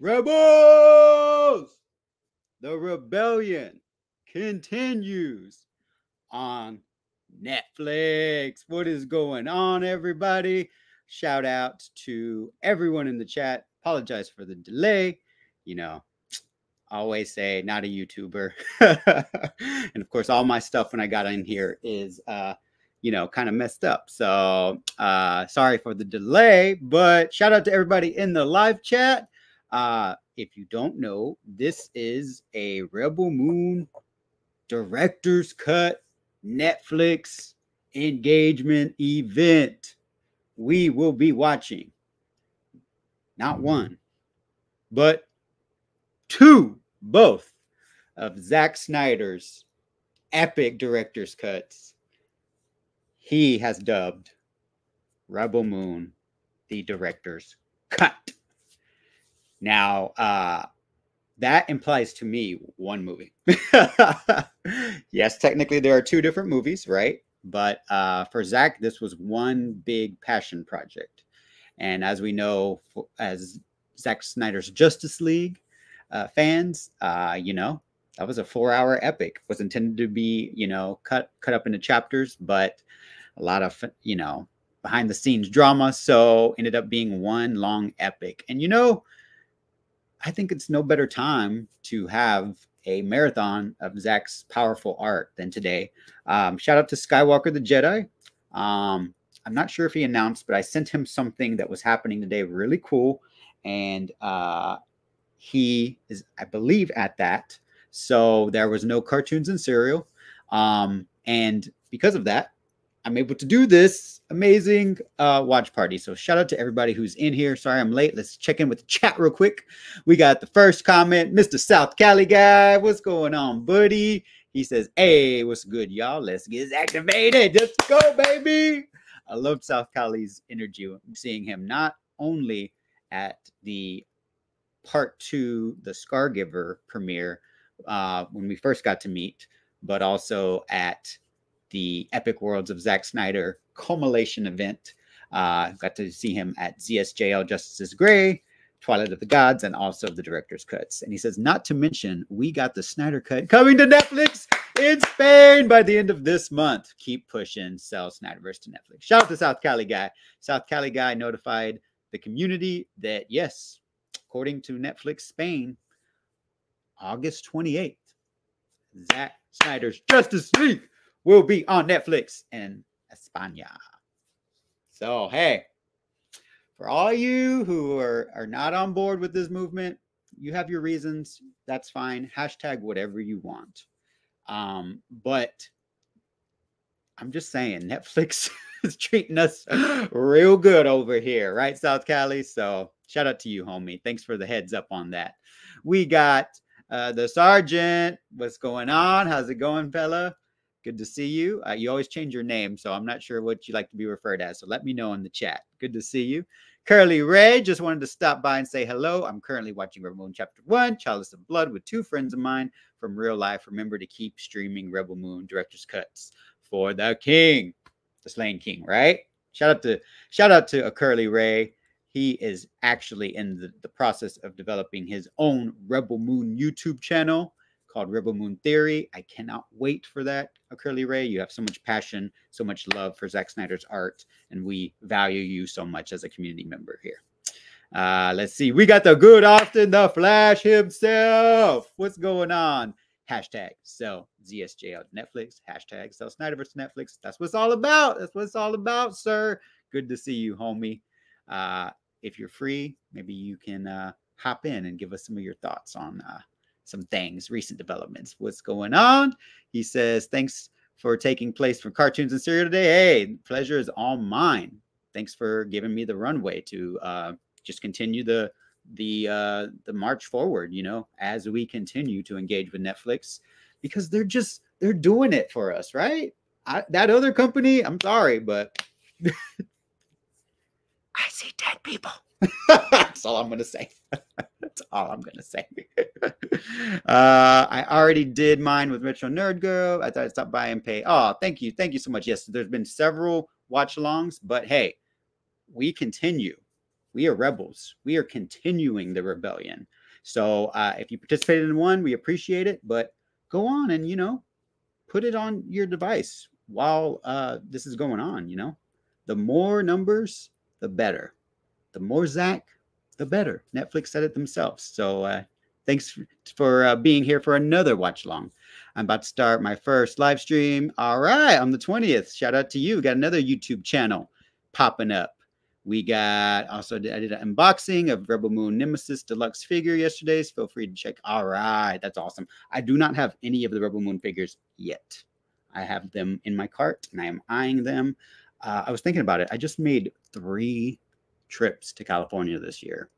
Rebels! The rebellion continues on Netflix. What is going on, everybody? Shout out to everyone in the chat. Apologize for the delay. You know, I always say not a YouTuber. And of course, all my stuff when I got in here is kind of messed up. So sorry for the delay, but shout out to everybody in the live chat. If you don't know, this is a Rebel Moon director's cut Netflix engagement event. We will be watching not one, but both of Zack Snyder's epic director's cuts. He has dubbed Rebel Moon the director's cut. Now, that implies to me one movie. Yes, technically there are two different movies, right? But for Zack, this was one big passion project. And as we know, as Zack Snyder's Justice League fans, that was a 4-hour epic. It was intended to be, cut up into chapters, but a lot of, behind the scenes drama. So ended up being one long epic. And, I think it's no better time to have a marathon of Zack's powerful art than today. Shout out to Skywalker the Jedi. I'm not sure if he announced, but I sent him something that was happening today, really cool. And he is, I believe, at that. So there was no cartoons and cereal. And because of that, I'm able to do this amazing watch party. So shout out to everybody who's in here. Sorry I'm late. Let's check in with the chat real quick. We got the first comment, Mr. South Cali guy. What's going on, buddy? He says, hey, what's good, y'all? Let's get activated. Let's go, baby. I love South Cali's energy. I'm seeing him not only at the part 2, the Scargiver premiere, when we first got to meet, but also at the Epic Worlds of Zack Snyder culmination event. Got to see him at ZSJL Justice is Gray, Twilight of the Gods, and also the director's cuts. And he says, not to mention, we got the Snyder cut coming to Netflix in Spain by the end of this month. Keep pushing, sell Snyderverse to Netflix. Shout out to South Cali guy. South Cali guy notified the community that, yes, according to Netflix Spain, August 28th, Zack Snyder's Justice League will be on Netflix in España. So, hey, for all you who are not on board with this movement, you have your reasons. That's fine. Hashtag whatever you want. But I'm just saying, Netflix is treating us real good over here, right, South Cali? So shout out to you, homie. Thanks for the heads up on that. We got the Sergeant. What's going on? How's it going, fella? Good to see you. You always change your name, so I'm not sure what you like to be referred as. So let me know in the chat. Good to see you. Curly Ray, just wanted to stop by and say hello. I'm currently watching Rebel Moon Chapter 1, Chalice of Blood, with 2 friends of mine from real life. Remember to keep streaming Rebel Moon Director's Cuts for the King, the Slain King, right? Shout out to a Curly Ray. He is actually in the process of developing his own Rebel Moon YouTube channel called Rebel Moon Theory. I cannot wait for that, Curly Ray. You have so much passion, so much love for Zack Snyder's art, and we value you so much as a community member here. Let's see. We got the good Austin the Flash himself. What's going on? Hashtag sell ZSJL Netflix. Hashtag sell Snyderverse Netflix. That's what it's all about. That's what it's all about, sir. Good to see you, homie. If you're free, maybe you can hop in and give us some of your thoughts on some things, recent developments. What's going on? He says, thanks for taking place for cartoons and cereal today. Hey, pleasure is all mine. Thanks for giving me the runway to just continue the march forward, as we continue to engage with Netflix, because they're doing it for us, right? That other company, I'm sorry, but I see dead people. That's all I'm going to say. That's all I'm going to say. I already did mine with Retro Nerd Girl. I thought I'd stop by and pay. Oh, thank you. Thank you so much. Yes, there's been several watch alongs, but hey, we continue We are rebels. We are continuing the rebellion. So if you participated in one, we appreciate it. But go on and, put it on your device while this is going on. The more numbers, the better. The more Zach, the better. Netflix said it themselves. So thanks for being here for another watch long. I'm about to start my first live stream. All right, on the 20th. Shout out to you. We got another YouTube channel popping up. We got also, I did an unboxing of Rebel Moon Nemesis Deluxe figure yesterday. So feel free to check. All right, that's awesome. I do not have any of the Rebel Moon figures yet. I have them in my cart and I am eyeing them. I was thinking about it. I just made 3 trips to California this year.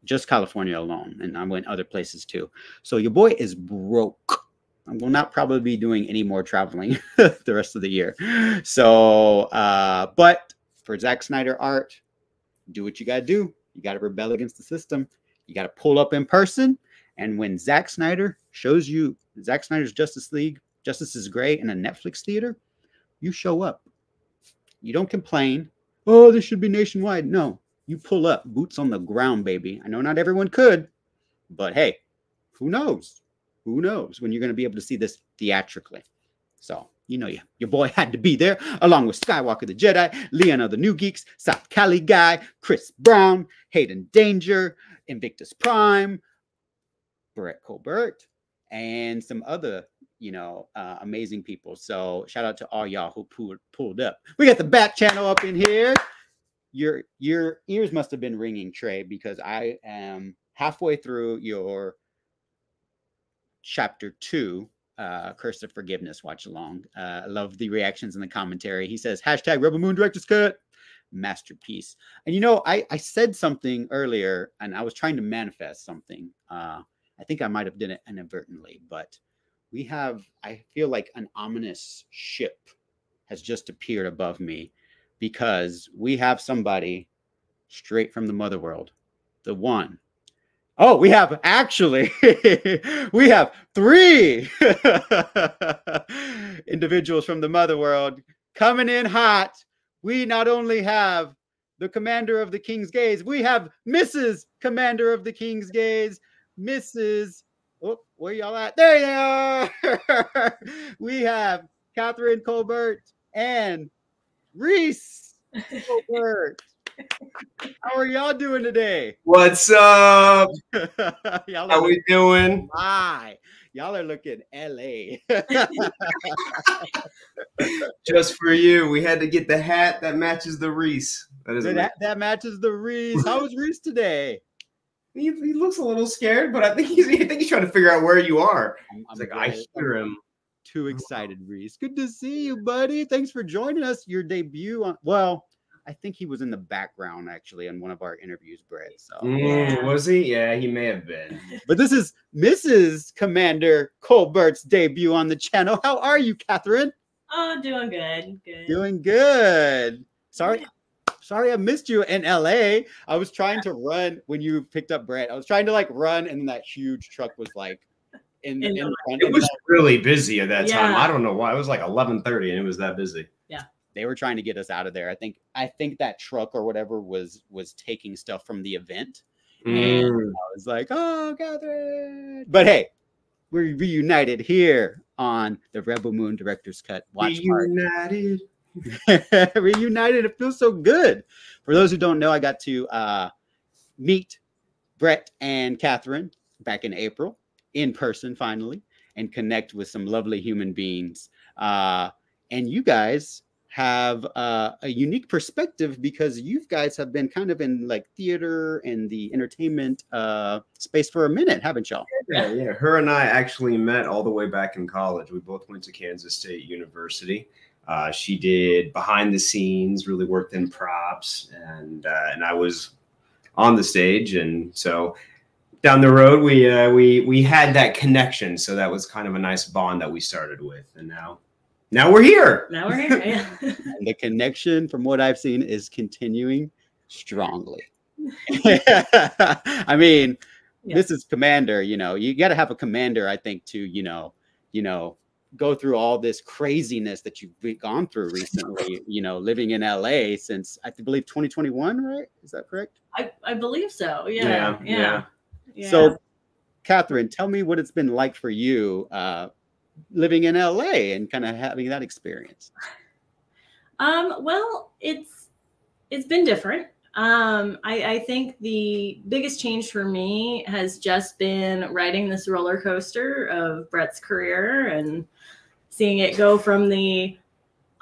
Just California alone. And I went other places too. So your boy is broke. I will not probably be doing any more traveling the rest of the year. So, but for Zack Snyder art, do what you got to do. You got to rebel against the system. You got to pull up in person. And when Zack Snyder shows you Zack Snyder's Justice League, Justice is Great in a Netflix theater, you show up. You don't complain. Oh, this should be nationwide. No, you pull up, boots on the ground, baby. I know not everyone could, but hey, who knows? Who knows when you're going to be able to see this theatrically? So, your boy had to be there, along with Skywalker the Jedi, Leon of the New Geeks, South Cali Guy, Chris Brown, Hayden Danger, Invictus Prime, Brett Colbert, and some other, amazing people. So shout out to all y'all who pulled up. We got the back channel up in here. Your ears must have been ringing, Trey, because I am halfway through your chapter 2, Curse of Forgiveness watch along. I love the reactions and the commentary. He says, hashtag Rebel Moon Director's Cut, masterpiece. And I said something earlier and I was trying to manifest something. I think I might have done it inadvertently, but we have, I feel like an ominous ship has just appeared above me because we have somebody straight from the mother world, the one. Oh, we have actually, we have 3 individuals from the mother world coming in hot. We not only have the commander of the King's Gaze, we have Mrs. Commander of the King's Gaze, Mrs. Oh, where y'all at? There you are. We have Catherine Colbert and Reese Colbert. How are y'all doing today? What's up? How we doing? Hi. Y'all are looking LA. Just for you. We had to get the hat that matches the Reese. That matches the Reese. How is Reese today? He looks a little scared, but I think he's trying to figure out where you are. I'm like, I hear him. Too excited, Reese. Good to see you, buddy. Thanks for joining us. Your debut on, well, I think he was in the background actually in one of our interviews, Brett. So was he? Yeah, he may have been. But this is Mrs. Commander Colbert's debut on the channel. How are you, Catherine? Oh, doing good. Doing good. Sorry I missed you in LA. I was trying to run when you picked up Brett. I was trying to run, and that huge truck was in the front. It was really busy at that time. I don't know why. It was 11:30 and it was that busy. Yeah. They were trying to get us out of there. I think that truck or whatever was taking stuff from the event. And I was like, oh, Catherine. But hey, we're reunited here on the Rebel Moon Director's Cut watch Reunited. Reunited. It feels so good. For those who don't know, I got to meet Brett and Catherine back in April in person finally and connect with some lovely human beings. And you guys have a unique perspective because you guys have been kind of in theater and the entertainment space for a minute, haven't y'all? Yeah. Her and I actually met all the way back in college. We both went to Kansas State University. She did behind the scenes, really worked in props, and I was on the stage. And so down the road, we had that connection. So that was kind of a nice bond that we started with. And now we're here. Now we're here. Yeah. And the connection, from what I've seen, is continuing strongly. I mean, this is Commander. You got to have a commander, I think, to go through all this craziness that you've gone through recently, living in LA since I believe 2021, right? Is that correct? I believe so. Yeah. So, Catherine, tell me what it's been like for you living in LA and kind of having that experience. Well, it's been different. I think the biggest change for me has just been riding this roller coaster of Brett's career and seeing it go from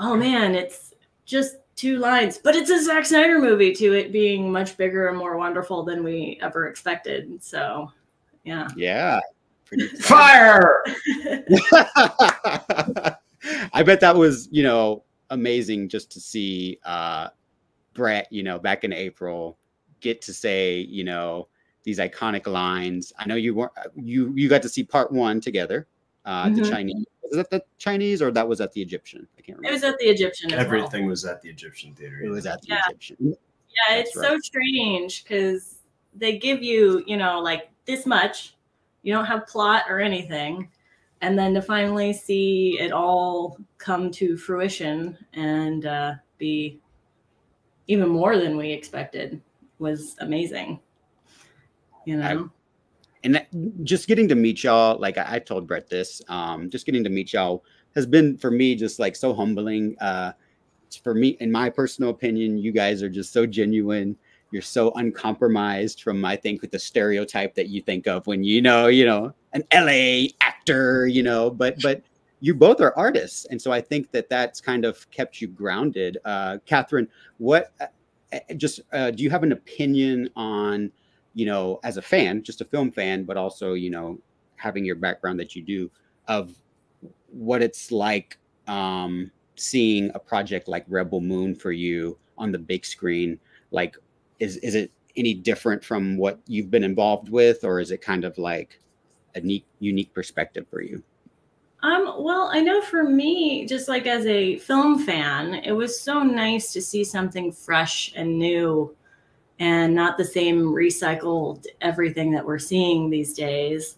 oh man, it's just 2 lines, but it's a Zack Snyder movie, to it being much bigger and more wonderful than we ever expected. So, yeah. Yeah. Fire! I bet that was, amazing just to see Brett, back in April, get to say, these iconic lines. I know you got to see part 1 together, the Chinese. Was that the Chinese or that was at the Egyptian? I can't remember. It was at the Egyptian. Everything was at the Egyptian theater. It was at the Egyptian. Yeah, it's so strange because they give you, like this much. You don't have plot or anything. And then to finally see it all come to fruition and be even more than we expected was amazing. And just getting to meet y'all, like I told Brett this, just getting to meet y'all has been for me just like so humbling. For me, in my personal opinion, you guys are just so genuine. You're so uncompromised from, I think, with the stereotype that you think of when an LA actor, but you both are artists. And so I think that that's kind of kept you grounded. Catherine, what do you have an opinion on, as a fan, just a film fan, but also, having your background that you do, of what it's like seeing a project like Rebel Moon for you on the big screen? Like, is it any different from what you've been involved with, or is it kind of like a unique perspective for you? Well, I know for me, just like as a film fan, it was so nice to see something fresh and new and not the same recycled everything that we're seeing these days.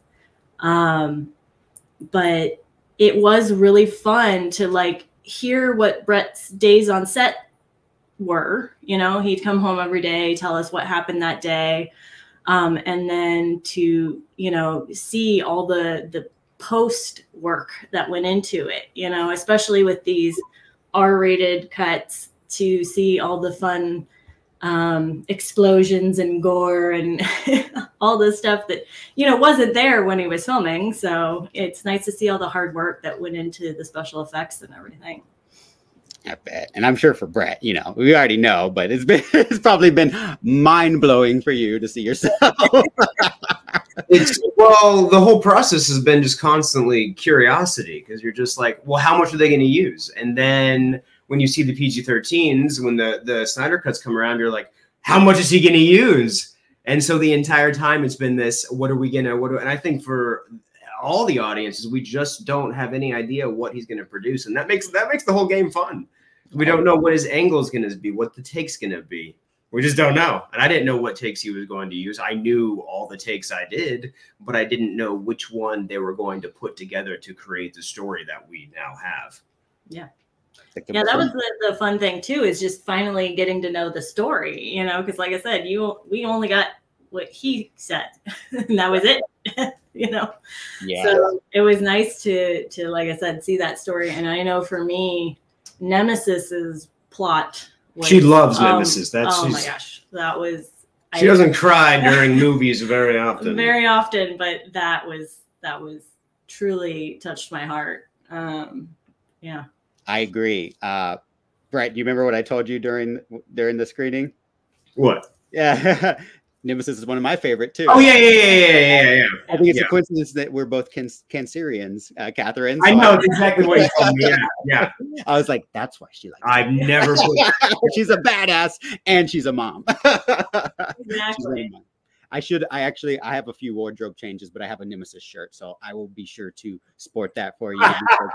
But it was really fun to like hear what Brett's days on set were. He'd come home every day, tell us what happened that day. And then to, see all the post work that went into it, especially with these R-rated cuts, to see all the fun explosions and gore and all the stuff that, wasn't there when he was filming. So it's nice to see all the hard work that went into the special effects and everything. I bet. And I'm sure for Brett, we already know, but it's probably been mind-blowing for you to see yourself. Well, the whole process has been just constantly curiosity, because you're just like, well, how much are they going to use? And then when you see the PG-13s, when the Snyder cuts come around, you're like, how much is he going to use? And so the entire time it's been this, and I think for all the audiences, we just don't have any idea what he's going to produce. And that makes the whole game fun. We don't know what his angle is going to be, what the take's going to be. We just don't know. And I didn't know what takes he was going to use. I knew all the takes I did, but I didn't know which one they were going to put together to create the story that we now have. Yeah. Yeah, that was the fun thing too, is just finally getting to know the story, because like I said, we only got what he said and that was it. Yeah. So it was nice to, like I said, see that story. And I know for me, Nemesis's plot was, she loves Nemesis. Oh my gosh. That was, she doesn't cry during movies very often. Very often, but that was truly touched my heart. Yeah. I agree. Brett, do you remember what I told you during the screening? What? Yeah. Nemesis is one of my favorite too. Oh yeah. I think it's a coincidence that we're both Cancerians, Catherine. So I know exactly what you told me. Yeah. I was like, that's why she likes. I've never. She's a badass and she's a mom. Exactly. I have a few wardrobe changes, but I have a Nemesis shirt, so I will be sure to sport that for you.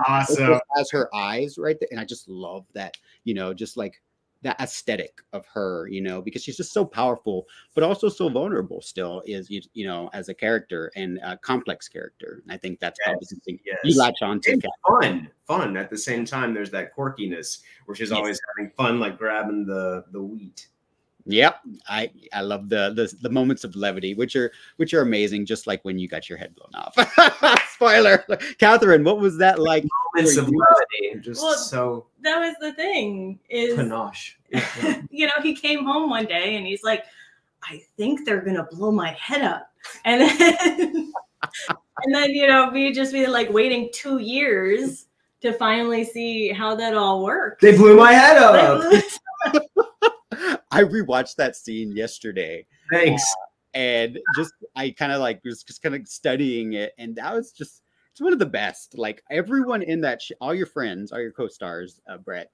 Awesome. It has her eyes right there, and I just love that. Just like that aesthetic of her, you know, because she's just so powerful, but also so vulnerable still is, you know, as a character and a complex character. And I think that's probably something you latch on to. Fun at the same time. There's that quirkiness where she's always having fun, like grabbing the wheat. Yep, I love the moments of levity, which are amazing. Just like when you got your head blown off. Spoiler, Catherine, what was that like? Moments of levity, just so. That was the thing. Is panache. You know, he came home one day and he's like, "I think they're gonna blow my head up," and then and then you know, we just be like waiting 2 years to finally see how that all worked. They blew my head up. I rewatched that scene yesterday. Thanks. And just I kind of like was just kind of studying it, and that was just it's one of the best. Like everyone in that, all your friends, all your co-stars, Brett,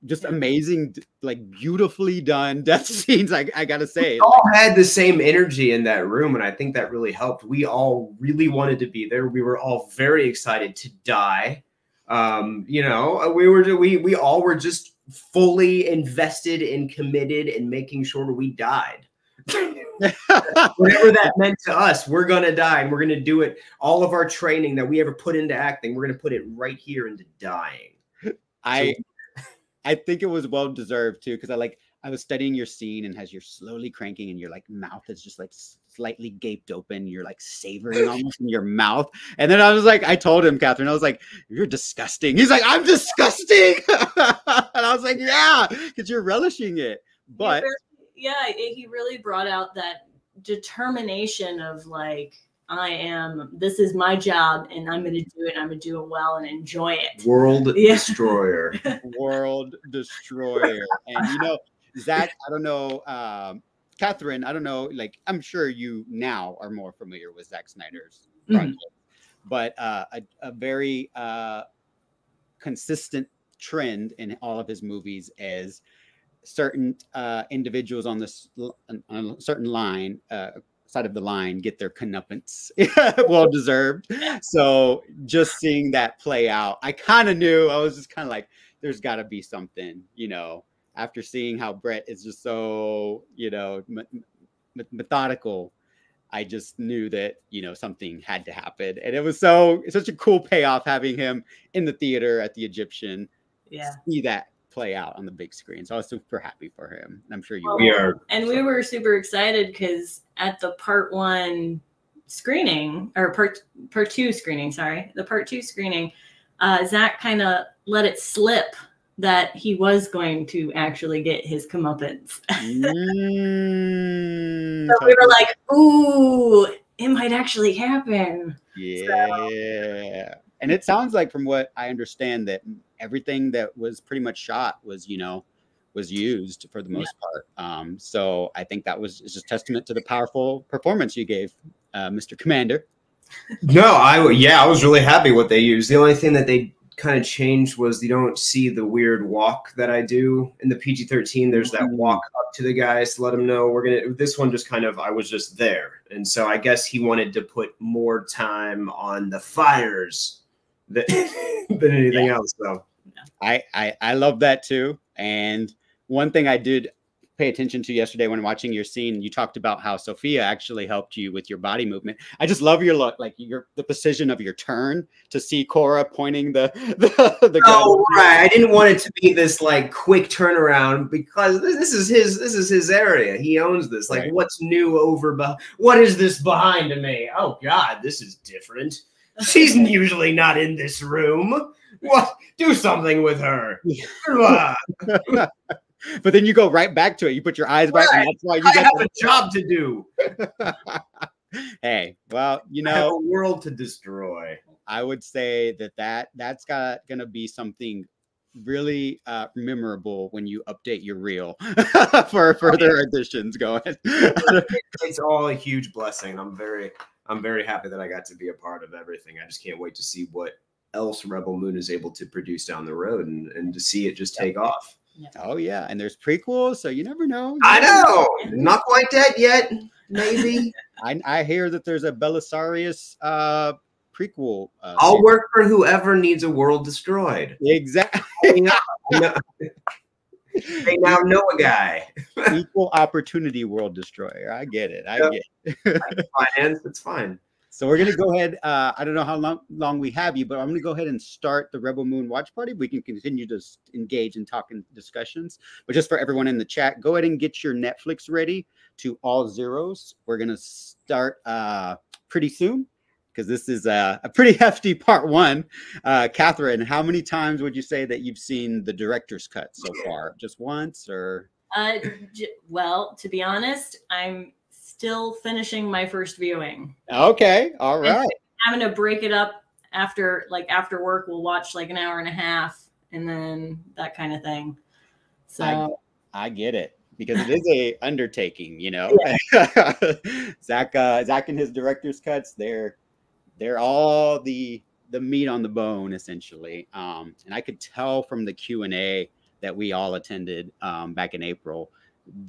just amazing, like beautifully done death scenes. I gotta say, we all had the same energy in that room, and I think that really helped. We all really wanted to be there. We were all very excited to die. You know, we all were just fully invested and committed in making sure we died. Whatever that meant to us, we're gonna die, and we're gonna do it. All of our training that we ever put into acting, we're gonna put it right here into dying. I think it was well deserved too, because I was studying your scene, and as you're slowly cranking and your like mouth is just like slightly gaped open, you're like savoring almost in your mouth. And then I was like, I told him, Catherine, I was like, "You're disgusting." He's like, "I'm disgusting." And I was like, "Yeah, because you're relishing it." But yeah, he really brought out that determination of like, this is my job and I'm going to do it. I'm going to do it well and enjoy it. World destroyer. World destroyer. And you know, Zach, I don't know, Catherine, I don't know, like, I'm sure you now are more familiar with Zack Snyder's project, but a very consistent trend in all of his movies is certain individuals on this on a certain line, side of the line, get their comeuppance. Well deserved. So just seeing that play out, I kind of knew. I was just kind of like, there's got to be something, you know, after seeing how Brett is just so, you know, methodical. I just knew that, you know, something had to happen. And it was such a cool payoff having him in the theater at the Egyptian. Yeah. See that play out on the big screen. So I was super happy for him. And I'm sure you were. And we were super excited because at the part 1 screening, or part 2 screening, sorry, the part 2 screening, Zach kind of let it slip that he was going to actually get his comeuppance. So we were like, ooh, it might actually happen. Yeah. So. And it sounds like, from what I understand, that everything that was pretty much shot was, you know, was used for the most part. So I think that was just testament to the powerful performance you gave, Mr. Commander. No, I was really happy what they used. The only thing that they kind of changed was you don't see the weird walk that I do in the PG-13. There's that walk up to the guys to let them know this one just kind of, I was just there. And so I guess he wanted to put more time on the fires than anything else, though. I love that too. And one thing I did pay attention to yesterday when watching your scene, you talked about how Sophia actually helped you with your body movement. I just love your look, like the precision of your turn to see Cora pointing the gun. Oh, right. I didn't want it to be this like quick turnaround because this is his area. He owns this. Like, what's new what is this behind me? Oh God, this is different. She's usually not in this room. What? Do something with her. But then you go right back to it. You put your eyes back. And that's why I have a job to do. Hey, well, you know, I have a world to destroy. I would say that's gonna be something really memorable when you update your reel for further additions going. It's all a huge blessing. I'm very happy that I got to be a part of everything. I just can't wait to see what else Rebel Moon is able to produce down the road and to see it just take off. Yeah. Oh yeah, and there's prequels, so you never know. I know, not quite dead yet. Maybe. I hear that there's a Belisarius prequel. I'll work for whoever needs a world destroyed. Exactly. They now know a guy. Equal opportunity world destroyer. I get it. I get it. Finance, it's fine. So we're gonna go ahead. I don't know how long we have you, but I'm gonna go ahead and start the Rebel Moon watch party. We can continue to engage and talk in discussions. But just for everyone in the chat, go ahead and get your Netflix ready to all zeros. We're gonna start pretty soon because this is a pretty hefty part one. Catherine, how many times would you say that you've seen the director's cut so far? Just once, or? Well, to be honest, I'm still finishing my first viewing. Okay, all right. And having to break it up after work, we'll watch like an hour and a half, and then that kind of thing. So I get it, because it is a undertaking, you know. Yeah. Zack and his director's cuts, they're all the meat on the bone, essentially. And I could tell from the Q&A that we all attended back in April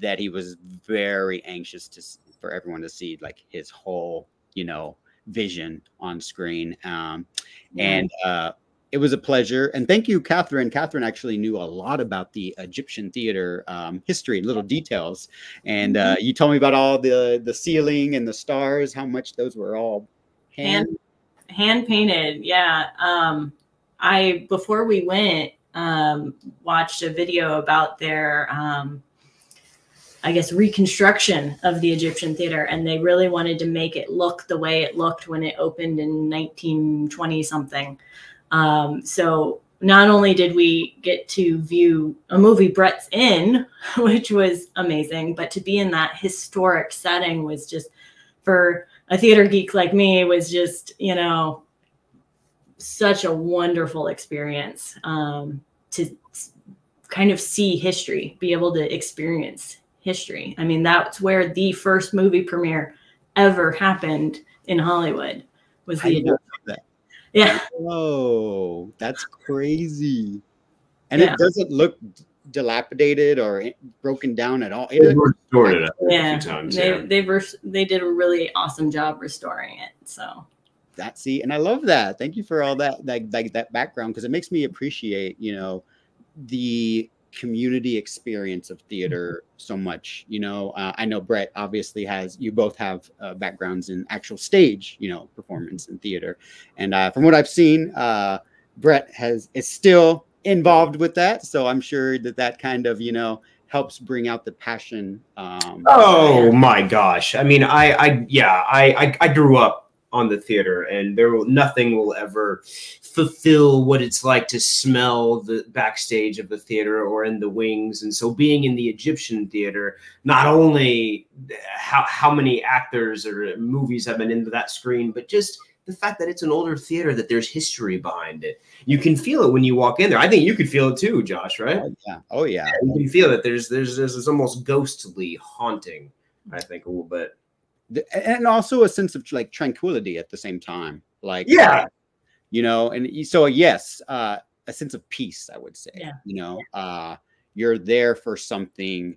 that he was very anxious for everyone to see like his whole, you know, vision on screen. And it was a pleasure. And thank you, Catherine. Catherine actually knew a lot about the Egyptian theater history, little details. And you told me about all the ceiling and the stars, how much those were all hand painted. Yeah. Before we went, watched a video about their I guess reconstruction of the Egyptian theater, and they really wanted to make it look the way it looked when it opened in 1920 something. So not only did we get to view a movie Brett's in, which was amazing, but to be in that historic setting was just, for a theater geek like me, was just, you know, such a wonderful experience to kind of see history, be able to experience history. I mean, that's where the first movie premiere ever happened in Hollywood. Was the yeah. Whoa, that's crazy. And it doesn't look dilapidated or broken down at all. They restored it a few times. They did a really awesome job restoring it. So and I love that. Thank you for all that that background, because it makes me appreciate, you know, the community experience of theater so much. You know, I know Brett obviously you both have backgrounds in actual stage, you know, performance in theater. And from what I've seen, Brett is still involved with that. So I'm sure that kind of, you know, helps bring out the passion. Oh my gosh. I mean, I grew up on the theater, and nothing will ever fulfill what it's like to smell the backstage of the theater or in the wings. And so being in the Egyptian theater, not only how many actors or movies have been into that screen, but just the fact that it's an older theater, that there's history behind it. You can feel it when you walk in there. I think you could feel it too, Josh, right? Oh yeah. You can feel that there's this almost ghostly haunting, I think, a little bit. And also a sense of like tranquility at the same time, like, you know, and so yes, a sense of peace, I would say. You know, you're there for something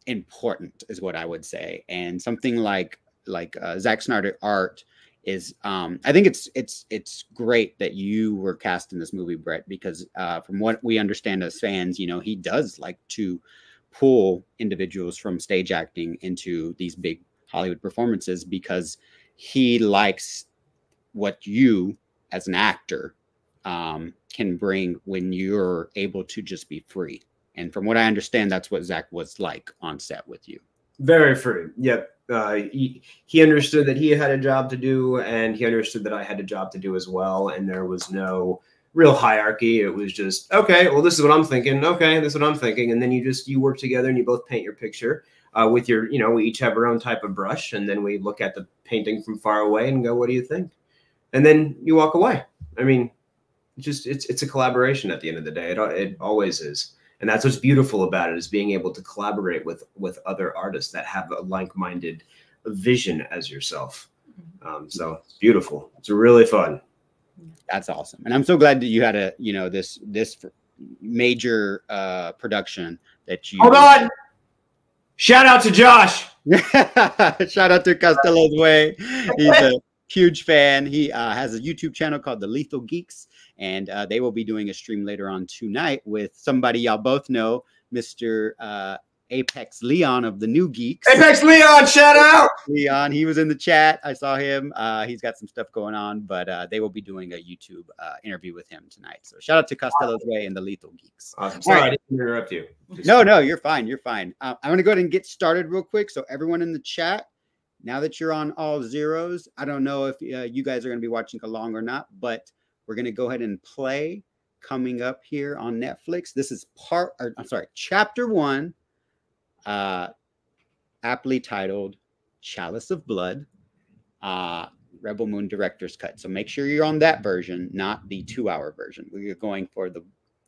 important, is what I would say. And something like Zack Snyder art is, I think it's great that you were cast in this movie, Brett, because from what we understand as fans, you know, he does like to pull individuals from stage acting into these big Hollywood performances, because he likes what you as an actor can bring when you're able to just be free. And from what I understand, that's what Zack was like on set with you. Very free. Yep. He understood that he had a job to do, and he understood that I had a job to do as well. And there was no real hierarchy. It was just, okay, well, this is what I'm thinking. Okay, this is what I'm thinking. And then you work together and you both paint your picture. With your, you know, we each have our own type of brush, and then we look at the painting from far away and go, what do you think? And then you walk away. I mean, it's a collaboration at the end of the day. It always is. And that's what's beautiful about it, is being able to collaborate with other artists that have a like-minded vision as yourself. So it's beautiful. It's really fun. That's awesome. And I'm so glad that you had this major production that you. Hold on. Shout out to Josh. Shout out to Costello's Way. He's a huge fan. He has a YouTube channel called The Lethal Geeks, and they will be doing a stream later on tonight with somebody y'all both know, Mr. Apex Leon of the New Geeks. Apex Leon, shout out! Leon, he was in the chat. I saw him. He's got some stuff going on, but they will be doing a YouTube interview with him tonight. So shout out to Costello's Way and the Lethal Geeks. Awesome. Sorry, I didn't interrupt you. No, you're fine. You're fine. I'm going to go ahead and get started real quick. So everyone in the chat, now that you're on all zeros, I don't know if you guys are going to be watching along or not, but we're going to go ahead and play coming up here on Netflix. This is chapter 1. Aptly titled Chalice of Blood, Rebel Moon director's cut. So make sure you're on that version, not the 2-hour version. We're going for the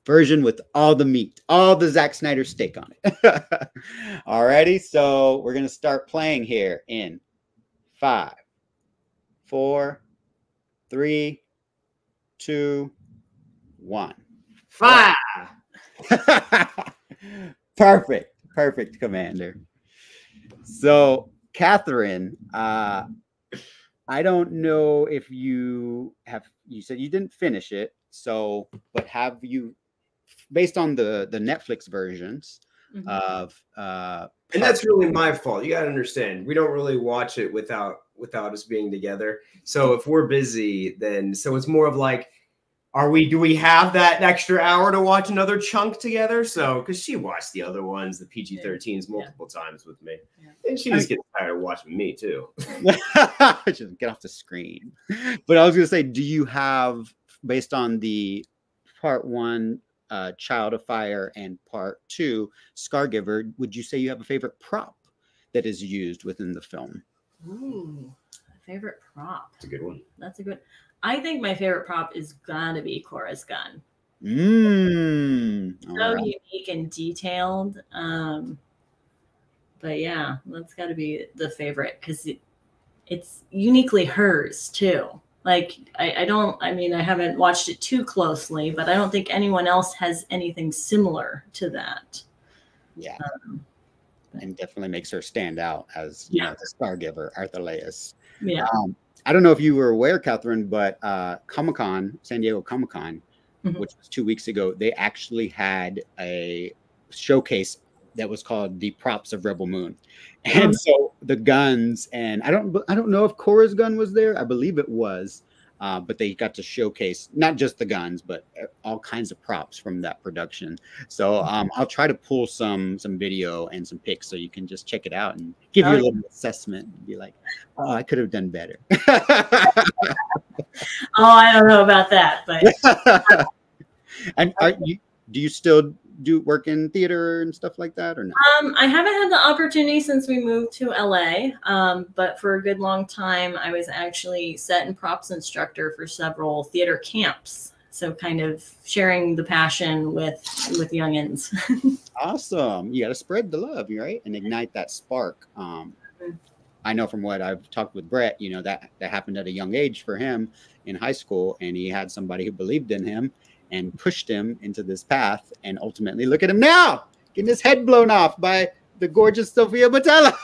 version with all the meat, all the Zack Snyder steak on it. Alrighty, so we're gonna start playing here in 5, 4, 3, 2, 1. Fire! Perfect, Commander. So, Catherine, I don't know if you said you didn't finish it. So, but have you, based on the Netflix versions of, and that's really my fault. You got to understand, we don't really watch it without us being together. So if we're busy, then, so it's more of like, do we have that extra hour to watch another chunk together? So, because she watched the other ones, the PG-13s, multiple times with me. Yeah. And she just gets tired of watching me too. Just get off the screen. But I was going to say, do you have, based on the part 1, Child of Fire, and part 2, Scargiver, would you say you have a favorite prop that is used within the film? Ooh, a favorite prop. That's a good one. That's a good. I think my favorite prop is gotta be Cora's gun. So unique and detailed. But yeah, that's got to be the favorite because it's uniquely hers too. Like I haven't watched it too closely, but I don't think anyone else has anything similar to that. Yeah. And definitely makes her stand out as you know, the Scargiver, Arthaleus. Yeah. I don't know if you were aware, Catherine, but Comic-Con, San Diego Comic-Con, which was 2 weeks ago, they actually had a showcase that was called the Props of Rebel Moon. And so the guns, and I don't know if Cora's gun was there. I believe it was. But they got to showcase not just the guns, but all kinds of props from that production. So I'll try to pull some video and some pics so you can just check it out and give you a little assessment and be like, oh, I could have done better. I don't know about that, but and do you still do work in theater and stuff like that or not? I haven't had the opportunity since we moved to LA, but for a good long time I was actually set and props instructor for several theater camps, so kind of sharing the passion with youngins. Awesome. You got to spread the love, right, and ignite that spark. I know from what I've talked with Brett, you know, that happened at a young age for him in high school, and he had somebody who believed in him and pushed him into this path, and ultimately look at him now, getting his head blown off by the gorgeous Sofia Boutella.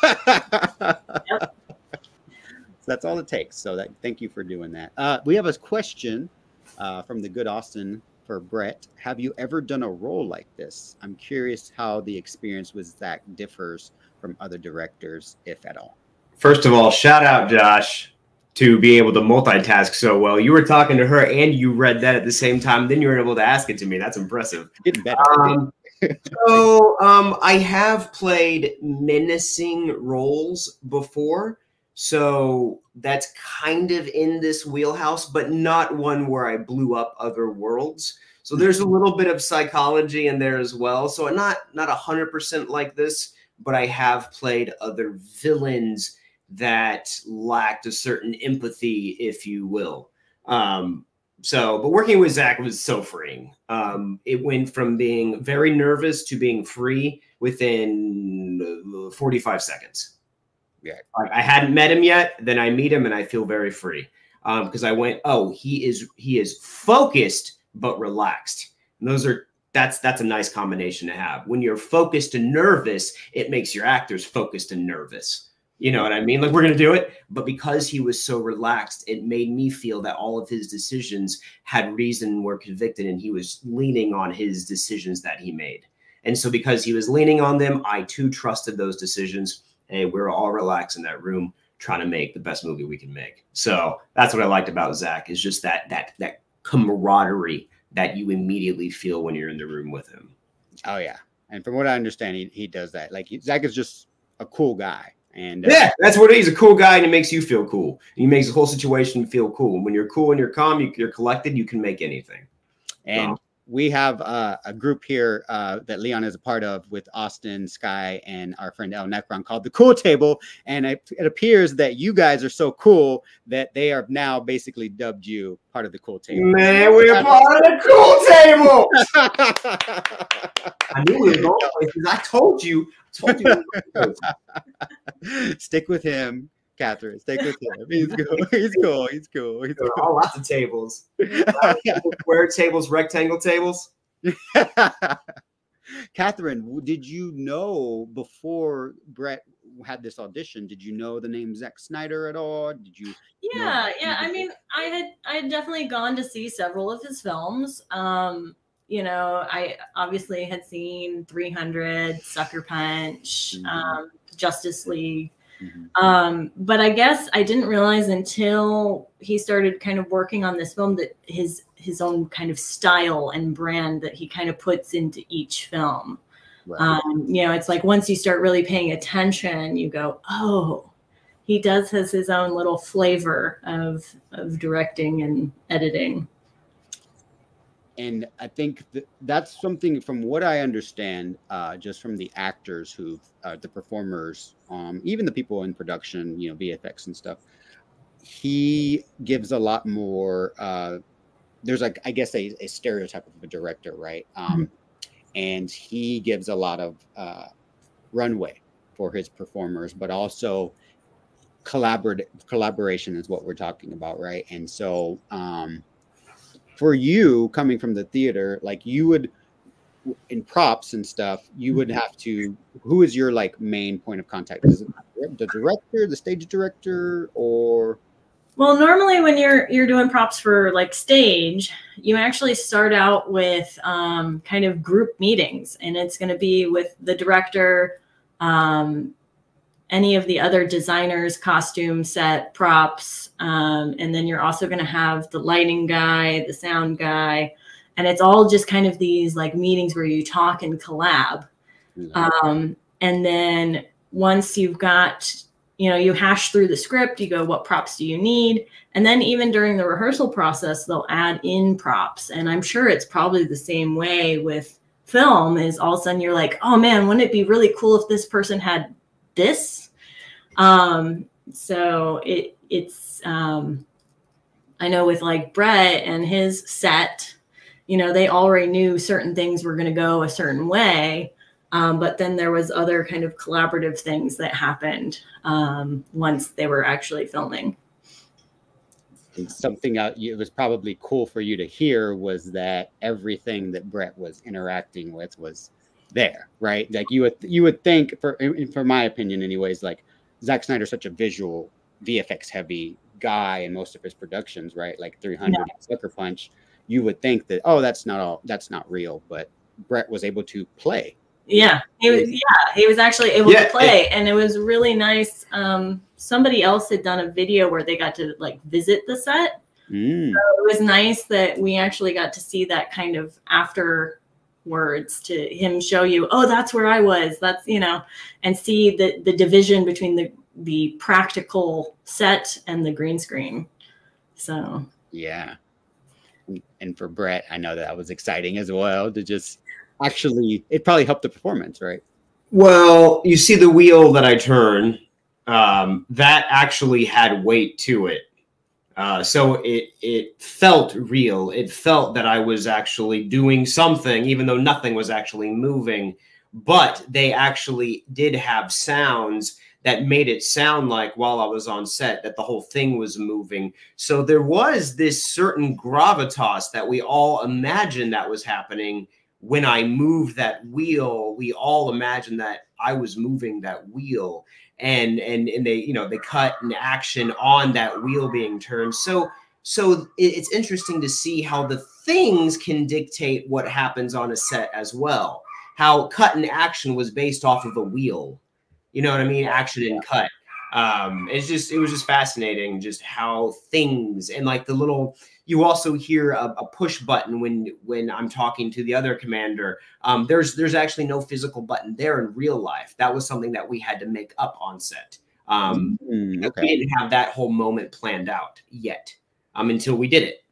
Yep. So that's all it takes. So thank you for doing that. We have a question from the good Austin for Brett. Have you ever done a role like this? I'm curious how the experience with Zack differs from other directors, if at all. First of all, shout out Josh to be able to multitask so well. You were talking to her and you read that at the same time. Then you were able to ask it to me. That's impressive. Getting better. I have played menacing roles before. So that's kind of in this wheelhouse, but not one where I blew up other worlds. So there's a little bit of psychology in there as well. So not 100% like this, but I have played other villains that lacked a certain empathy, if you will. But working with Zack was so freeing. It went from being very nervous to being free within 45 seconds. Yeah. I hadn't met him yet. Then I meet him and I feel very free. Because I went, oh, he is focused but relaxed. And that's a nice combination to have. When you're focused and nervous, it makes your actors focused and nervous. You know what I mean? Like, we're going to do it. But because he was so relaxed, it made me feel that all of his decisions had reason, were convicted, and he was leaning on his decisions that he made. And so because he was leaning on them, I too trusted those decisions. And we were all relaxed in that room trying to make the best movie we can make. So that's what I liked about Zack, is just that camaraderie that you immediately feel when you're in the room with him. Oh yeah. And from what I understand, he does that. Like Zack is just a cool guy. And yeah, that's what it is. He's a cool guy, and he makes you feel cool. He makes the whole situation feel cool. When you're cool and you're calm, you're collected, you can make anything. And we have a group here that Leon is a part of with Austin, Sky, and our friend El Necron called the Cool Table. And it appears that you guys are so cool that they are now basically dubbed you part of the Cool Table. Man, we're part of the Cool Table. I knew we were going places. I told you. Stick with him, Catherine. Stick with him. He's cool. He's cool. He's cool. He's cool. Oh, lots of tables. Square tables, rectangle tables. Catherine, did you know before Brett had this audition? Did you know the name Zack Snyder at all? Did you? Yeah. I mean, I had definitely gone to see several of his films. You know, I obviously had seen 300, Sucker Punch, Justice League. But I guess I didn't realize until he started kind of working on this film that his own kind of style and brand that he kind of puts into each film. Right. You know, it's like once you start really paying attention, you go, oh, he has his own little flavor of directing and editing. And I think that's something, from what I understand, just from the actors who, the performers, even the people in production, you know, VFX and stuff, he gives a lot more. There's like, I guess, a stereotype of a director, right? And he gives a lot of runway for his performers, but also collaboration is what we're talking about, right? And so, for you, coming from the theater, like you would, in props and stuff, you would have to, who is your like main point of contact? Is it the director, the stage director, or? Well, normally when you're doing props for like stage, you actually start out with kind of group meetings, and it's going to be with the director, any of the other designers, costume, set, props. And then you're also going to have the lighting guy, the sound guy. And it's all just kind of these like meetings where you talk and collab. And then once you've got, you know, you hash through the script, you go, what props do you need? And then even during the rehearsal process, they'll add in props. And I'm sure it's probably the same way with film, is all of a sudden you're like, oh man, wouldn't it be really cool if this person had this? So it's I know with like Brett and his set, you know, they already knew certain things were going to go a certain way. But then there was other kind of collaborative things that happened once they were actually filming. And something it was probably cool for you to hear was that everything that Brett was interacting with was there, right? Like you would think, for my opinion anyways, like Zack Snyder's such a visual, VFX heavy guy in most of his productions, right? Like 300, Sucker Punch. You would think that, oh, that's not real, but Brett was able to play. Yeah, he was actually able to play, and it was really nice. Somebody else had done a video where they got to like visit the set. So it was nice that we actually got to see that kind of afterwards, to him show you, oh, that's where I was. That's, you know, and see the division between the practical set and the green screen. So yeah. And for Brett, I know that was exciting as well, to just actually, it probably helped the performance, right? Well, you see the wheel that I turn, that actually had weight to it. So it felt real. It felt that I was actually doing something, even though nothing was actually moving. But they actually did have sounds that made it sound like, while I was on set, that the whole thing was moving. So there was this certain gravitas that we all imagined that was happening. When I moved that wheel, we all imagined that I was moving that wheel, and they, you know, they cut an action on that wheel being turned. So it's interesting to see how the things can dictate what happens on a set as well. how cut and action was based off of a wheel. You know what I mean? Action and cut. It was just fascinating, just how things and like the little. You also hear a push button when I'm talking to the other commander. There's actually no physical button there in real life. That was something that we had to make up on set. Okay. We didn't have that whole moment planned out yet until we did it.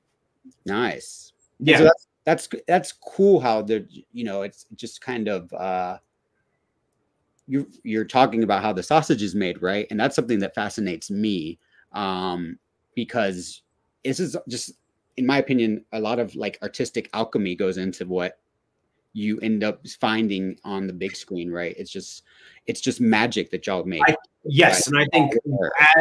Nice. Yeah, so that's cool. How it's just kind of you're talking about how the sausage is made, right? And that's something that fascinates me because this is just, in my opinion, a lot of like artistic alchemy goes into what you end up finding on the big screen, right? It's just magic that y'all make. Yes, right? And I think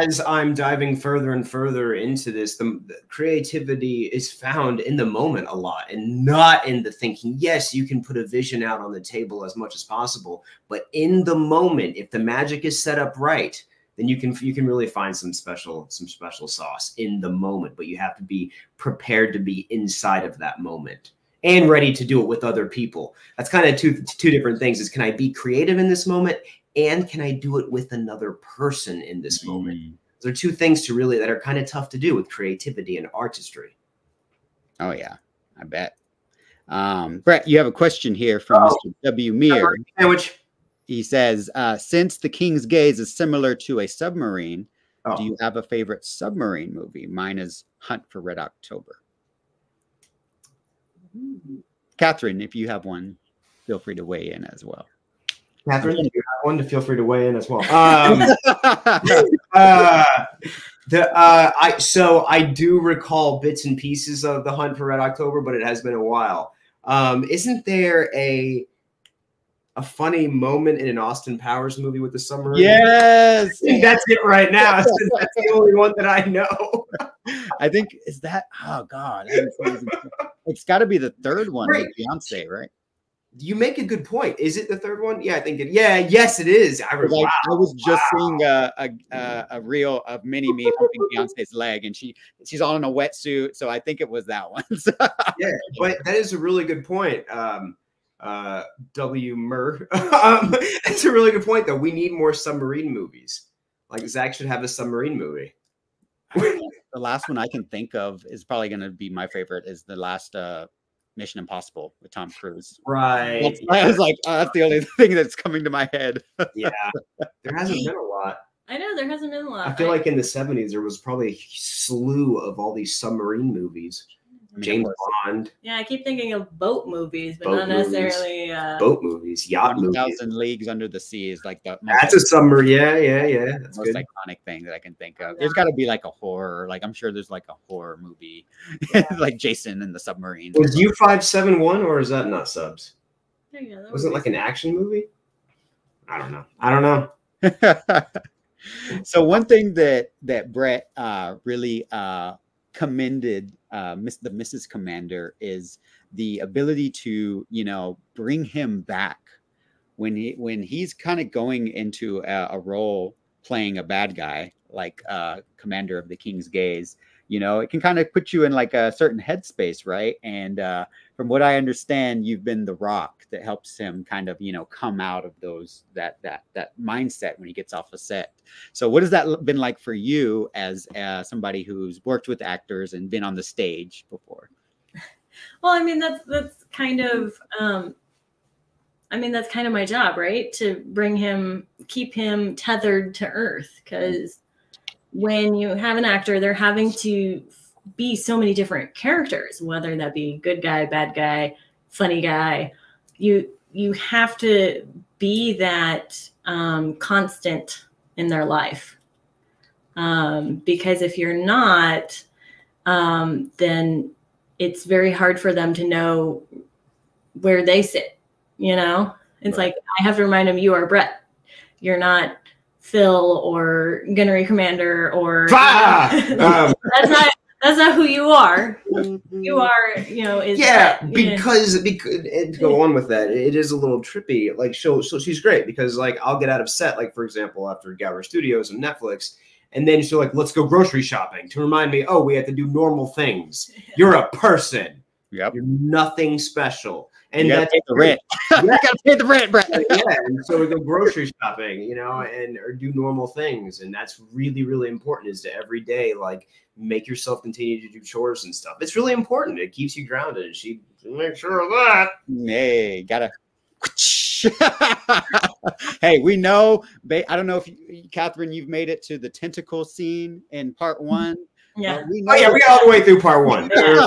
as I'm diving further and further into this, the creativity is found in the moment a lot and not in the thinking. Yes, you can put a vision out on the table as much as possible, but in the moment, if the magic is set up right, then you can really find some special sauce in the moment, but you have to be prepared to be inside of that moment and ready to do it with other people. That's kind of two different things. Is can I be creative in this moment, and can I do it with another person in this moment? Those are two things that are kind of tough to do with creativity and artistry. Oh yeah, I bet. Brett, you have a question here from Mr. W. Meir. Sandwich. He says, since The King's Gaze is similar to a submarine, do you have a favorite submarine movie? Mine is Hunt for Red October. Catherine, if you have one, feel free to weigh in as well. Catherine, if you have one, to feel free to weigh in as well. So I do recall bits and pieces of The Hunt for Red October, but it has been a while. Isn't there a funny moment in an Austin Powers movie with the submarine? Yes, I think that's it right now. That's the only one that I know. I think is that. Oh God, it's got to be the third one with Beyonce, right? You make a good point. Is it the third one? Yeah, I think it. Yeah, yes, it is. I was just seeing a reel of Mini-Me humping Beyonce's leg, and she's all in a wetsuit, so I think it was that one. Yeah, but that is a really good point. W. Murr. That's a really good point, though. We need more submarine movies. Like Zach should have a submarine movie. The last one I can think of is probably going to be my favorite. Is the last Mission Impossible with Tom Cruise. Right. I was like, that's the only thing that's coming to my head. Yeah, there hasn't been a lot. I know there hasn't been a lot. I feel like in the 70s there was probably a slew of all these submarine movies. James Bond. Yeah, I keep thinking of boat movies, but not necessarily boat movies. Yacht movies. 1,000 Leagues Under the Sea is like the that's a submarine. Yeah. That's most iconic thing that I can think of. There's got to be like a horror. Like I'm sure there's like a horror movie, like Jason and the Submarine. Was U-571 or is that not subs? Yeah, was it like an action movie? I don't know. So one thing that Brett really commended the Mrs. Commander is the ability to, bring him back when he's kind of going into a role playing a bad guy, like Commander of the King's Gaze. It can kind of put you in like a certain headspace, right? And from what I understand, you've been the rock that helps him kind of, come out of that mindset when he gets off a set. So what has that been like for you as somebody who's worked with actors and been on the stage before? Well, I mean, that's kind of, that's kind of my job, right? To keep him tethered to earth, because when you have an actor, they're having to be so many different characters, whether that be good guy, bad guy, funny guy. You have to be that constant in their life. Because if you're not, then it's very hard for them to know where they sit. It's like, I have to remind them, you are Brett. You're not Phil or Gunnery Commander or that's not who you are. You are, because to go on with that, it is a little trippy. Like, so she's great because like I'll get out of set, like for example, after Gower Studios and Netflix, and then she'll like, let's go grocery shopping to remind me, we have to do normal things. You're a person. Yep. You're nothing special. And you gotta that's pay the rent. Yeah. You gotta pay the rent, Brett. Yeah, and so we go grocery shopping, you know, and or do normal things, and that's really, really important. Is to every day, like, make yourself continue to do chores and stuff. It's really important. It keeps you grounded, and she makes sure of that. Hey, gotta. Hey, we know. I don't know if Catherine, you've made it to the tentacle scene in part 1. Yeah. We got all the way through part 1. Yeah.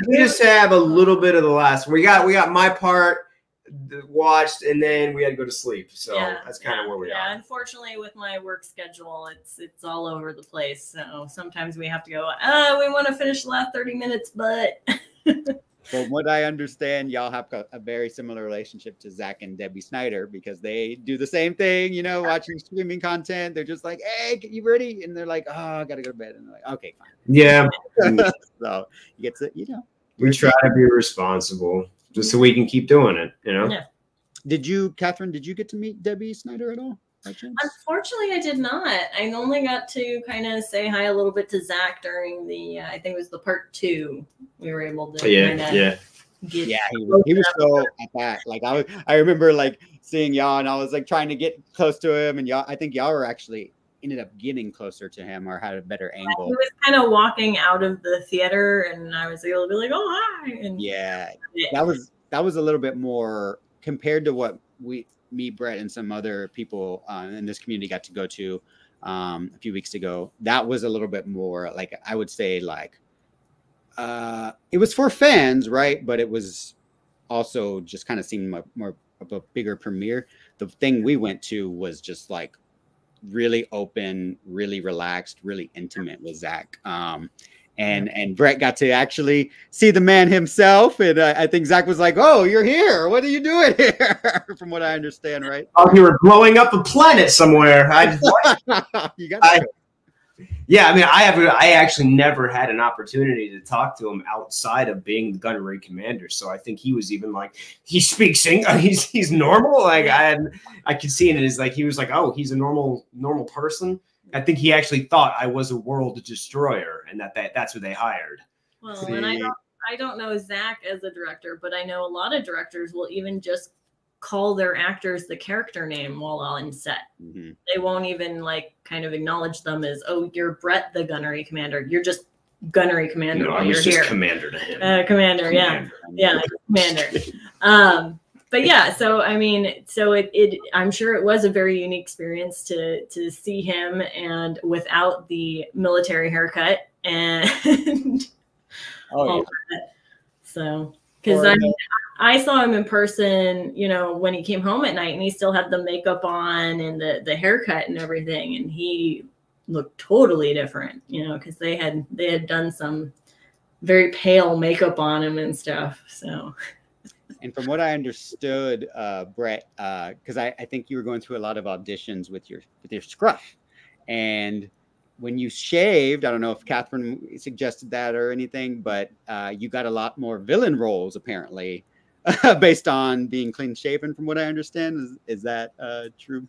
We just have a little bit of the last. We got my part watched, and then we had to go to sleep. So that's kind of where we are. Yeah, unfortunately, with my work schedule, it's all over the place. So sometimes we have to go. We want to finish the last 30 minutes, but. From what I understand, y'all have a very similar relationship to Zack and Debbie Snyder, because they do the same thing, you know, watching streaming content. They're just like, hey, you ready? And they're like, oh, I got to go to bed. And they're like, okay, fine. Yeah. So you get to, you know. We try to be responsible just so we can keep doing it, you know? Yeah. Catherine, did you get to meet Debbie Snyder at all? Unfortunately, I did not. I only got to kind of say hi a little bit to Zack during the, I think it was the part 2. We were able to he was so at that. Like I remember like seeing y'all, and I was like trying to get close to him, and I think y'all were actually ended up getting closer to him or had a better angle. He was kind of walking out of the theater, and I was able to be like, oh, hi. And that was a little bit more compared to what me, Brett, and some other people in this community got to go to a few weeks ago. That was a little bit more, like, I would say, like, it was for fans, right? But it was also just kind of seemed more of a bigger premiere. The thing we went to was just like really open, really relaxed, really intimate with Zack. And Brett got to actually see the man himself. And I think Zack was like, oh, you're here. What are you doing here? From what I understand, right? Oh, you were blowing up a planet somewhere. Yeah, I mean, I actually never had an opportunity to talk to him outside of being the gunnery commander. So I think he was even like, he speaks English. He's normal. Like I could see it in his, like, he was like, oh, he's a normal person. I think he actually thought I was a world destroyer, and that's what they hired. Well, and I don't know Zack as a director, but I know a lot of directors will even just call their actors the character name while on set. Mm-hmm. They won't even like kind of acknowledge them as, oh, you're Brett, the gunnery commander. You're just gunnery commander. No, I was just here. Commander to him. Commander. But yeah, so I mean, so it I'm sure it was a very unique experience to see him, and without the military haircut and all that. So because I saw him in person, you know, when he came home at night, and he still had the makeup on and the haircut and everything, and he looked totally different, you know, because they had done some very pale makeup on him and stuff. So. And from what I understood, Brett, because I think you were going through a lot of auditions with your scruff, and when you shaved, I don't know if Catherine suggested that or anything, but you got a lot more villain roles apparently, based on being clean shaven. From what I understand, is that true?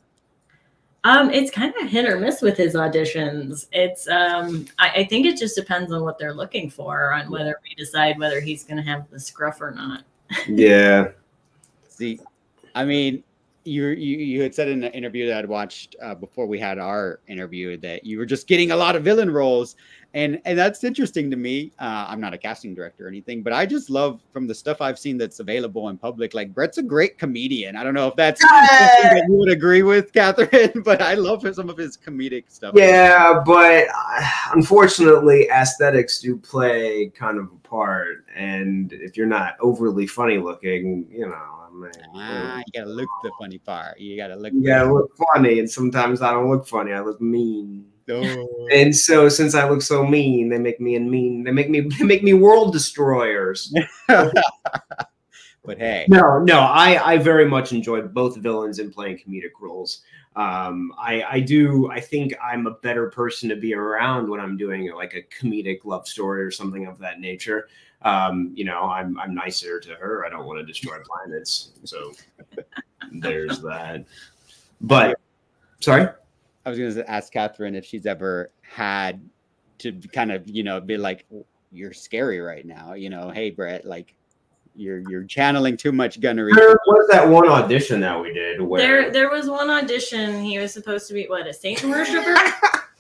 It's kind of hit or miss with his auditions. It's I think it just depends on what they're looking for, on whether we decide whether he's going to have the scruff or not. Yeah. See, I mean, you had said in an interview that I'd watched before we had our interview that you were just getting a lot of villain roles, and that's interesting to me. I'm not a casting director or anything, but I just love, from the stuff I've seen that's available in public, like, Brett's a great comedian. I don't know if that's something that you would agree with, Catherine, but I love some of his comedic stuff. Yeah, but unfortunately, aesthetics do play kind of a part, and if you're not overly funny looking, you know. You gotta look the funny part. You gotta look funny, and sometimes I don't look funny. I look mean. Oh. And so, since I look so mean, they make me world destroyers. But hey, no, I very much enjoy both villains and playing comedic roles. I think I'm a better person to be around when I'm doing like a comedic love story or something of that nature. You know, I'm nicer to her. I don't want to destroy planets. So there's that. But sorry? I was going to ask Catherine if she's ever had to kind of, you know, be like, you're scary right now. You know, hey, Brett, like, you're channeling too much gunnery. There was that one audition that we did where There was one audition. He was supposed to be what, a Satan worshiper?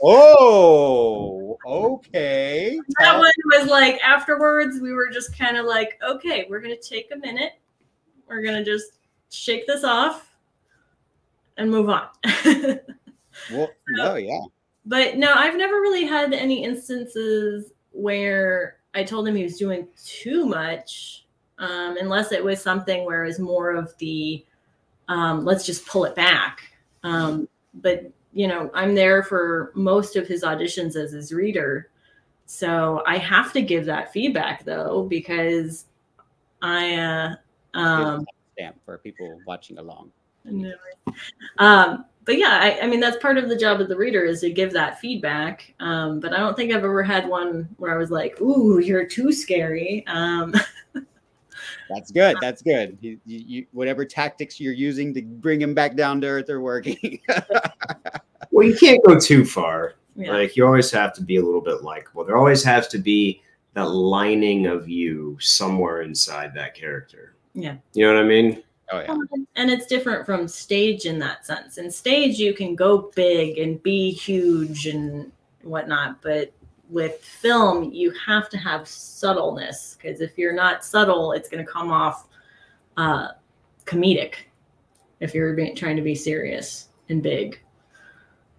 Oh, okay. That one was like afterwards. We were just kind of like, okay, we're gonna take a minute. We're gonna just shake this off and move on. Well, no, yeah. But no, I've never really had any instances where I told him he was doing too much, unless it was something where it was more of the let's just pull it back. But you know, I'm there for most of his auditions as his reader, so I have to give that feedback though, because I stamp for people watching along. But yeah, I mean, that's part of the job of the reader, is to give that feedback. But I don't think I've ever had one where I was like, ooh, you're too scary. That's good. That's good. You, whatever tactics you're using to bring him back down to earth are working. well, you can't go too far. Yeah. Like, you always have to be a little bit likable. There always has to be that lining of you somewhere inside that character. Yeah. You know what I mean? Oh, yeah. And it's different from stage in that sense. In stage, you can go big and be huge and whatnot. But with film, you have to have subtleness, because if you're not subtle, it's going to come off comedic if you're trying to be serious and big.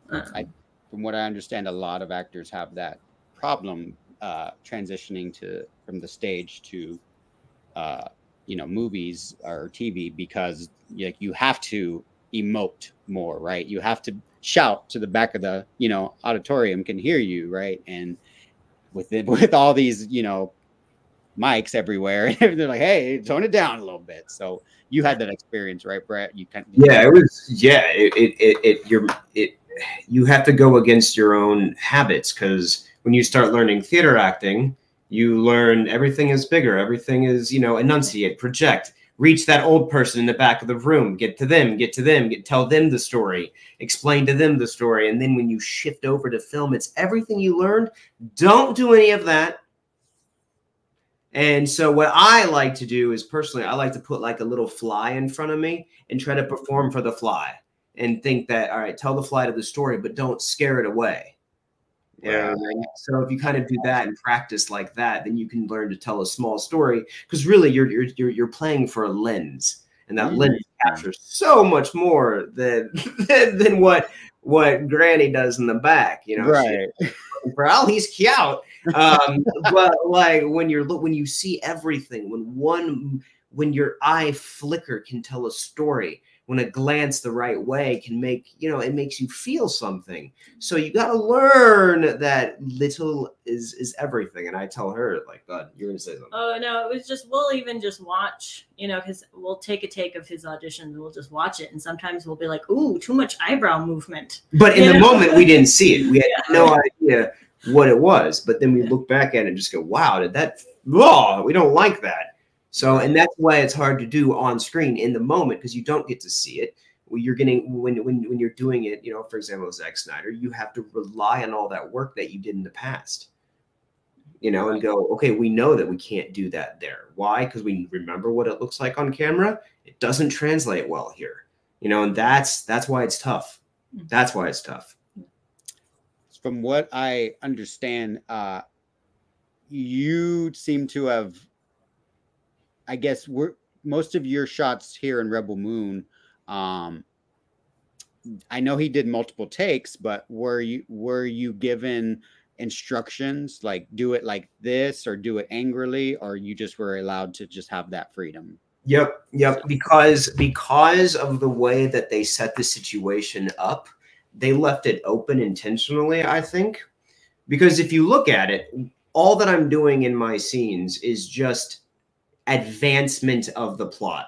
From what I understand, a lot of actors have that problem transitioning from the stage to movies or TV, because you have to emote more, right? You have to shout to the back of the auditorium can hear you, right? And with all these mics everywhere, they're like, hey, tone it down a little bit. So you had that experience, right, Brett? You you have to go against your own habits, because when you start learning theater acting, you learn everything is bigger, everything is, enunciate, project, reach that old person in the back of the room, get to them, tell them the story, explain to them the story. And then when you shift over to film, it's everything you learned. Don't do any of that. And so what I like to do is, personally, I like to put like a little fly in front of me and try to perform for the fly and think that, all right, tell the fly to the story, but don't scare it away. Yeah. So if you kind of do that and practice like that, then you can learn to tell a small story, because really you're playing for a lens, and that lens captures so much more than what Granny does in the back, right? Bro, he's cute. But like when you see everything, when your eye flicker can tell a story, when a glance the right way can make, it makes you feel something. So you got to learn that little is everything. And I tell her, like, God, you're going to say something. Oh, no, it was just, we'll even just watch, because we'll take a take of his audition and we'll just watch it. And sometimes we'll be like, ooh, too much eyebrow movement. But in the moment, we didn't see it. We had no idea what it was. But then we look back at it and just go, wow, we don't like that. So, and that's why it's hard to do on screen in the moment, because you don't get to see it. When you're doing it, for example, Zack Snyder, you have to rely on all that work that you did in the past, and go, okay, we know that we can't do that there. Why? Because we remember what it looks like on camera. It doesn't translate well here, and that's why it's tough. That's why it's tough. From what I understand, you seem to have, I guess, most of your shots here in Rebel Moon. I know he did multiple takes, but were you given instructions like do it like this or do it angrily, or you just were allowed to just have that freedom? Yep. Because of the way that they set the situation up, they left it open intentionally, I think. Because if you look at it, all that I'm doing in my scenes is just advancement of the plot.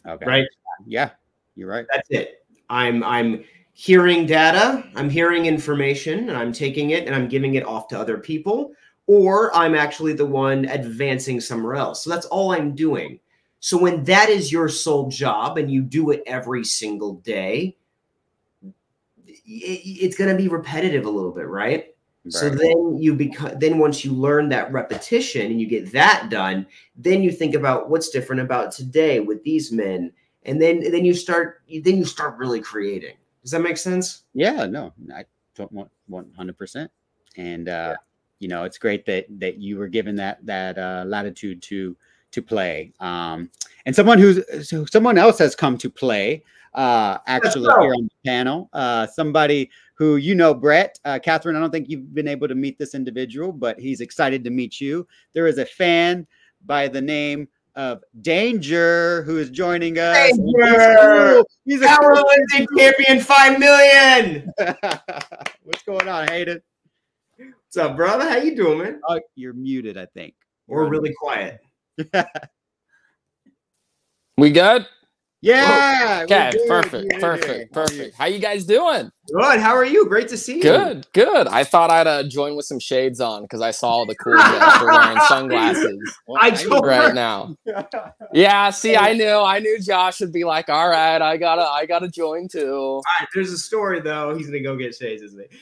Okay. Right? Yeah, you're right. That's it. I'm hearing data, I'm hearing information, and I'm taking it and I'm giving it off to other people, or I'm actually the one advancing somewhere else. So that's all I'm doing. So when that is your sole job and you do it every single day, it's going to be repetitive a little bit, right? So then you become, then once you learn that repetition and you get that done, then you think about what's different about today with these men. And then you start really creating. Does that make sense? Yeah, no, I don't want 100%. And you know, it's great that you were given that latitude to play. And someone else has come to play actually here on the panel. Somebody who, you know, Brett, Catherine, I don't think you've been able to meet this individual, but he's excited to meet you. There is a fan by the name of Danger who is joining us. Danger! He's a powerlifting champion, 5 million. What's going on, Hayden? What's up, brother? How you doing, man? Oh, you're muted, I think. Or really quiet. We good? Yeah. Okay, perfect. How you guys doing? Good. How are you? Great to see you. Good. I thought I'd join with some shades on because I saw the cool guys were wearing sunglasses right now. Yeah, see, I knew Josh would be like, all right, I gotta join too. All right, there's a story though. He's gonna go get shades, isn't he?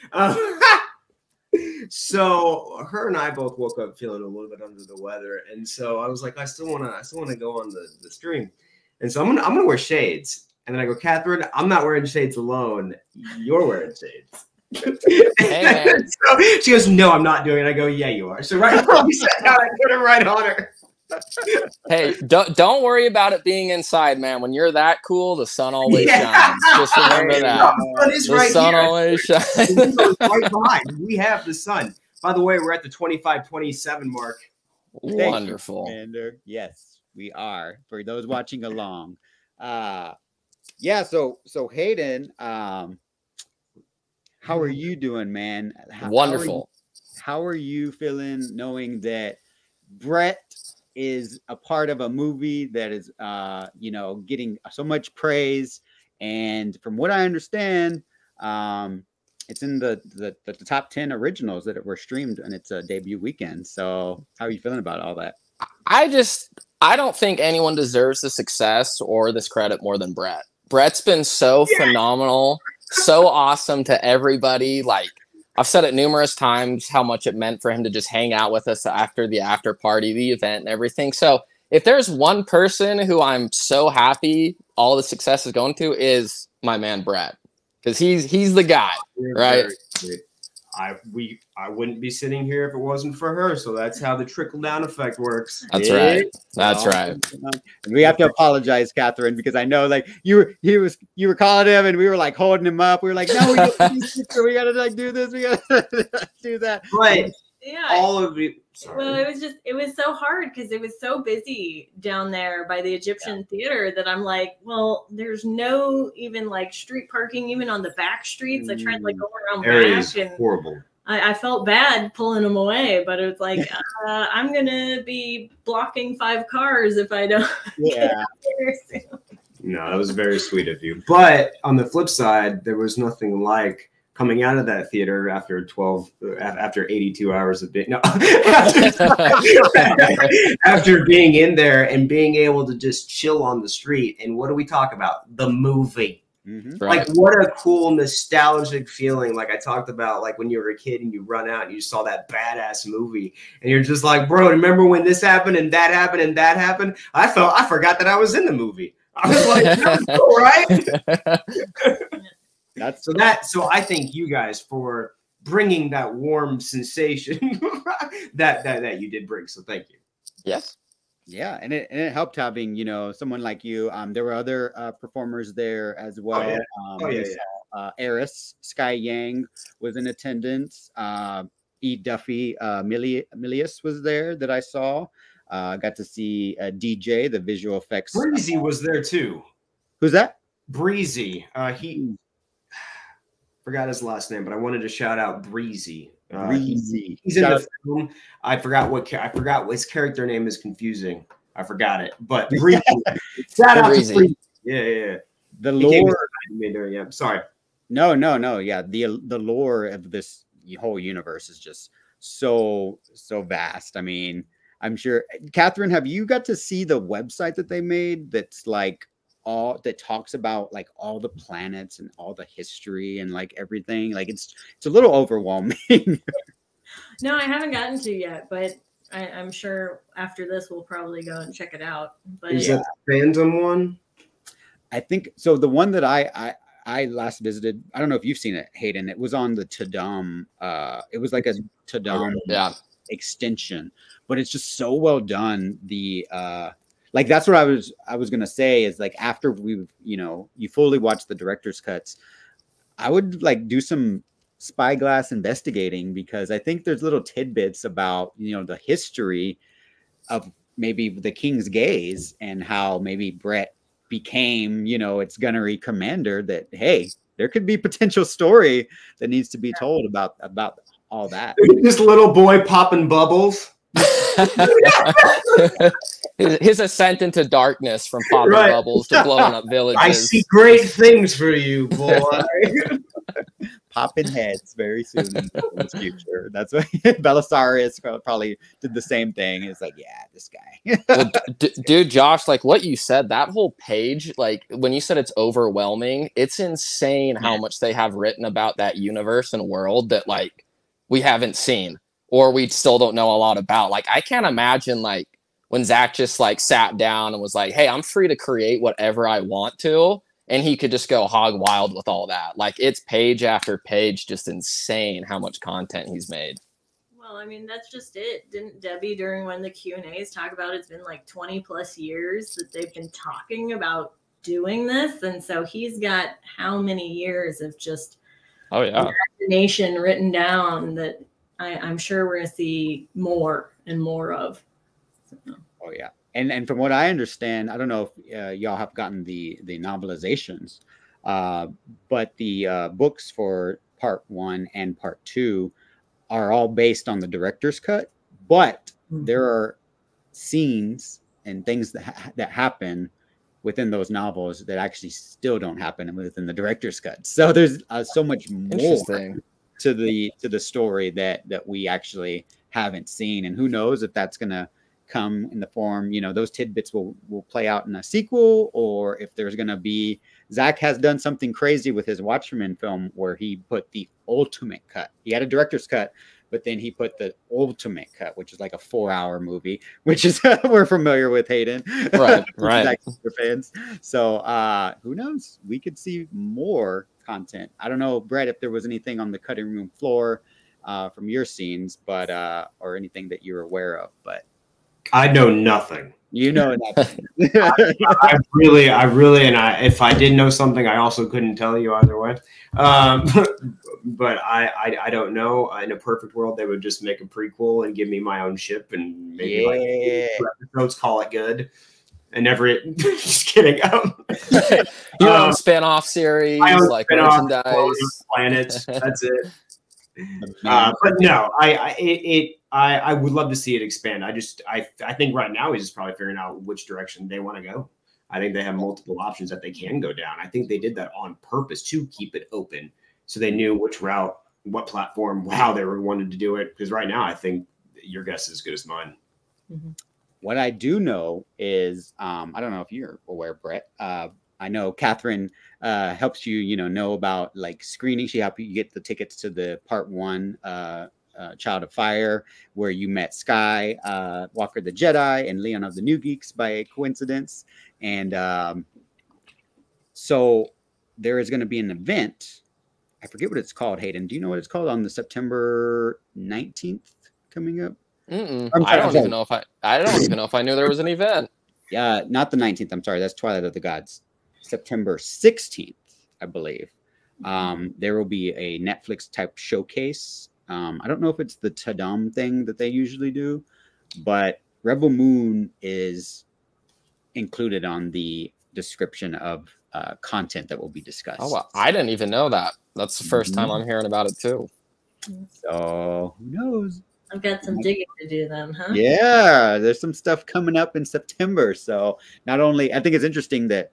So her and I both woke up feeling a little bit under the weather, and so I was like, I still wanna go on the stream. And so I'm gonna wear shades. And then I go, Catherine, I'm not wearing shades alone. You're wearing shades. Hey, so she goes, no, I'm not doing it. I go, yeah, you are. So right before we sat down, I put it right on her. Hey, don't worry about it being inside, man. When you're that cool, the sun always shines. Just remember that. The sun always shines. Right behind. We have the sun. By the way, we're at the 25-27 mark. Wonderful. Commander. Yes, we are. For those watching along. Yeah, so Hayden, how are you doing, man? Wonderful. How are you feeling knowing that Brett is a part of a movie that is you know, getting so much praise, and from what I understand, it's in the top 10 originals that were streamed in its debut weekend. So how are you feeling about all that? I don't think anyone deserves the success or this credit more than Brett. Brett's been so phenomenal, so awesome to everybody. Like, I've said it numerous times how much it meant for him to just hang out with us after the after party, the event, and everything. So if there's one person who I'm so happy all the success is going to, is my man Brett, because he's the guy, right? I wouldn't be sitting here if it wasn't for her. So that's how the trickle down effect works. That's right. That's right. And we have to apologize, Catherine, because I know like you were calling him and we were like holding him up. We were like, no, we gotta like do this, we gotta do that. But yeah, all of you. Sorry. Well, it was so hard because it was so busy down there by the Egyptian theater that I'm like, well, there's no even like street parking, even on the back streets. I tried like going around back, and horrible. I felt bad pulling them away, but it was like, I'm gonna be blocking 5 cars if I don't. Yeah. No, that was very sweet of you. But on the flip side, there was nothing like coming out of that theater after 82 hours of being after being in there and being able to just chill on the street. And what do we talk about? The movie. Mm-hmm. Like, what a cool nostalgic feeling. Like I talked about, like when you were a kid and you run out and you saw that badass movie and you're just like, bro, remember when this happened and that happened and that happened? I forgot that I was in the movie. I was like, that's cool, right? So I thank you guys for bringing that warm sensation that you did bring. So thank you. Yes. Yeah, and it helped having, you know, someone like you. There were other performers there as well. Eris, Sky Yang was in attendance. E. Duffy Milius was there that I saw. Got to see DJ, the visual effects. Breezy was there too. Who's that? Breezy. He forgot his last name, but I wanted to shout out Breezy. Breezy. He's in the film. I forgot what his character name is confusing. I forgot it, but Breezy. Shout out to Breezy. Yeah. The lore. Yeah, sorry. No. Yeah, the lore of this whole universe is just so vast. I mean, I'm sure, Catherine, have you got to see the website that they made? That's like all that talks about like all the planets and all the history and like everything. Like it's a little overwhelming. No, I haven't gotten to yet, but I'm sure after this we'll probably go and check it out. But Is that the fandom one? I think so. The one that I last visited, I don't know if you've seen it, Hayden. It was on the Tadam. It was like a Tadam extension, but it's just so well done. The like that's what I was gonna say is like after we've you fully watch the director's cuts, I would like do some spyglass investigating because I think there's little tidbits about the history of maybe the King's Gaze and how maybe Brett became its gunnery commander. That hey, there could be potential story that needs to be told about all that. This little boy popping bubbles. his ascent into darkness from popping bubbles to blowing up villages. I see great things for you, boy. Popping heads very soon in the future. That's what Belisarius probably did the same thing. It's like, yeah, this guy. Well, dude, Josh, like what you said, that whole page, like when you said it's overwhelming, it's insane how much they have written about that universe and world that like we haven't seen or we still don't know a lot about. Like I can't imagine like when Zack just like sat down and was like, hey, I'm free to create whatever I want to. And he could just go hog wild with all that. Like it's page after page, just insane how much content he's made. Well, I mean, that's just it. Didn't Debbie during one of the Q&As talk about it's been like 20 plus years that they've been talking about doing this? And so he's got how many years of just imagination written down that I'm sure we're going to see more and more of. So. Oh, yeah. And from what I understand, I don't know if y'all have gotten the novelizations, but the books for part 1 and part 2 are all based on the director's cut. But there are scenes and things that happen within those novels that actually still don't happen within the director's cut. So there's so much more to the story that we actually haven't seen, and who knows if that's gonna come in the form, those tidbits will play out in a sequel, or if there's going to be, Zack has done something crazy with his Watchmen film where he put the ultimate cut. He had a director's cut, but then he put the ultimate cut, which is like a 4-hour movie, which is we're familiar with, Hayden. Right. Fans. So who knows? We could see more content. I don't know, Brett, if there was anything on the cutting room floor from your scenes, but or anything that you're aware of, but I know nothing. You know nothing. I really, and if I did know something, I also couldn't tell you either way. But I don't know. In a perfect world, they would just make a prequel and give me my own ship and maybe like 2 episodes, call it good. And never, just kidding. Your own spin-off series, like merchandise, planets. That's it. But no, I would love to see it expand. I think right now he's just probably figuring out which direction they want to go. I think they have multiple options that they can go down. I think they did that on purpose to keep it open, so they knew which route, what platform, how they were wanted to do it. Because right now, I think your guess is as good as mine. Mm-hmm. What I do know is, I don't know if you're aware, Brett. I know Catherine helps you, know about like screening. She helped you get the tickets to the part 1, Child of Fire, where you met Sky, Walker the Jedi, and Leon of the New Geeks by coincidence. And so there is going to be an event. I forget what it's called, Hayden. Do you know what it's called on the September 19th coming up? I don't even know if I knew there was an event. Yeah, not the 19th. I'm sorry. That's Twilight of the Gods. September 16th, I believe. There will be a Netflix type showcase. I don't know if it's the Tadam thing that they usually do, but Rebel Moon is included on the description of content that will be discussed. Oh, well, I didn't even know that. That's the first time I'm hearing about it too. So who knows? I've got some digging to do then, huh? Yeah, there's some stuff coming up in September. So not only, I think it's interesting that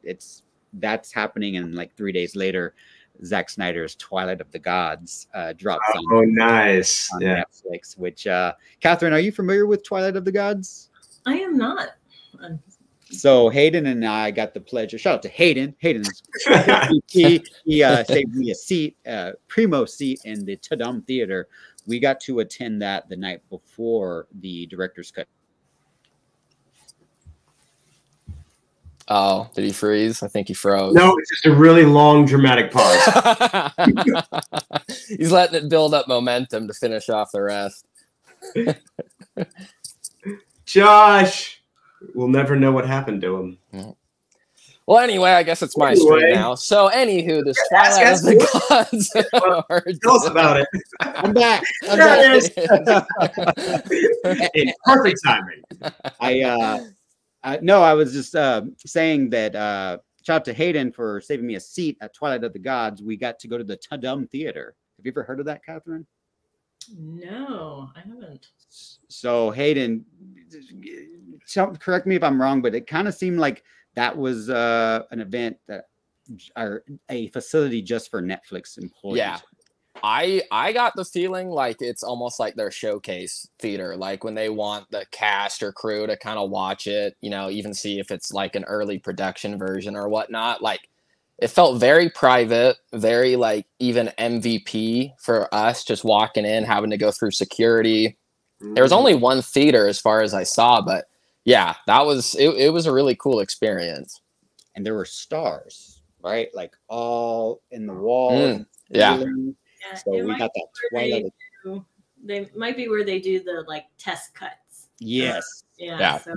that's happening, and like 3 days later, Zack Snyder's Twilight of the Gods drops on Netflix. Which, Catherine, are you familiar with Twilight of the Gods? I am not. So Hayden and I got the pleasure. Shout out to Hayden. Hayden's he saved me a seat, primo seat in the Tadam Theater. We got to attend that the night before the director's cut. Oh, did he freeze? I think he froze. No, it's just a really long dramatic pause. He's letting it build up momentum to finish off the rest. Josh, we'll never know what happened to him. Well, anyway, I guess it's my stream now. So, anywho, this Twilight of the Gods. Tell us about it. I'm back. In perfect timing. No, I was just saying that shout out to Hayden for saving me a seat at Twilight of the Gods. We got to go to the Tadam Theater. Have you ever heard of that, Catherine? No, I haven't. So Hayden, correct me if I'm wrong, but it kind of seemed like that was an event that or a facility just for Netflix employees. Yeah. I got the feeling like it's almost like their showcase theater, like when they want the cast or crew to kind of watch it, you know, even see if it's like an early production version or whatnot. Like it felt very private, very like even MVP for us just walking in, having to go through security. There was only one theater as far as I saw, but yeah, that was it was a really cool experience. And there were stars, right? Like all in the wall. Yeah. So we got that Twilight. They might be where they do the like test cuts. Yes. Yeah. So.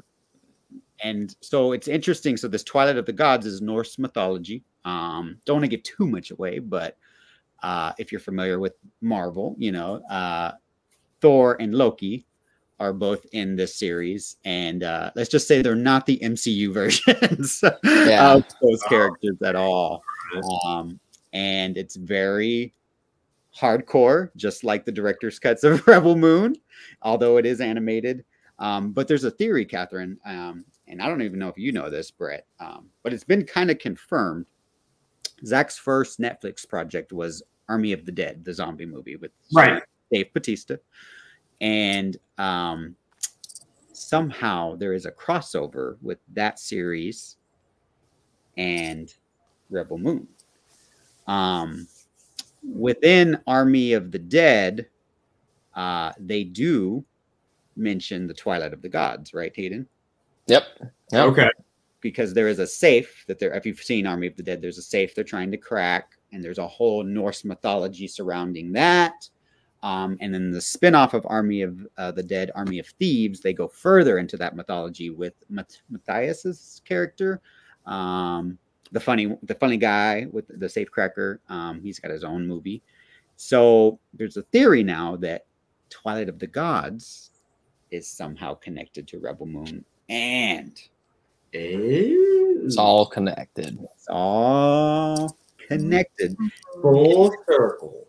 And so it's interesting. So this Twilight of the Gods is Norse mythology. Don't want to give too much away, but if you're familiar with Marvel, you know, Thor and Loki are both in this series. And let's just say they're not the MCU versions of those characters at all. And it's very hardcore, just like the director's cuts of Rebel Moon, although it is animated. But there's a theory, Catherine, and I don't even know if you know this, Brett, but it's been kind of confirmed. Zack's first Netflix project was Army of the Dead, the zombie movie with Dave Bautista. And somehow there is a crossover with that series and Rebel Moon. Within Army of the Dead, they do mention the Twilight of the Gods, right, Hayden? Yep. Okay. Because there is a safe that if you've seen Army of the Dead, there's a safe they're trying to crack, and there's a whole Norse mythology surrounding that. And then the spinoff of Army of the Dead, Army of Thieves, they go further into that mythology with Matthias's character. The funny guy with the safecracker, he's got his own movie. So there's a theory now that Twilight of the Gods is somehow connected to Rebel Moon, and it's all connected. It's all connected. Full circle.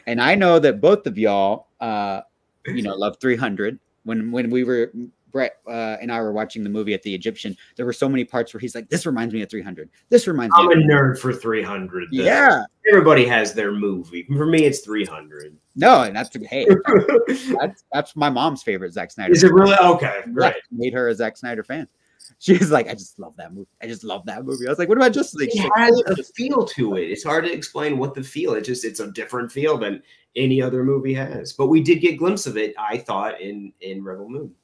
And I know that both of y'all, love 300. When we were Brett and I were watching the movie at the Egyptian, there were so many parts where he's like, "This reminds me of 300. This reminds me." I'm a nerd for 300. Though. Yeah, everybody has their movie. For me, it's 300. No, and that's that's my mom's favorite Zack Snyder. Is it really? Okay, great. Made her a Zack Snyder fan. She's like, I just love that movie. I was like, what about Justice League? It has a feel to it. It's hard to explain what the feel. It's a different feel than any other movie has. But we did get a glimpse of it, I thought, in Rebel Moon.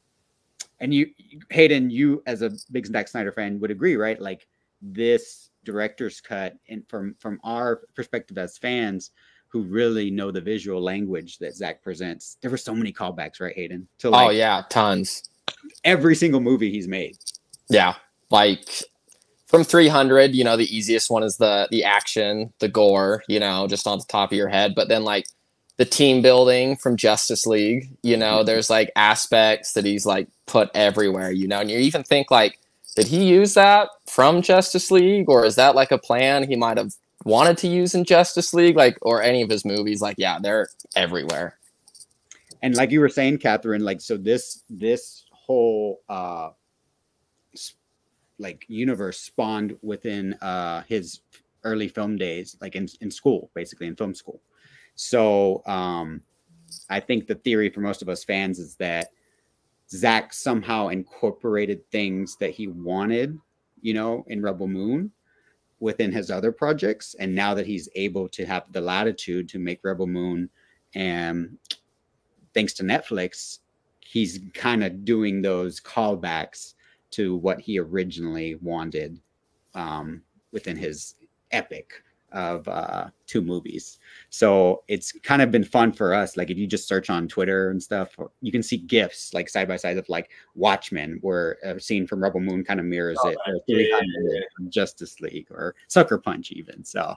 And you, Hayden, you as a big Zack Snyder fan would agree, right? Like this director's cut, and from our perspective as fans who really know the visual language that Zack presents, there were so many callbacks, right, Hayden? To Tons. Every single movie he's made. Yeah, like from 300, you know, the easiest one is the action, the gore, you know, just on the top of your head. But then like the team building from Justice League, you know, there's like aspects that he's like put everywhere, you know, and you even think like, did he use that from Justice League, or is that like a plan he might have wanted to use in Justice League, like, or any of his movies? Like, yeah, they're everywhere. And like you were saying, Catherine, like, so this whole like universe spawned within his early film days, like in school, basically in film school. So I think the theory for most of us fans is that Zack somehow incorporated things that he wanted, you know, in Rebel Moon within his other projects. And now that he's able to have the latitude to make Rebel Moon, and thanks to Netflix, he's kind of doing those callbacks to what he originally wanted within his epic of 2 movies. So it's kind of been fun for us. Like if you just search on Twitter and stuff, you can see GIFs like side by side of like Watchmen, where a scene from Rebel Moon kind of mirrors it, or Justice League, or Sucker Punch even. So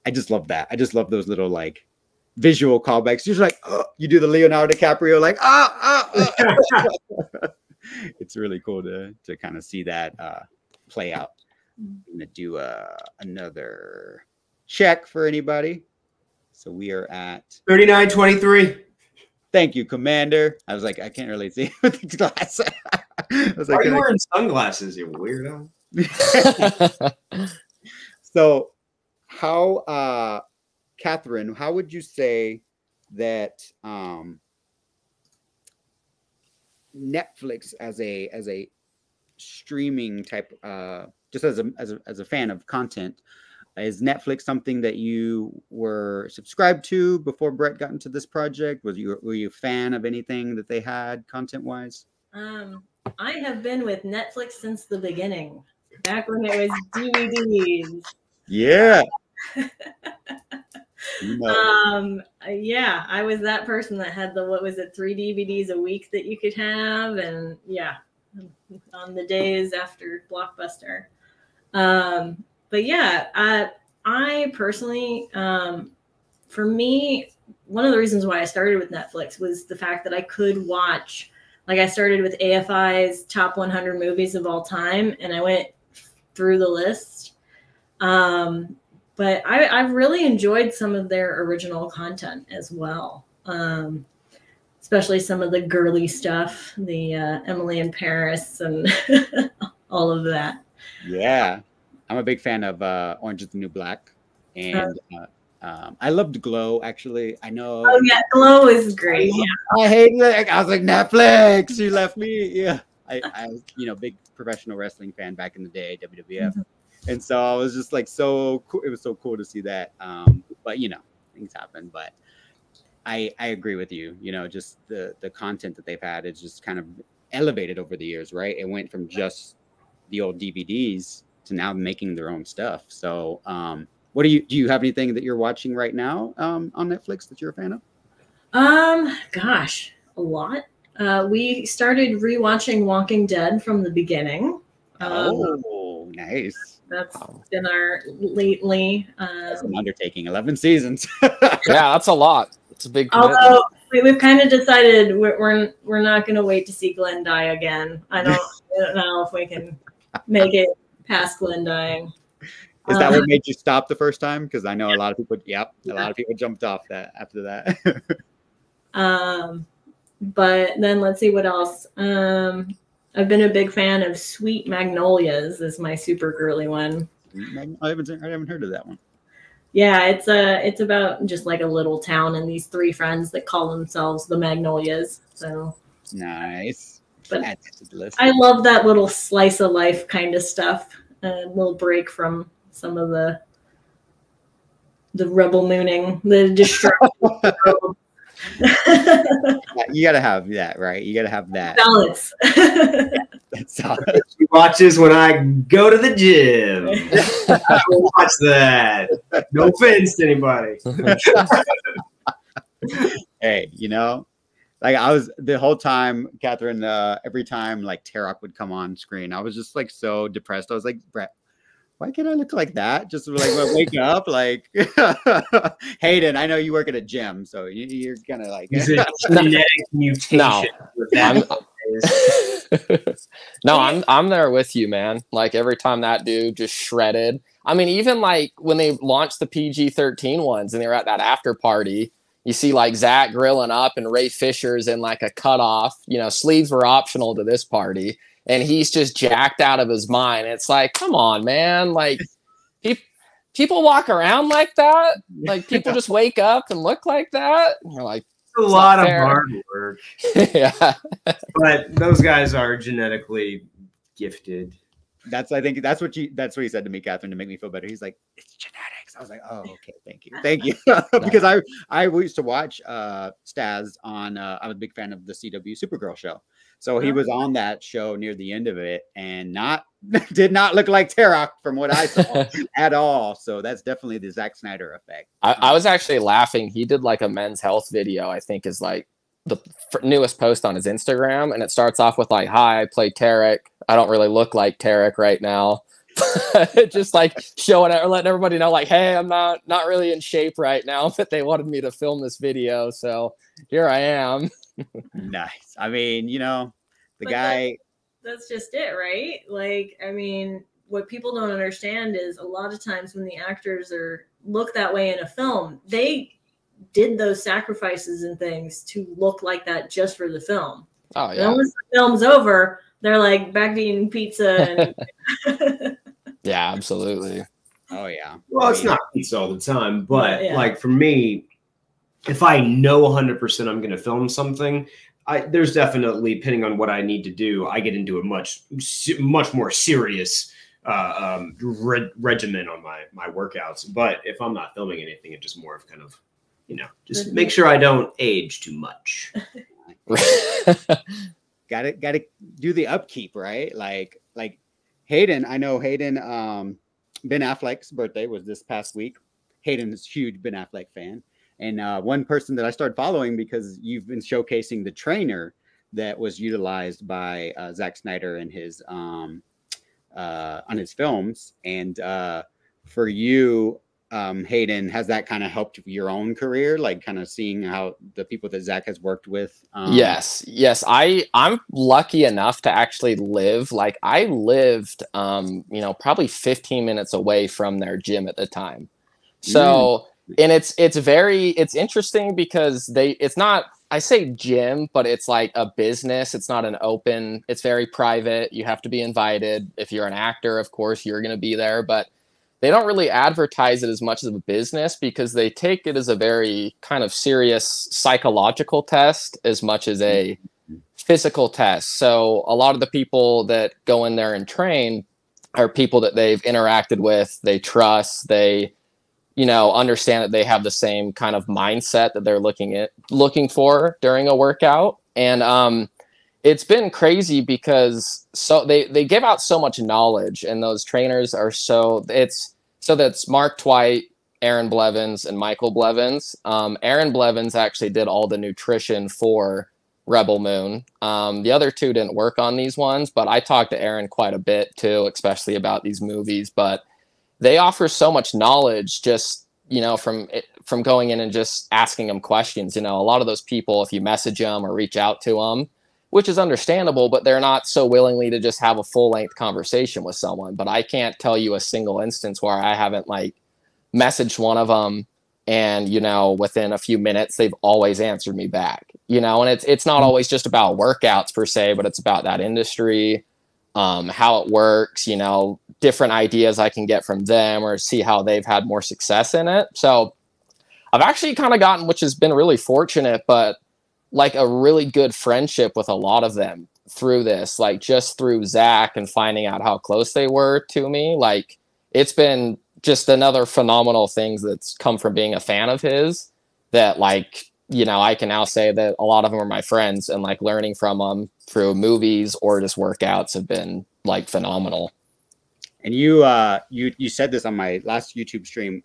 I just love that. I just love those little like visual callbacks. You're like, oh, you do the Leonardo DiCaprio like, it's really cool to kind of see that play out. I'm gonna do another check for anybody. So we are at 39-23. Thank you, Commander. I was like, I can't really see with the glass. I was like, are you wearing sunglasses, you weirdo? So how Catherine, how would you say that Netflix as a streaming type, just as a fan of content, is Netflix something that you were subscribed to before Brett got into this project? Were you a fan of anything that they had content wise? I have been with Netflix since the beginning, back when it was DVDs. Yeah. Yeah, I was that person that had the, what was it, 3 DVDs a week that you could have, and yeah, on the days after Blockbuster. But yeah, I personally, for me, one of the reasons why I started with Netflix was the fact that I could watch, like I started with AFI's top 100 movies of all time, and I went through the list. But I've really enjoyed some of their original content as well. Especially some of the girly stuff, the Emily in Paris and all of that. Yeah. I'm a big fan of Orange is the New Black. And I loved Glow, actually. I know. Oh, yeah. Glow is great. I hated it. I was like, Netflix, you left me. Yeah. I was, big professional wrestling fan back in the day, WWF. Mm-hmm. And so I was just like, so cool. It was so cool to see that. But, things happen. But I agree with you. Just the content that they've had is just kind of elevated over the years, right? It went from just the old DVDs to now making their own stuff. So what do you have anything that you're watching right now on Netflix that you're a fan of? Gosh, a lot. We started rewatching Walking Dead from the beginning. Oh, nice. That's been our lately. That's an undertaking. 11 seasons. Yeah, that's a lot. It's a big commitment. Although we've kind of decided we're not going to wait to see Glenn die again. I don't know if we can make it past Glenn dying. Is that what made you stop the first time? Because I know a lot of people. Yep, a lot of people jumped off that after that. But then let's see what else. I've been a big fan of Sweet Magnolias is my super girly one. I haven't heard of that one. Yeah, it's about just like a little town and these 3 friends that call themselves the Magnolias. So nice. But I love that little slice of life kind of stuff. A little break from some of the rebel mooning, the destruction. You gotta have that, right? You gotta have that balance. That's solid. She watches when I go to the gym. I will watch that. No offense to anybody. Hey, like I was the whole time, Catherine. Every time like Tarok would come on screen, I was just like so depressed. I was like, Brett, why can't I look like that? Just like wake up, like Hayden. I know you work at a gym, so you're gonna like. Is it genetic mutation? No, with that? I'm there with you, man. Like every time that dude just shredded. I mean, even like when they launched the PG-13 ones and they were at that after party, you see like Zach grilling up and Ray Fisher's in like a cutoff. Sleeves were optional to this party. And he's just jacked out of his mind. It's like, come on, man. Like, people walk around like that. Like, people just wake up and look like that. And you're like, a It's lot not of fair. hard work. Yeah. But those guys are genetically gifted. I think that's what he said to me, Catherine, to make me feel better. He's like, it's genetics. I was like, oh, okay, thank you. Because I used to watch Staz on. I was a big fan of the CW Supergirl show, so he was on that show near the end of it, and did not look like Terok from what I saw at all. So that's definitely the Zack Snyder effect. I was actually laughing. He did like a men's health video, I think is like the newest post on his Instagram. And it starts off with like, hi, I play Tarek. I don't really look like Tarek right now. Just like showing it or letting everybody know like, hey, I'm not really in shape right now, but they wanted me to film this video. So here I am. Nice. I mean, you know, the guy. That's just it, right? Like, I mean, what people don't understand is a lot of times when the actors look that way in a film, they did those sacrifices and things to look like that just for the film. Oh yeah. And once the film's over, they're like back to eating pizza. And yeah, absolutely. Oh yeah. Well, it's not pizza all the time, but like for me, if I know 100% I'm going to film something, there's definitely, depending on what I need to do, I get into a much more serious regimen on my workouts. But if I'm not filming anything, it's just more of kind of, you know, just make sure I don't age too much. Gotta do the upkeep, right? Like Hayden, I know Hayden, Ben Affleck's birthday was this past week. Hayden is a huge Ben Affleck fan. And one person that I started following because you've been showcasing the trainer that was utilized by Zack Snyder in his on his films. And for you, Hayden, has that kind of helped your own career? Like kind of seeing how the people that Zack has worked with? Yes. I'm lucky enough to actually live. Like I lived, you know, probably 15 minutes away from their gym at the time. So. And it's interesting because it's not, I say gym, but it's like a business. It's not an open, it's very private. You have to be invited. If you're an actor, of course, you're going to be there, but they don't really advertise it as much as a business because they take it as a very kind of serious psychological test as much as a physical test. So a lot of the people that go in there and train are people that they've interacted with, they trust, they, you know, understand that they have the same kind of mindset that they're looking for during a workout. And it's been crazy because they give out so much knowledge, and those trainers are that's Mark Twight, Aaron Blevins, and Michael Blevins. Aaron Blevins actually did all the nutrition for Rebel Moon. The other two didn't work on these ones, but I talked to Aaron quite a bit too, especially about these movies. But they offer so much knowledge just, you know, from going in and just asking them questions. You know, a lot of those people, if you message them or reach out to them, which is understandable, but they're not so willingly to just have a full length conversation with someone. But I can't tell you a single instance where I haven't like messaged one of them and, you know, within a few minutes, they've always answered me back, you know, and it's not always just about workouts per se, but it's about that industry, how it works, you know, different ideas I can get from them or see how they've had more success in it. So I've actually kind of gotten, which has been really fortunate, but like a really good friendship with a lot of them through this, like just through Zack and finding out how close they were to me. Like it's been just another phenomenal things that's come from being a fan of his that like, you know, I can now say that a lot of them are my friends, and like learning from them through movies or just workouts have been like phenomenal. And you said this on my last YouTube stream,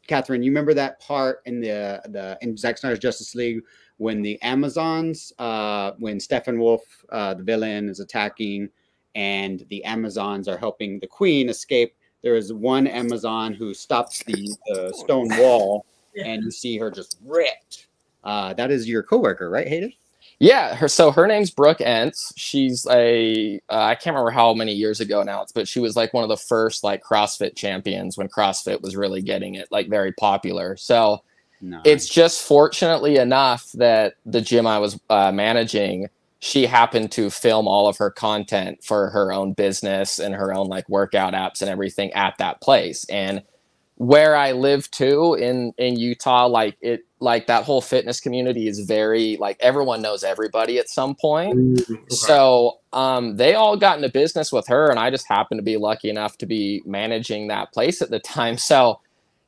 Catherine. You remember that part in in Zack Snyder's Justice League when the Amazons, when Steppenwolf, the villain, is attacking, and the Amazons are helping the Queen escape. There is one Amazon who stops the stone wall, and you see her just ripped. That is your coworker, right, Hayden? Yeah, her name's Brooke Entz. She's I can't remember how many years ago now, but she was like one of the first like CrossFit champions when CrossFit was really getting it like very popular. So It's just fortunately enough that the gym I was managing, she happened to film all of her content for her own business and her own like workout apps and everything at that place. And where I live too in Utah, like that whole fitness community is very like everyone knows everybody at some point. Okay. So they all got into business with her, and I just happened to be lucky enough to be managing that place at the time. So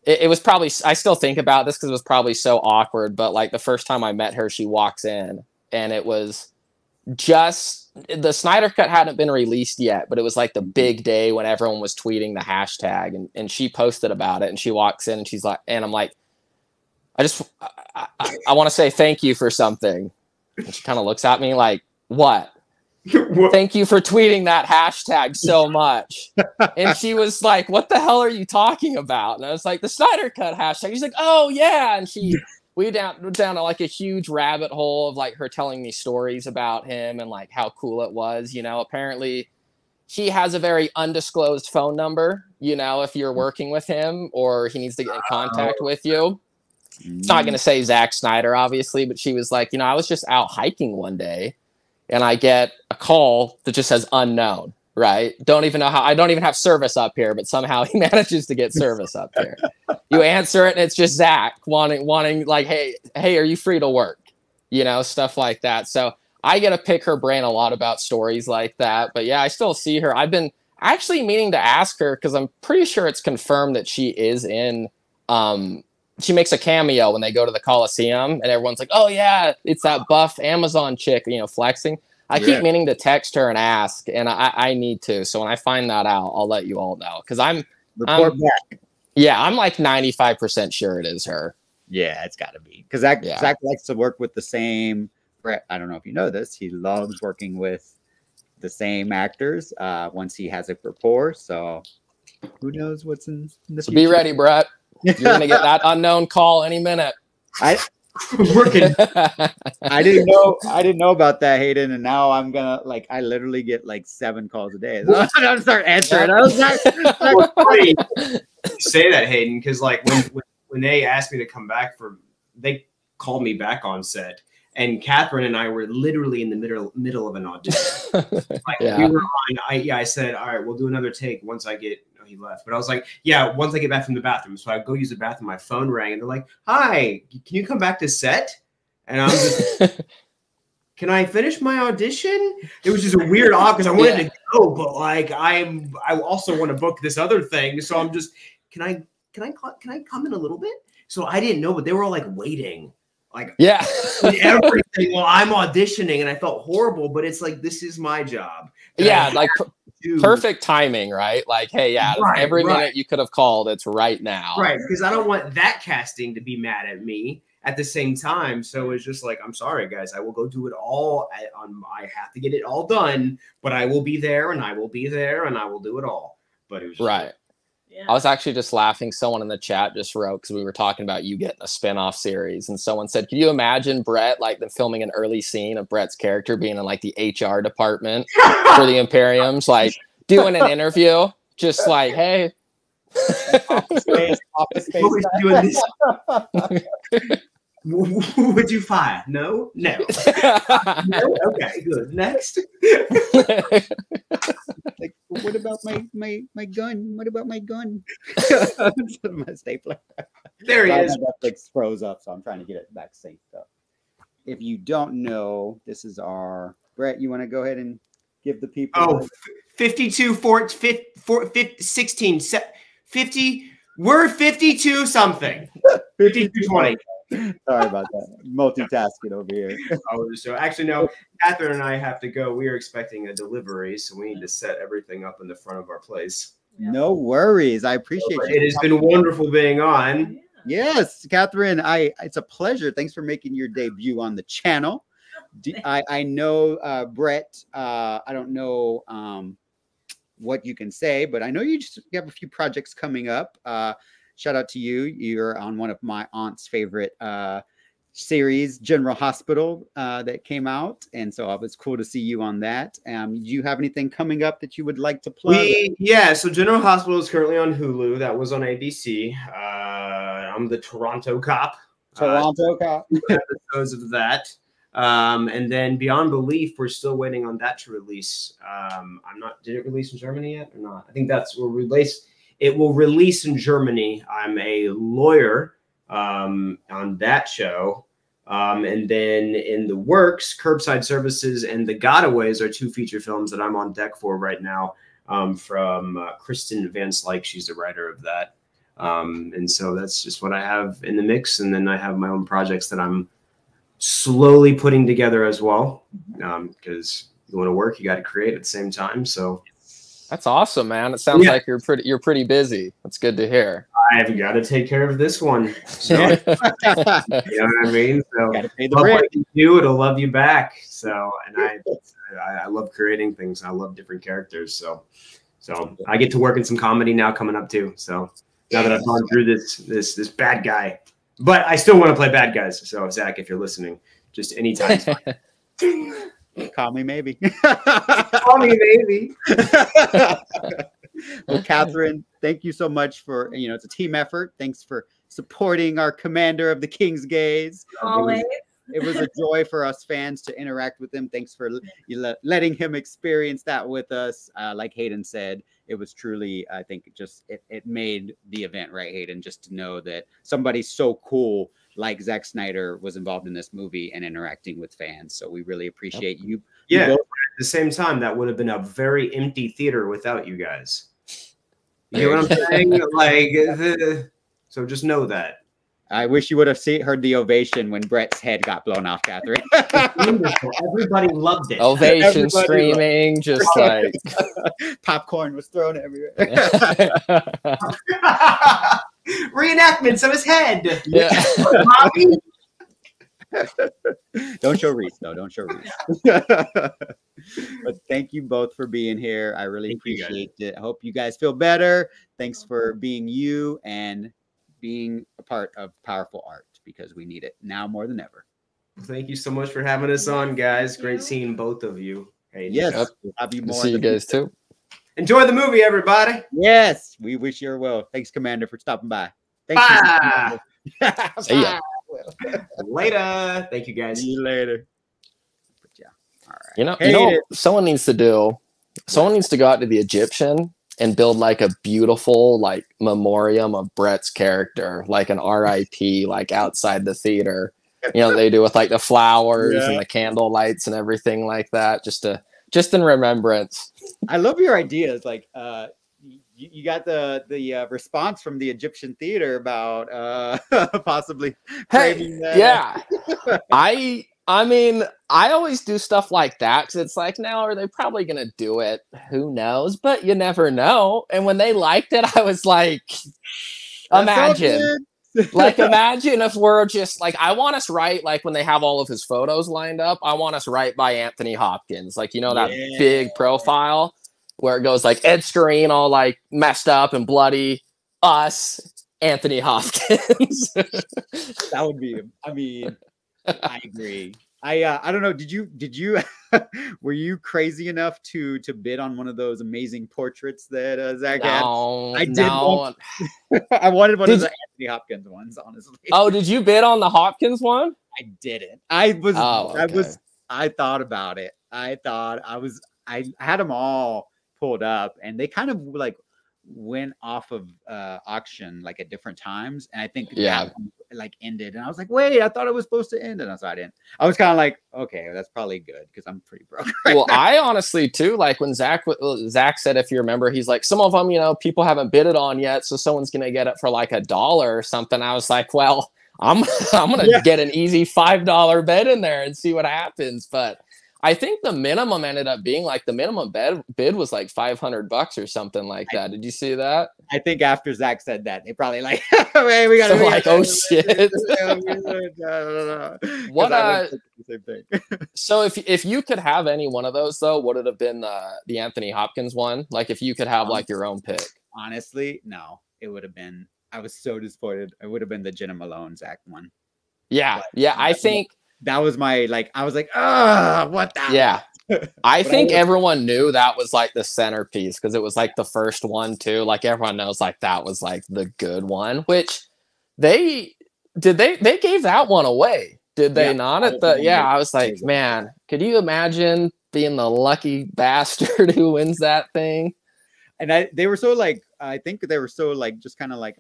it was probably, I still think about this because it was probably so awkward, but like the first time I met her, she walks in and it was just, the Snyder Cut hadn't been released yet, but it was like the big day when everyone was tweeting the hashtag, and she posted about it, and she walks in and she's like, and I'm like, I want to say thank you for something. And she kind of looks at me like, what? Thank you for tweeting that hashtag so much. And she was like, what the hell are you talking about? And I was like, the Snyder Cut hashtag. She's like, oh yeah. And we down to like a huge rabbit hole of like her telling me stories about him and like how cool it was. You know, apparently he has a very undisclosed phone number, you know, if you're working with him or he needs to get in contact with you. It's not going to say Zack Snyder, obviously, but she was like, you know, I was just out hiking one day and I get a call that just says unknown, right? Don't even know how, I don't even have service up here, but somehow he manages to get service up here. You answer it and it's just Zach wanting like, hey, are you free to work? You know, stuff like that. So I get to pick her brain a lot about stories like that. But yeah, I still see her. I've been actually meaning to ask her because I'm pretty sure it's confirmed that she is in, she makes a cameo when they go to the Coliseum and everyone's like, oh yeah, it's that buff Amazon chick, you know, flexing. I keep meaning to text her and ask, and I need to. So when I find that out, I'll let you all know. Cause I'm report back. Yeah, I'm like 95% sure it is her. Yeah, it's gotta be. Cause Zach likes to work with the same, I don't know if you know this, he loves working with the same actors once he has a rapport. So who knows what's in the future. Be ready, Brett. You're gonna get that unknown call any minute. Working. I didn't know about that, Hayden, and now I'm gonna like I literally get like 7 calls a day. So I'm gonna start answering. I was like, funny you say that, Hayden, because like when they asked me to come back they called me back on set, and Catherine and I were literally in the middle of an audition. Like, we were on. I said, all right, we'll do another take once I get. He left, but I was like, yeah, once I get back from the bathroom. So I go use the bathroom, my phone rang, and they're like, hi, can you come back to set? And I'm just, can I finish my audition? It was just a weird off because I wanted to go, but like I also want to book this other thing. So I'm just, can I come in a little bit? So I didn't know, but they were all like waiting. Like everything while I'm auditioning, and I felt horrible, but it's like, this is my job. Yeah, like perfect timing, right? Like, hey, every minute you could have called, it's right now. Right, because I don't want that casting to be mad at me at the same time. So it's just like, I'm sorry, guys, I will go do it all. I have to get it all done, but I will be there, and I will be there, and I will do it all. But it was just I was actually just laughing. Someone in the chat just wrote, because we were talking about you getting a spinoff series, and someone said, can you imagine Brett, like them filming an early scene of Brett's character being in like the HR department for the Imperiums, like doing an interview, just like, hey. Office space. Doing this. Would you fire? No. No. Okay, good. Next. Like, what about my gun? What about my gun? My stapler. There he is. Netflix froze up, so I'm trying to get it back safe. So, if you don't know, this is our Brett. You want to go ahead and give the people 52, 16, 50. We're 52 something. 52-20. Sorry about that. Multitasking over here. So actually, no, Catherine and I have to go. We are expecting a delivery, so we need to set everything up in the front of our place. No worries. I appreciate it. It has been wonderful being on. Yes, Catherine, it's a pleasure. Thanks for making your debut on the channel. I know, Brett, I don't know what you can say, but I know you have a few projects coming up. Shout out to you. You're on one of my aunt's favorite series, General Hospital, that came out. And so it was cool to see you on that. Do you have anything coming up that you would like to plug? So General Hospital is currently on Hulu. That was on ABC. I'm the Toronto cop. Episodes of that. And then Beyond Belief, we're still waiting on that to release. Did it release in Germany yet or not? I think we're released. It will release in Germany. I'm a lawyer on that show. And then in the works, Curbside Services and The Gotaways are 2 feature films that I'm on deck for right now, from Kristen Van Slyke. She's the writer of that. And so that's just what I have in the mix. And then I have my own projects that I'm slowly putting together as well, because you want to work, you got to create at the same time. So that's awesome, man. It sounds like you're pretty busy. That's good to hear. I've got to take care of this one. So, you know what I mean? So Gotta pay the love rent. what you do, it'll love you back. So, and I love creating things. I love different characters. So I get to work in some comedy now coming up too. So now that I've gone through this bad guy, but I still want to play bad guys. So Zach, if you're listening, just anytime. Call me maybe. Call me maybe. Well, Catherine, thank you so much for, it's a team effort. Thanks for supporting our commander of the King's Gaze. Always. It was a joy for us fans to interact with him. Thanks for letting him experience that with us. Like Hayden said, it was truly, I think, it made the event, right, Hayden? Just to know that somebody so cool like Zack Snyder was involved in this movie and interacting with fans. So we really appreciate you. Yeah. At the same time, that would have been a very empty theater without you guys. You know what I'm saying? So just know that. I wish you would have heard the ovation when Brett's head got blown off, Catherine. Wonderful. Everybody loved it. Ovation, screaming, just like popcorn was thrown everywhere. Reenactments of his head. Yeah. Don't show Reese, though. Don't show Reese. But thank you both for being here. I really appreciate it. I hope you guys feel better. Thanks for being you and being a part of powerful art, because we need it now more than ever. Thank you so much for having us on, guys. Great seeing both of you. Hey, yes, we'll have you more. See you guys too. Enjoy the movie, everybody. Yes, we wish you well. Thanks, Commander, for stopping by. Thanks. Bye. See ya. Later. Thank you, guys. See you later. But yeah. All right. You know, someone needs to go out to the Egyptian and build like a beautiful like memoriam of Brett's character, like an RIP, like outside the theater. They do with like the flowers and the candle lights and everything like that, just in remembrance. I love your ideas. Like, you got the response from the Egyptian theater about possibly framing that. Yeah. I mean, I always do stuff like that because it's like, now are they probably gonna do it? Who knows? But you never know. And when they liked it, I was like, imagine. Like, imagine if we're just like, I want us right, like when they have all of his photos lined up, I want us right by Anthony Hopkins. Like, that big profile where it goes like Ed Skrein all like messed up and bloody, us, Anthony Hopkins. That would be, I mean, I agree. I don't know. Did you were you crazy enough to bid on one of those amazing portraits that Zach had? I did. I wanted one of the Anthony Hopkins ones, honestly. Oh, did you bid on the Hopkins one? I didn't. I was. Oh, okay. I thought about it. I had them all pulled up, and they kind of like went off of auction like at different times, and I think that one, like ended, and I was like, wait, I thought it was supposed to end, and so I didn't. I was kind of like, okay, that's probably good because I'm pretty broke right now. I honestly too, like when Zach said, if you remember, he's like, some of them people haven't bid it on yet, so someone's gonna get it for like $1 or something. I was like, well, I'm gonna get an easy $5 bid in there and see what happens. But I think the minimum ended up being like the minimum bid was like $500 or something like that. Did you see that? I think after Zach said that, they probably like, man, we gotta like, oh shit. What same thing. So if you could have any one of those though, would it have been the Anthony Hopkins one? Like if you could have like your own pick? Honestly, no. It would have been. I was so disappointed. It would have been the Jenna Malone Zach one. Yeah, I think. That was my, like, I was like, what the? Yeah. I think everyone knew that was like the centerpiece because it was like the first one too. Like everyone knows like that was like the good one, which they gave that one away. Did they not? I was like, man, could you imagine being the lucky bastard who wins that thing? and they were so like, I think they were so like just kind of like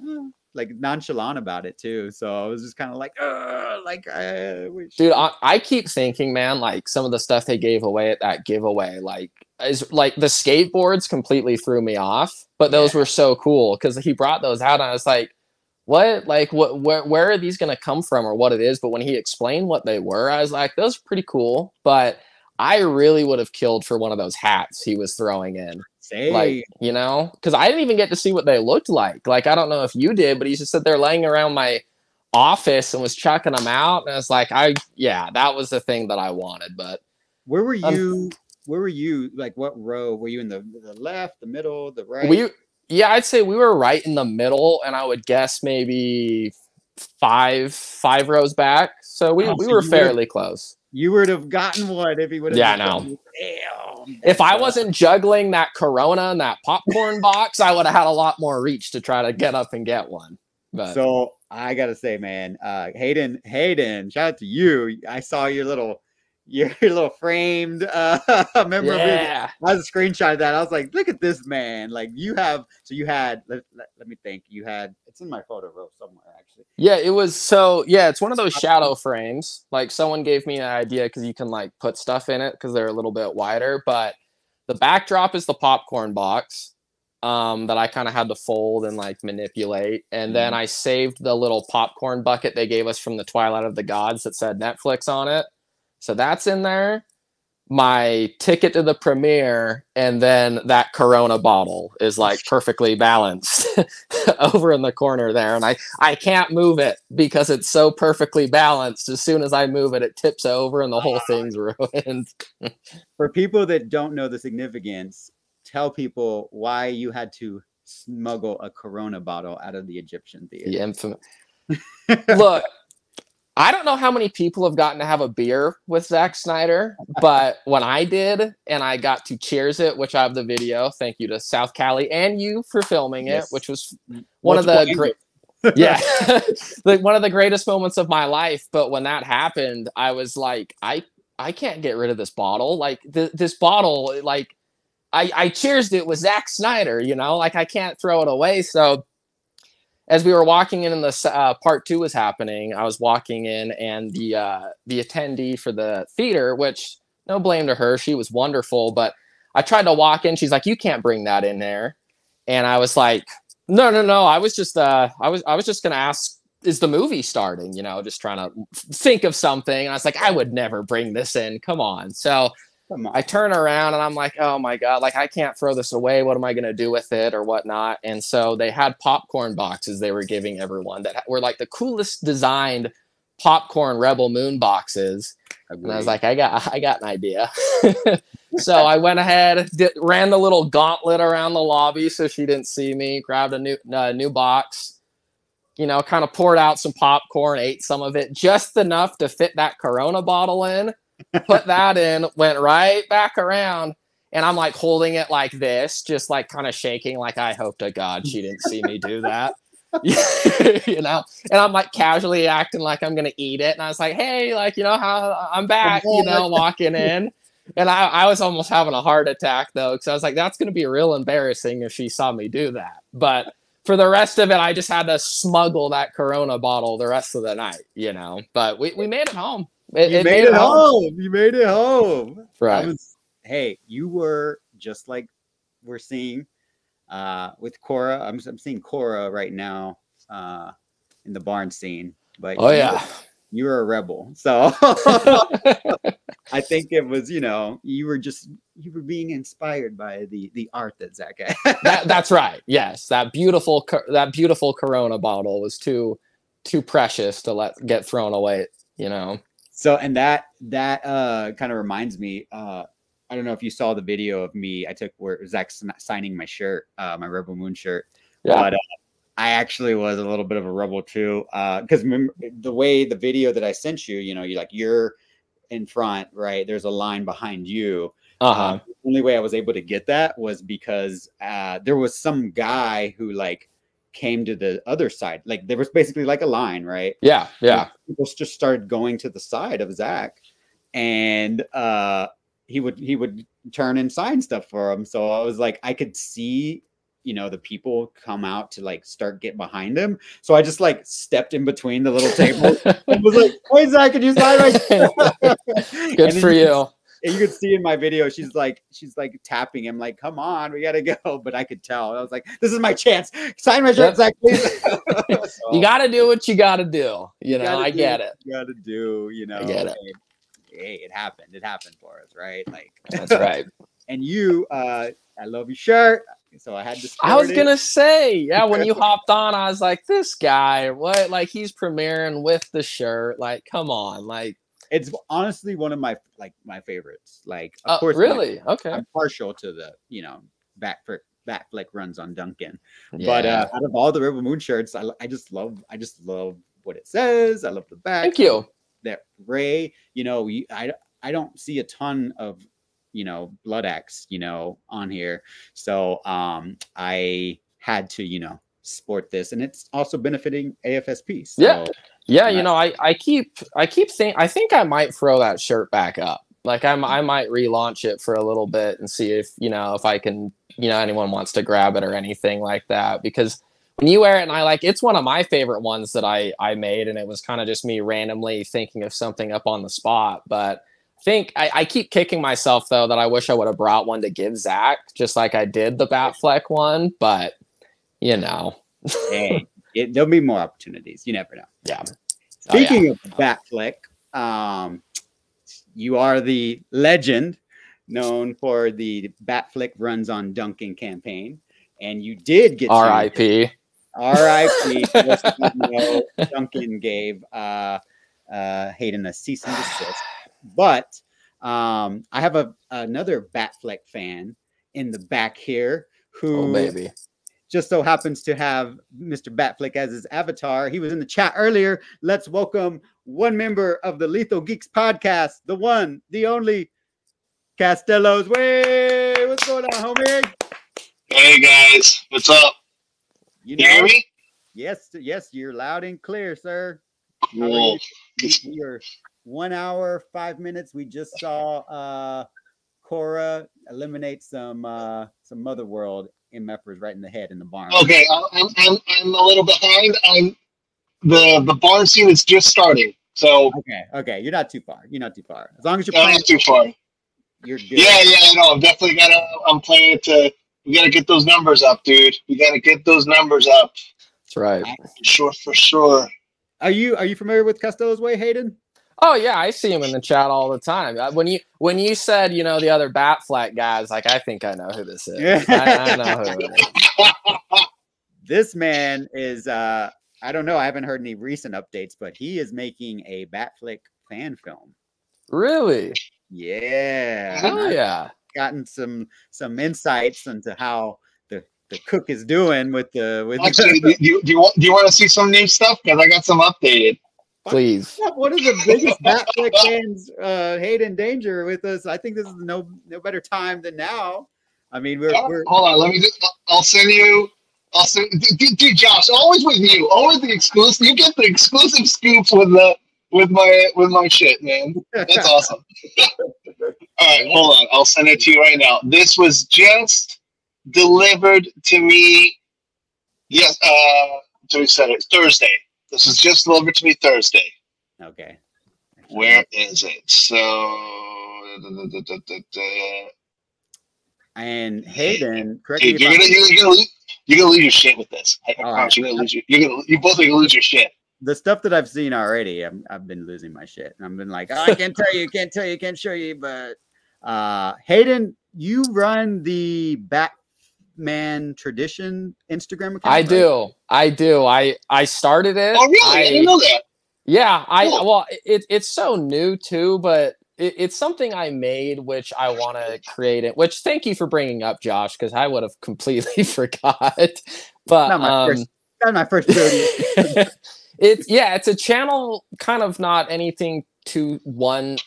nonchalant about it too. So I was just kind of like, like I wish. Dude, I keep thinking, man, like some of the stuff they gave away at that giveaway, like is like the skateboards completely threw me off, but those were so cool because he brought those out and I was like, what, like where are these gonna come from or what it is? But when he explained what they were, I was like, those are pretty cool. But I really would have killed for one of those hats he was throwing in. Like, you know, because I didn't even get to see what they looked like. Like, I don't know if you did, but he just said they're laying around my office and was chucking them out. And I was like, that was the thing that I wanted. But where were you? Where were you? Like, what row were you in? The left, the middle, the right? I'd say we were right in the middle, and I would guess maybe five rows back. So we were fairly close. You would have gotten one if he would have. Yeah, I know. Damn. If I wasn't juggling that Corona and that popcorn box, I would have had a lot more reach to try to get up and get one. But so I gotta say, man, Hayden, shout out to you. I saw your little framed memorabilia. I was a screenshot of that. I was like, look at this, man. Like you had let me think. It's in my photo row somewhere actually. Yeah, it was it's one of those shadow frames. Like someone gave me an idea because you can like put stuff in it because they're a little bit wider, but the backdrop is the popcorn box that I kind of had to fold and like manipulate. And then I saved the little popcorn bucket they gave us from the Twilight of the Gods that said Netflix on it. So that's in there, my ticket to the premiere, and then that Corona bottle is like perfectly balanced over in the corner there. And I can't move it because it's so perfectly balanced. As soon as I move it, it tips over and the whole thing's ruined. For people that don't know the significance, tell people why you had to smuggle a Corona bottle out of the Egyptian theater. The infamous. Look. I don't know how many people have gotten to have a beer with Zack Snyder, but when I did and I got to cheers it, which I have the video, thank you to South Cali and you for filming it, which was one of the great, one of the greatest moments of my life. But when that happened, I was like, I can't get rid of this bottle. Like this bottle, like I cheersed it with Zack Snyder, you know, like I can't throw it away. So as we were walking in and the part 2 was happening, I was walking in and the attendee for the theater, which no blame to her, she was wonderful, but I tried to walk in. She's like, you can't bring that in there. And I was like, no. I was just going to ask, is the movie starting? You know, just trying to think of something. And I was like, I would never bring this in. Come on. So I turn around and I'm like, oh my God, like I can't throw this away. What am I going to do with it or whatnot? And so they had popcorn boxes they were giving everyone that were like the coolest designed popcorn Rebel Moon boxes. And I was like, I got an idea. So I went ahead, ran the little gauntlet around the lobby so she didn't see me, grabbed a new box, you know, kind of poured out some popcorn, ate some of it, just enough to fit that Corona bottle in. Put that in, went right back around, and I'm like holding it like this, just like kind of shaking, like I hope to God she didn't see me do that. You know, and I'm like casually acting like I'm gonna eat it, and I was like, hey, like, you know, how I'm back, you know, walking in. And I was almost having a heart attack though, because I was like, that's gonna be real embarrassing if she saw me do that. But for the rest of it, I just had to smuggle that Corona bottle the rest of the night, you know. But we made it home. You made it home. You made it home. Right. Hey, you were just like we're seeing with Cora. I'm seeing Cora right now in the barn scene. But you were a rebel. So I think it was, you know, you were being inspired by the art that Zack had. That's right. Yes, that beautiful Corona bottle was too precious to get thrown away, you know. So, and that kind of reminds me, I don't know if you saw the video of me I took where Zack's signing my shirt, my Rebel Moon shirt. Yeah. But I actually was a little bit of a rebel too, because the way the video that I sent you, you know, you're in front, right? There's a line behind you. The only way I was able to get that was because there was some guy who like came to the other side. Like there was basically like a line, right? Yeah. And people just started going to the side of Zack, and he would turn and sign stuff for him. So I was like, I could see the people come out to like start get behind him. So I just like stepped in between the little table and was like, "Hey Zach, can you sign my shirt?" Good for you. And you could see in my video, she's like tapping him, like, "Come on, we gotta go." But I could tell. I was like, "This is my chance. Sign my shirt, Zach, please." So, you got to do what you got to do. I get it. You got to do. I get it. Hey, it happened. It happened for us, right? Like that's right. And you, I love your shirt. So I had to. I was gonna say, yeah. When you hopped on, I was like, "This guy, what? Like he's premiering with the shirt. Like, come on, like." It's honestly one of my favorites. Like, of course, really? Okay. I'm partial to the back flick runs on Duncan, but out of all the Rebel Moon shirts, I just love what it says. I love the back. Thank you. That Ray, I don't see a ton of Blood Axe on here, so I had to sport this, and it's also benefiting AFSP. So, yeah. I keep thinking. I think I might throw that shirt back up. Like I might relaunch it for a little bit and see if if I can anyone wants to grab it or anything like that. Because when you wear it, and it's one of my favorite ones that I made, and it was kind of just me randomly thinking of something up on the spot. But I keep kicking myself though that I wish I would have brought one to give Zach, just like I did the Batfleck one. But hey, there'll be more opportunities. You never know. Yeah. Speaking of Batfleck, you are the legend known for the Batfleck runs on Duncan campaign, and you did get R.I.P. R.I.P. Duncan gave Hayden a cease and desist. But I have another Batfleck fan in the back here who baby. Just so happens to have Mr. Batfleck as his avatar. He was in the chat earlier. Let's welcome one member of the Lethal Geeks podcast, the one, the only, Castellos. Way, what's going on, homie? Hey guys, what's up? You hear me? Yes, you're loud and clear, sir. Cool. We are 1 hour, 5 minutes. We just saw Cora eliminate some Motherworld MFers right in the head in the barn. Okay, I'm a little behind. The barn scene is just starting. So okay, you're not too far. As long as you're playing, not too far. You're good. Yeah, I know. I'm playing it to. We gotta get those numbers up, dude. We gotta get those numbers up. That's right. For sure. Are you familiar with Costello's Way, Hayden? Oh yeah, I see him in the chat all the time. When you said the other Batfleck guys, like I think I know who this is. I know who it is. This man is I don't know. I haven't heard any recent updates, but he is making a Batfleck fan film. Really? Yeah. Oh yeah. Gotten some insights into how the cook is doing with Actually, do you want to see some new stuff? Because I got some updated. Please. One of the biggest Batfleck fans, Hayden Danger, with us. I think this is no better time than now. I mean, we're hold on. Let me. I'll send you. Dude, Josh, always with you. Always the exclusive. You get the exclusive scoops with my shit, man. That's awesome. All right, hold on. I'll send it to you right now. This was just delivered to me. Yes. So we said it Thursday. This was just delivered to me Thursday. Okay. Where is it? So. And Hayden, correct me. You're gonna lose your shit with this. I promise you're gonna lose you both are gonna lose your shit. The stuff that I've seen already, I've been losing my shit. I've been like, I can't tell you, can't show you. But Hayden, you run the Batman Tradition Instagram account. I do. I started it. Oh really? I didn't know that. Yeah, well, it's so new too, but it's something I made, which I want to create it. Which thank you for bringing up, Josh, because I would have completely forgot. But not my first video. It's a channel, kind of not anything to one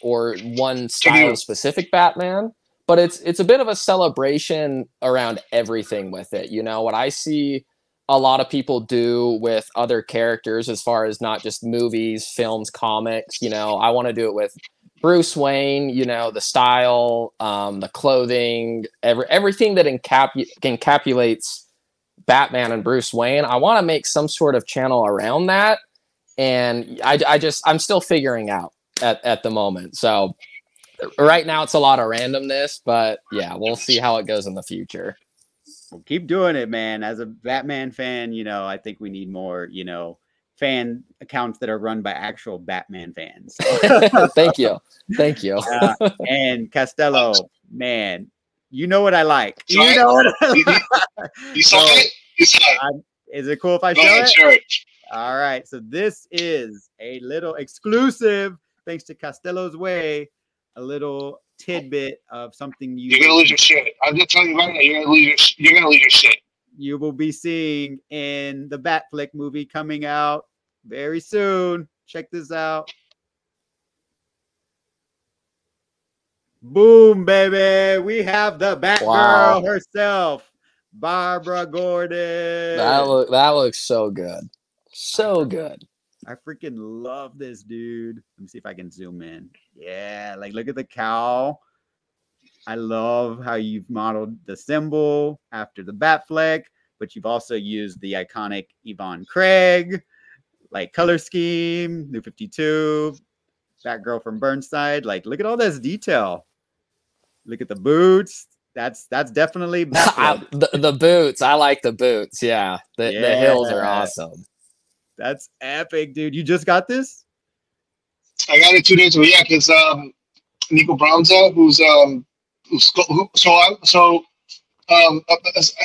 style specific Batman, but it's a bit of a celebration around everything with it. What I see a lot of people do with other characters, as far as not just movies, films, comics. I want to do it with Bruce Wayne. The style, the clothing, everything that encapsulates Batman and Bruce Wayne. I want to make some sort of channel around that. And I'm still figuring out at the moment. So right now it's a lot of randomness, but yeah, we'll see how it goes in the future. Well, keep doing it, man. As a Batman fan, I think we need more, fan accounts that are run by actual Batman fans. Thank you. And Costello, man, you know what I like. Sorry? You know what I like. You saw it? You saw it. Is it cool if I Go show ahead, it? sure. All right. So this is a little exclusive, thanks to Costello's Way, a little tidbit of something you're gonna lose your shit. I'm just telling you right now, you're gonna lose your shit. You will be seeing in the Batflick movie coming out very soon. Check this out. Boom, baby. We have the Batgirl herself, Barbara Gordon. That looks so good. So good. I freaking love this, dude. Let me see if I can zoom in. Yeah, like look at the cowl. I love how you've modeled the symbol after the Batfleck, but you've also used the iconic Yvonne Craig, like color scheme, New 52, Batgirl from Burnside. Like, look at all this detail. Look at the boots. That's definitely the boots. I like the boots. Yeah, the hills are awesome. That's epic, dude. You just got this? I got it 2 days ago. Yeah, because Nico Brownza, I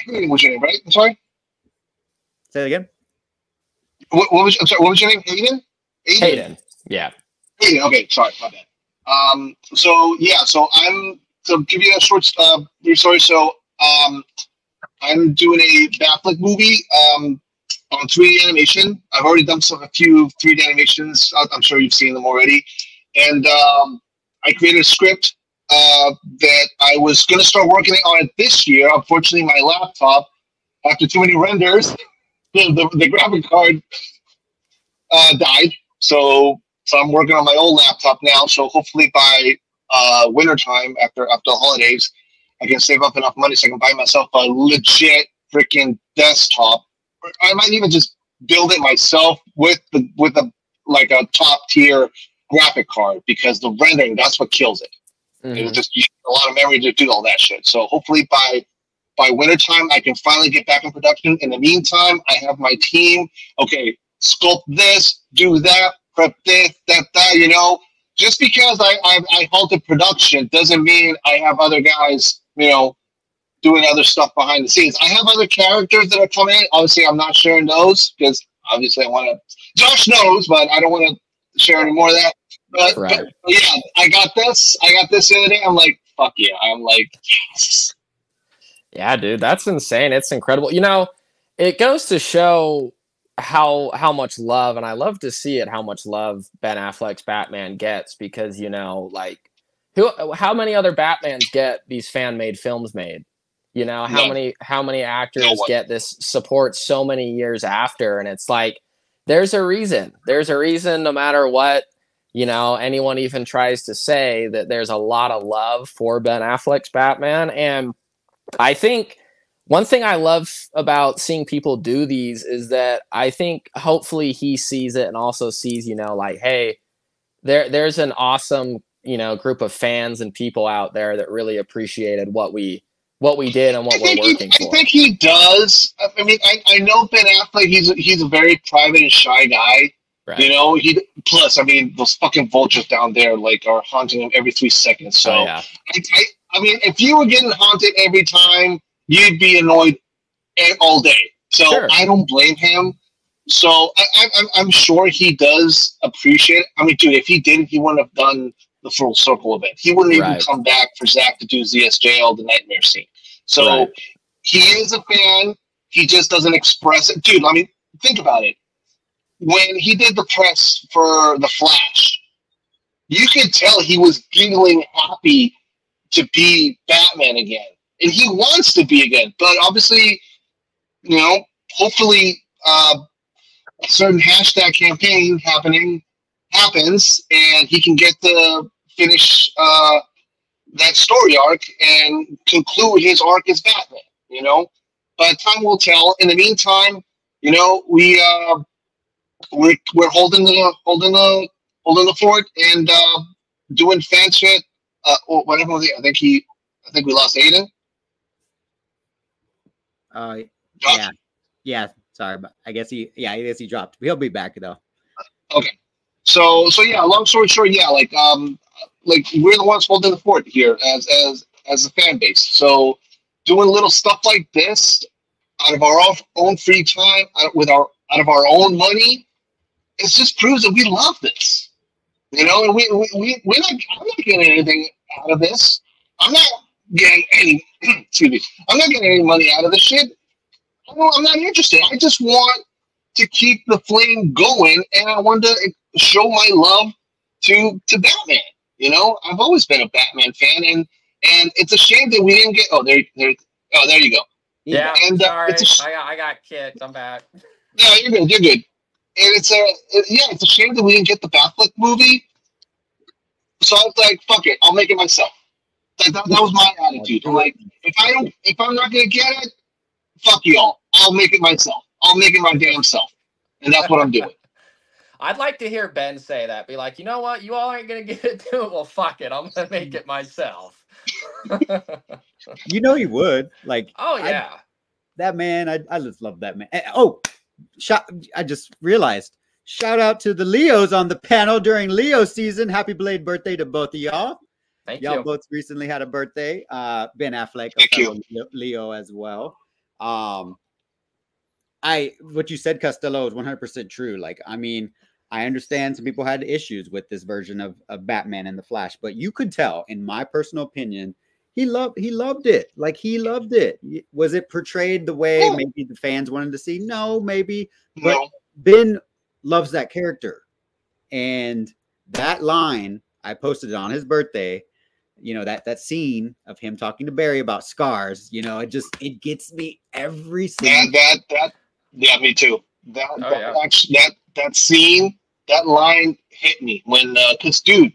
think what's your name, right? I'm sorry. Say it again. What was your name? Hayden. Yeah. Hayden. Okay, sorry, my bad. To give you a short brief story. So I'm doing a Batfleck movie on 3D animation. I've already done a few 3D animations. I'm sure you've seen them already. And I created a script that I was going to start working on it this year. Unfortunately, my laptop, after too many renders, the graphic card died. So I'm working on my old laptop now. So hopefully by wintertime, after the holidays, I can save up enough money so I can buy myself a legit freaking desktop. I might even just build it myself with a top tier graphic card, because the rendering, that's what kills it. Mm-hmm. It was just a lot of memory to do all that shit. So hopefully by wintertime, I can finally get back in production. In the meantime, I have my team. Okay, sculpt this, do that, prep this, that. Just because I halted production doesn't mean I have other guys, doing other stuff behind the scenes. I have other characters that are coming in. Obviously, I'm not sharing those because obviously I want to. Josh knows, but I don't want to share any more of that. But yeah, I got this. The other day. I'm like, fuck yeah. I'm like, yes. Yeah, dude, that's insane. It's incredible. It goes to show how much love, and I love to see it, how much love Ben Affleck's Batman gets, because how many other Batmans get these fan-made films made? How many actors get this support so many years after? And it's like, there's a reason no matter what, anyone even tries to say, that there's a lot of love for Ben Affleck's Batman. And I think one thing I love about seeing people do these is that I think hopefully he sees it and also sees, hey, there's an awesome, group of fans and people out there that really appreciated what we did and what we're working for. I think he does. I mean, I know Ben Affleck, he's a very private and shy guy. Right. Plus, I mean, those fucking vultures down there are haunting him every 3 seconds. So, oh, yeah. I mean, if you were getting haunted every time, you'd be annoyed all day. So sure. I don't blame him. So I'm sure he does appreciate it. I mean, dude, if he didn't, he wouldn't have done the full circle event. He wouldn't even come back for Zach to do ZSJ, the nightmare scene. So he is a fan. He just doesn't express it. Dude, I mean, think about it. When he did the press for The Flash, you could tell he was giggling happy to be Batman again. And he wants to be again. But obviously, hopefully a certain hashtag campaign happens and he can get to finish that story arc and conclude his arc as Batman, but time will tell. In the meantime, you know, we're holding the fort and doing fan shit. Or whatever. I think we lost Aiden. Yeah, yeah. Sorry, but I guess he dropped. He'll be back though. Okay. So yeah. Long story short, yeah. Like we're the ones holding the fort here as a fan base. So doing little stuff like this out of our own free time, out of our own money, it just proves that we love this. You know, and we're not. I'm not getting anything out of this. I'm not getting any. Excuse me. I'm not getting any money out of this shit. I'm not interested. I just want to keep the flame going, and I want to show my love to Batman. You know, I've always been a Batman fan, and it's a shame that we didn't get. Oh, there you go. Yeah, and sorry, I got kicked. I'm back. Yeah, you're good. You're good. And it's a shame that we didn't get the Batfleck movie. So I was like, fuck it, I'll make it myself. Like that was my attitude. I'm like, if I'm not gonna get it, fuck y'all. I'll make it myself. I'll make it my damn self. And that's what I'm doing. I'd like to hear Ben say that. Be like, you know what? You all aren't going to get it to it. Well, fuck it. I'm going to make it myself. You know he would. Like, oh, yeah. That man, I just love that man. Oh, I just realized. Shout out to the Leos on the panel during Leo season. Happy belated birthday to both of y'all. Thank y'all you. Both recently had a birthday. Ben Affleck, thank you. Leo as well. What you said, Costello, is 100% true. Like, I mean, I understand some people had issues with this version of Batman and the Flash, but you could tell, in my personal opinion, he loved it. Like, he loved it. Was it portrayed the way maybe the fans wanted to see? No, maybe. But Ben loves that character. And that line, I posted it on his birthday. You know, that scene of him talking to Barry about scars, you know, it gets me every single yeah, me too. That scene, that line hit me when because dude,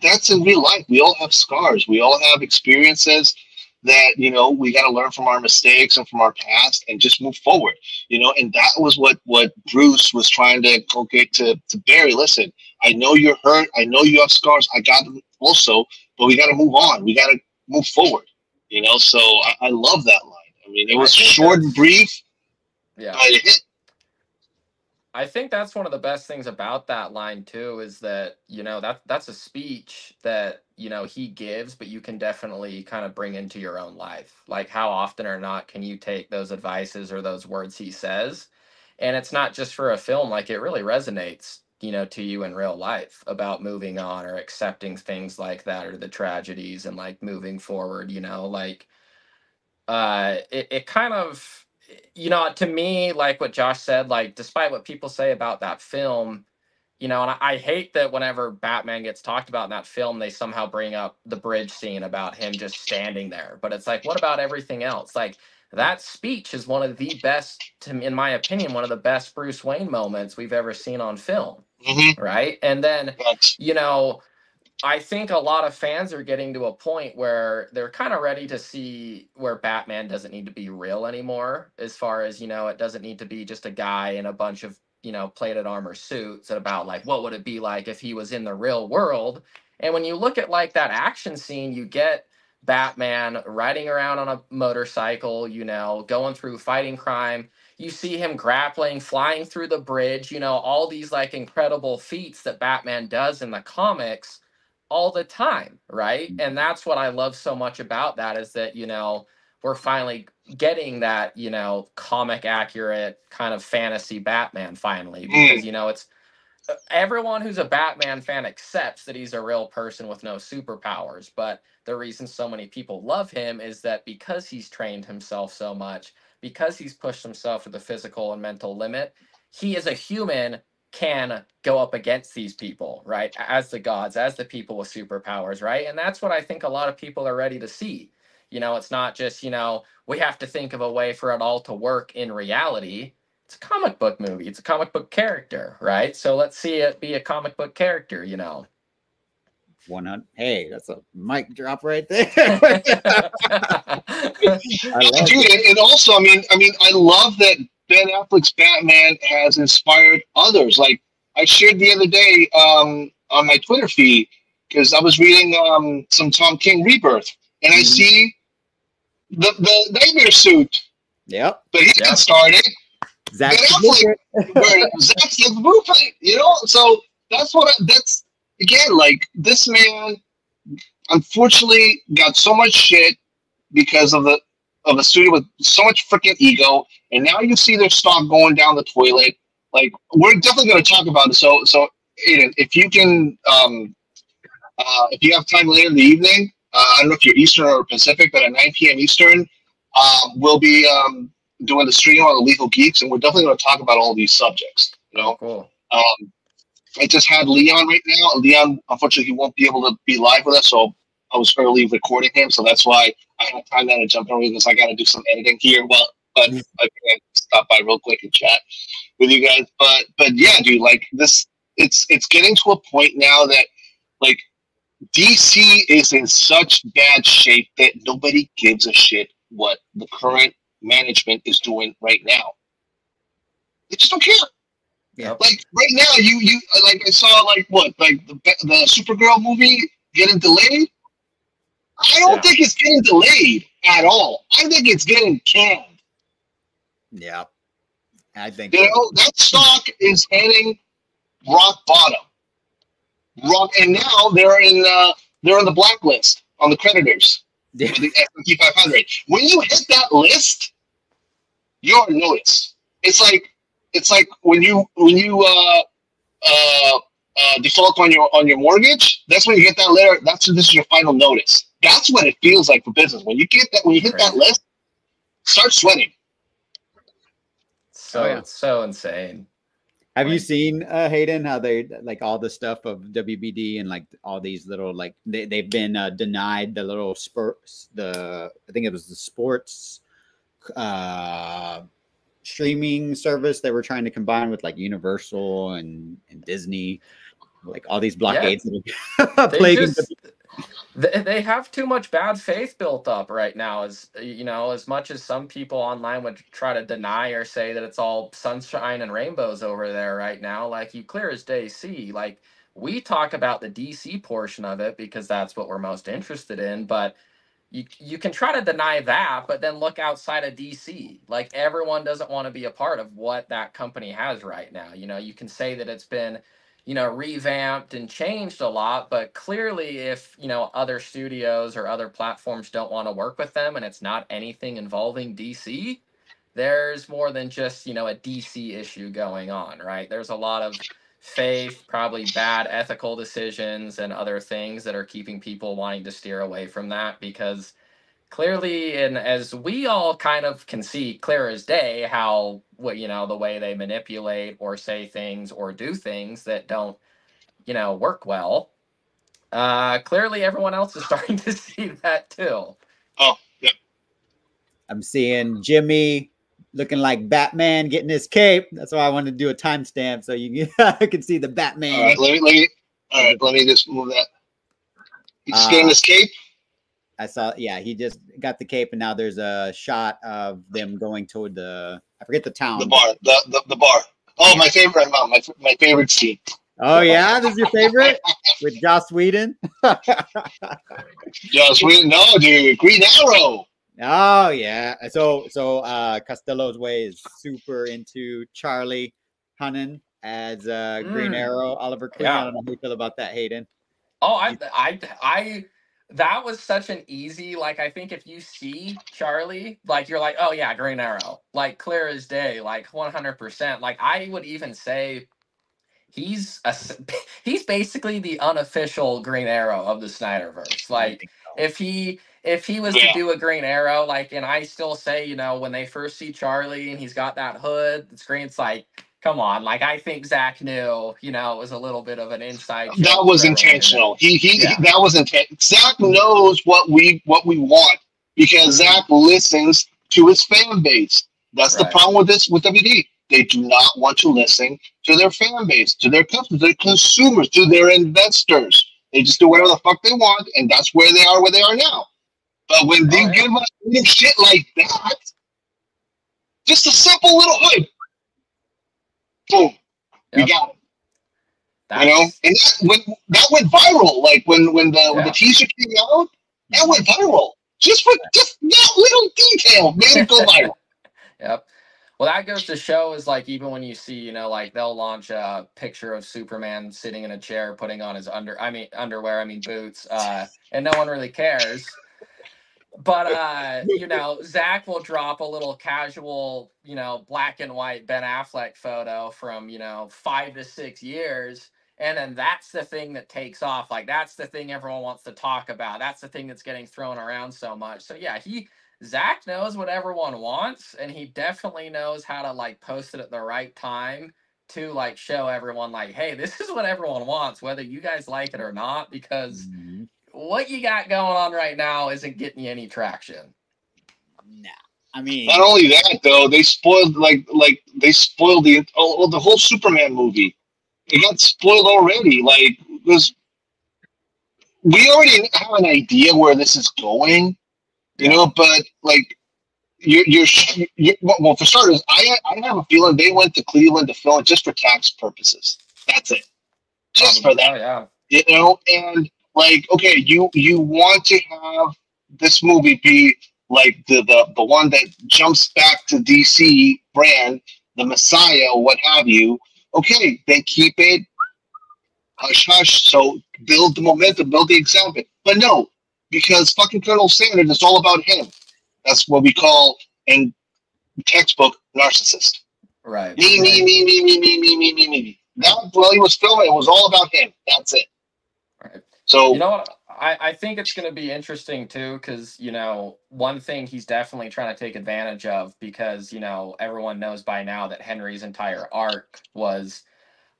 that's in real life. We all have scars. We all have experiences that, you know, we got to learn from our mistakes and from our past and just move forward, you know. And that was what Bruce was trying to inculcate to Barry. Listen, I know you're hurt. I know you have scars. I got them also, but we got to move on. We got to move forward, you know. So I love that line. I mean, it was short and brief. Yeah. But it hit. I think that's one of the best things about that line too, is that, you know, that's a speech that, you know, he gives, but you can definitely kind of bring into your own life. Like, how often or not can you take those advices or those words he says? And it's not just for a film, like, it really resonates, you know, to you in real life about moving on or accepting things like that, or the tragedies, and like moving forward, you know, like it kind of, you know, to me, like what Josh said, like, despite what people say about that film, you know, and I hate that whenever Batman gets talked about in that film, they somehow bring up the bridge scene about him just standing there. But it's like, what about everything else? Like, that speech is one of the best, in my opinion, one of the best Bruce Wayne moments we've ever seen on film. Mm-hmm. Right. And then, you know, I think a lot of fans are getting to a point where they're kind of ready to see where Batman doesn't need to be real anymore, as far as, you know, it doesn't need to be just a guy in a bunch of, you know, plated armor suits, and about like, what would it be like if he was in the real world? And when you look at like that action scene, you get Batman riding around on a motorcycle, you know, going through fighting crime. You see him grappling, flying through the bridge, you know, all these like incredible feats that Batman does in the comics all the time, right? And that's what I love so much about that, is that, you know, we're finally getting that, you know, comic accurate kind of fantasy Batman finally, because, you know, it's everyone who's a Batman fan accepts that he's a real person with no superpowers. But the reason so many people love him is that because he's trained himself so much, because he's pushed himself to the physical and mental limit, he as a human can go up against these people, right? As the gods, as the people with superpowers, right? And that's what I think a lot of people are ready to see. You know, it's not just, you know, we have to think of a way for it all to work in reality. It's a comic book movie. It's a comic book character, right? So let's see it be a comic book character, you know. 100. Hey, that's a mic drop right there. I love Dude, it. and also, I mean, I love that Ben Affleck's Batman has inspired others. Like I shared the other day on my Twitter feed because I was reading some Tom King Rebirth, and I see the nightmare suit Yep. that he got started. Zack Ben Affleck, where Zack's the blueprint, you know. So that's that's again, like this man, unfortunately, got so much shit because of a studio with so much freaking ego, and now you see their stock going down the toilet. Like we're definitely going to talk about it. So Aiden, if you can, if you have time later in the evening, I don't know if you're Eastern or Pacific, but at 9 p.m. Eastern, we'll be doing the stream on the Lethal Geeks, and we're definitely going to talk about all these subjects. You know, Cool. I just had Leon right now. Leon, unfortunately, he won't be able to be live with us, so I was early recording him, so that's why I had time now to jump in because I got to do some editing here. Well, but I can stop by real quick and chat with you guys. But yeah, dude, like this, it's getting to a point now that like DC is in such bad shape that nobody gives a shit what the current management is doing right now. They just don't care. Yeah. Like right now, you like I saw like the Supergirl movie getting delayed. I don't think it's getting delayed at all. I think it's getting canned. Yeah. I think You know, that stock is hitting rock bottom. And now they're in the blacklist on the creditors. Yeah. For the S&P 500. When you hit that list, you're noticed. It's like when you default on your mortgage. That's when you get that letter. This is your final notice. That's what it feels like for business. When you hit that list, start sweating. So it's so insane. Have you seen Hayden, how they like all the stuff of WBD and like all these little like they've been denied the little sports, I think it was the sports streaming service they were trying to combine with like Universal and Disney, like all these blockades that are plaguing. They have too much bad faith built up right now. As you know, as much as some people online would try to deny or say that it's all sunshine and rainbows over there right now, like you clear as day see, like we talk about the DC portion of it because that's what we're most interested in, but you can try to deny that, but then look outside of DC. Like everyone doesn't want to be a part of what that company has right now. You know, you can say that it's been, you know, revamped and changed a lot, but clearly if, you know, other studios or other platforms don't want to work with them and it's not anything involving DC, there's more than just, you know, a DC issue going on, right? There's a lot of faith, probably bad ethical decisions and other things that are keeping people wanting to steer away from that because clearly, and as we all kind of can see clear as day, how you know the way they manipulate or say things or do things that don't, you know, work well. Clearly, everyone else is starting to see that too. Oh, yeah. I'm seeing Jimmy looking like Batman getting his cape. That's why I wanted to do a timestamp so you can see the Batman. All right, let me just move that. You just getting his cape? I saw, yeah, he just got the cape, and now there's a shot of them going toward I forget the town. The bar, the bar. Oh, my favorite, my favorite scene. Oh yeah, this is your favorite with Joss Whedon. Joss Whedon, no, dude, Green Arrow. Oh yeah, so Costello's Way is super into Charlie Hunnam as Green Arrow. Oliver Queen. I don't know how you feel about that, Hayden. Oh, I that was such an easy, like, I think if you see Charlie, like, you're like, oh yeah, Green Arrow, like clear as day, like 100%. Like I would even say he's basically the unofficial Green Arrow of the Snyderverse. Like if he was to do a Green Arrow, like, and I still say, you know, when they first see Charlie and he's got that hood, the screen's like, come on, like I think Zach knew, you know, it was a little bit of an inside joke. That was intentional. That was intentional. Zach knows what we want because Zach listens to his fan base. That's the problem with WD. They do not want to listen to their fan base, to their customers, their consumers, to their investors. They just do whatever the fuck they want, and that's where they are now. But when they give us little shit like that, just a simple little hype, boom, we got it. You know, and that went viral. Like when the teaser came out, that went viral. Just that little detail made it go viral. Yep. Well, that goes to show is like even when you see, you know, like they'll launch a picture of Superman sitting in a chair, putting on his boots, and no one really cares. But you know, Zach will drop a little casual, you know, black and white Ben Affleck photo from, you know, 5 to 6 years, and then that's the thing that takes off. Like that's the thing everyone wants to talk about. That's the thing that's getting thrown around so much. So yeah, Zach knows what everyone wants, and he definitely knows how to like post it at the right time to like show everyone like, hey, this is what everyone wants, whether you guys like it or not, because what you got going on right now isn't getting you any traction. Nah, I mean, not only that though, they spoiled they spoiled the whole Superman movie. It got spoiled already. Like we already have an idea where this is going. You know, but like well, for starters, I have a feeling they went to Cleveland to film it just for tax purposes. That's it, just for that. Oh, yeah. You know, and like, okay, you want to have this movie be like the one that jumps back to DC brand, the Messiah, or what have you. Okay, then keep it hush hush. So build the momentum, build the excitement. But no. Because fucking Colonel Sanders is all about him. That's what we call in textbook narcissist. Right. Me. That while he was filming, it was all about him. That's it. Right. So you know what? I think it's going to be interesting too, because you know one thing he's definitely trying to take advantage of, because you know everyone knows by now that Henry's entire arc was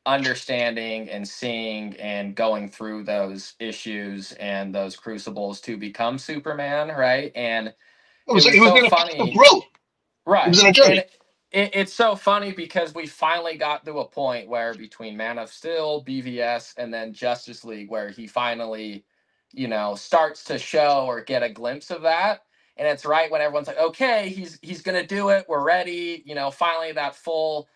understanding and seeing and going through those issues and those crucibles to become Superman, right? And it was so funny, right? It was in a journey. And it's so funny because we finally got to a point where between Man of Steel, BVS, and then Justice League, where he finally, you know, starts to show or get a glimpse of that. And it's right when everyone's like, okay, he's gonna do it. We're ready. You know, finally that full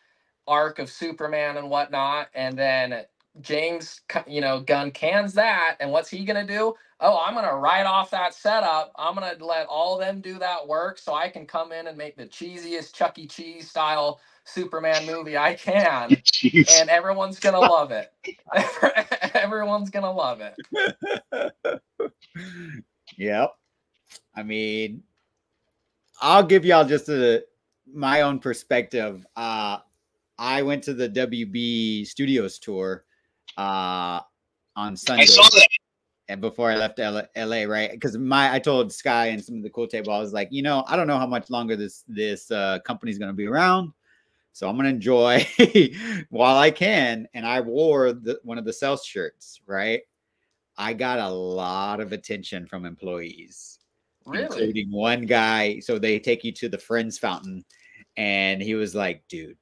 arc of Superman and whatnot, and then James, you know, Gunn cans that, and what's he gonna do? Oh, I'm gonna write off that setup. I'm gonna let all of them do that work so I can come in and make the cheesiest Chuck E. Cheese style Superman movie I can. Jeez. And everyone's gonna love it. Everyone's gonna love it. Yep. I mean, I'll give y'all just my own perspective. I went to the WB Studios tour on Sunday. I saw that. And before I left LA, right? Because I told Sky and some of the cool table, I was like, you know, I don't know how much longer this company is going to be around, so I'm going to enjoy while I can. And I wore one of the sales shirts, right? I got a lot of attention from employees, including one guy. So they take you to the Friends Fountain, and he was like, dude.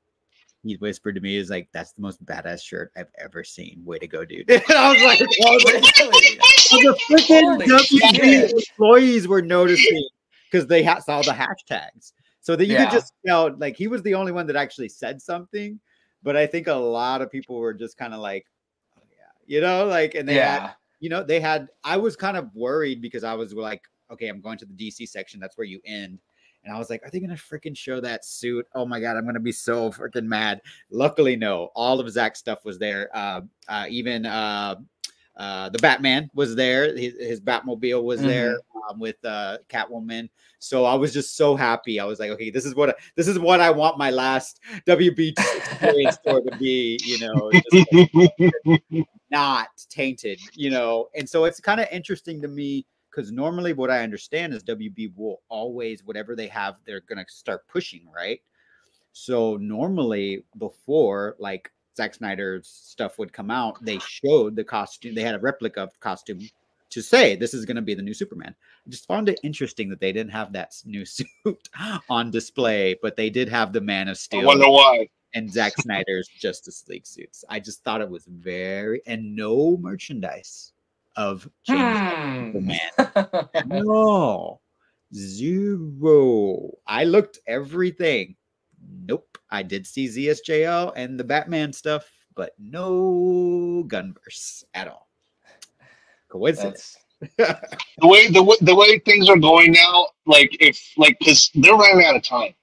He whispered to me, "Is like, that's the most badass shirt I've ever seen. Way to go, dude!" And I was like, the freaking WB employees were noticing because they saw the hashtags, so that you could just tell. Like, he was the only one that actually said something, but I think a lot of people were just kind of like, "Oh yeah," you know, like, and they had, you know, I was kind of worried because I was like, "Okay, I'm going to the DC section. That's where you end." And I was like, are they going to freaking show that suit? Oh my God, I'm going to be so freaking mad. Luckily, no. All of Zach's stuff was there. Even the Batman was there. His Batmobile was there with Catwoman. So I was just so happy. I was like, okay, this is what I want my last WB experience store to be, you know, just not tainted, you know. And so it's kind of interesting to me. Because normally what I understand is WB will always, whatever they have, they're going to start pushing, right? So normally before, like Zack Snyder's stuff would come out, they showed the costume. They had a replica of the costume to say, this is going to be the new Superman. I just found it interesting that they didn't have that new suit on display, but they did have the Man of Steel. I wonder why. And Zack Snyder's Justice League suits. I just thought it was and no merchandise. of changing Superman. No, zero. I looked everything. Nope. I did see ZSJL and the Batman stuff, but no Gunverse at all. Coincidence. The way things are going now, because they're running out of time.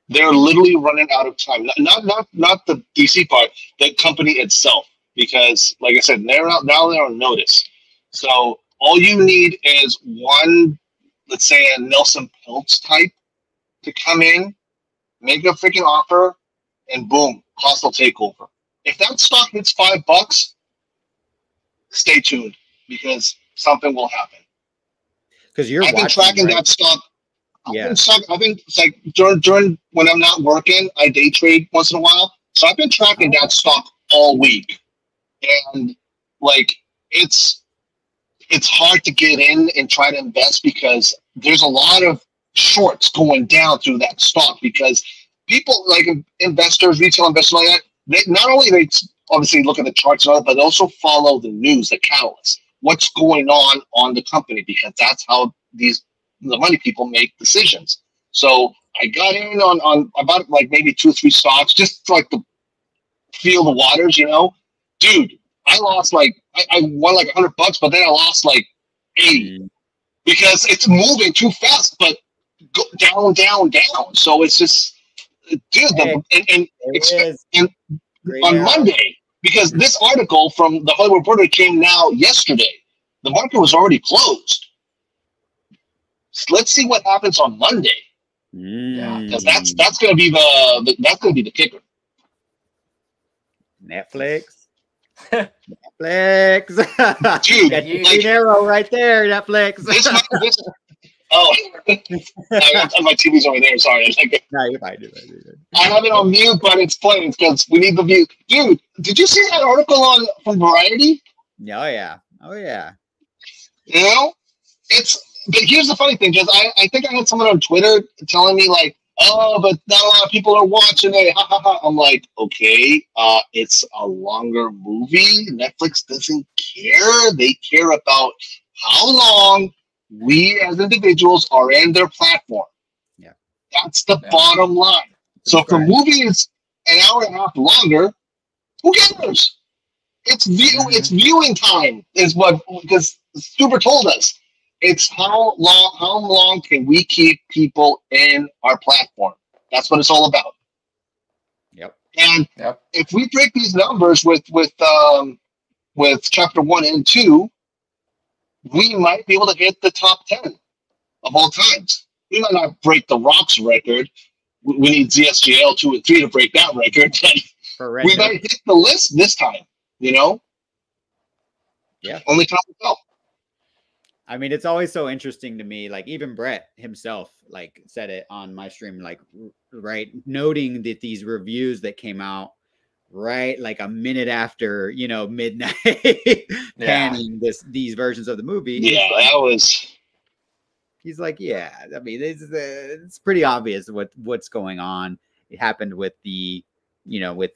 They're literally running out of time. Not the DC part, the company itself. Because, like I said, they're on notice. So all you need is one, let's say a Nelson Peltz type, to come in, make a freaking offer, and boom, hostile takeover. If that stock hits $5, stay tuned because something will happen. Because I've been tracking that stock. Yeah. I've been it's like during when I'm not working, I day trade once in a while. So I've been tracking that stock all week, and like it's hard to get in and try to invest because there's a lot of shorts going down through that stock because people like investors, retail investors like that. They not only they obviously look at the charts and all that, but also follow the news, the catalyst, what's going on the company because that's how the money people make decisions. So I got in on about like maybe 2 or 3 stocks just to, like to feel the waters, you know. Dude, I lost I won like $100, but then I lost like 80 because it's moving too fast, but go down. So it's just, dude, on Monday, because this article from the Hollywood Reporter came now yesterday, the market was already closed. So let's see what happens on Monday. Yeah, because that's going to be the kicker. Netflix. Netflix. Dude, like, arrow right there, Netflix. My TV's over there. Sorry. No, you're fine. I have it on mute, but it's playing because we need the view. Dude, did you see that article from Variety? Oh yeah. You know, but here's the funny thing, because I think I had someone on Twitter telling me like, oh, but not a lot of people are watching it. Ha, ha, ha. I'm like, okay, it's a longer movie. Netflix doesn't care. They care about how long we as individuals are in their platform. Yeah. That's the bottom line. So if the movie is an hour and a half longer, who cares? It's viewing time is what, because Stuber told us. It's how long can we keep people in our platform? That's what it's all about. Yep. And if we break these numbers with chapter 1 and 2, we might be able to hit the top 10 of all times. We might not break the Rock's record. We need ZSGL 2 and 3 to break that record. But we might hit the list this time, you know? Yeah. Only time will tell. I mean, it's always so interesting to me. Like even Brett himself, like said it on my stream, like right, noting that these reviews that came out right, like a minute after, you know, midnight, panning these versions of the movie. Yeah, that was. He's like, yeah. I mean, it's pretty obvious what's going on. It happened with the, you know, with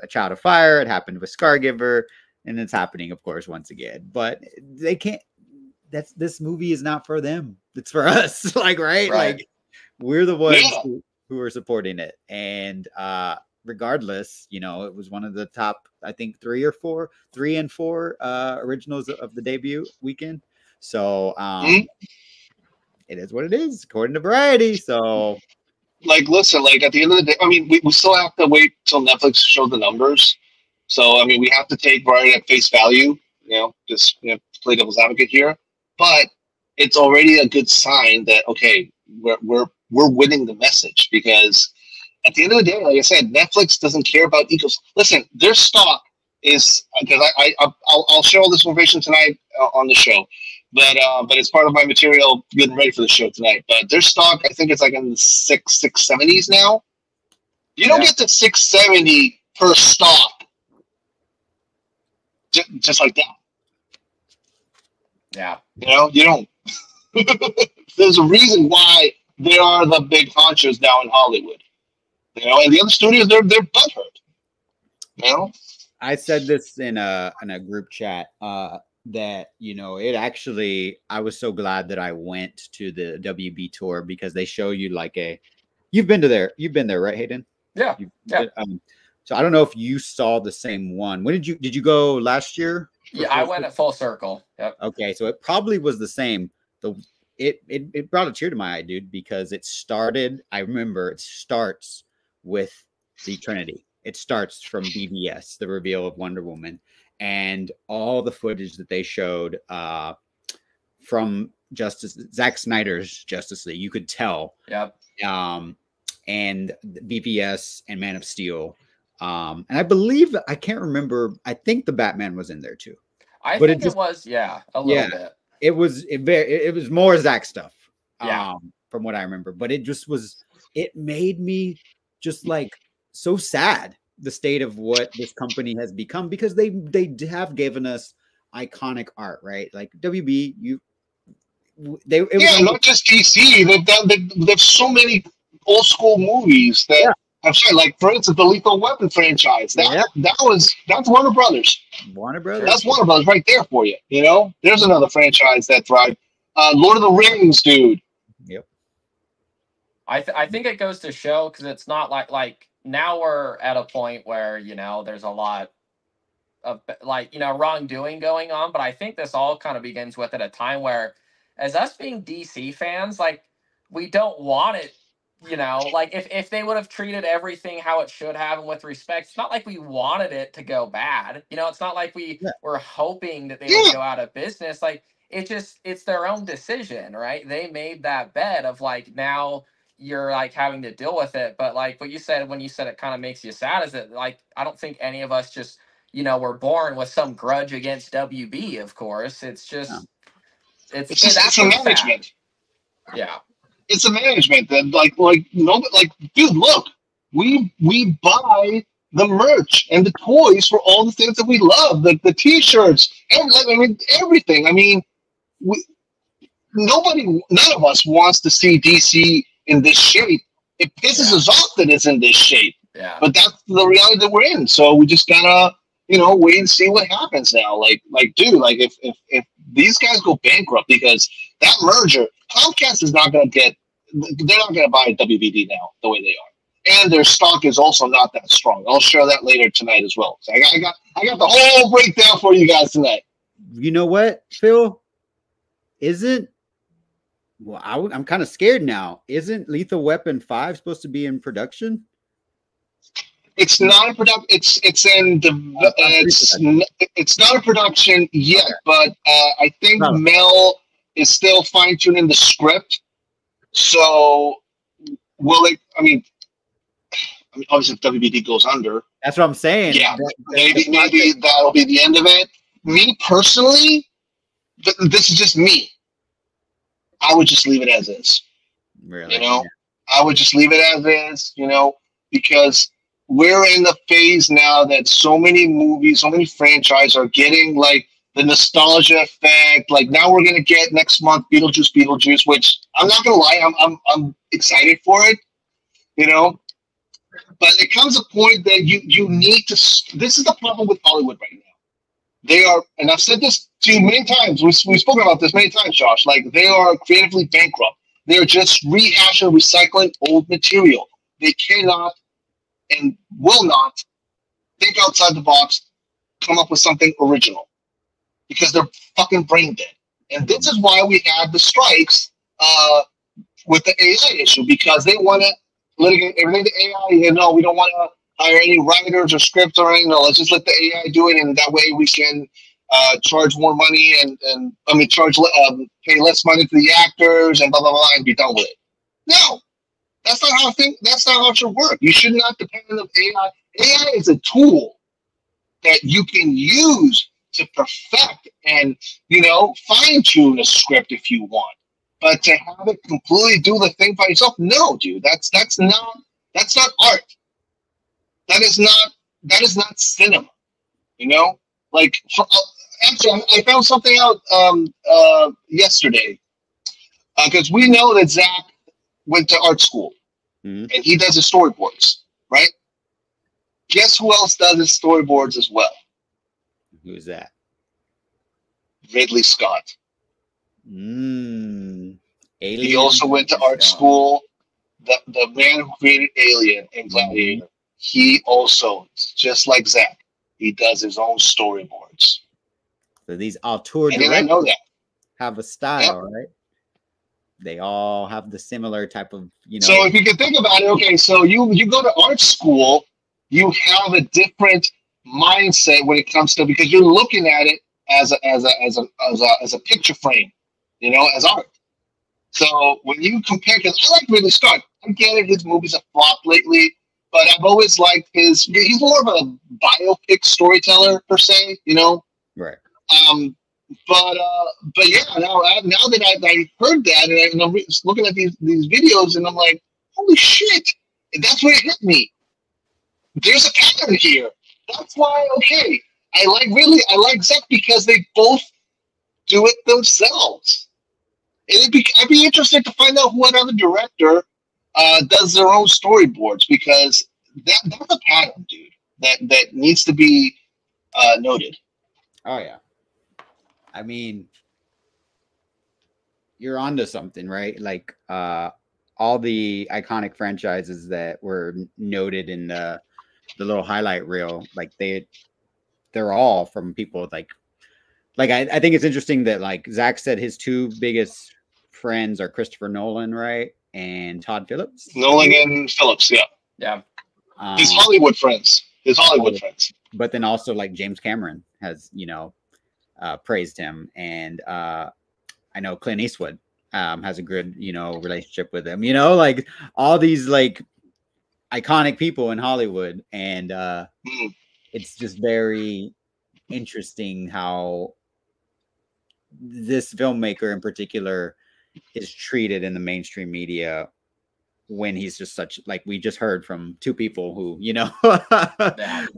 A Child of Fire. It happened with Scargiver, and it's happening, of course, once again. But they can't. This movie is not for them. It's for us. Like, right? Like we're the ones who are supporting it. And regardless, you know, it was one of the top, I think 3 and 4 originals of the debut weekend. So it is what it is, according to Variety. So like, listen, like at the end of the day, I mean, we still have to wait till Netflix show the numbers. So I mean, we have to take Variety at face value, you know, just play devil's advocate here. But it's already a good sign that, okay, we're winning the message, because at the end of the day, like I said, Netflix doesn't care about ecos. Listen, their stock is, because I'll share all this information tonight on the show, but it's part of my material getting ready for the show tonight. But their stock, I think it's like in the 670s now. You don't get to 670 per stock just like that. Yeah. You know, you don't. There's a reason why they are the big honchos now in Hollywood. You know, and the other studios, they're butthurt. You know? I said this in a group chat. that, you know, it actually, I was so glad that I went to the WB tour because they show you like you've been there, right, Hayden? Yeah. Yeah. So I don't know if you saw the same one. Did you go last year? Yeah, I went at Full Circle. Yep. Okay, so it probably was the same. It brought a tear to my eye, dude, because I remember it starts with the Trinity. It starts from BVS, the reveal of Wonder Woman, and all the footage that they showed from Zack Snyder's Justice League. You could tell. Yep. And BVS and Man of Steel. And I believe, I can't remember, I think the Batman was in there too. I think it was, a little bit. It was more Zack stuff. Yeah. From what I remember. But it made me just like so sad, the state of what this company has become, because they have given us iconic art, right? Like WB, not just DC. They've so many old school movies that I'm sorry, like for instance, the Lethal Weapon franchise. That's Warner Brothers. That's Warner Brothers right there for you. You know, there's another franchise that thrived. Lord of the Rings, dude. Yep. I think it goes to show, because it's not like now we're at a point where, you know, there's a lot of like, you know, wrongdoing going on, but I think this all kind of begins with at a time where, as us being DC fans, like, we don't want it. You know, like if they would have treated everything how it should have and with respect, it's not like we wanted it to go bad. You know, it's not like we were hoping that they would go out of business. Like, it's their own decision, right? They made that bet of like, now you're like having to deal with it. But like what you said, when you said it kind of makes you sad, is that like, I don't think any of us just, you know, were born with some grudge against WB, of course. It's just, it's a management. Yeah. It's a management that dude, look, we buy the merch and the toys for all the things that we love, the t-shirts, everything. I mean, none of us wants to see DC in this shape. It pisses us off that it's in this shape. Yeah. But that's the reality that we're in. So we just gotta, you know, wait and see what happens now. Like, dude, like if these guys go bankrupt, because that merger, Comcast is not going to they're not going to buy WBD now the way they are. And their stock is also not that strong. I'll share that later tonight as well. So I got the whole breakdown for you guys tonight. You know what, Phil? I'm kind of scared now. Isn't Lethal Weapon 5 supposed to be in production? It's not in production. It's not in production yet, but I think Mel is still fine tuning the script. So will it? I mean, obviously, if WBD goes under, that's what I'm saying. Yeah, maybe that'll be the end of it. Me personally, this is just me. I would just leave it as is. Really? You know, I would just leave it as is. You know, because we're in the phase now that so many movies, so many franchises are getting like the nostalgia effect. Like now we're gonna get next month Beetlejuice, which I'm not gonna lie, I'm excited for it. You know, but it comes a point that you need to. This is the problem with Hollywood right now. They are, and I've said this to you many times. We've spoken about this many times, Josh. Like they are creatively bankrupt. They're just rehashing, recycling old material. They cannot and will not think outside the box, come up with something original, because they're fucking brain dead. And this is why we had the strikes with the AI issue, because they want to litigate everything to AI. You know, we don't want to hire any writers or scripts or anything. No, let's just let the AI do it, and that way we can charge more money and pay less money to the actors and blah blah blah and be done with it. No, that's not how it should work. You should not depend on AI. AI is a tool that you can use to perfect and, you know, fine tune a script if you want. But to have it completely do the thing by yourself, no, dude, that's not art. That is not cinema. You know, like actually, I found something out yesterday, because we know that Zach went to art school, and he does his storyboards, right? Guess who else does his storyboards as well? Who's that? Ridley Scott. Alien. He also went to art school. The man who created Alien and Gladiator, he also, just like Zack, he does his own storyboards. So these auteur I didn't know directors that. have a style, right? They all have the similar type of, So if you can think about it, okay, so you go to art school, you have a different mindset when it comes to, because you're looking at it as a picture frame, as art. So when you compare, because I like Ridley Scott, I get it, his movies have flopped lately, but I've always liked he's more of a biopic storyteller per se, Right. But yeah, now that I heard that, and I'm looking at these videos, and I'm like, holy shit, and that's where it hit me. There's a pattern here. That's why, okay, I like Zack because they both do it themselves. And I'd be interested to find out what other director does their own storyboards, because that's a pattern, dude, that needs to be noted. Oh yeah. I mean, you're onto something, right? Like all the iconic franchises that were noted in the little highlight reel, like they're all from people like I think it's interesting that like Zack said his two biggest friends are Christopher Nolan, right? And Todd Phillips. Nolan and Phillips, yeah. Yeah. His Hollywood friends. But then also like James Cameron has, praised him. And I know Clint Eastwood has a good, relationship with him, like all these like iconic people in Hollywood. And it's just very interesting how this filmmaker in particular is treated in the mainstream media when he's just such, like we just heard from two people who,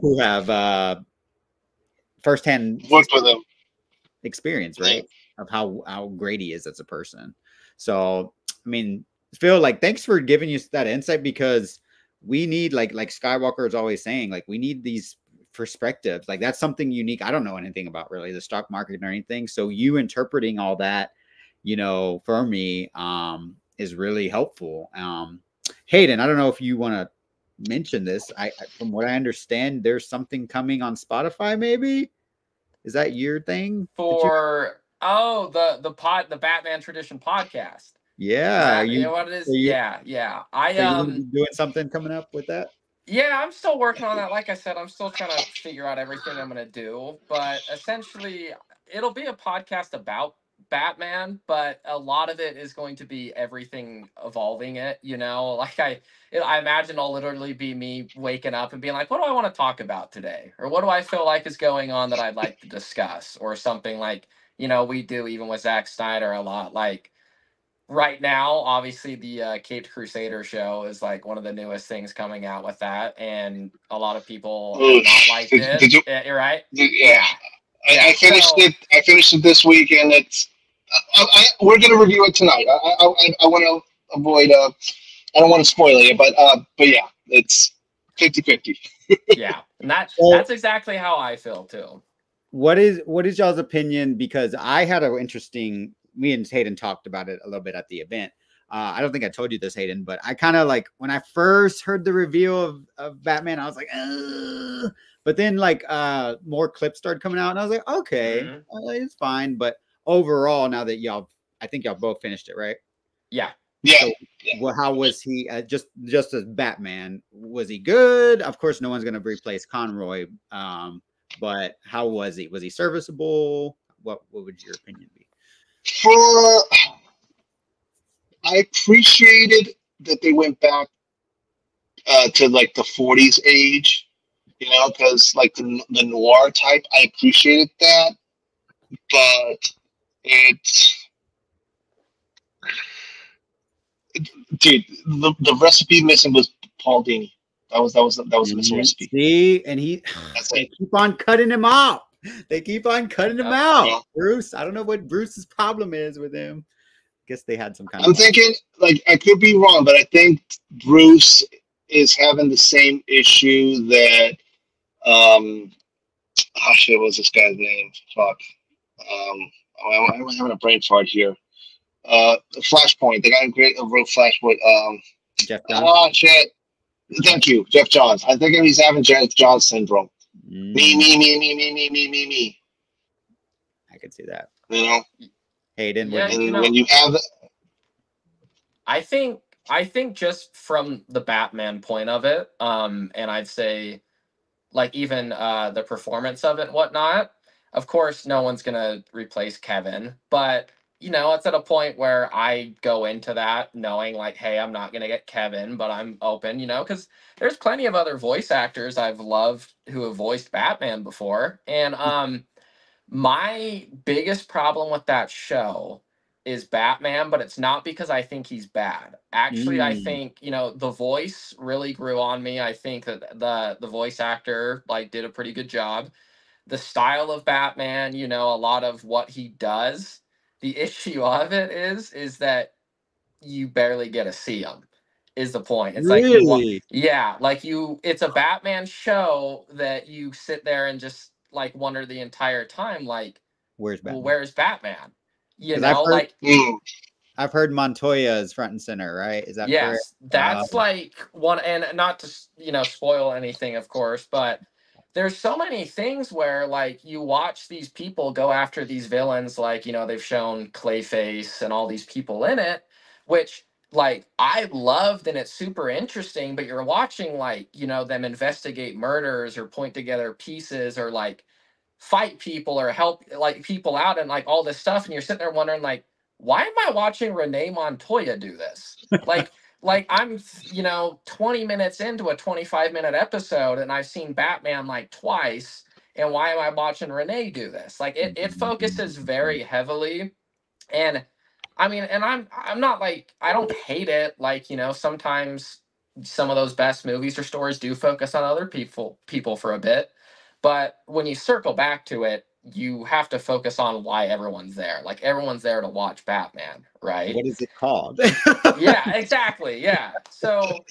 who have firsthand worked with him experience, right? Of how great he is as a person. So, I mean, Phil, like, thanks for giving us that insight, because we need like Skywalker is always saying, like, we need these perspectives. Like, that's something unique. I don't know anything about really the stock market or anything. So you interpreting all that, for me, is really helpful. Hayden, I don't know if you want to mention this. From what I understand, there's something coming on Spotify, maybe. Is that your thing? For the Batman Tradition podcast? Yeah, you know what it is? Yeah. I doing something coming up with that. Yeah, I'm still working on that. Like I said, I'm still trying to figure out everything I'm gonna do. But essentially, it'll be a podcast about Batman, but a lot of it is going to be everything evolving it. Like I imagine it'll literally be me waking up and being like, what do I want to talk about today? Or what do I feel like is going on that I'd like to discuss? Or something like, we do even with Zack Snyder a lot. Like right now, obviously the Caped Crusader show is like one of the newest things coming out with that. And a lot of people have not liked it. You're right? Yeah. I finished it. I finished it this week, and it's. We're gonna review it tonight. I want to avoid. I don't want to spoil it, but yeah, it's 50-50. Yeah, and that's exactly how I feel too. What is y'all's opinion? Because I had an interesting. Me and Hayden talked about it a little bit at the event. I don't think I told you this, Hayden, but I kind of like when I first heard the review of Batman, I was like, ugh. But then like more clips started coming out, and I was like, okay, it's fine. But overall, now that I think y'all both finished it, right? Yeah. So, well, how was he? Just as Batman, was he good? Of course, no one's going to replace Conroy. But how was he? Was he serviceable? What would your opinion be? I appreciated that they went back to like the 40s age. Because like the noir type, I appreciated that, but dude, the recipe missing was Paul Dini. That was the missing recipe. See, and they keep on cutting him out. They keep on cutting him out. Yeah. Bruce, I don't know what Bruce's problem is with him. I guess they had some kind I'm thinking, like, I could be wrong, but I think Bruce is having the same issue that what was this guy's name? Fuck. I'm having a brain fart here. Flashpoint. The guy who wrote Flashpoint. Jeff Johns. Oh shit. Thank you, Jeff Johns. I think he's having Jeff Johns syndrome. Me. I could see that. You know. Hayden, Yeah, And you know, when you have I think just from the Batman point of it, and I'd say like even the performance of it and whatnot. Of course, no one's gonna replace Kevin, but you know, it's at a point where I go into that knowing like, hey, I'm not gonna get Kevin, but I'm open, you know, because there's plenty of other voice actors I've loved who have voiced Batman before, and my biggest problem with that show is Batman, but it's not because I think he's bad. Actually, I think, you know, the voice really grew on me. I think that the voice actor like did a pretty good job. The style of Batman, you know, a lot of what he does. The issue of it is that you barely get to see him. Is the point. It's like Really? yeah, like it's a Batman show that you sit there and just like wonder the entire time like, Where's well, Batman? where's Batman? You 'Cause know, like I've heard Montoya is front and center, right? Is that correct? yes, that's like one, and not to you know spoil anything, of course, but there's so many things where like you watch these people go after these villains, like you know they've shown Clayface and all these people in it, which like I loved and it's super interesting, but you're watching like you know them investigate murders or point together pieces or like fight people or help like people out and like all this stuff, and you're sitting there wondering like, why am I watching Renee Montoya do this? Like I'm you know 20 minutes into a 25-minute episode and I've seen Batman like twice, and why am I watching Renee do this? Like it focuses very heavily, and I mean, and I'm not like I don't hate it. Like you know sometimes some of those best movies or stories do focus on other people for a bit, but when you circle back to it, you have to focus on why everyone's there. Like everyone's there to watch Batman, right? What is it called? Yeah, exactly. Yeah. So,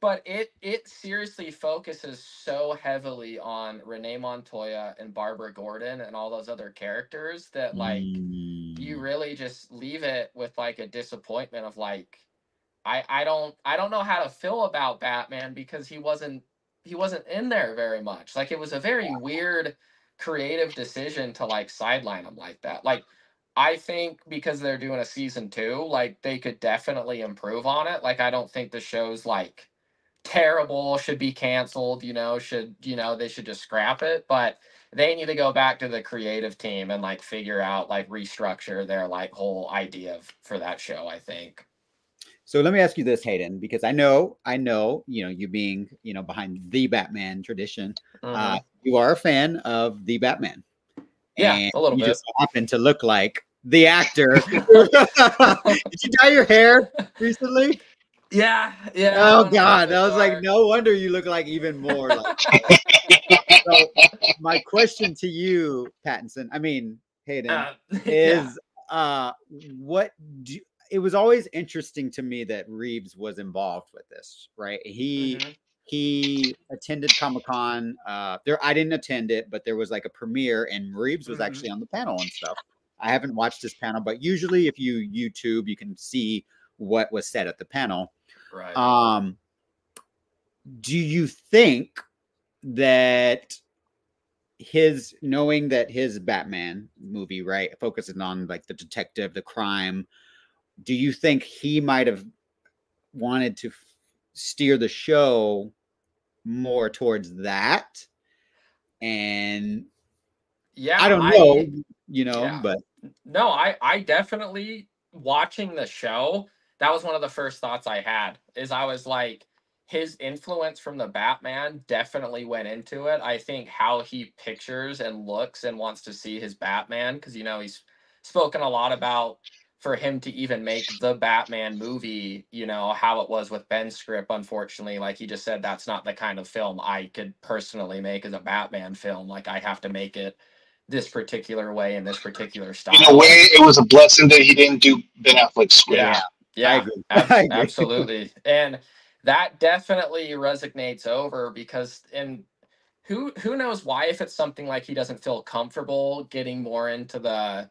but it seriously focuses so heavily on Renee Montoya and Barbara Gordon and all those other characters that like you really just leave it with like a disappointment of like I don't know how to feel about Batman because he wasn't in there very much. Like it was a very weird creative decision to like sideline him like that. Like I think because they're doing a season 2, like they could definitely improve on it. Like I don't think the show's like terrible, should be canceled, you know, they should just scrap it, but they need to go back to the creative team and like figure out like restructure their like whole idea for that show, I think. So let me ask you this, Hayden, because I know, you know, you being, you know, behind the Batman tradition, you are a fan of the Batman. Yeah, and a little you bit. just happen to look like the actor. Did you dye your hair recently? Yeah. Oh God, I was like, no wonder you look like even more like. So my question to you, Hayden, is what do it was always interesting to me that Reeves was involved with this, right? He attended Comic-Con. There I didn't attend it, but there was like a premiere, and Reeves was actually on the panel and stuff. I haven't watched this panel, but usually if you YouTube, you can see what was said at the panel. Right. Do you think that his knowing that his Batman movie, right, focuses on like the detective, the crime, do you think he might have wanted to steer the show more towards that? And yeah, I don't know, you know, yeah. but no, I definitely watching the show, that was one of the first thoughts I had is I was like his influence from the Batman definitely went into it. I think how he pictures and looks and wants to see his Batman, because you know he's spoken a lot about for him to even make the Batman movie, you know, how it was with Ben's script, unfortunately. Like he just said, that's not the kind of film I could personally make as a Batman film. Like I have to make it this particular way in this particular style. In a way, it was a blessing that he didn't do Ben Affleck's script. Yeah, I agree. I agree. Absolutely. And that definitely resonates over because who knows why, if it's something like he doesn't feel comfortable getting more into the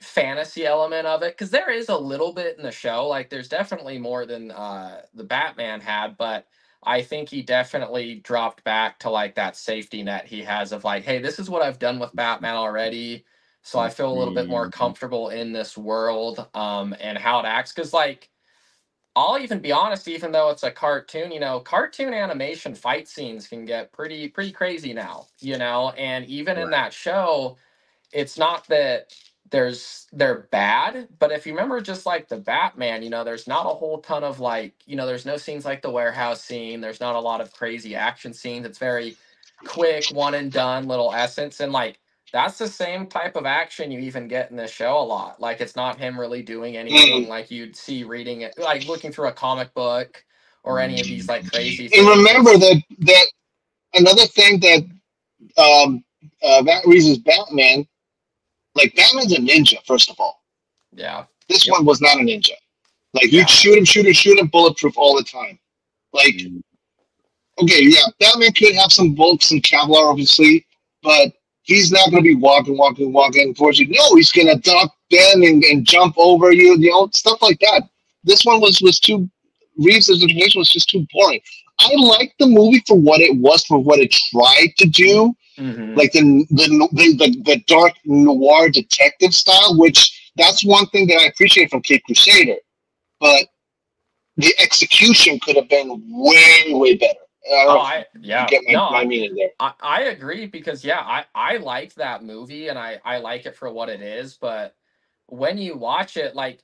fantasy element of it, because there is a little bit in the show. Like there's definitely more than the Batman had, but I think he definitely dropped back to like that safety net he has of like, hey, this is what I've done with Batman already, so I feel a little bit more comfortable in this world and how it acts. Because like, I'll even be honest, even though it's a cartoon, cartoon animation fight scenes can get pretty crazy now, and even in that show, it's not that they're bad, but if you remember just like the Batman, there's not a whole ton of like, there's no scenes like the warehouse scene, there's not a lot of crazy action scenes. It's very quick, one and done little essence, and like that's the same type of action you even get in this show a lot. Like it's not him really doing anything like you'd see reading it, like looking through a comic book or any of these like crazy And things. remember that another thing that that reasons Batman, like Batman's a ninja, first of all. Yeah. This one was not a ninja. Like Yeah. you'd shoot him bulletproof all the time. Like, okay, yeah, Batman could have some bullets, some Kevlar, obviously, but he's not going to be walking towards you. No, he's going to duck, bend, and jump over you, stuff like that. This one was too, Reeves' information was just too boring. I liked the movie for what it was, for what it tried to do, like the dark noir detective style, which that's one thing that I appreciate from Cape Crusader, but the execution could have been way better. I get my meaning there. I agree, because I liked that movie and I like it for what it is, but when you watch it, like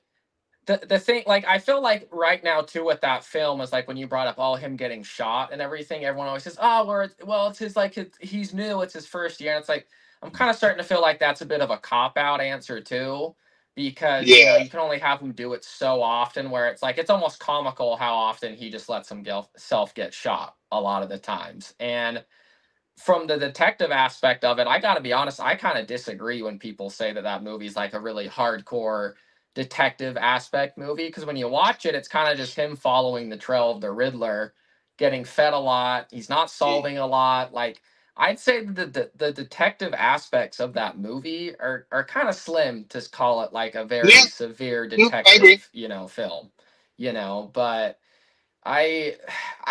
the thing, like I feel like right now too with that film is like when you brought up all him getting shot and everything, everyone always says, oh, well, it's his, like he's new, it's his first year, and it's like I'm kind of starting to feel like that's a bit of a cop-out answer too, because you can only have him do it so often, where it's like it's almost comical how often he just lets himself get shot a lot of the times. And from the detective aspect of it, I got to be honest, I kind of disagree when people say that movie's like a really hardcore detective aspect movie, because when you watch it, it's kind of just him following the trail of the Riddler, getting fed a lot. He's not solving a lot. Like I'd say the detective aspects of that movie are kind of slim to call it like a very severe detective, film, but I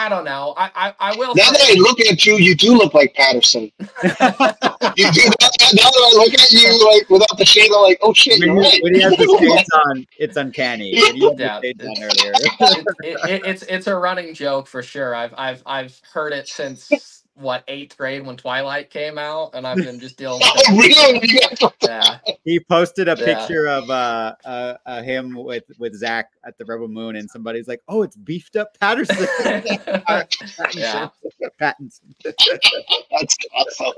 don't know. I will. Now that I look at you, you do look like Patterson. You do. Now that I look at you, like without the shade, I'm like, oh shit, you're right. When he has the shades on, it's uncanny. When he had the shades on earlier. It's a running joke for sure. I've heard it since what, 8th grade when Twilight came out, and I've been just dealing with it. Oh, really? Yeah. He posted a picture of him with Zach at the Rebel Moon, and somebody's like, "Oh, it's beefed up Patterson." Yeah. Pattinson. That's awesome.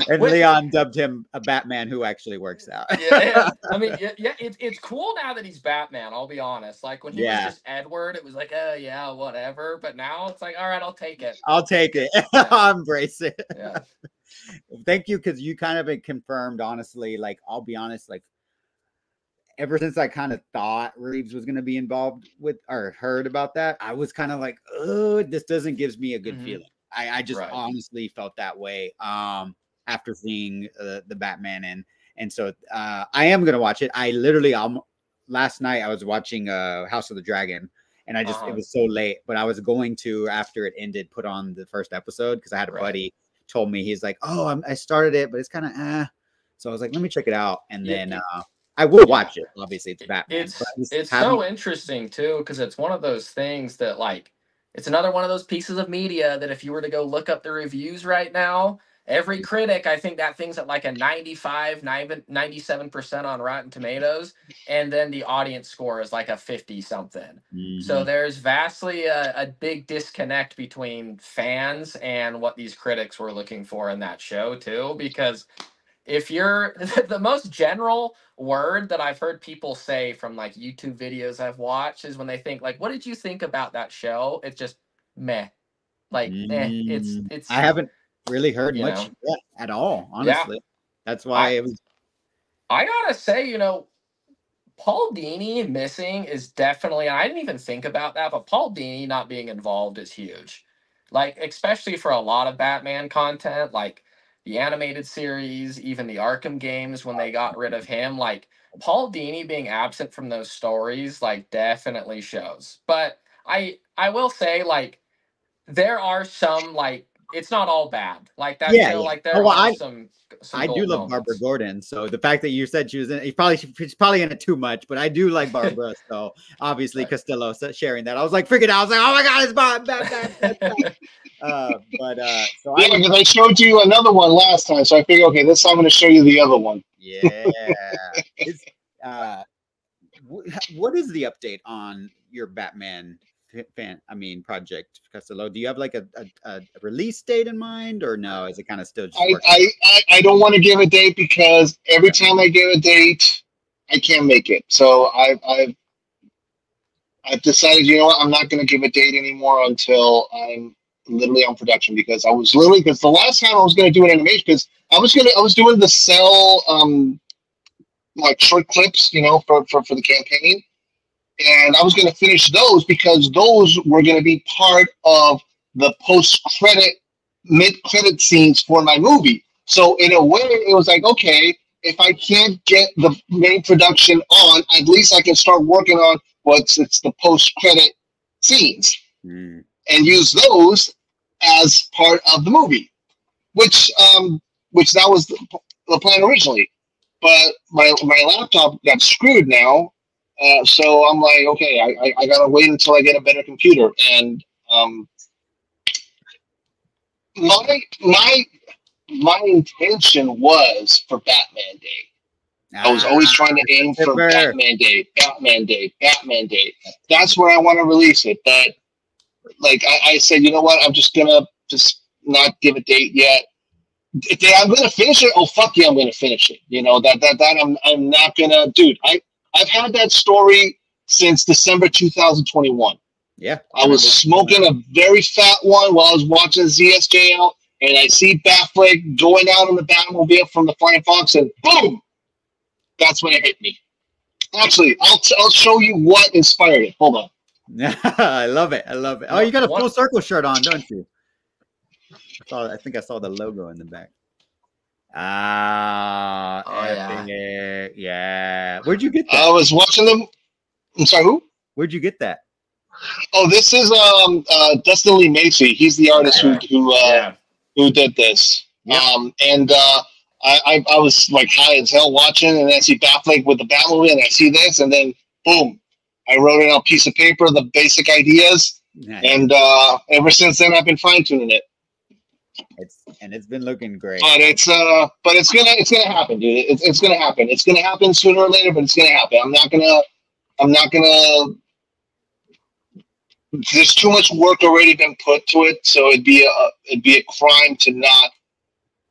And Leon dubbed him a Batman who actually works out. Yeah. I mean, it's cool now that he's Batman. I'll be honest. Like when he was just Edward, it was like, oh yeah, whatever. But now it's like, all right, I'll take it. I'll take it. I'll embrace it. Yeah. Thank you, because you kind of been confirmed, honestly. Like, I'll be honest, like ever since I kind of thought Reeves was going to be involved with or heard about that, I was kind of like, oh, this doesn't gives me a good feeling. I just honestly felt that way after seeing the Batman, and so I am going to watch it. I literally last night I was watching House of the Dragon, and I just it was so late, but I was going to, after it ended, put on the first episode, because I had a buddy told me, he's like, oh, I started it, but it's kind of so I was like, let me check it out, and then I will watch it. Obviously, it's Batman. It's so interesting too, because it's one of those things that, like, it's another one of those pieces of media that if you were to go look up the reviews right now, every critic, I think that thing's at like a 95, 97% on Rotten Tomatoes, and then the audience score is like a 50 something. So there's vastly a big disconnect between fans and what these critics were looking for in that show too, because if you're the most general word that I've heard people say from like YouTube videos I've watched is when they think like, what did you think about that show? It's just meh. Like it's I haven't really heard much at all, honestly. That's why it was. I gotta say, Paul Dini missing is definitely, I didn't even think about that, but Paul Dini not being involved is huge. Like, especially for a lot of Batman content, like, the animated series, even the Arkham games when they got rid of him. Like Paul Dini being absent from those stories, like definitely shows. But I will say, like, there are some, like, it's not all bad. Like that Yeah, show, yeah. like Oh, there well, are some I do gold love Barbara moments. Gordon. So the fact that you said she was in, she's probably in it too much, but I do like Barbara. So obviously Right. Costello sharing that, I was like freaking out. I was like, oh my god, it's bad. So I Yeah, would, because I showed you another one last time, so I figured, okay, this time I'm going to show you the other one. yeah. It's what is the update on your Batman project, Costello? Do you have like a release date in mind, or no? Is it kind of still just working? I don't want to give a date because every time I give a date, I can't make it. So I've decided, you know what, I'm not going to give a date anymore until I'm literally on production, because because the last time I was going to do an animation, because I was doing the cell like short clips, for the campaign, and I was going to finish those because those were going to be part of the mid credit scenes for my movie. So in a way, it was like, okay, if I can't get the main production on, at least I can start working on it's the post credit scenes Mm. and use those as part of the movie, which that was the plan originally. But my laptop got screwed now, so I'm like, okay, I gotta wait until I get a better computer. And my intention was for Batman Day. I was always trying to aim for Batman Day. That's where I want to release it. But like I said, you know what? I'm just gonna not give a date yet. If I'm gonna finish it, oh fuck yeah, I'm gonna finish it. I'm not gonna, dude. I've had that story since December 2021. Yeah, I was smoking a very fat one while I was watching ZSJL, and I see Batfleck going out on the Batmobile from the Flying Fox, and boom, that's when it hit me. Actually, I'll show you what inspired it. Hold on. I love it. Oh, you got a full circle shirt on, don't you? I think I saw the logo in the back. Yeah. Where'd you get that? I was watching them. I'm sorry, who? Where'd you get that? Oh, this is Dustin Lee Macy. He's the artist who did this. Yep. And I was like high as hell watching, and I see Batfleck with the Batmobile, and I see this, and then boom, I wrote it on a piece of paper, the basic ideas, and ever since then I've been fine tuning it. It's been looking great. But it's gonna happen, dude. It's gonna happen. It's gonna happen sooner or later, but it's gonna happen. I'm not gonna. There's too much work already been put to it, so it'd be a crime to not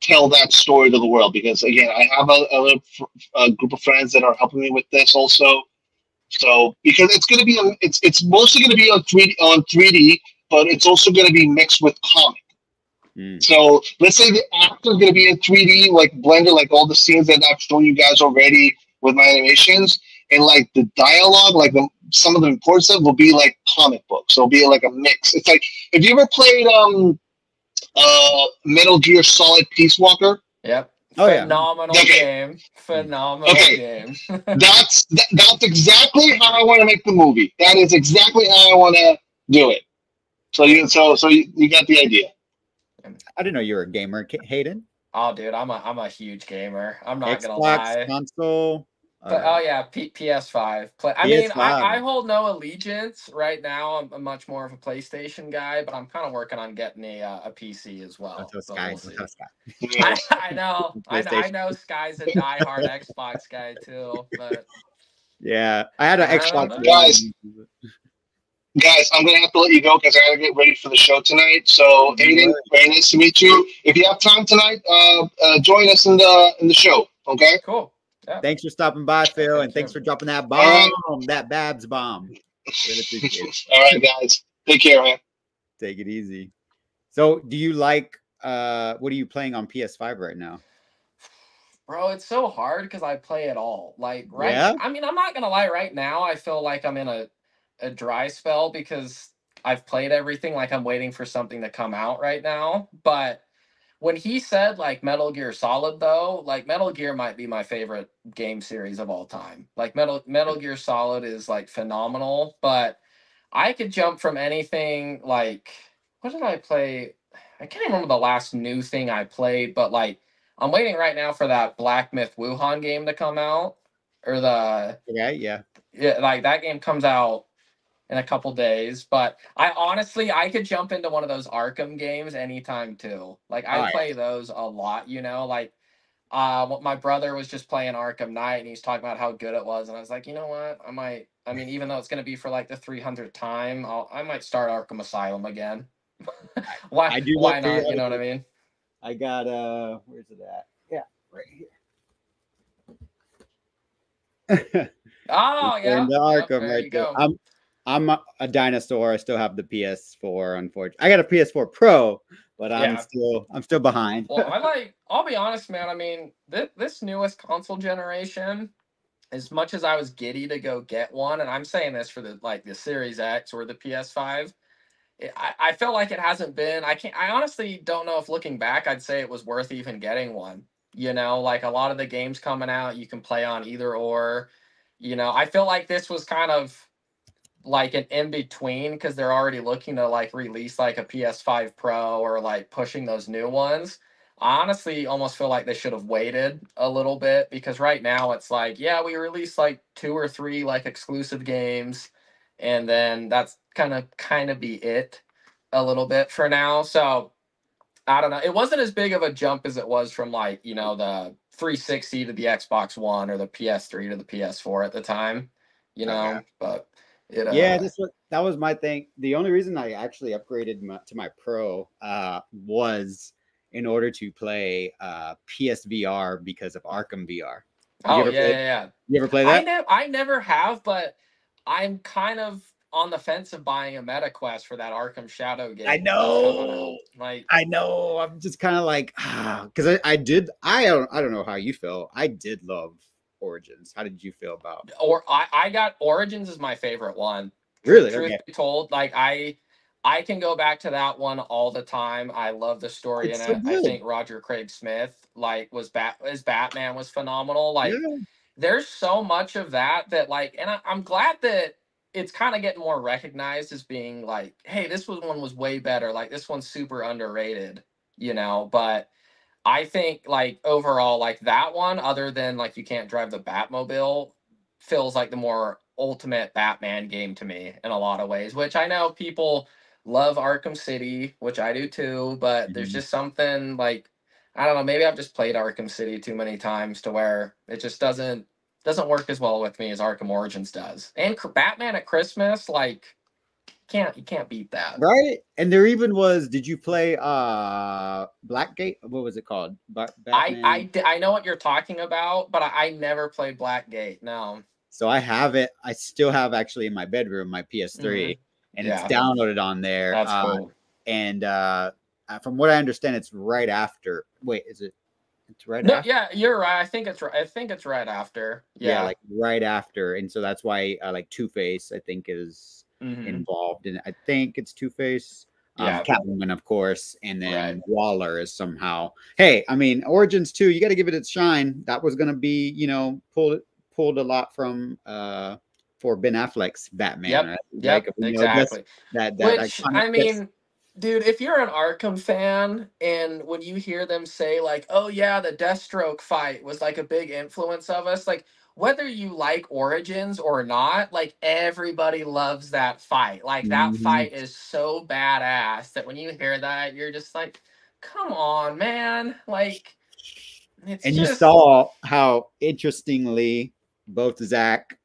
tell that story to the world. Because again, I have a group of friends that are helping me with this also. So because it's gonna be it's mostly gonna be on 3D, but it's also gonna be mixed with comic. So let's say the actor is going to be in 3D, like blended, like all the scenes that I've shown you guys already with my animations, and like the dialogue, like some of the important stuff will be like comic books. So it'll be like a mix. It's like, if you ever played Metal Gear Solid Peace Walker? Yep. Oh, Phenomenal game. Phenomenal game. That's exactly how I want to make the movie. That is exactly how I want to do it. So you got the idea. I didn't know you were a gamer, Hayden. Oh, dude, I'm a huge gamer. I'm not gonna Xbox, lie. console. But PS5. I hold no allegiance right now. I'm much more of a PlayStation guy, but I'm kind of working on getting a PC as well. I know. I know Sky's a diehard Xbox guy too, but yeah, I had an Xbox. Guys, I'm gonna have to let you go because I gotta get ready for the show tonight. So, Aiden, very nice to meet you. If you have time tonight, join us in the show. Okay. Cool. Yeah. Thanks for stopping by, Phil, and thanks for dropping that bomb, that Babs bomb. Really appreciate it. All right, guys. Take care, man. Take it easy. So, do you like? What are you playing on PS5 right now? Bro, it's so hard because I play it all. Like, right? Yeah? I mean, I'm not gonna lie. Right now, I feel like I'm in a dry spell because I've played everything. Like, I'm waiting for something to come out right now. But when he said like Metal Gear Solid, though, like Metal Gear might be my favorite game series of all time. Like Metal Gear Solid is like phenomenal, but I could jump from anything. Like, what did I play? I can't even remember the last new thing I played, but like I'm waiting right now for that Black Myth Wuhan game to come out, or the Yeah. like that game comes out in a couple days. But I honestly, I could jump into one of those Arkham games anytime too. Like All I right. play those a lot, you know. Like my brother was just playing Arkham Knight, and he's talking about how good it was, and I was like, you know what, I might. I mean, even though it's going to be for like the 300th time, I might start Arkham Asylum again. why? I do Why look not? You know what I mean? I got where's it at? Yeah, right here. Oh yeah, In the yep, Arkham there right you there. go. I'm a dinosaur. I still have the PS4, unfortunately. I got a PS4 Pro, but I'm Yeah. still behind. Well, I'll be honest, man. I mean, this newest console generation, as much as I was giddy to go get one, and I'm saying this for the Series X or the PS5, I feel like it hasn't been. I honestly don't know if looking back, I'd say it was worth even getting one. You know, like a lot of the games coming out, you can play on either or. You know, I feel like this was kind of like an in between because they're already looking to like release like a PS5 Pro or like pushing those new ones. I honestly almost feel like they should have waited a little bit because right now it's like, yeah, we release like 2 or 3 like exclusive games, and then that's kind of be it a little bit for now. So I don't know. It wasn't as big of a jump as it was from like, you know, the 360 to the Xbox One or the PS3 to the PS4 at the time, you Okay. know, but it Yeah, that was my thing. The only reason I actually upgraded to my Pro was in order to play PSVR because of Arkham VR. Oh yeah. You ever play that? I never have, but I'm kind of on the fence of buying a MetaQuest for that Arkham Shadow game. I know. Like I know. I'm just kind of like because I don't know how you feel. I did love Origins. How did you feel about? or I got Origins is my favorite one. Really? Truth Okay. be told, like I can go back to that one all the time. I love the story It's in so it. I good. think Roger Craig Smith like as Batman was phenomenal. Like Yeah. there's so much of that like, and I'm glad that it's kind of getting more recognized as being like, hey, one was way better. Like this one's super underrated, you know. But I think like overall, like that one, other than like you can't drive the Batmobile, feels like the more ultimate Batman game to me in a lot of ways. Which I know people love Arkham City, which I do too, but there's Mhm. just something like I don't know. Maybe I've just played Arkham City too many times to where it just doesn't work as well with me as Arkham Origins does. And Batman at Christmas, like you can't beat that. Right? And there even was, did you play Blackgate? What was it called? Batman. I know what you're talking about, but I never played Blackgate. No. So I have it. I still have actually in my bedroom my PS3, and it's Yeah, downloaded on there. that's cool. And from what I understand, it's right after. Wait, is it? It's right No, after. yeah, you're right. I think it's right after. Yeah, Yeah. like right after, and so that's why like Two-Face I think is Mhm. involved, and I think it's Two-Face. Yeah. Catwoman, of course, and then Right. Waller is somehow. Hey, I mean, Origins 2, you got to give it its shine. That was going to be, pulled a lot from for Ben Affleck's Batman. Yep. Right? Yep. Like, Exactly. that Which iconic. I mean, dude, if you're an Arkham fan and when you hear them say like, "Oh yeah, the Deathstroke fight was like a big influence of us," like whether you like Origins or not, like everybody loves that fight. Like that Mhm. fight is so badass that when you hear that, you're just like, "Come on, man." Like it's And you just saw how interestingly both Zach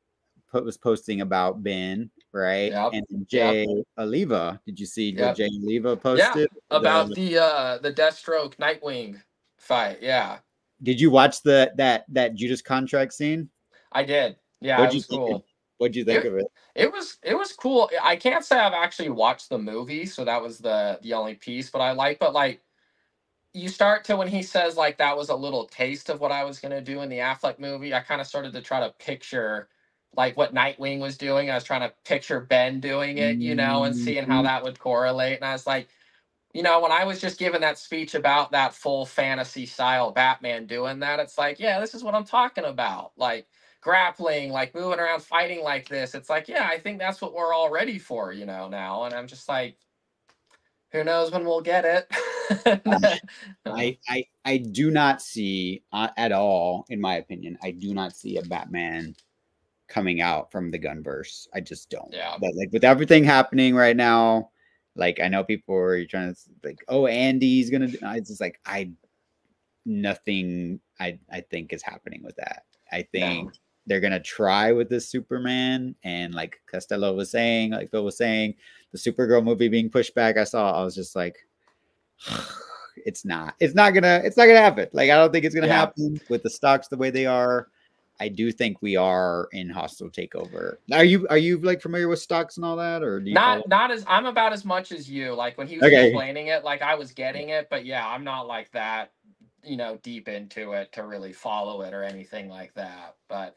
was posting about Ben, right? yep. And Yep. Jay Oliva. Did you see what Yep. Jay Oliva Yeah, posted? about the Deathstroke Nightwing fight. Yeah. Did you watch that Judas contract scene? I did. Yeah, What'd it you was think? cool. What'd you think It of it? it was cool. I can't say I've actually watched the movie, so that was the only piece. But like you start to when he says like that was a little taste of what I was gonna do in the Affleck movie. I kind of started to try to picture like what Nightwing was doing. I was trying to picture Ben doing it, and seeing how Mhm. that would correlate. And I was like, you know, when I was just giving that speech about that full fantasy style Batman doing that, it's like, yeah, this is what I'm talking about. Like grappling, like moving around, fighting like this. It's like, yeah, I think that's what we're all ready for, you know, now. And I'm just like, who knows when we'll get it? I do not see at all, in my opinion, I do not see a Batman coming out from the Gunverse. I just don't. Yeah. But like with everything happening right now, like I know people are trying to like, oh, Andy's gonna do. It's just like nothing. I think is happening with that. I think they're gonna try with this Superman, and like Costello was saying, like Phil was saying, the Supergirl movie being pushed back. I was just like, it's not gonna happen. Like I don't think it's gonna happen with the stocks the way they are. I do think we are in hostile takeover. Are you like familiar with stocks and all that, or do you not as I'm about as much as you? Like when he was explaining it, like I was getting it, but yeah, I'm not like that, you know, deep into it to really follow it or anything like that. But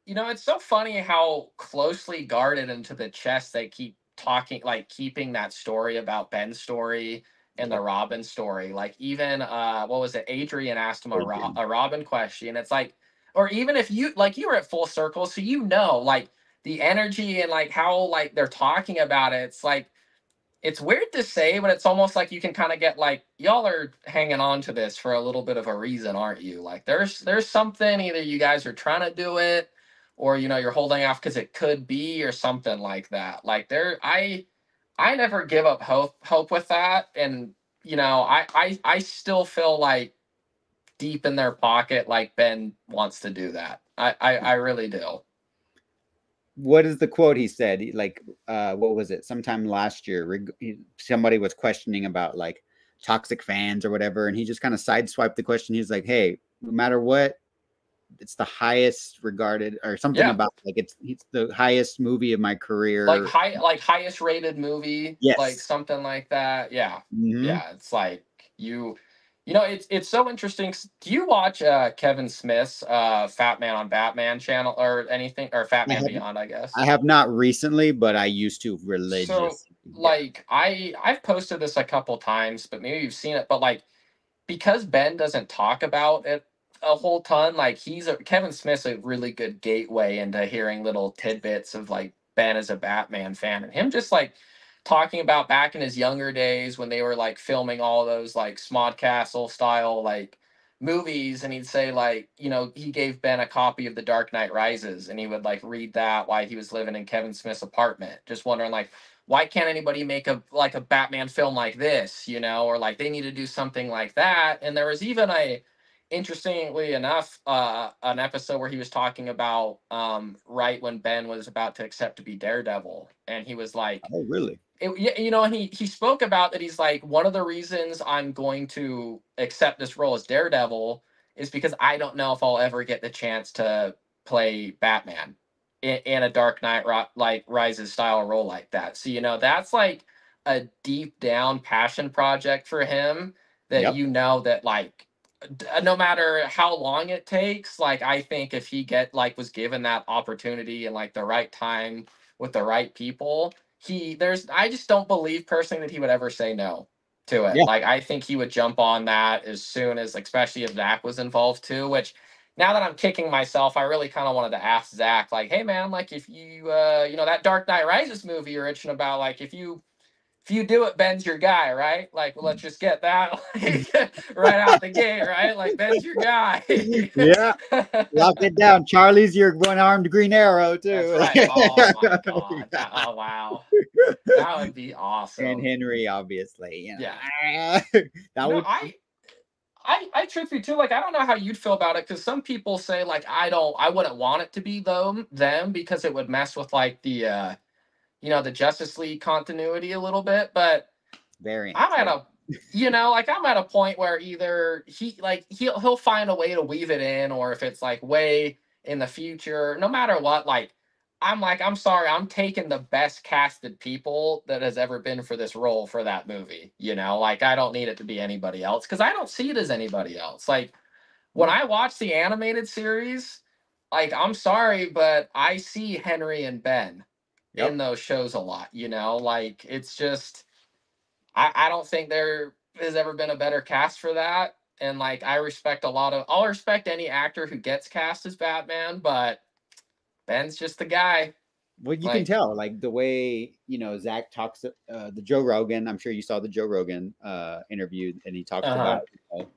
you know, it's so funny how closely guarded into the chest they keep talking, like keeping that story about Ben's story and the Robin story. Like even what was it? Adrian asked him a Robin question. It's like, or even if you like you were at full circle, so you know, like the energy and like how like they're talking about it. It's like it's weird to say, but it's almost like you can kind of get like y'all are hanging on to this for a little bit of a reason, aren't you? Like there's something, either you guys are trying to do it, or you know you're holding off because it could be, or something like that. Like I never give up hope with that, and you know I still feel like deep in their pocket, like Ben wants to do that. I really do. What is the quote he said? Like, what was it? Sometime last year, somebody was questioning about like toxic fans or whatever, and he just kind of sideswiped the question. He's like, "Hey, no matter what, it's the highest regarded, or something about like it's the highest movie of my career, like highest rated movie, like something like that." Yeah, yeah. It's like you know, it's so interesting. Do you watch Kevin Smith's Fat Man on Batman channel or anything, or Fat Man Beyond, I guess? I have not recently, but I used to religiously. So like I've posted this a couple times, but maybe you've seen it. But like because Ben doesn't talk about it a whole ton, like Kevin Smith's a really good gateway into hearing little tidbits of like Ben as a Batman fan, and him just like talking about back in his younger days when they were like filming all those like Smodcastle style like movies, and he'd say like, you know, he gave Ben a copy of The Dark Knight Rises, and he would like read that while he was living in Kevin Smith's apartment, just wondering like, why can't anybody make a Batman film like this, you know, or like they need to do something like that. And there was even interestingly enough, an episode where he was talking about right when Ben was about to accept to be Daredevil, and he was like, "Oh, really?" You know, and he spoke about that. He's like, one of the reasons I'm going to accept this role as Daredevil is because I don't know if I'll ever get the chance to play Batman in a Dark Knight like Rises style role like that. So you know, that's like a deep down passion project for him that you know that like no matter how long it takes, like I think if he was given that opportunity and like the right time with the right people, I just don't believe personally that he would ever say no to it. Like I think he would jump on that as soon as, especially if Zach was involved too, which now that I'm kicking myself, I really kind of wanted to ask Zach, like, hey man, like if you you know, that Dark Knight Rises movie you're itching about, like if you do it, Ben's your guy, right? Like, well, let's just get that like, right out the gate, right? Like, Ben's your guy. Yeah, lock it down. Charlie's your one-armed Green Arrow too. That's right. Oh my god! Oh wow, that would be awesome. And Henry, obviously, you know. Yeah. That would. I truthfully too, like I don't know how you'd feel about it, because some people say like I wouldn't want it to be them because it would mess with like the you know, the Justice League continuity a little bit, but I'm at a point where either he'll find a way to weave it in, or if it's like way in the future, no matter what, I'm sorry, I'm taking the best casted people that has ever been for this role for that movie. You know, like I don't need it to be anybody else, because I don't see it as anybody else. Like when I watch the animated series, like I'm sorry, but I see Henry and Ben in those shows a lot, you know, like it's just I don't think there has ever been a better cast for that. And like, I'll respect any actor who gets cast as Batman, but Ben's just the guy. Well, you can Like, tell, like the way Zach talks. The Joe Rogan. I'm sure you saw the Joe Rogan interview, and he talks uh-huh. about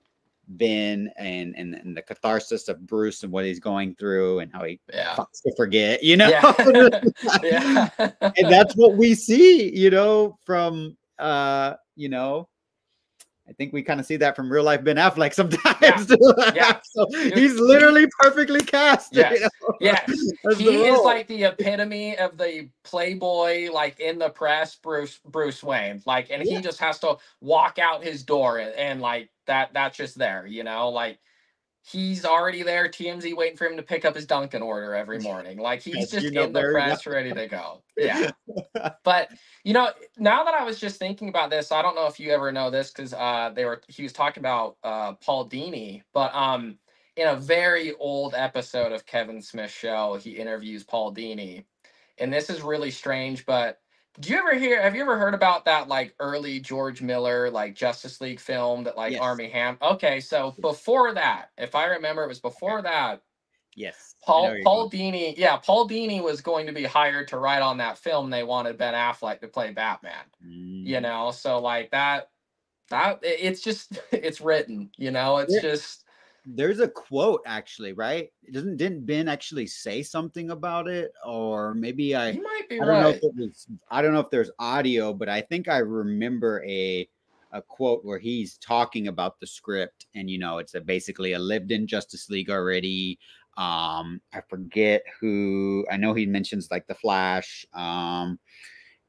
Ben and the catharsis of Bruce and what he's going through, and how he Yeah. fucks to forget. You know, Yeah. Yeah. and that's what we see. From I think we kind of see that from real life Ben Affleck sometimes. Yeah. So he's literally perfectly cast. Yes. Yes. That's He the is role. like the epitome of the playboy, like in the press, Bruce Wayne. Like, and he just has to walk out his door and like that's just there, like he's already there, TMZ waiting for him to pick up his Dunkin' order every morning. Like he's Yes, just in the very press, ready to go. Yeah. But now that I was just thinking about this, I don't know if you ever know this because he was talking about Paul Dini, but in a very old episode of Kevin Smith's show, he interviews Paul Dini, and this is really strange. But have you ever heard about that like early George Miller like Justice League film that like Yes. Armie Ham? Okay, so before that, if I remember, it was before that. Yes. Paul Dini was going to be hired to write on that film. They wanted Ben Affleck to play Batman. So like that it's just it's written, it's just there's a quote actually, right? Didn't Ben actually say something about it? Or maybe you might be I don't know right. if it was, I don't know if there's audio, but I think I remember a quote where he's talking about the script, and it's basically a lived-in Justice League already. I forget who. I know he mentions like the Flash, and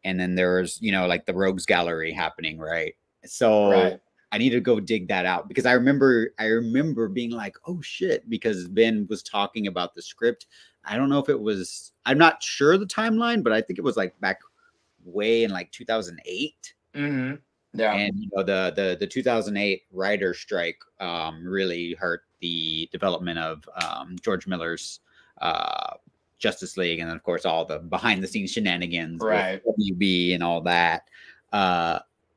then there's like the Rogues Gallery happening, right? So Right. I need to go dig that out, because I remember being like, oh shit, because Ben was talking about the script. I don't know if it was, I'm not sure the timeline, but I think it was like back way in like 2008. Mm-hmm. Yeah. And the 2008 writer strike really hurt the development of George Miller's Justice League, and then of course all the behind the scenes shenanigans Right. with WB and all that.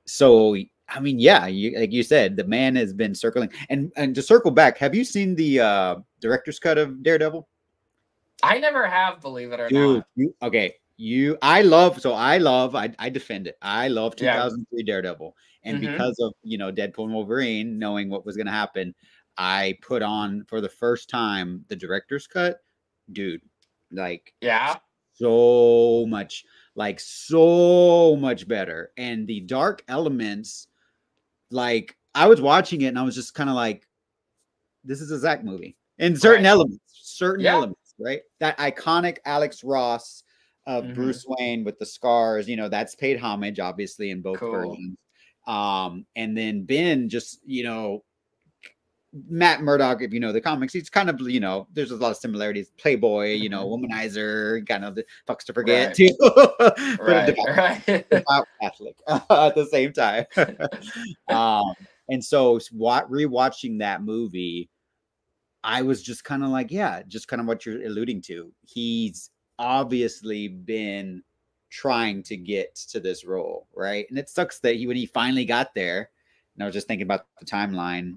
So I mean, yeah, like you said, the man has been circling. And to circle back, have you seen the director's cut of Daredevil? I never have, believe it or Dude, not. I defend it. I love 2003 Daredevil. And because of, Deadpool and Wolverine, knowing what was going to happen, I put on for the first time the director's cut. Dude, like, so much better. And the dark elements, like, I was watching it and I was just kind of like, this is a Zack movie in certain elements, right? That iconic Alex Ross of Bruce Wayne with the scars, that's paid homage, obviously, in both versions. And then Ben, just, Matt Murdock, if you know the comics, he's kind of, there's a lot of similarities. Playboy, womanizer, kind of fucks to forget too. Right. Catholic at the same time. And so rewatching that movie, I was just kind of like, just kind of what you're alluding to. He's obviously been trying to get to this role, right? And it sucks that when he finally got there, and I was just thinking about the timeline,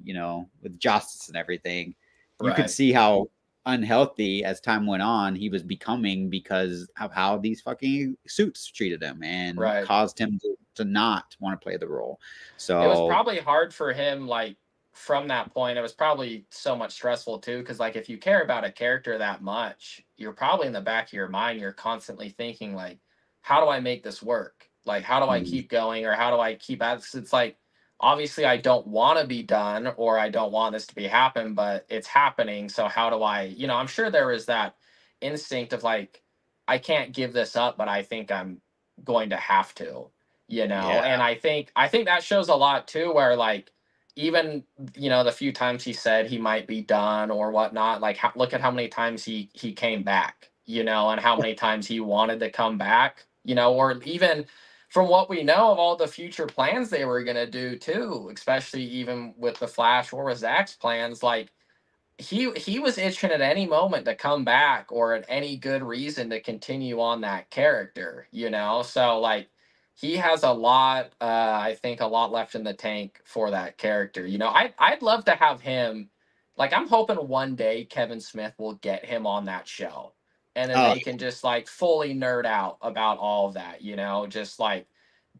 with justice and everything, you could see how unhealthy as time went on he was becoming because of how these fucking suits treated him and caused him to not want to play the role. So it was probably hard for him, like, from that point. It was probably so much stressful too, because like if you care about a character that much, you're probably in the back of your mind, you're constantly thinking like, how do I make this work? Like, how do I keep going, or how do I keep at this? It's like, obviously I don't want to be done, or I don't want this to be happen, but it's happening. So how do I, I'm sure there is that instinct of like, I can't give this up, but I think I'm going to have to, and I think that shows a lot too, where like, even, the few times he said he might be done or whatnot, like look at how many times he came back, and how many times he wanted to come back, or even from what we know of all the future plans they were going to do too, especially even with the Flash or with Zach's plans, like he was itching at any moment to come back, or at any good reason to continue on that character, so like he has a lot, I think, a lot left in the tank for that character. You know, I'd love to have him. Like, I'm hoping one day Kevin Smith will get him on that show, and then Oh, they can just like fully nerd out about all of that. You know, just like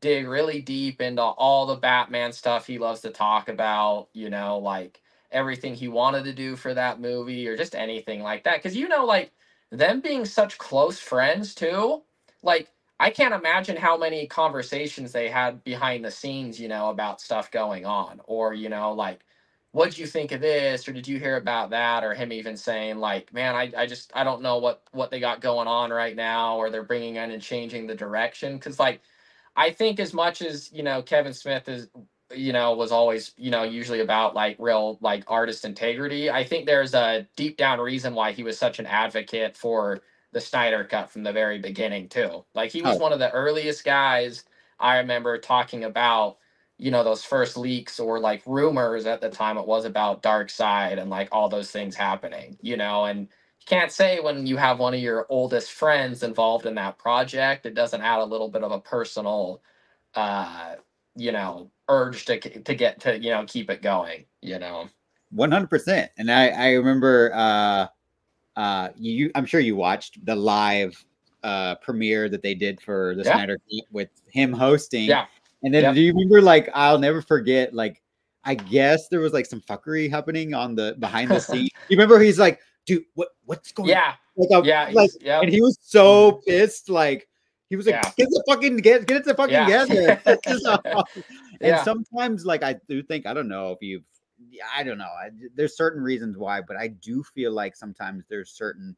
dig really deep into all the Batman stuff he loves to talk about. You know, like everything he wanted to do for that movie, or just anything like that. Because, you know, like them being such close friends too, like I can't imagine how many conversations they had behind the scenes, you know, about stuff going on, or, you know, like, what'd you think of this, or did you hear about that, or him even saying like, man, I don't know what they got going on right now, or they're bringing in and changing the direction. Because like, I think as much as, you know, Kevin Smith is, you know, was always, you know, usually about like real like artist integrity, I think there's a deep down reason why he was such an advocate for the Snyder cut from the very beginning too. Like, he was oh, one of the earliest guys I remember talking about, you know, those first leaks or like rumors at the time it was about Dark Side and like all those things happening, you know. And you can't say when you have one of your oldest friends involved in that project, it doesn't add a little bit of a personal, uh, you know, urge to get to, you know, keep it going, you know. 100%. And I remember I'm sure you watched the live premiere that they did for the Yeah. Snyder Cut with him hosting. Yeah. And then Yep. do you remember, like, I'll never forget, like, I guess there was like some fuckery happening on the behind the scenes. You remember he's like, dude, what's going on? Yeah. Like, Yeah. like, Yep. and he was so pissed, like he was like, Yeah. get it the fucking Yeah. together. And Yeah. sometimes, like, I do think, I don't know if you've, I don't know, there's certain reasons why, but I do feel like sometimes there's certain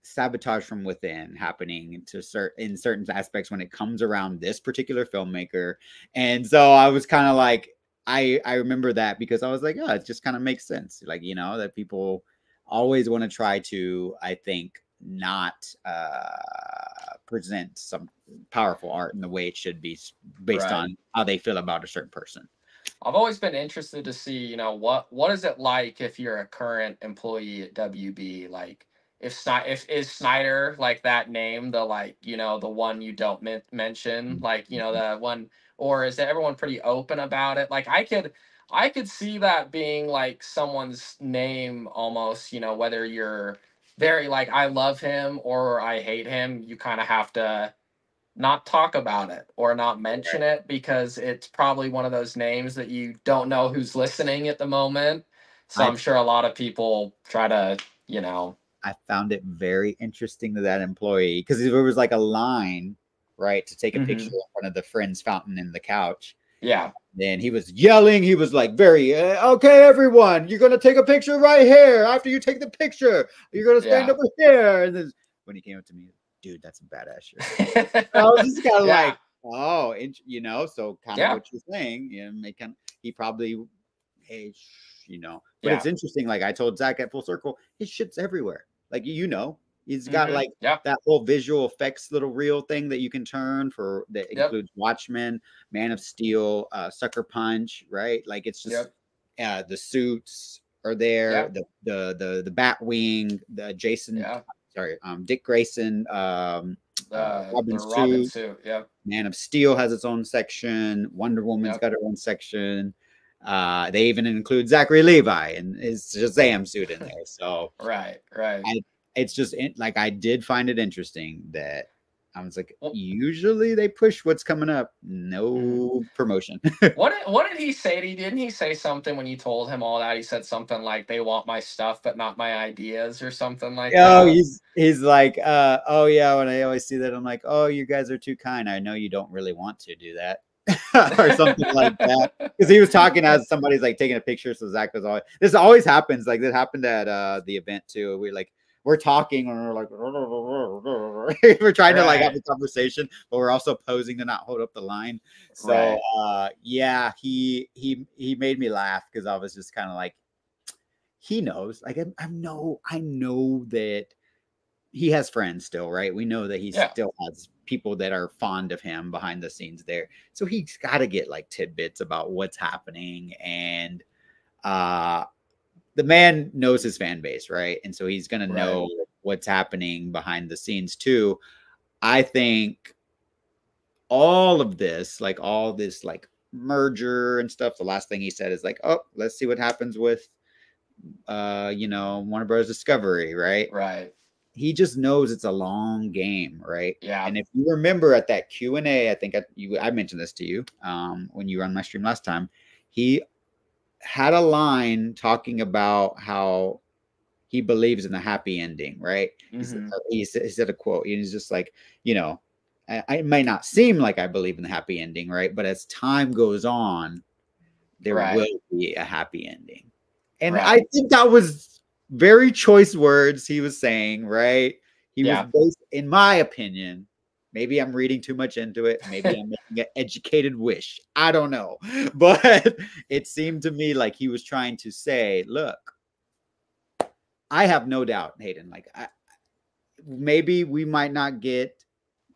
sabotage from within happening to in certain aspects when it comes around this particular filmmaker. And so I was kind of like, I remember that because I was like, oh, it just kind of makes sense, like, you know, that people always want to try to, I think, not present some powerful art in the way it should be based Right. on how they feel about a certain person. I've always been interested to see, you know, what is it like if you're a current employee at WB? Like, if is Snyder like that name, the, like, you know, the one you don't mention, like, you know, the one, or is everyone pretty open about it? Like, I could see that being like someone's name almost, you know, whether you're very like, I love him or I hate him, you kind of have to not talk about it or not mention it, because it's probably one of those names that you don't know who's listening at the moment. So I'm sure a lot of people try to, you know. I found it very interesting to that employee, because there was like a line, right, to take a picture in front of the Friends fountain in the couch. Yeah. Then he was yelling. He was like, very, okay, everyone, you're going to take a picture right here. After you take the picture, you're going to stand over here. And then when he came up to me, dude, that's a badass shirt. I was just kind of like, oh, you know, so kind of what you're saying, you know, he probably, hey, you know, but it's interesting. Like I told Zach at Full Circle, his shit's everywhere. Like, you know, he's got like that whole visual effects little reel thing that you can turn for, that includes Watchmen, Man of Steel, Sucker Punch, right? Like, it's just the suits are there, the Batwing, the Jason, Dick Grayson, Robin suit. Man of Steel has its own section. Wonder Woman's got her own section. They even include Zachary Levi and his Shazam suit in there. So right. It's just like, I did find it interesting that I was like, usually they push what's coming up, no promotion. What did he say to you? Didn't he say something when you told him all that? He said something like, they want my stuff but not my ideas, or something like that. He's like, oh yeah, when I always see that, I'm like, oh, you guys are too kind. I know you don't really want to do that. Or something like that, because he was talking as somebody's like taking a picture. So Zach was always, this always happens, like this happened at the event too. We're talking and we're like we're trying to like have a conversation, but we're also posing to not hold up the line. So yeah, he made me laugh, because I was just kind of like, he knows, like, I know that he has friends still, right? We know that he still has people that are fond of him behind the scenes there. So he's got to get like tidbits about what's happening. And the man knows his fan base, right? And so he's going to know what's happening behind the scenes too. I think all this like merger and stuff, the last thing he said is like, oh, let's see what happens with Warner Bros. Discovery, right? Right. He just knows it's a long game, right? Yeah. And if you remember at that Q&A, I think I mentioned this to you when you were on my stream last time, he had a line talking about how he believes in the happy ending, right? Mm-hmm. He said a quote, and he's just like, it might not seem like I believe in the happy ending, right? But as time goes on, there will be a happy ending. And I think that was very choice words he was saying, right? He was based, in my opinion, maybe I'm reading too much into it. Maybe I'm making an educated wish. I don't know. But it seemed to me like he was trying to say, look, I have no doubt, Hayden, like maybe we might not get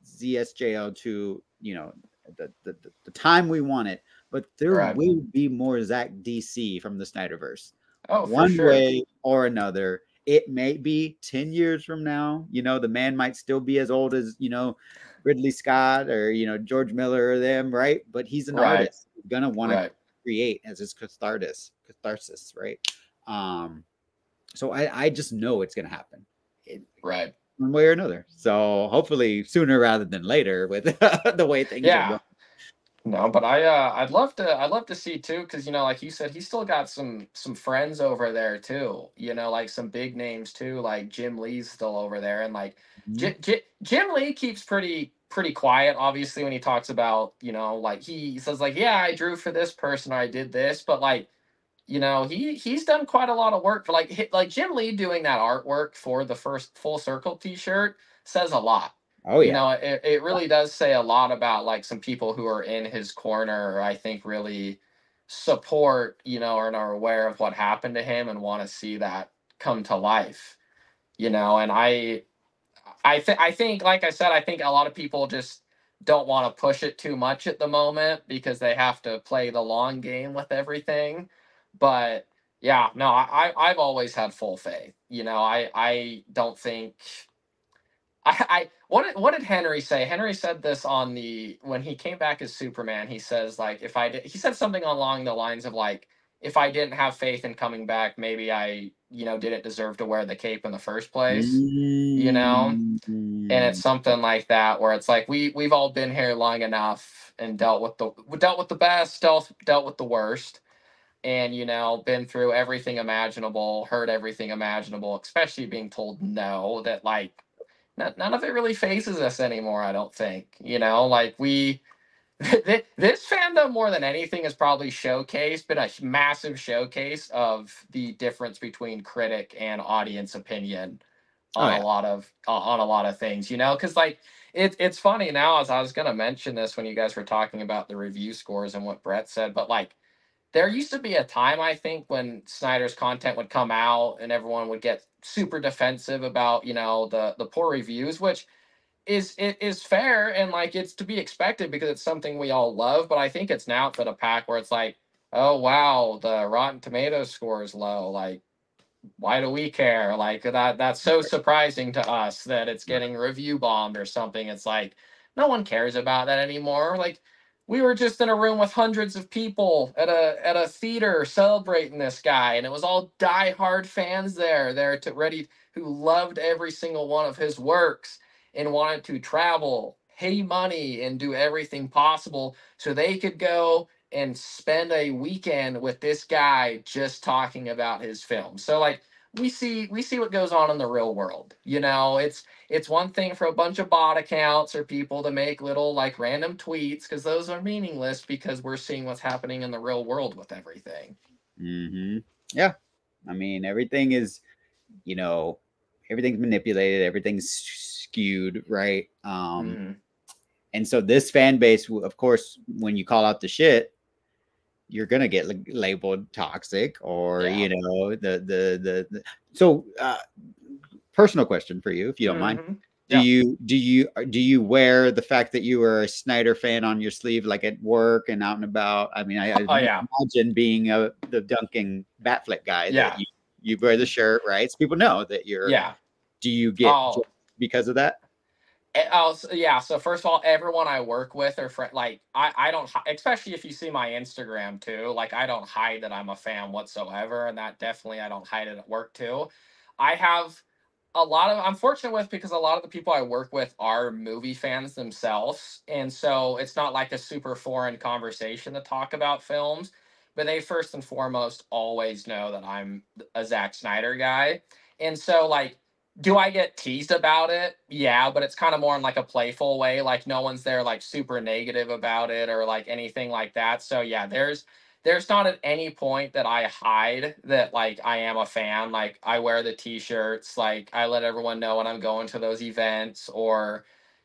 ZSJO to, the time we want it, but there will be more Zack DC from the Snyderverse. Oh, one for sure. way or another. It may be 10 years from now. The man might still be as old as, Ridley Scott or, George Miller or them, right? But he's an artist. He's going to want to create as his catharsis, right? So I just know it's going to happen. One way or another. So hopefully sooner rather than later with the way things are going. No, but I'd love to see too, because like you said, he's still got some friends over there too. Like some big names too, like Jim Lee's still over there, and like Jim Lee keeps pretty quiet, obviously, when he talks about like he says like, yeah, I drew for this person, or I did this, but like he's done quite a lot of work for like Jim Lee doing that artwork for the first Full Circle T-shirt says a lot. Oh yeah. It really does say a lot about like some people who are in his corner, I think really support, and are aware of what happened to him and want to see that come to life. And I think, like I said, I think a lot of people just don't want to push it too much at the moment because they have to play the long game with everything. But yeah, no, I've always had full faith. I don't think what did Henry say? Henry said this when he came back as Superman. He says like he said something along the lines of like, if I didn't have faith in coming back, maybe I didn't deserve to wear the cape in the first place. And it's something like that where it's like we've all been here long enough and dealt with the best, dealt with the worst, and been through everything imaginable, heard everything imaginable, especially being told no, that like none of it really phases us anymore, I don't think. Like this fandom more than anything has probably been a massive showcase of the difference between critic and audience opinion on a lot of things, because like it's funny now, as I was going to mention this when you guys were talking about the review scores and what Brett said, but like there used to be a time, I think, when Snyder's content would come out and everyone would get super defensive about, the poor reviews, which is fair and like it's to be expected because it's something we all love. But I think it's now for the pack where it's like, oh wow, the Rotten Tomatoes score is low. Like, why do we care? Like that's so surprising to us that it's getting review bombed or something. It's like no one cares about that anymore. Like we were just in a room with hundreds of people at a theater celebrating this guy, and it was all diehard fans there who loved every single one of his works and wanted to travel, pay money, and do everything possible so they could go and spend a weekend with this guy just talking about his film. So like we see what goes on in the real world. It's one thing for a bunch of bot accounts or people to make little like random tweets because those are meaningless because we're seeing what's happening in the real world with everything. Mm-hmm. Yeah. I mean, everything is, everything's manipulated, everything's skewed, right? And so this fan base, of course, when you call out the shit, you're gonna get labeled toxic or so personal question for you, if you don't mind. Do you wear the fact that you were a Snyder fan on your sleeve, like at work and out and about? I mean, I imagine being the dunking bat flip guy that you wear the shirt, right? So people know that you're. Do you get because of that? Yeah. So first of all, everyone I work with are like I don't especially if you see my Instagram too. Like I don't hide that I'm a fan whatsoever, and that definitely I don't hide it at work too. I have a lot of I'm fortunate with because a lot of the people I work with are movie fans themselves, and so it's not like a super foreign conversation to talk about films. But they first and foremost always know that I'm a Zack Snyder guy, and so like do I get teased about it? Yeah, but it's kind of more in like a playful way. Like no one's there like super negative about it or like anything like that. So yeah, there's not at any point that I hide that like I am a fan. Like I wear the t-shirts, like I let everyone know when I'm going to those events or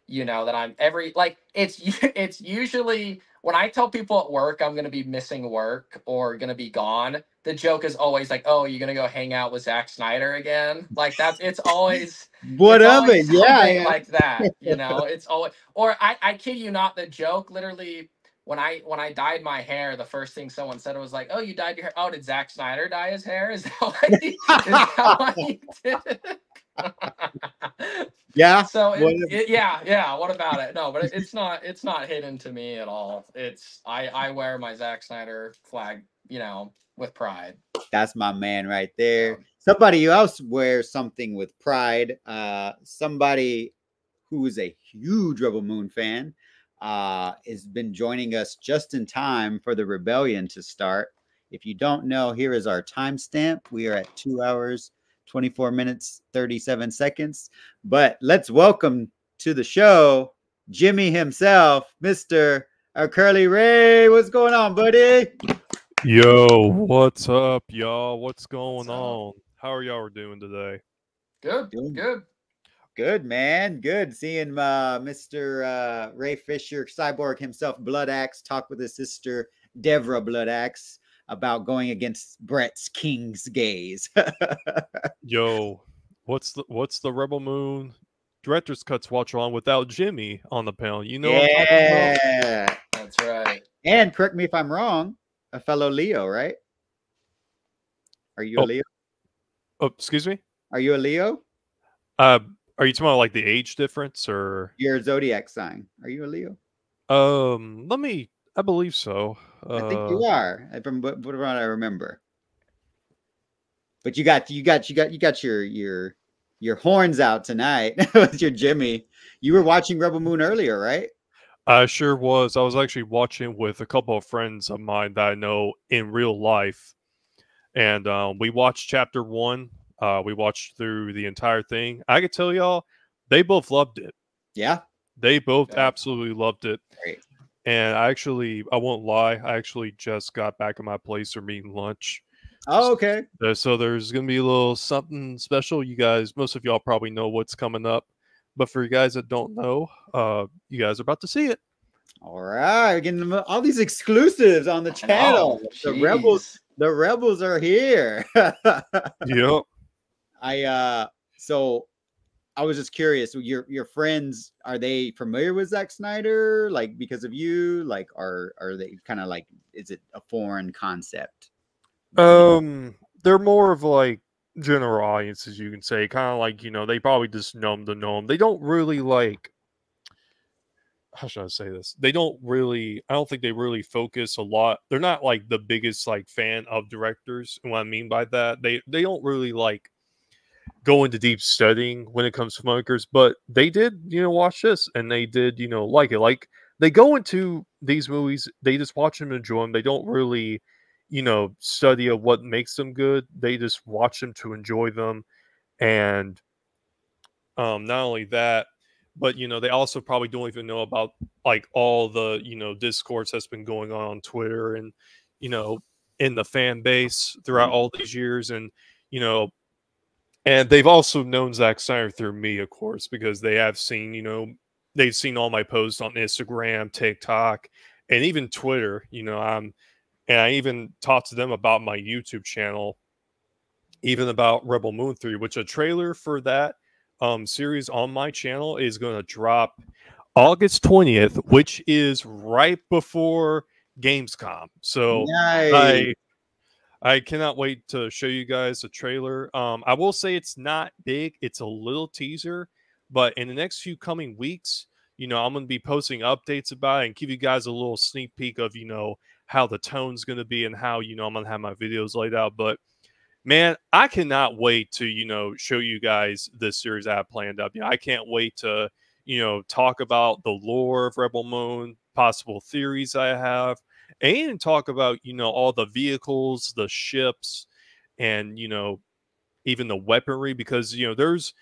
that I'm every like it's usually when I tell people at work I'm going to be missing work or going to be gone, the joke is always like, "Oh, you're gonna go hang out with Zack Snyder again?" Like it's always What of it? Yeah, something yeah. like that. It's always or I kid you not, the joke literally when I dyed my hair, the first thing someone said was like, "Oh, you dyed your hair? Oh, did Zack Snyder dye his hair? Is that why he did it?" Yeah. So yeah. What about it? No, but it's not hidden to me at all. It's I wear my Zack Snyder flag, with pride. That's my man right there. Somebody else wears something with pride. Somebody who is a huge Rebel Moon fan has been joining us just in time for the rebellion to start. If you don't know, here is our timestamp. We are at 2 hours, 24 minutes, 37 seconds. But let's welcome to the show Jimmy himself, Mr. Curly Ray. What's going on, buddy? Yo, what's up, y'all? What's going on? How are y'all doing today? Good. Good, man. Good. Seeing Mr. Ray Fisher, Cyborg himself, Blood Axe, talk with his sister, Devra Blood Axe, about going against Brett's King's gaze. Yo, what's the Rebel Moon Director's Cuts watch on without Jimmy on the panel? You know what I'm talking about? Yeah. That's right. And correct me if I'm wrong, a fellow Leo, right? Are you a Leo? Oh, excuse me? Are you a Leo? Are you talking about like the age difference or Your zodiac sign? Are you a Leo? I believe so. I think you are, from what I remember. But you got your horns out tonight with your Jimmy. You were watching Rebel Moon earlier, right? I sure was. I was actually watching with a couple of friends of mine that I know in real life. And we watched chapter 1. We watched through the entire thing. I could tell y'all, they both loved it. Yeah. They both absolutely loved it. Great. And I won't lie, I actually just got back in my place for eating lunch. Oh, okay. So there's going to be a little something special. You guys, most of y'all probably know what's coming up. But for you guys that don't know, you guys are about to see it. All right. We're getting all these exclusives on the channel. The rebels are here. Yep. So I was just curious, your friends, are they familiar with Zack Snyder? Like because of you? Like are they kind of like, is it a foreign concept? They're more of like general audiences, you can say, kind of like, they probably just know them. They don't really like, how should I say this? I don't think they really focus a lot. They're not like the biggest like fan of directors. And what I mean by that, they don't really like go into deep studying when it comes to filmmakers, but they did, watch this and they did, like it. Like they go into these movies, they just watch them and enjoy them. They don't really, study of what makes them good. They just watch them to enjoy them. And not only that, but they also probably don't even know about like all the discourse that's been going on Twitter and in the fan base throughout all these years, and and they've also known Zack Snyder through me, of course, because they have seen they've seen all my posts on Instagram, TikTok, and even Twitter. And I even talked to them about my YouTube channel, even about Rebel Moon 3, which a trailer for that series on my channel is going to drop August 20th, which is right before Gamescom. So nice. I cannot wait to show you guys the trailer. I will say it's not big. It's a little teaser, But in the next few coming weeks, I'm going to be posting updates about it and give you guys a little sneak peek of, how the tone's going to be and how, I'm going to have my videos laid out. But man, I cannot wait to, show you guys this series I have planned up. I can't wait to, talk about the lore of Rebel Moon, possible theories I have, and talk about, all the vehicles, the ships, and, even the weaponry, because, there's,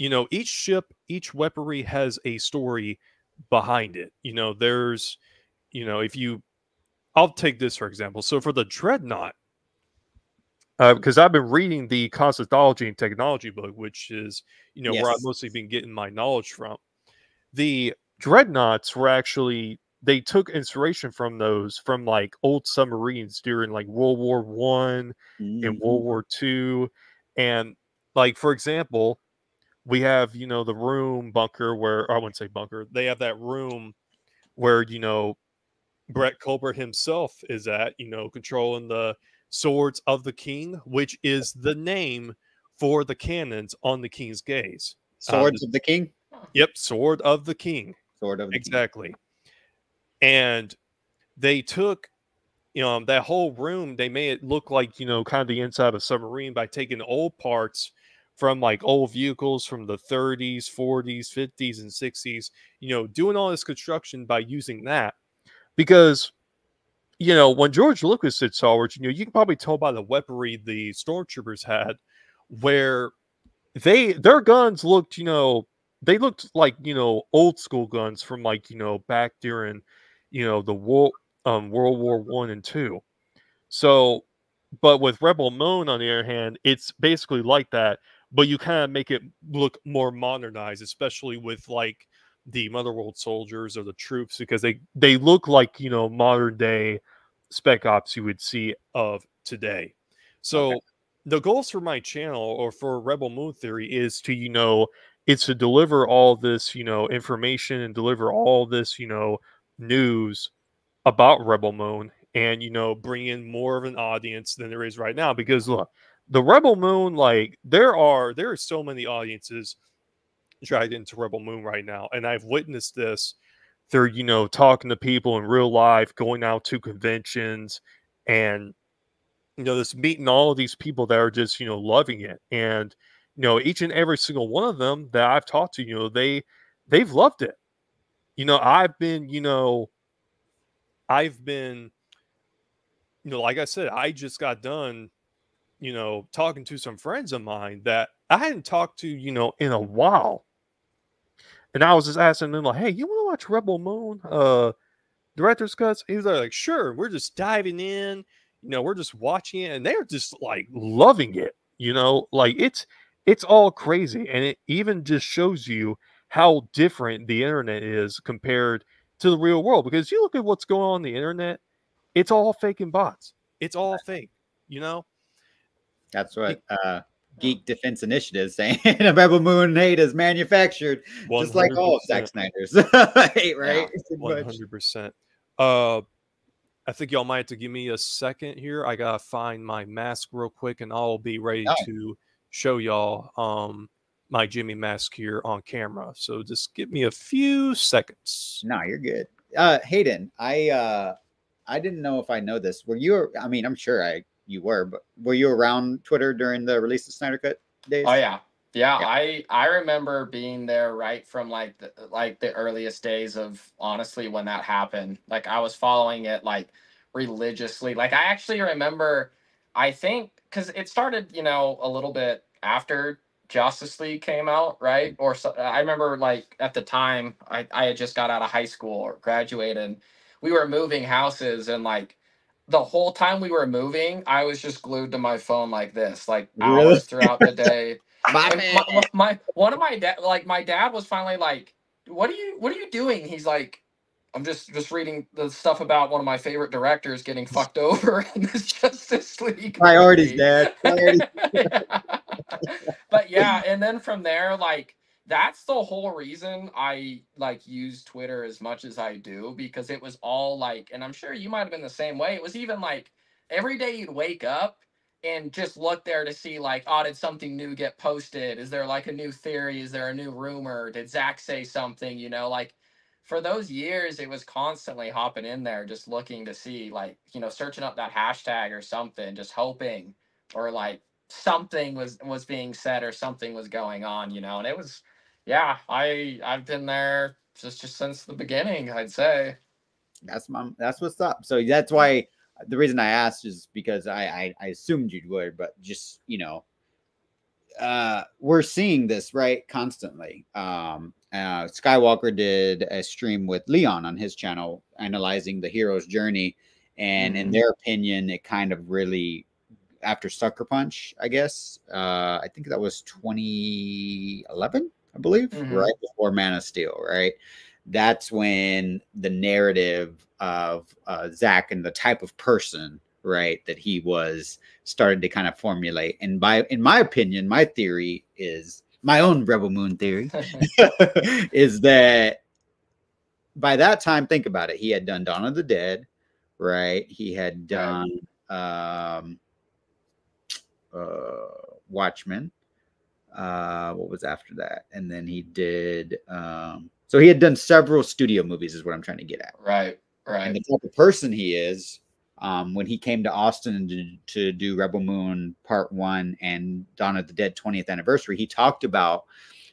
each ship, each weaponry has a story behind it. There's, if you, I'll take this for example. So for the Dreadnought, because I've been reading the Conceptology and Technology book, which is, where I've Yes. mostly been getting my knowledge from. The Dreadnoughts were actually, they took inspiration from those, from like old submarines during like World War One and World War Two. And like, for example, we have, the room bunker where, or I wouldn't say bunker, they have that room where, Brett Culber himself is at, controlling the Swords of the King, which is the name for the cannons on the King's gaze. Swords of the King? Yep, Sword of the King. Sword of the King. Exactly. And they took, that whole room, they made it look like, kind of the inside of a submarine by taking old parts from like old vehicles from the 30s, 40s, 50s, and 60s, doing all this construction by using that. Because, when George Lucas did Star Wars, you can probably tell by the weaponry the stormtroopers had, where their guns looked, they looked like, old school guns from like, back during, the World War One and Two. So, but with Rebel Moon, on the other hand, it's basically like that, but you kind of make it look more modernized, especially with like the Motherworld soldiers or the troops, because they look like, modern day spec ops you would see of today. So Okay. the goals for my channel, or for Rebel Moon Theory, is to, it's to deliver all this, information, and deliver all this, news about Rebel Moon, and, bring in more of an audience than there is right now. Because look, the Rebel Moon, like there are so many audiences dragged into Rebel Moon right now, and I've witnessed this through, talking to people in real life, going out to conventions, and, just meeting all of these people that are just, loving it. And, each and every single one of them that I've talked to, they've loved it. I've been, like I said, I just got done, talking to some friends of mine that I hadn't talked to, in a while. And I was just asking them, like, hey, you want to watch Rebel Moon director's cuts? He was like, sure. We're just diving in, we're just watching it, and they're just like loving it, like it's all crazy. And it even just shows you how different the internet is compared to the real world. Because you look at what's going on the internet, it's all fake and bots. It's all fake, That's what Geek Defense Initiative is saying. Rebel Moon hate is manufactured, just like all of Zack Snyder's hate, right? Yeah, 100%. I think y'all might have to give me a second here. I gotta find my mask real quick, and I'll be ready to show y'all my Jimmy mask here on camera. So just give me a few seconds. No, you're good. Hayden, I didn't know if I know this. Were you? I mean, I'm sure you were, but were you around Twitter during the release of Snyder Cut days? Oh yeah. I remember being there right from like the earliest days of, honestly, when that happened. Like I was following it like religiously. Like I actually remember, I think, because it started, a little bit after Justice League came out, right? Or so, I remember like at the time I had just got out of high school or graduated. We were moving houses, and like the whole time we were moving, I was just glued to my phone like this, like hours throughout the day. My one of my dad, like my dad was finally like, what are you doing? He's like, I'm just reading the stuff about one of my favorite directors getting fucked over in this Justice League. Priorities, Dad. Priorities. But yeah, and then from there, like that's the whole reason I like use Twitter as much as I do, because it was all like, and I'm sure you might have been the same way. It was even like every day you'd wake up and just look there to see like, oh, did something new get posted? Is there like a new theory? Is there a new rumor? Did Zach say something? You know, like for those years, it was constantly hopping in there, just looking to see like, you know, searching up that hashtag or something, just hoping, or like something was being said or something was going on, you know. And it was, yeah, I've been there just since the beginning, I'd say. That's what's up. So that's why the reason I asked is because I assumed you would, but just, you know, we're seeing this right constantly. Skywalker did a stream with Leon on his channel analyzing the hero's journey, and in their opinion, it kind of really, after Sucker Punch, I guess, I think that was 2011, I believe, right before Man of Steel, right? That's when the narrative of Zach and the type of person, right, that he was started to kind of formulate. And in my opinion, my theory is my own Rebel Moon theory is that by that time, think about it, he had done Dawn of the Dead, right? He had done Watchmen. What was after that? And then he did so he had done several studio movies is what I'm trying to get at. Right. And the type of person he is, when he came to Austin to do Rebel Moon Part 1 and Dawn of the Dead 20th anniversary, he talked about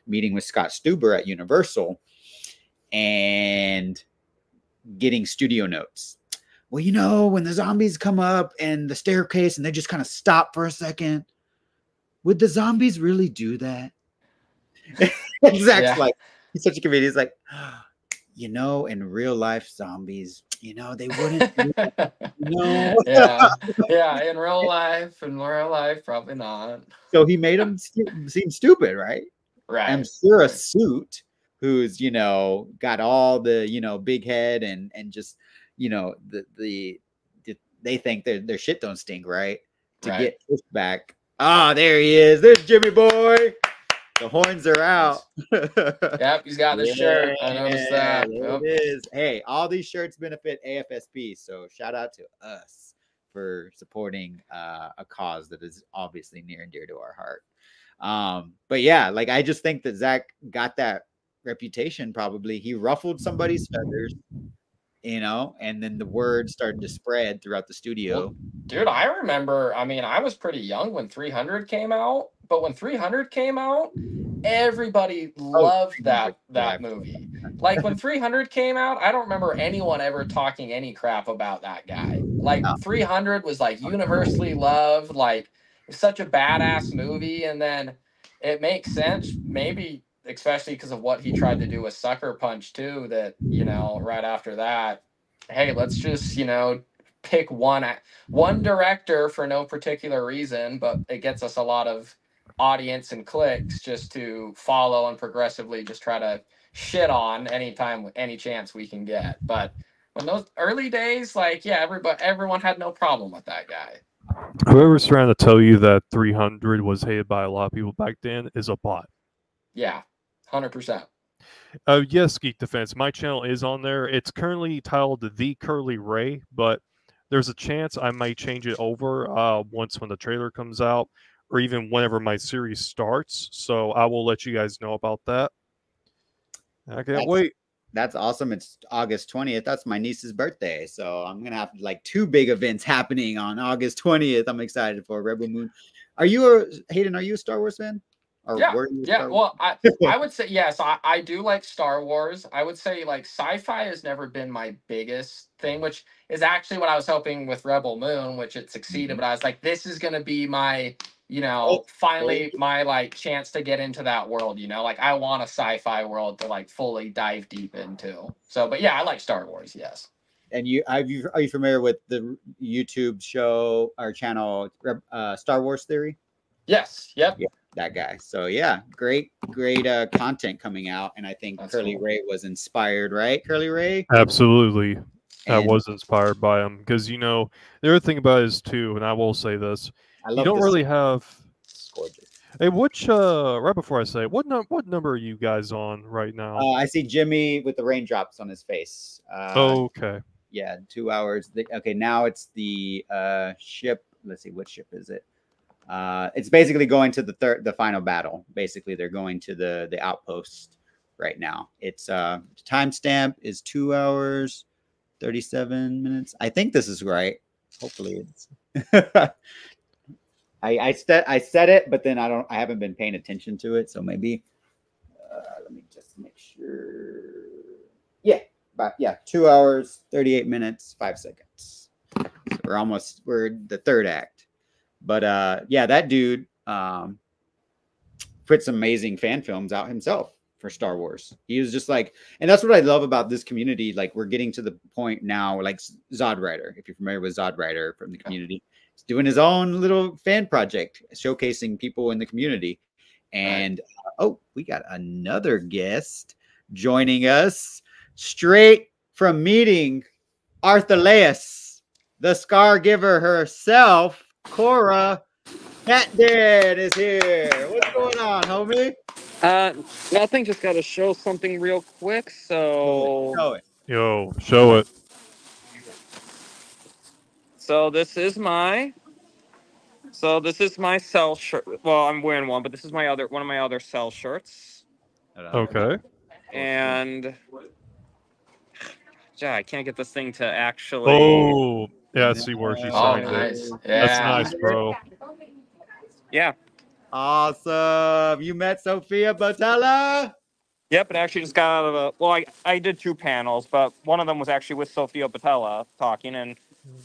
meeting with Scott Stuber at Universal and getting studio notes. Well, you know, when the zombies come up and the staircase and they just kind of stop for a second, would the zombies really do that? Zach's like, he's such a comedian. He's like, you know, in real life, zombies, you know, they wouldn't. Do that, you know? In real life, probably not. So he made him seem stupid, right? Right. I'm sure a suit who's, you know, got all the, you know, big head and just, you know, they think their shit don't stink, right? To get pushed back. Ah, there he is. There's Jimmy boy. The horns are out. Yep, he's got the shirt. I noticed that. There it is. Hey, all these shirts benefit AFSP. So shout out to us for supporting a cause that is obviously near and dear to our heart. But yeah, like I just think that Zach got that reputation. Probably he ruffled somebody's feathers, you know, and then the word started to spread throughout the studio. Well, dude, I remember, I mean, I was pretty young when 300 came out, but when 300 came out, everybody loved that movie. Like when 300 came out, I don't remember anyone ever talking any crap about that guy. Like 300 was like universally loved, like it's such a badass movie. And then it makes sense, maybe especially because of what he tried to do with Sucker Punch too, that, you know, right after that, hey, let's just, you know, pick one director for no particular reason, but it gets us a lot of audience and clicks just to follow and progressively just try to shit on anytime, any chance we can get. But when those early days, like, yeah, everyone had no problem with that guy. Whoever's trying to tell you that 300 was hated by a lot of people back then is a bot. Yeah, 100%. Yes, Geek Defense. My channel is on there. It's currently titled The Curly Ray, but there's a chance I might change it over once when the trailer comes out, or even whenever my series starts. So I will let you guys know about that. I can't wait. That's awesome. It's August 20th. That's my niece's birthday. So I'm going to have like 2 big events happening on August 20th. I'm excited for Rebel Moon. Hayden, are you a Star Wars fan? Or yeah. Well, I would say yes. I do like Star Wars. I would say like sci-fi has never been my biggest thing, which is actually what I was hoping with Rebel Moon, which it succeeded. But I was like, this is gonna be my, you know, finally my like chance to get into that world. You know, like I want a sci-fi world to like fully dive deep into. So, but yeah, I like Star Wars. Yes. And are you familiar with the YouTube show or channel Star Wars Theory? Yes. Yep. Yeah, that guy. So yeah, great content coming out, and I think Curly Ray was inspired, right? Curly Ray. Absolutely, I was inspired by him because, you know, the other thing about it is too, and I will say this: you don't really have. It's gorgeous. Hey, which right before I say what number are you guys on right now? I see Jimmy with the raindrops on his face. Okay. Yeah, 2 hours. Okay, now it's the ship. Let's see, what ship is it? It's basically going to the final battle. Basically, they're going to the outpost right now. It's timestamp is 2 hours 37 minutes. I think this is right. Hopefully it's I said it, but then I haven't been paying attention to it, so maybe let me just make sure. Yeah, 2 hours 38 minutes 5 seconds. So we're the third act. But yeah, that dude put some amazing fan films out himself for Star Wars. He was just like, and that's what I love about this community. Like, we're getting to the point now, like Zod Rider, if you're familiar with Zod Rider from the community, he's doing his own little fan project, showcasing people in the community. And oh, we got another guest joining us straight from meeting Arthaleus, the Scar Giver herself. Cora Catdead is here. What's going on, homie? Nothing. Just got to show something real quick. So, Show it. Yo, show it. So this is my cell shirt. Well, I'm wearing one, but this is one of my other cell shirts. Okay. And I can't get this thing to actually. Oh, yeah, I see where she signed nice. it. Yeah. That's nice, bro. Yeah. Awesome. You met Sophia Botella? Yep, it actually just got out of a. Well, I did 2 panels, but one of them was actually with Sophia Botella talking, and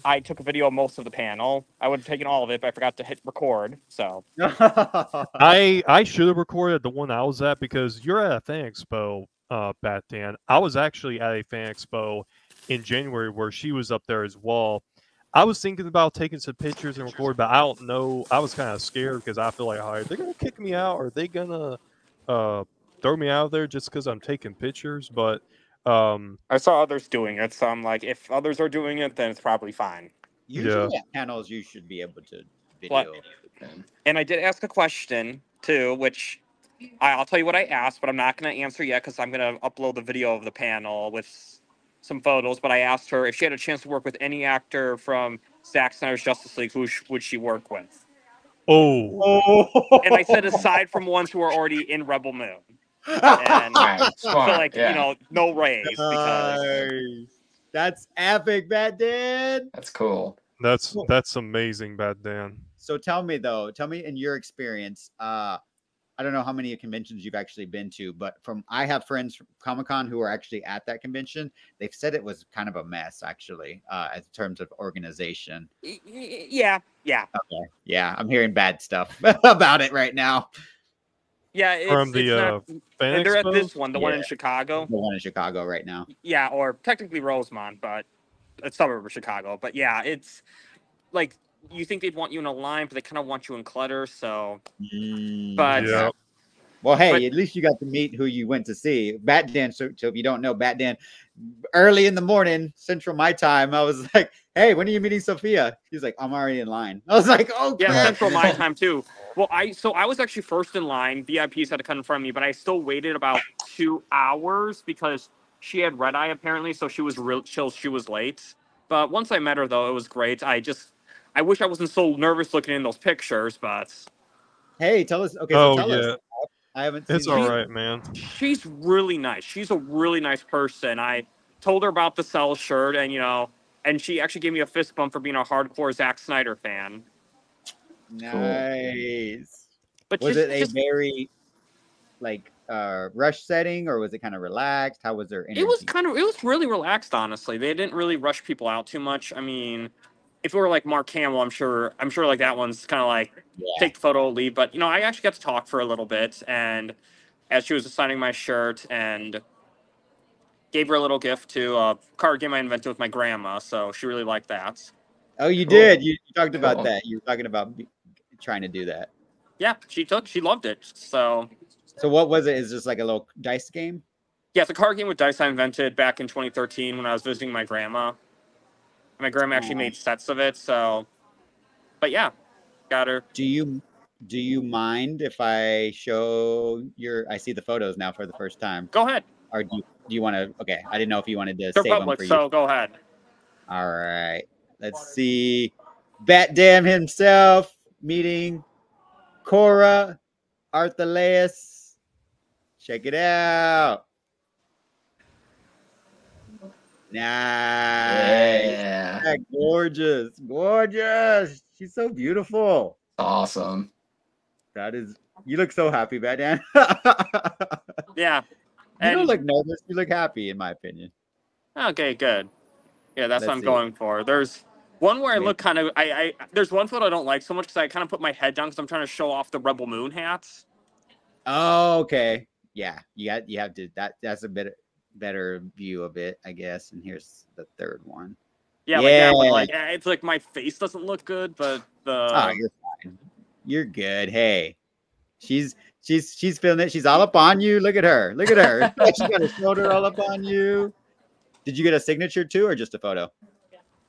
I took a video of most of the panel. I would have taken all of it, but I forgot to hit record. So I should have recorded the one I was at, because you're at a fan expo, Bat Dan. I was actually at a fan expo in January where she was up there as well. I was thinking about taking some pictures and record, but I don't know. I was kind of scared because I feel like, are they gonna kick me out? Are they gonna throw me out of there just because I'm taking pictures? But I saw others doing it, so I'm like, if others are doing it, then it's probably fine. Usually at panels, you should be able to video. And I did ask a question too, which I'll tell you what I asked, but I'm not going to answer yet because I'm going to upload the video of the panel with some photos. But I asked her if she had a chance to work with any actor from Zack Snyder's Justice League, who would she work with? Oh. And I said, aside from ones who are already in Rebel Moon. And Right, so, smart, like, yeah. you know, no raise because That's epic, Bat Dan. That's cool. That's amazing, Bat Dan. So tell me in your experience, I don't know how many conventions you've actually been to, but I have friends from Comic-Con who are actually at that convention. They've said it was kind of a mess, actually, in terms of organization. Yeah. Okay. Yeah, I'm hearing bad stuff about it right now. Yeah, it's, From the not, fan and they're at expos? this one, the one in Chicago. The one in Chicago right now. Yeah, or technically Rosemont, but it's suburb of Chicago. But yeah, it's like you think they'd want you in a line, but they kind of want you in clutter. So, but yeah. Well, hey, at least you got to meet who you went to see. Bat Dan, so if you don't know, Bat Dan, early in the morning, Central my time, I was like, hey, when are you meeting Sophia? He's like, I'm already in line. I was like, oh, yeah, crap. Central my time too. Well, I was actually first in line. VIPs had to come in front of me, but I still waited about 2 hours because she had red eye apparently, so she was real chill. She was late. But once I met her, though, it was great. I wish I wasn't so nervous looking in those pictures, but Hey, tell us. Okay, Oh, so tell yeah. us. I haven't seen It's it. all right, man. she's really nice. She's a really nice person. I told her about the Cell shirt, and and she actually gave me a fist bump for being a hardcore Zack Snyder fan. Nice. But Was it a very like rush setting, or was it kind of relaxed? How was their energy? It was really relaxed, honestly. They didn't really rush people out too much. I mean, if it were like Mark Hamill, I'm sure like that one's kind of like take the photo, leave. But I actually got to talk for a little bit, and as she was signing my shirt, and gave her a little gift to a card game I invented with my grandma, so she really liked that. Oh, you did. You talked about that. You were talking about trying to do that. Yeah, she loved it. So what was it? Is this like a little dice game? yeah, it's a card game with dice I invented back in 2013 when I was visiting my grandma. My grandma actually made sets of it, so. But yeah, got her. Do you mind if I show I see the photos now for the first time? Go ahead. Or do you want to? Okay, I didn't know if you wanted to They're save public, them for so you. go ahead. All right, let's see. Bat Dam himself meeting Cora Arthelaus. Check it out. Nice. Yeah. Gorgeous. Gorgeous. She's so beautiful. Awesome. That is, you look so happy, Batman. Yeah. You don't And look nervous. You look happy, in my opinion. okay, good. Yeah, that's what Let's I'm see. going for. There's one where I Maybe. look kind of. I there's one photo I don't like so much because I kind of put my head down because I'm trying to show off the Rebel Moon hats. Oh, okay. Yeah, you have to that's a better view of it, I guess. And here's the third one. Yeah, like that one. Like it's like my face doesn't look good, but Oh, you're fine. You're good. Hey, she's feeling it. She's all up on you. Look at her. Look at her. She got her shoulder all up on you. Did you get a signature too, or just a photo?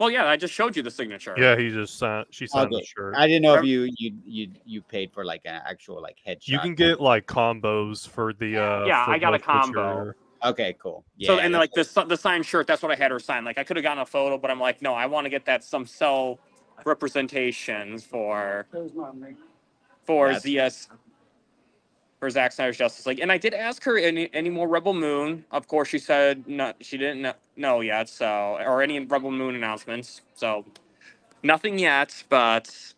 well, yeah, I just showed you the signature. Yeah, he just sent. She sent the Okay. shirt. I didn't know if you paid for like an actual like headshot. You can get like combos for the. Yeah, for I got a both combo. picture. Okay, cool. Yeah. So and like the signed shirt, that's what I had her sign. Like I could have gotten a photo, but I'm like, no, I want to get that some cell representation for ZS for Zack Snyder's Justice League. And I did ask her any more Rebel Moon. Of course, she said no, she didn't know yet. So or any Rebel Moon announcements. So nothing yet, but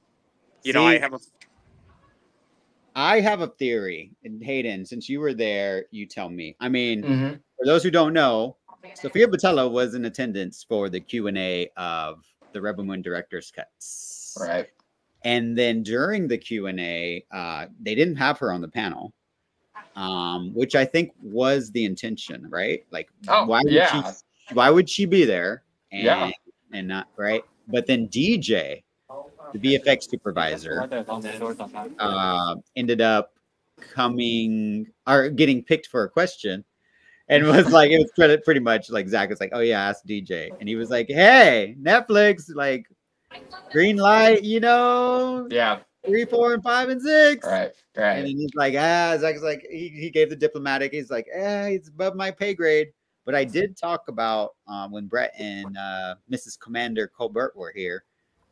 you know, I have a theory. And Hayden, since you were there, you tell me. I mean, Mm-hmm. for those who don't know, Sophia Boutella was in attendance for the Q&A of the Rebel Moon Director's Cuts. Right. And then during the Q&A, they didn't have her on the panel, which I think was the intention, right? Like, why would she be there and not, right? But then DJ, the VFX supervisor, ended up getting picked for a question. And was like, it was pretty much like Zach was like, oh yeah, ask DJ. And he was like, hey, Netflix, like green light, you know, 3, 4, and 5, and 6. Right. And then he's like, Zach's like, he gave the diplomatic, he's like, it's above my pay grade. But I did talk about when Brett and Mrs. Commander Colbert were here,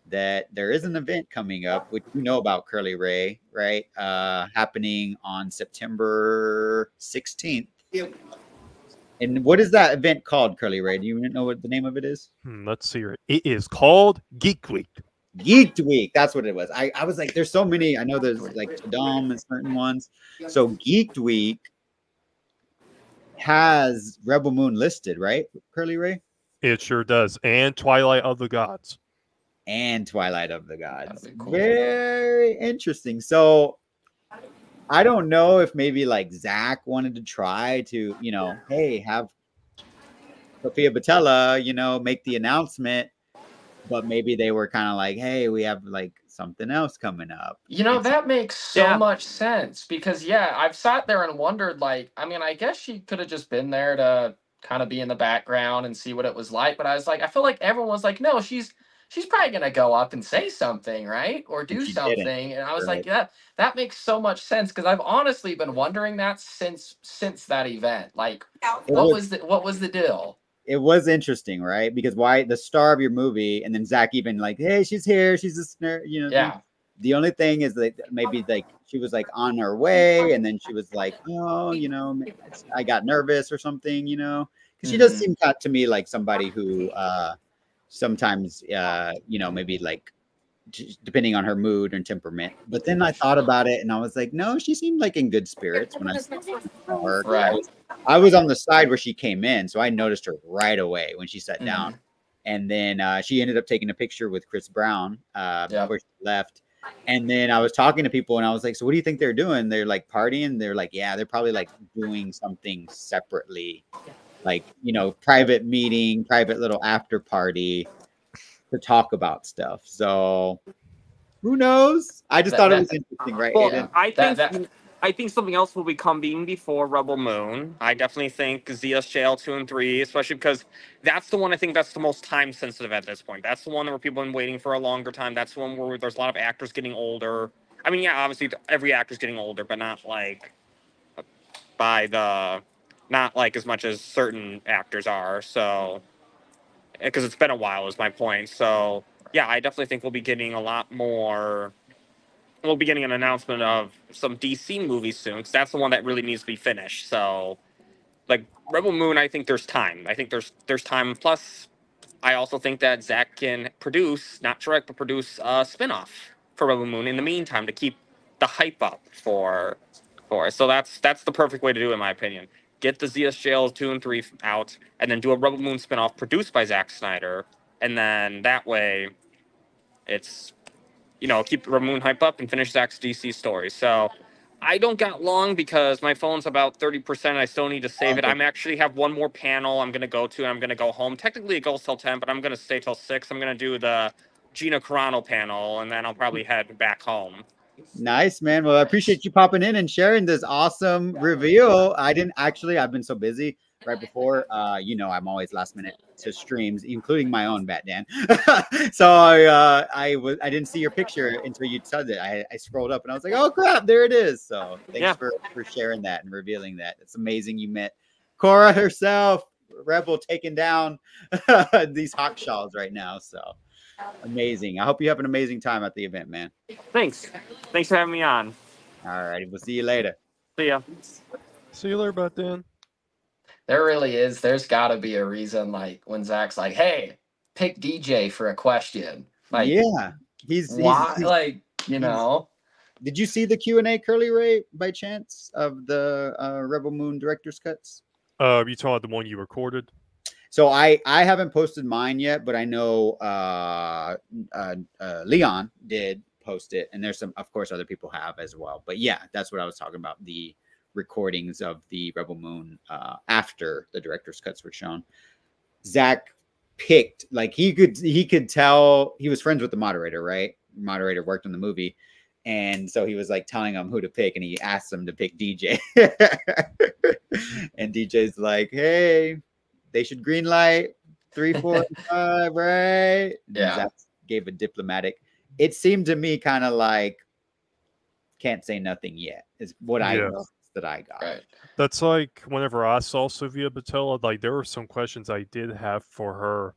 that there is an event coming up, which you know about, Curly Ray, right? Happening on September 16th. Yep. And what is that event called, Curly Ray? Do you know what the name of it is? Let's see. It is called Geek Week. Geek Week. That's what it was. I was like, there's so many. I know there's like Tadam and certain ones. So Geek Week has Rebel Moon listed, right, Curly Ray? It sure does. And Twilight of the Gods. And Twilight of the Gods. Cool. Very interesting. So I don't know if maybe like Zach wanted to try to, you know, hey, have Sophia Boutella, you know, make the announcement, but maybe they were kind of like, hey, we have like something else coming up. You know, that makes so much sense because, I've sat there and wondered, like, I mean, I guess she could have just been there to kind of be in the background and see what it was like. But I was like, I feel like everyone was like, no, she's probably going to go up and say something, right? Or do something. Didn't. And I was like, that makes so much sense because I've honestly been wondering that since that event. Like, what was the deal? It was interesting, right? Because why the star of your movie, and then Zach even like, hey, she's here, she's a snare, you know. Yeah. The only thing is that maybe like she was like on her way, and then she was like, oh, you know, I got nervous or something, you know, because she does seem to me like somebody who sometimes, you know, maybe like depending on her mood and temperament. But then I thought about it, and I was like, no, she seemed like in good spirits when I saw her. Right. I was on the side where she came in, so I noticed her right away when she sat down. And then she ended up taking a picture with Chris Brown before she left. And then I was talking to people, and I was like, so what do you think they're doing? They're like partying? They're like, yeah, they're probably like doing something separately, like, you know, private meeting, private little after party to talk about stuff. So who knows? I just thought it was interesting, right? Well, I think something else will be coming before Rebel Moon. I definitely think ZSJL 2 and 3, especially because that's the one I think that's the most time sensitive at this point. That's the one where people have been waiting for a longer time. That's the one where there's a lot of actors getting older. I mean, yeah, obviously every actor's getting older, but not like not like as much as certain actors are. So, because it's been a while is my point. So, yeah, I definitely think we'll be getting a lot more we'll be getting an announcement of some DC movies soon, because that's the one that really needs to be finished. So, like Rebel Moon, I think there's time. I think there's time. Plus, I also think that Zach can produce, not direct, but produce a spinoff for Rebel Moon in the meantime to keep the hype up for it. So that's the perfect way to do it, in my opinion. Get the ZSJL 2 and 3 out, and then do a Rebel Moon spinoff produced by Zack Snyder, and then that way, it's keep Rebel Moon hype up and finish Zack's DC story. So I don't got long because my phone's about 30%. I still need to save it. I'm actually have one more panel I'm going to go to, and I'm going to go home. Technically, it goes till 10, but I'm going to stay till 6. I'm going to do the Gina Carano panel, and then I'll probably head back home. Nice, man. Well, I appreciate you popping in and sharing this awesome reveal. I've been so busy right before. I'm always last minute to streams, including my own Batman. So I didn't see your picture until you said it. I scrolled up and I was like, oh crap, there it is. So thanks for sharing that and revealing that. It's amazing you met Cora herself, Rebel taking down these hawkshaws right now. So amazing. I hope you have an amazing time at the event, man. Thanks for having me on. All right, we'll see you later. See ya. See you later, Batman. There really is. There's got to be a reason, like when Zach's like, "Hey, pick DJ for a question." Like, yeah, he's like, Did you see the Q&A, Curly Ray, by chance, of the Rebel Moon director's cuts? You talking about the one you recorded? So I haven't posted mine yet, but I know Leon did post it, and there's some, of course, other people have as well. But yeah, that's what I was talking about, the recordings of the Rebel Moon after the director's cuts were shown. Zach picked, like, he could tell he was friends with the moderator, right? Moderator worked on the movie, and so he was like telling him who to pick, and he asked him to pick DJ. And DJ's like, hey, they should green light 3, 4, and 5, right? Yeah. Zach gave a diplomatic. It seemed to me kind of like can't say nothing yet is what I got. Right. That's like whenever I saw Sofia Boutella, like there were some questions I did have for her.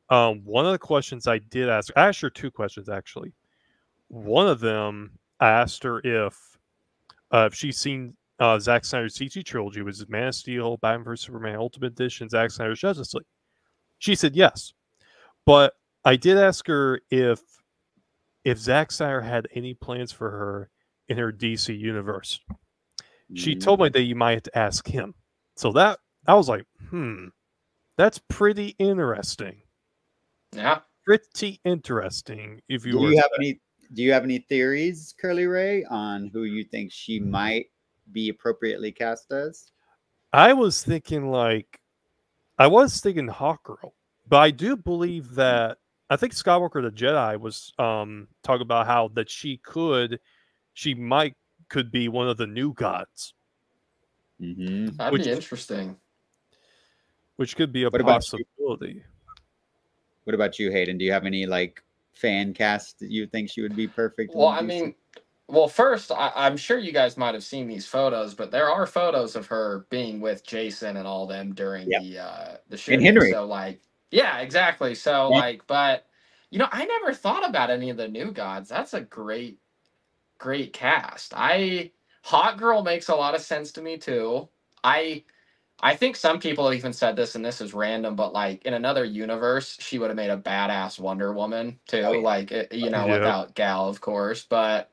One of the questions I did ask, I asked her 2 questions actually. One of them, I asked her if she's seen Zack Snyder's CG trilogy, which is Man of Steel, Batman vs Superman, Ultimate Edition, Zack Snyder's Justice League. She said yes, but I did ask her if Zack Snyder had any plans for her in her DC universe. She told me that you might have to ask him. So that I was like, that's pretty interesting. Yeah, pretty interesting. If you do you have any theories, Curly Ray, on who you think she might be appropriately cast as? I was thinking Hawkgirl, but I do believe that I think Skywalker the Jedi was talking about how that she could be one of the new gods. Mm-hmm. That'd be interesting. Which could be a possibility. What about you, Hayden? Do you have any like fan cast that you think she would be perfect? Well, I mean, first, I'm sure you guys might have seen these photos, but there are photos of her being with Jason and all them during the shooting. And Henry. So, like, yeah, exactly. So, like, but I never thought about any of the new gods. That's a great cast. Hot Girl makes a lot of sense to me too. I think some people even said this, and this is random, but like in another universe, she would have made a badass Wonder Woman too. Like, without Gal, of course, but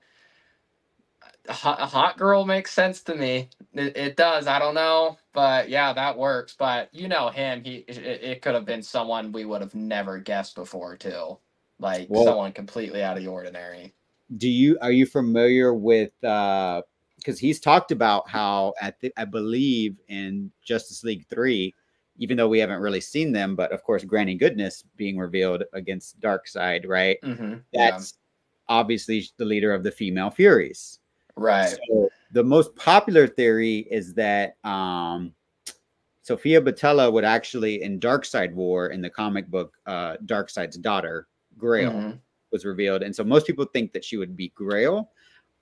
a hot girl makes sense to me. It does. I don't know, but yeah, that works. But him, it could have been someone we would have never guessed before too. Like someone completely out of the ordinary. Are you familiar with, because he's talked about how I believe in Justice League 3, even though we haven't really seen them, but of course, Granny Goodness being revealed against Darkseid, right? Mm-hmm. That's obviously the leader of the female Furies. Right. So the most popular theory is that Sofia Boutella would actually, in Darkseid War, in the comic book, Darkseid's daughter, Grail, was revealed. And so most people think that she would be Grail.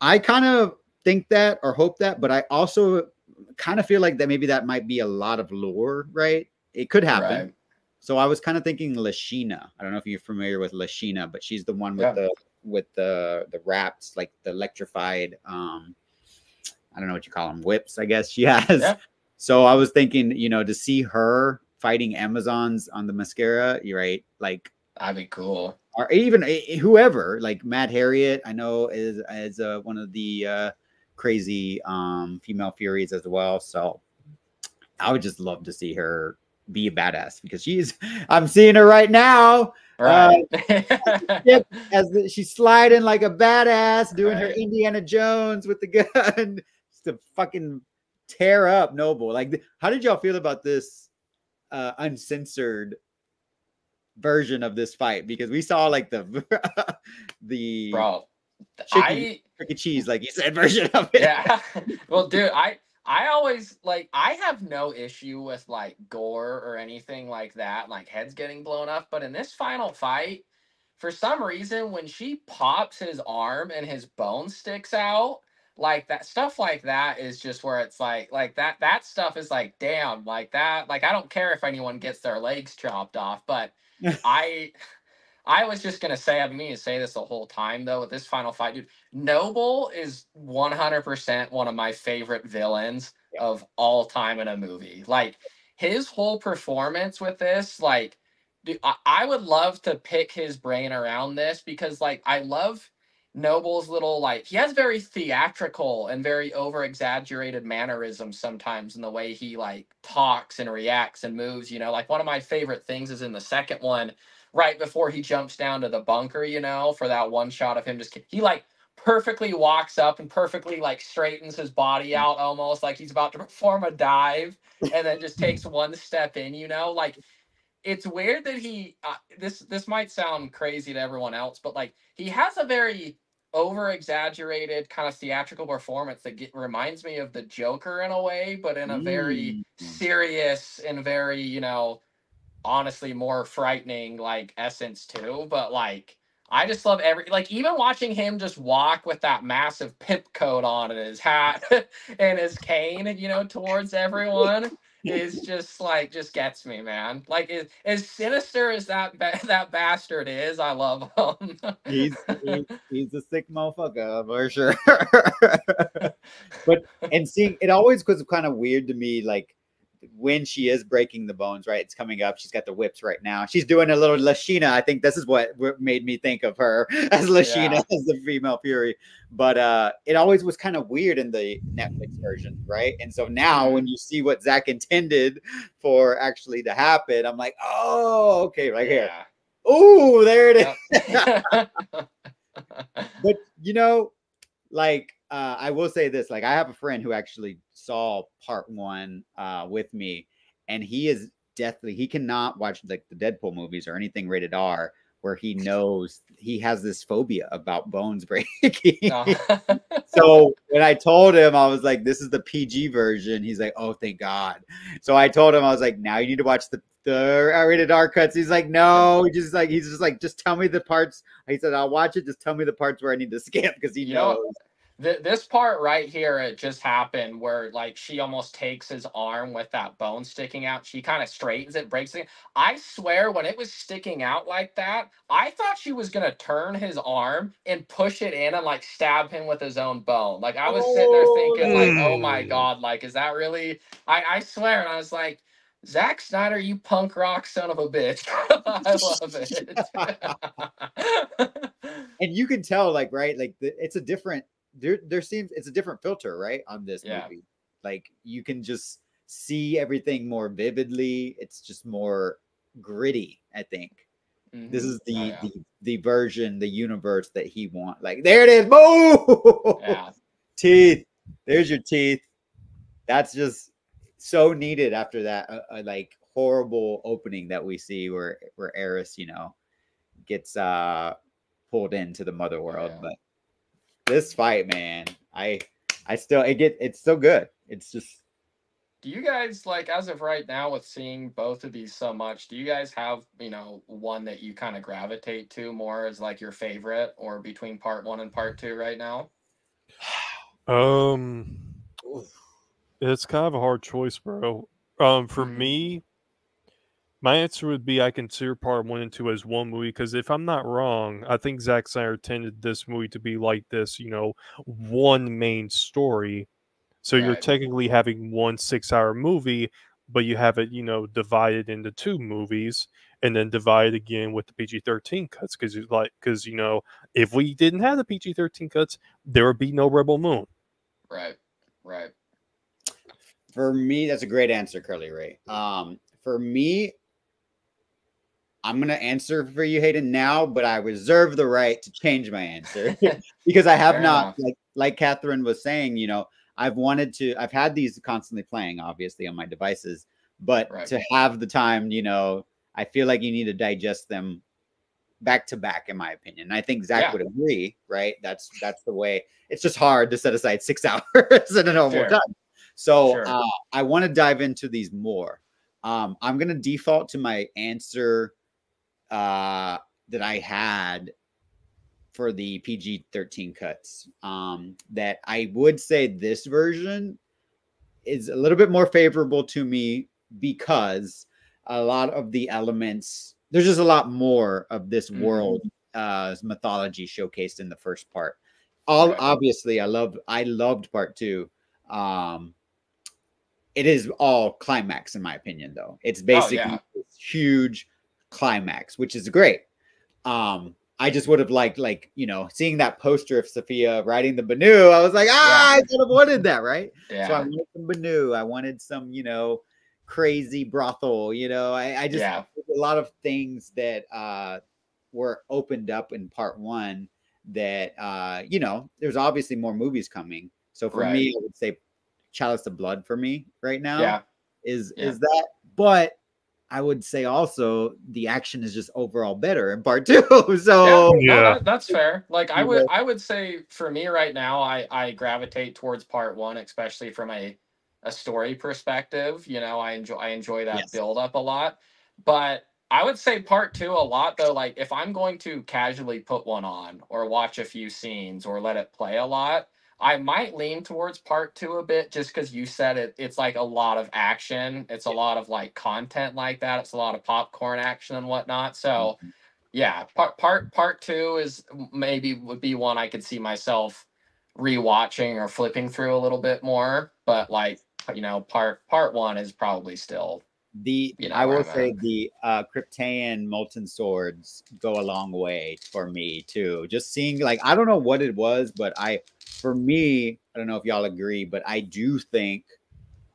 I kind of think that or hope that, but I also kind of feel like that maybe that might be a lot of lore, right? It could happen. Right. So I was kind of thinking Lashina. I don't know if you're familiar with Lashina, but she's the one with the with the wraps, like the electrified, I don't know what you call them, whips, I guess she has. Yeah. So I was thinking, you know, to see her fighting Amazons on the mascara, you're right, like That'd be cool. or even whoever, like Mad Harriet, I know is one of the crazy female Furies as well. So I would just love to see her be a badass because I'm seeing her right now. Right. As she's sliding like a badass, doing her Right. Indiana Jones with the gun just to fucking tear up Noble. Like, how did y'all feel about this uncensored version of this fight? Because we saw like the Bro, chicken cheese, like you said, version of it. Yeah. Well, dude, I always like I have no issue with like gore or anything like that, like heads getting blown up. But in this final fight, for some reason, when she pops his arm and his bone sticks out, like that stuff like that is just where it's like that stuff is like, damn, like that. Like I don't care if anyone gets their legs chopped off, but I was just gonna say, I've been meaning to say this the whole time though, with this final fight, dude. Noble is 100% one of my favorite villains of all time in a movie. Like his whole performance with this, like, dude, I would love to pick his brain around this because, like, I love Noble's little, like, he has very theatrical and very over exaggerated mannerisms sometimes in the way he like talks and reacts and moves. You know, like one of my favorite things is in the second one right before he jumps down to the bunker, you know, for that one shot of him he like perfectly walks up and perfectly like straightens his body out almost like he's about to perform a dive and then just takes one step in, you know, like it's weird that he this might sound crazy to everyone else, but like he has a very over exaggerated kind of theatrical performance that reminds me of the Joker in a way, but in a very serious and very, you know, honestly more frightening like essence too. But like I just love like even watching him just walk with that massive pip coat on and his hat and his cane, you know, towards everyone is just like just gets me, man. Like as sinister as that bastard is, I love him. he's a sick motherfucker for sure. But and seeing it always was kind of weird to me, like when she is breaking the bones, right? It's coming up. She's got the whips right now. She's doing a little Lashina. I think this is what made me think of her as Lashina, as the female Fury. But it always was kind of weird in the Netflix version, right? And so now when you see what Zack intended for actually to happen, I'm like, oh, okay, right here. Oh, there it is. But you know, like I will say this, like I have a friend who actually saw part one with me, and he cannot watch like the Deadpool movies or anything rated R where he knows he has this phobia about bones breaking. So when I told him, I was like, this is the PG version. He's like, oh, thank God. So I told him, I was like, now you need to watch the rated R cuts. He's like, no, he's just like, just tell me the parts. He said, I'll watch it. Just tell me the parts where I need to skip because he knows. This part right here, it just happened where like she almost takes his arm with that bone sticking out. She kind of straightens it, breaks it. I swear when it was sticking out like that, I thought she was going to turn his arm and push it in and like stab him with his own bone. Like I was sitting there thinking like, oh my God, like, is that really, I swear. And I was like, Zack Snyder, you punk rock son of a bitch. I love it. And you can tell like, right. Like it's a different, it's a different filter, right, on this movie. Like you can just see everything more vividly. It's just more gritty, I think. This is the version, the universe that he wants. Like there it is. Boom! Teeth. There's your teeth. That's just so needed after that like horrible opening that we see where Eris, you know, gets pulled into the mother world. But this fight, man, it's so good. It's just. Do you guys like, as of right now, with seeing both of these so much, do you guys have, you know, one that you kind of gravitate to more as like your favorite, or between part one and part two right now? It's kind of a hard choice, bro. For me, My answer would be I consider part 1 and 2 as one movie because if I'm not wrong, I think Zack Snyder intended this movie to be like this, one main story. So you're Right. technically having one 6-hour movie, but you have it, divided into 2 movies and then divided again with the PG-13 cuts because if we didn't have the PG-13 cuts, there would be no Rebel Moon. Right. Right. For me, that's a great answer, Curly Ray. For me, I'm gonna answer for you, Hayden, now, but I reserve the right to change my answer because I have Fair not, enough. like Catherine was saying, I've had these constantly playing, obviously, on my devices, but Right. to have the time, I feel like you need to digest them back to back, in my opinion. And I think Zach Yeah. would agree, right? That's the way. It's just hard to set aside 6 hours in a normal Sure. time. So Sure. I want to dive into these more. I'm going to default to my answer that I had for the PG-13 cuts. That I would say this version is a little bit more favorable to me because a lot of the elements, there's just a lot more of this world mythology showcased in the first part. Obviously, I loved part 2. It is all climax, in my opinion, though. It's basically this huge climax, which is great. I just would have liked, seeing that poster of Sophia riding the Banu. I was like, I could have wanted that, right? Yeah. So I wanted some Banu. I wanted some, crazy brothel. I just a lot of things that were opened up in part 1 that there's obviously more movies coming. So for me, I would say Chalice of Blood for me right now is that, but I would say also the action is just overall better in part 2. So no, that's fair. Like I would say for me right now, I gravitate towards part 1, especially from a story perspective. I enjoy that build up a lot. But I would say part 2 a lot though. Like if I'm going to casually put one on or watch a few scenes or let it play a lot, I might lean towards part 2 a bit just because you said it's like a lot of action. It's a lot of like content like that. It's a lot of popcorn action and whatnot. So yeah, part 2 is would be one I could see myself rewatching or flipping through a little bit more. But like, part 1 is probably still I will say the Kryptonian molten swords go a long way for me too. Just seeing, I don't know what it was, but for me, I don't know if y'all agree, but I do think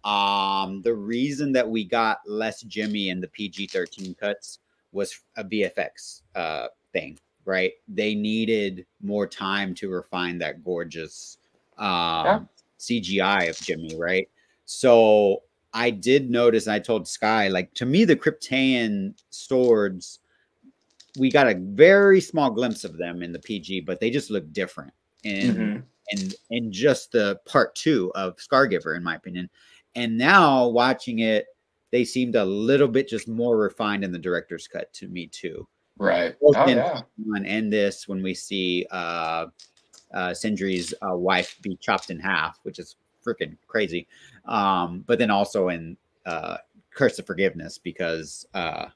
the reason that we got less Jimmy in the PG-13 cuts was a VFX thing, right? They needed more time to refine that gorgeous CGI of Jimmy, right? So I did notice, and I told Sky, to me, the Kryptonian swords, we got a very small glimpse of them in the PG, but they just look different in just the part 2 of Scargiver, in my opinion. And now watching it, they seemed a little bit just more refined in the director's cut to me too. Right. And this, when we see Sindri's wife be chopped in half, which is freaking crazy. But then also in Curse of Forgiveness, because I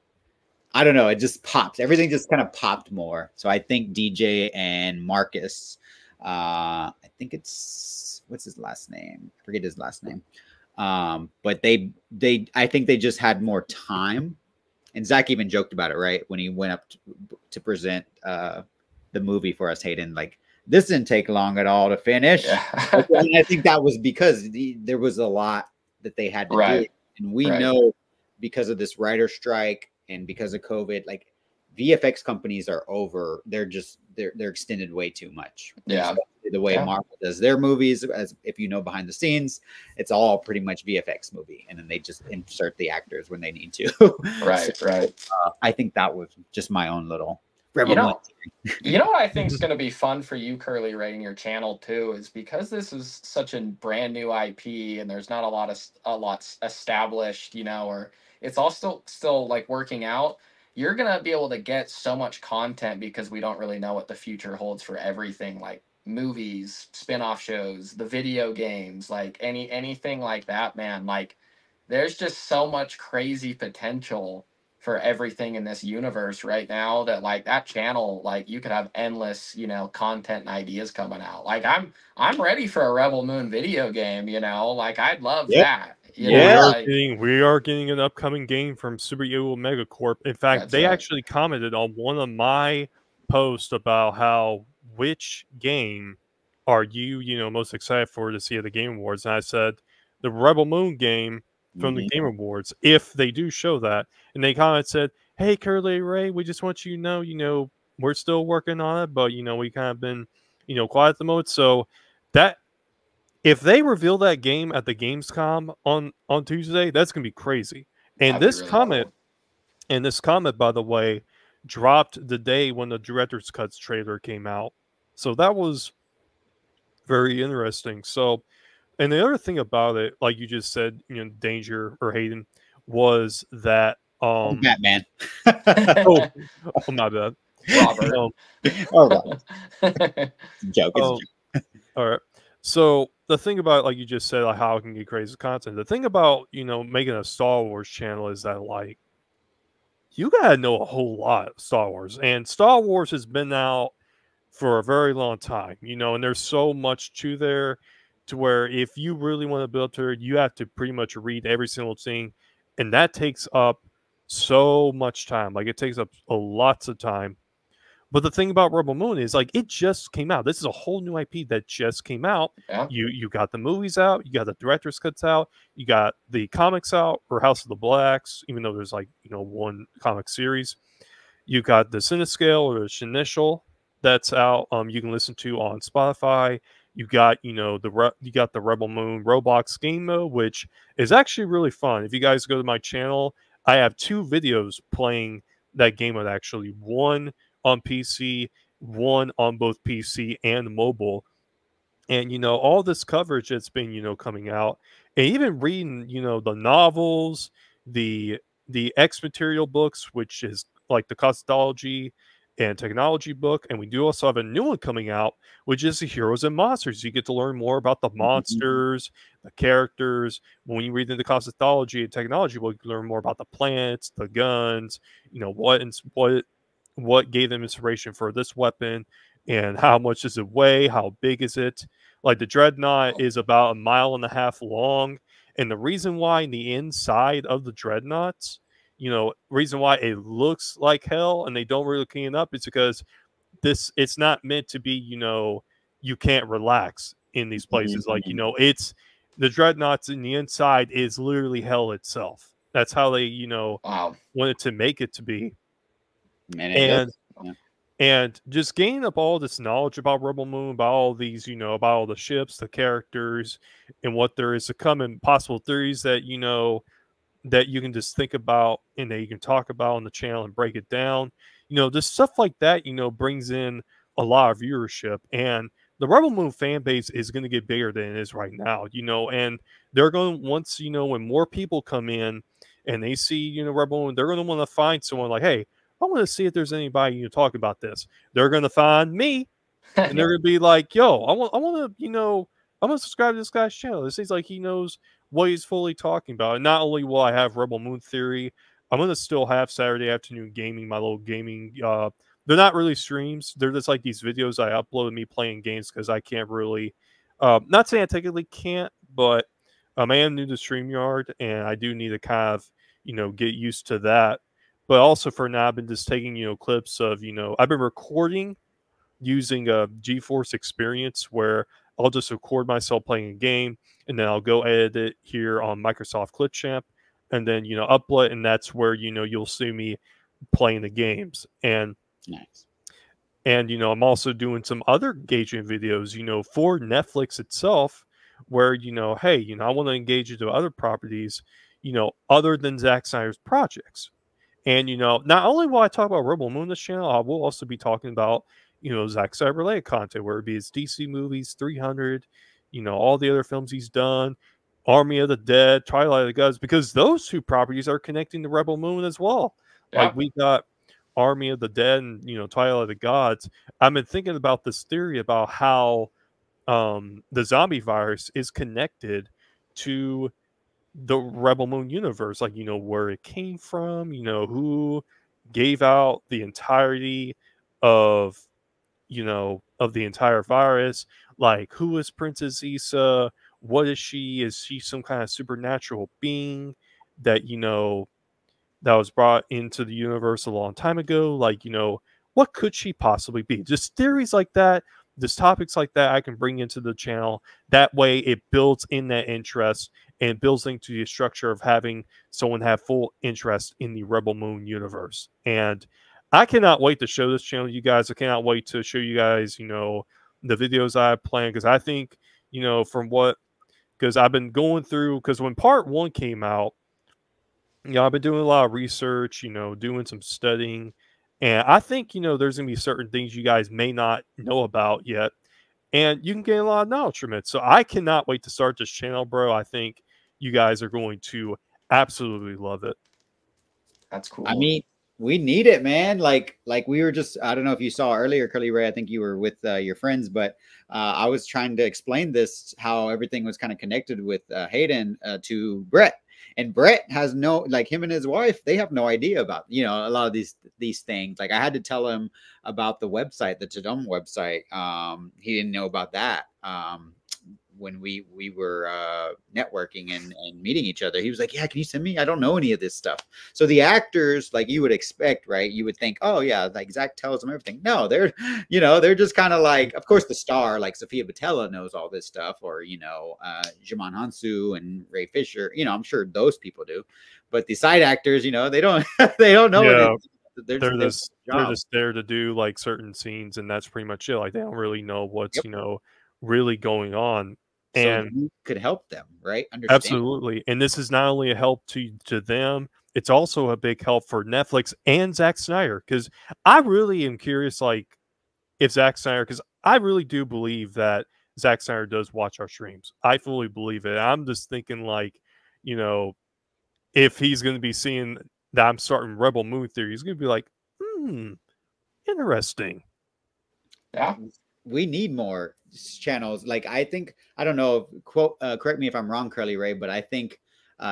don't know, it just pops. Everything just kind of popped more. So I think DJ and Marcus, I think it's, what's his last name? I forget his last name. But I think they just had more time. And Zach even joked about it, right? When he went up to present the movie for us, Hayden, this didn't take long at all to finish. And I think that was because there was a lot that they had to do. And we know, because of this writer strike and because of COVID, VFX companies are over. They're extended way too much. The way Marvel does their movies, as if behind the scenes, it's all pretty much VFX movie, and then they just insert the actors when they need to. I think that was just my own little you know what I think is going to be fun for you, Curly Ray, and your channel too, is because this is such a brand new IP and there's not a lot established, or it's all still working out. You're going to be able to get so much content because we don't really know what the future holds for everything, like movies, spin-off shows, the video games, anything like that, man. There's just so much crazy potential for everything in this universe right now, that like that channel, like you could have endless, you know, content and ideas coming out. Like I'm ready for a Rebel Moon video game, you know, like I'd love Yep. that. You Yeah. know, like, We are getting an upcoming game from Super Evil Megacorp. In fact, That's they right. actually commented on one of my posts about how which game are you know, most excited for to see at the Game Awards, and I said the Rebel Moon game from the Game Awards, if they do show that. And they said, "Hey, Curly Ray, we just want you to know, we're still working on it, but you know, we kind of been, you know, quiet at the moment." So that if they reveal that game at the Gamescom on Tuesday, that's gonna be crazy. And that'd be this really comment, cool. and this comment, by the way, dropped the day when the director's cuts trailer came out. So that was very interesting. So, and the other thing about it, like you just said, you know, Danger or Hayden, was that Batman. oh, my bad. Robert. All right. Joke. It's a Um, joke. all right. So the thing about, like you just said, like how it can get crazy content. The thing about, you know, making a Star Wars channel is that like you gotta know a whole lot of Star Wars, and Star Wars has been out for a very long time, you know, and there's so much to there to where if you really want to build to it, you have to pretty much read every single thing, and that takes up so much time. Like it takes up a lots of time. But the thing about Rebel Moon is like it just came out. This is a whole new IP that just came out. Yeah. You got the movies out, you got the director's cuts out, you got the comics out for House of the Blacks, even though there's like, you know, one comic series. You got the Cinescale or the Initial that's out. You can listen to on Spotify. You got, you know, you got the Rebel Moon Roblox game mode, which is actually really fun. If you guys go to my channel, I have 2 videos playing that game mode actually. One on PC, one on both PC and mobile. And you know, all this coverage that's been, you know, coming out, and even reading, you know, the novels, the X material books, which is like the cosmetology and technology book, and we do also have a new one coming out, which is the Heroes and Monsters. You get to learn more about the monsters, the characters. When you read the cosmetology and technology book, you learn more about the plants, the guns, you know, what gave them inspiration for this weapon, and how much does it weigh, how big is it. Like the dreadnought is about 1.5 miles long, and the reason why in the inside of the dreadnoughts, you know, reason why it looks like hell and they don't really clean it up is because it's not meant to be, you know, you can't relax in these places. Like, you know, it's the dreadnoughts in the inside is literally hell itself. That's how they, you know, Wow. wanted to make it to be. Man, And yeah. and just gaining up all this knowledge about Rebel Moon, about all these, you know, about all the ships, the characters, and what there is to come, and possible theories that, you know, that you can just think about and that you can talk about on the channel and break it down. You know, just stuff like that, you know, brings in a lot of viewership. And the Rebel Moon fan base is going to get bigger than it is right now, you know, and they're going, once, you know, when more people come in and they see, you know, Rebel Moon, they're going to want to find someone like, hey, I want to see if there's anybody you talk about this. They're going to find me, and they're going to be like, yo, I want to, you know, I'm going to subscribe to this guy's channel. It seems like he knows what he's fully talking about. And not only will I have Rebel Moon Theory, I'm going to still have Saturday afternoon gaming, my little gaming. They're not really streams. They're just like these videos I upload of me playing games because I can't really, not saying I technically can't, but I am new to StreamYard and I do need to kind of, you know, get used to that. But also for now, I've been just taking, you know, clips of, you know, I've been recording using a GeForce Experience where I'll just record myself playing a game and then I'll go edit it here on Microsoft Clipchamp and then, you know, upload, and that's where, you know, you'll see me playing the games. And Nice. And, you know, I'm also doing some other engagement videos, you know, for Netflix itself, where, you know, hey, you know, I want to engage into other properties, you know, other than Zack Snyder's projects. And, you know, not only will I talk about Rebel Moon this channel, I will also be talking about, you know, Zack Snyder related content, where it be his DC movies, 300, you know, all the other films he's done, Army of the Dead, Twilight of the Gods, because those 2 properties are connecting to Rebel Moon as well. Yeah. Like we got Army of the Dead and, you know, Twilight of the Gods. I've been thinking about this theory about how the zombie virus is connected to the Rebel Moon universe, like, you know, where it came from, you know, who gave out the entirety of, you know, of the entire virus, like who is Princess Issa, what is she? Is she some kind of supernatural being that, you know, that was brought into the universe a long time ago? Like, you know, what could she possibly be? Just theories like that, just topics like that I can bring into the channel. That way it builds in that interest and builds into the structure of having someone have full interest in the Rebel Moon universe. And I cannot wait to show this channel to you guys. I cannot wait to show you guys, you know, the videos I plan, because I think, you know, from what, because I've been going through, because when part 1 came out, you know, I've been doing a lot of research, you know, doing some studying, and I think, you know, there's going to be certain things you guys may not know about yet, and you can gain a lot of knowledge from it. So I cannot wait to start this channel, bro. I think you guys are going to absolutely love it. That's cool. I mean, we need it, man. Like we were just, I don't know if you saw earlier, Curly Ray, I think you were with your friends, but I was trying to explain this, how everything was kind of connected with Hayden to Brett. And Brett has no, like, him and his wife, they have no idea about, you know, a lot of these things. Like, I had to tell him about the website, the Tadum website. He didn't know about that. When we were networking and meeting each other, he was like, yeah, can you send me? I don't know any of this stuff. So the actors, like you would expect, right? You would think, oh yeah, like Zach tells them everything. No, they're, you know, they're just kind of like, of course the star, like Sophia Boutella knows all this stuff, or, you know, Jimon Hansu and Ray Fisher, you know, I'm sure those people do, but the side actors, you know, they don't, they don't know Yeah. They're just there to do like certain scenes, and that's pretty much it. Like, they don't really know what's, you know, really going on. And so you could help them, right? Understand. Absolutely. And this is not only a help to them, it's also a big help for Netflix and Zack Snyder, because I really am curious, like, if Zack Snyder, because I really do believe that Zack Snyder does watch our streams. I fully believe it. I'm just thinking, like, you know, if he's going to be seeing that I'm starting Rebel Moon Theory, he's going to be like, interesting. Yeah. We need more channels. Like, I think, I don't know, correct me if I'm wrong, Curly Ray, but I think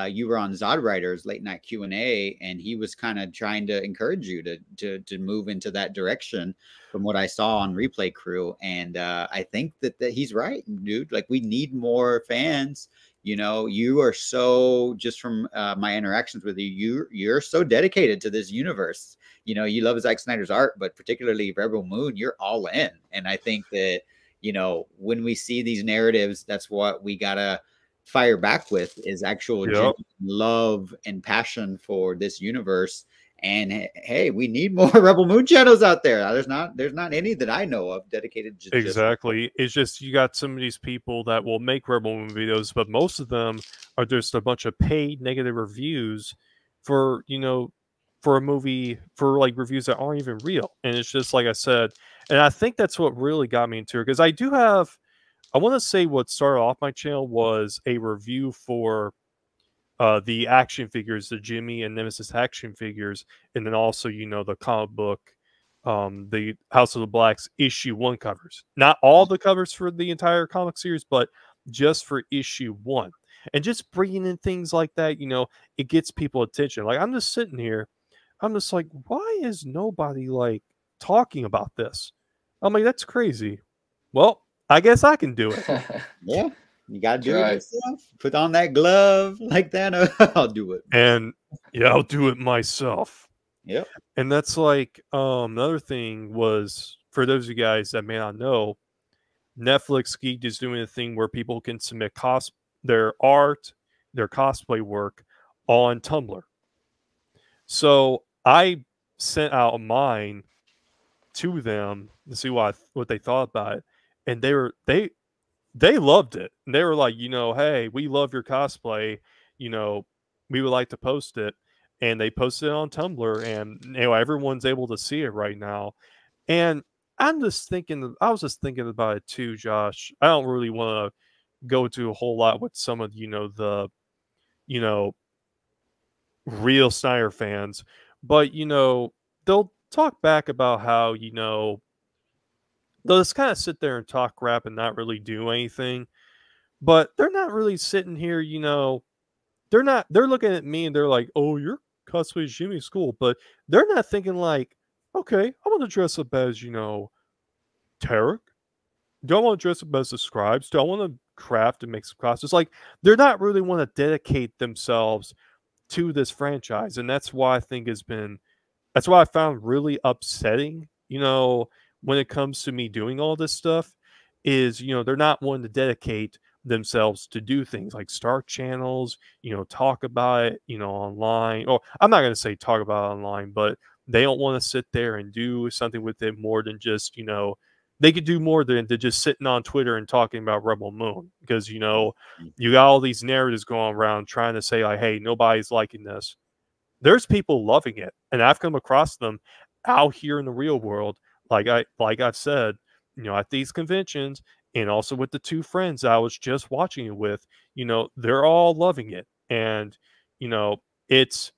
you were on Zod Writer's late night Q&A, and he was kind of trying to encourage you to move into that direction from what I saw on Replay Crew. And I think that he's right, dude. Like, we need more fans. You know, you are so, just from my interactions with you, you're so dedicated to this universe. You know, you love Zack Snyder's art, but particularly Rebel Moon, you're all in. And I think that, you know, when we see these narratives, that's what we gotta fire back with, is actual genuine love and passion for this universe. And hey, we need more Rebel Moon channels out there. There's not any that I know of dedicated to exactly. It's just, you got some of these people that will make Rebel Moon videos, but most of them are just a bunch of paid negative reviews for, you know, for a movie, for like reviews that aren't even real. And it's just, like I said, and I think that's what really got me into it, because I do have, I want to say what started off my channel was a review for the action figures, the Jimmy and Nemesis action figures, and then also, you know, the comic book, the House of the Blacks issue 1 covers. Not all the covers for the entire comic series, but just for issue 1. And just bringing in things like that, you know, it gets people attention. Like, I'm just sitting here, I'm just like, why is nobody like talking about this? I'm like, that's crazy. Well, I guess I can do it. Yeah, you gotta do it yourself. Put on that glove like that. I'll do it. And yeah, I'll do it myself. Yep. And that's like, another thing was, for those of you guys that may not know, Netflix Geek is doing a thing where people can submit their art, their cosplay work on Tumblr. So I sent out mine to them to see what they thought about it, and they loved it. And they were like, you know, hey, we love your cosplay, you know, we would like to post it. And they posted it on Tumblr, and, you know, everyone's able to see it right now. And I was just thinking about it too, Josh. I don't really want to go to a whole lot with some of, you know, the, you know, real Snyder fans, but, you know, they'll talk back about how, you know, they'll just kind of sit there and talk crap and not really do anything. But they're not really sitting here, you know, they're not. They're looking at me and they're like, "Oh, you're cosplay Jimmy School," but they're not thinking like, "Okay, I want to dress up as Tarek. Do I want to dress up as the scribes? Do I want to craft and make some costumes?" Like they're not really want to dedicate themselves to this franchise, and that's why I think has been. That's why I found really upsetting. When it comes to me doing all this stuff, is they're not wanting to dedicate themselves to do things like start channels, talk about it, online. Or I'm not going to say talk about it online, but they don't want to sit there and do something with it more than just, they could do more than to just sitting on Twitter and talking about Rebel Moon because, you got all these narratives going around trying to say like, hey, nobody's liking this. There's people loving it, and I've come across them out here in the real world. Like I've said, at these conventions and also with the two friends I was just watching it with, they're all loving it. And, it's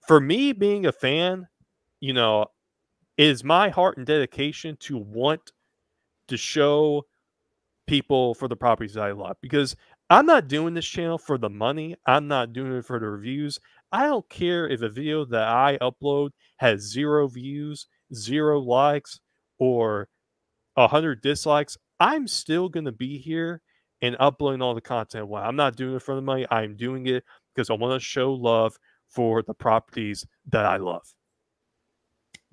for me being a fan, it is my heart and dedication to want to show people for the properties I love because I'm not doing this channel for the money. I'm not doing it for the reviews. I don't care if a video that I upload has 0 views, 0 likes, or 100 dislikes. I'm still going to be here and uploading all the content. Well, I'm not doing it for the money. I'm doing it because I want to show love for the properties that I love.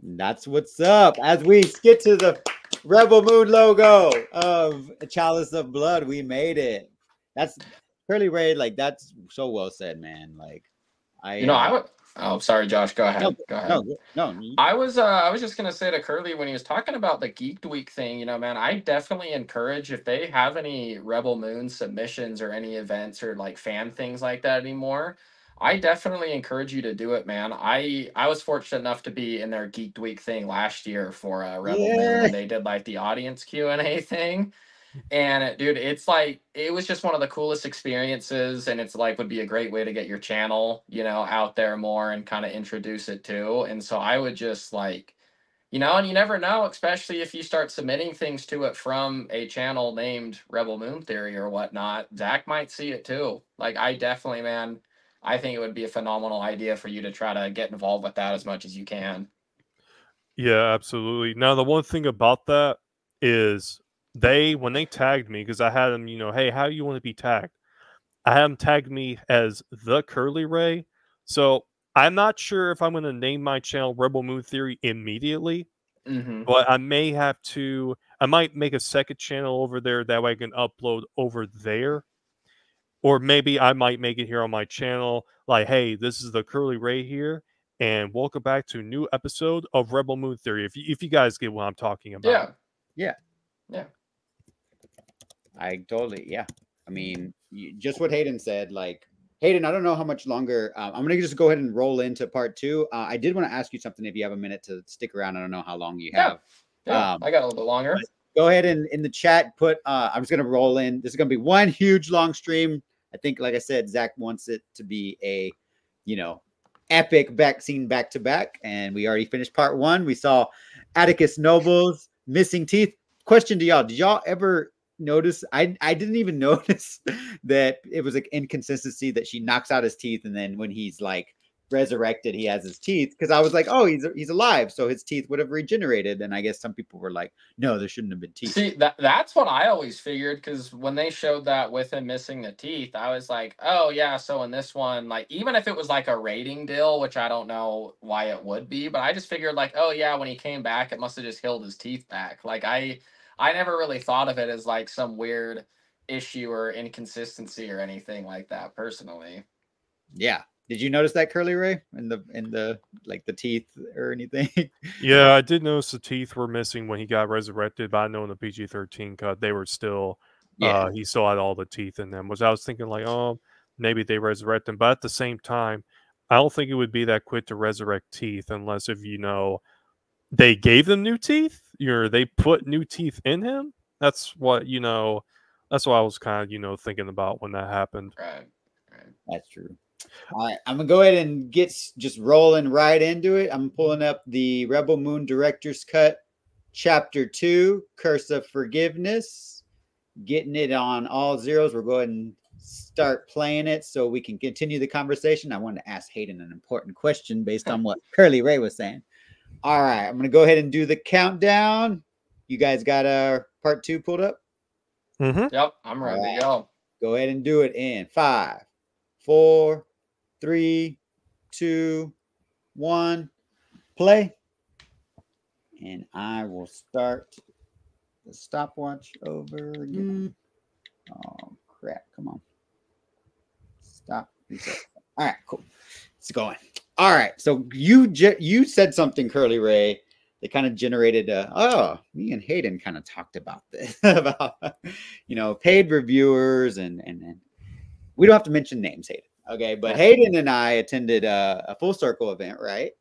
That's what's up. As we get to the Rebel Moon logo of Chalice of Blood, we made it. That's Curly Ray. Like that's so well said, man. Like I would. Oh, sorry, Josh. Go ahead. Go ahead. No. I was just gonna say to Curly when he was talking about the Geek Week thing. Man, I definitely encourage if they have any Rebel Moon submissions or any events or like fan things like that anymore. I definitely encourage you to do it, man. I was fortunate enough to be in their Geek Week thing last year for Rebel Moon when they did like the audience Q&A thing. And dude, it's like it was just one of the coolest experiences, and it's like would be a great way to get your channel, out there more and kind of introduce it too. And so I would just like, and you never know, especially if you start submitting things to it from a channel named Rebel Moon Theory or whatnot, Zach might see it too. Like I definitely, man, I think it would be a phenomenal idea for you to try to get involved with that as much as you can. Yeah, absolutely. Now, the one thing about that is when they tagged me, because I had them, hey, how do you want to be tagged? I had them tagged me as the Curly Ray. So I'm not sure if I'm going to name my channel Rebel Moon Theory immediately, but I might make a second channel over there that way I can upload over there. Or maybe I might make it here on my channel, like, hey, this is the Curly Ray here, and welcome back to a new episode of Rebel Moon Theory. If you guys get what I'm talking about. Yeah. I mean, just what Hayden said. Like, Hayden, I don't know how much longer. I'm gonna just go ahead and roll into part 2. I did want to ask you something. If you have a minute to stick around, I don't know how long you have. Yeah, I got a little bit longer. Go ahead and in the chat put. I'm just gonna roll in. This is gonna be one huge long stream. I think, like I said, Zach wants it to be a, epic scene back to back, and we already finished part 1. We saw Atticus Noble's missing teeth. Question to y'all: did y'all ever notice? I didn't even notice that it was an inconsistency that she knocks out his teeth, and then when he's like resurrected, he has his teeth, because I was like, oh, he's alive, so his teeth would have regenerated. And I guess some people were like, no, there shouldn't have been teeth. See, that's what I always figured, because when they showed that with him missing the teeth, I was like, oh yeah, so in this one, like even if it was like a rating deal, which I don't know why it would be, but I just figured like, oh yeah, when he came back, it must have just healed his teeth back. Like I never really thought of it as like some weird issue or inconsistency or anything like that personally. Yeah. Did you notice that, Curly Ray, in the like the teeth or anything? Yeah, I did notice the teeth were missing when he got resurrected, but I know in the PG-13 cut they were still. He still had all the teeth in them. Which I was thinking like, oh, maybe they resurrect him, but at the same time, I don't think it would be that quick to resurrect teeth unless if they gave them new teeth, or they put new teeth in him. That's what That's what I was kind of thinking about when that happened. Right. That's true. All right, I'm gonna go ahead and get just rolling right into it. I'm pulling up the Rebel Moon Director's Cut, Chapter 2, Curse of Forgiveness. Getting it on all zeros. We're going start playing it so we can continue the conversation, I wanted to ask Hayden an important question based on what Curly Ray was saying. All right, I'm going to go ahead and do the countdown. You guys got part 2 pulled up? Yep, I'm ready to go. Go ahead and do it in 5, 4, 3, 2, 1. Play. And I will start the stopwatch over again. Oh, crap. Come on. Stop. Reset. All right, cool. It's going. All right. So you said something, Curly Ray, that kind of generated me and Hayden kind of talked about this, about, paid reviewers and we don't have to mention names, Hayden. Okay. But Hayden and I attended a Full Circle event, right?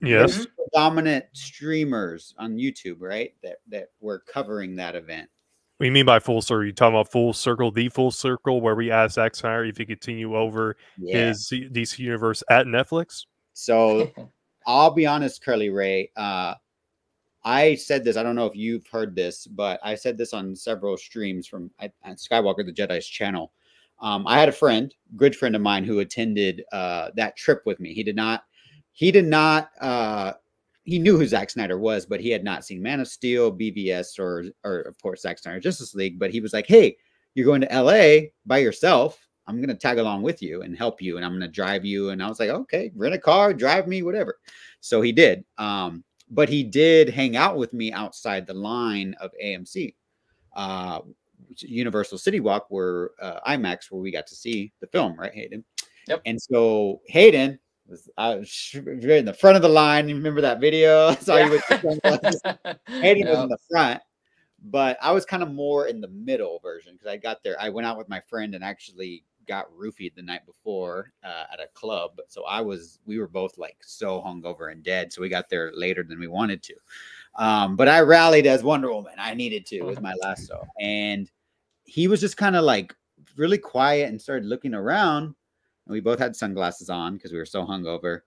Yes. Dominant streamers on YouTube, right? That were covering that event. What do you mean by Full Circle? You talking about Full Circle, the Full Circle, where we asked Zack Snyder if he could continue over his DC universe at Netflix? So I'll be honest, Curly Ray. I said this. I don't know if you've heard this, but I said this on several streams from Skywalker the Jedi's channel. I had a friend, good friend of mine, who attended that trip with me. He knew who Zack Snyder was, but he had not seen Man of Steel, BVS, or of course, Zack Snyder Justice League. But he was like, hey, you're going to LA by yourself. I'm going to tag along with you and help you. And I'm going to drive you. And I was like, okay, rent a car, drive me, whatever. So he did. But he did hang out with me outside the line of AMC, Universal City Walk, where IMAX, where we got to see the film, right, Hayden? Yep. And so Hayden was in the front of the line. You remember that video? I saw you with the Hayden was in the front, but I was kind of more in the middle version because I got there. I went out with my friend and actually got roofied the night before at a club. So we were both like so hungover and dead. So we got there later than we wanted to. But I rallied as Wonder Woman. I needed to with my lasso. And he was just kind of like really quiet and started looking around. And we both had sunglasses on because we were so hungover.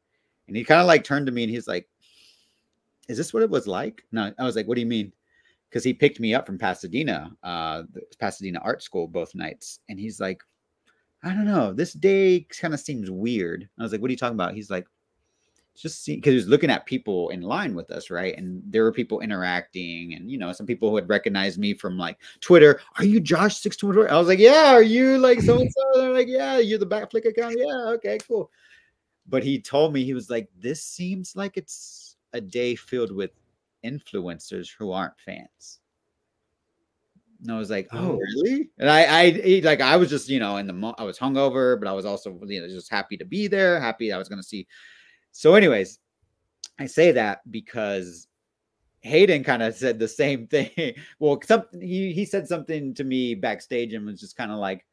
And he kind of like turned to me and he's like, is this what it was like? No, I was like, what do you mean? Because he picked me up from Pasadena, the Pasadena Art School both nights. And he's like, I don't know. This day kind of seems weird. I was like, what are you talking about? He's like, just see, because he was looking at people in line with us, right? And there were people interacting, and some people who had recognized me from like Twitter. Are you Josh 624? I was like, yeah. Are you like so and so? They're like, yeah. You're the Backflick account. Yeah. Okay. Cool. But he told me, he was like, this seems like it's a day filled with influencers who aren't fans. And I was like, oh, really? And I was just, I was hungover, but I was also, just happy to be there, happy I was going to see. So anyways, I say that because Hayden kind of said the same thing. Well, he said something to me backstage and was just kind of like,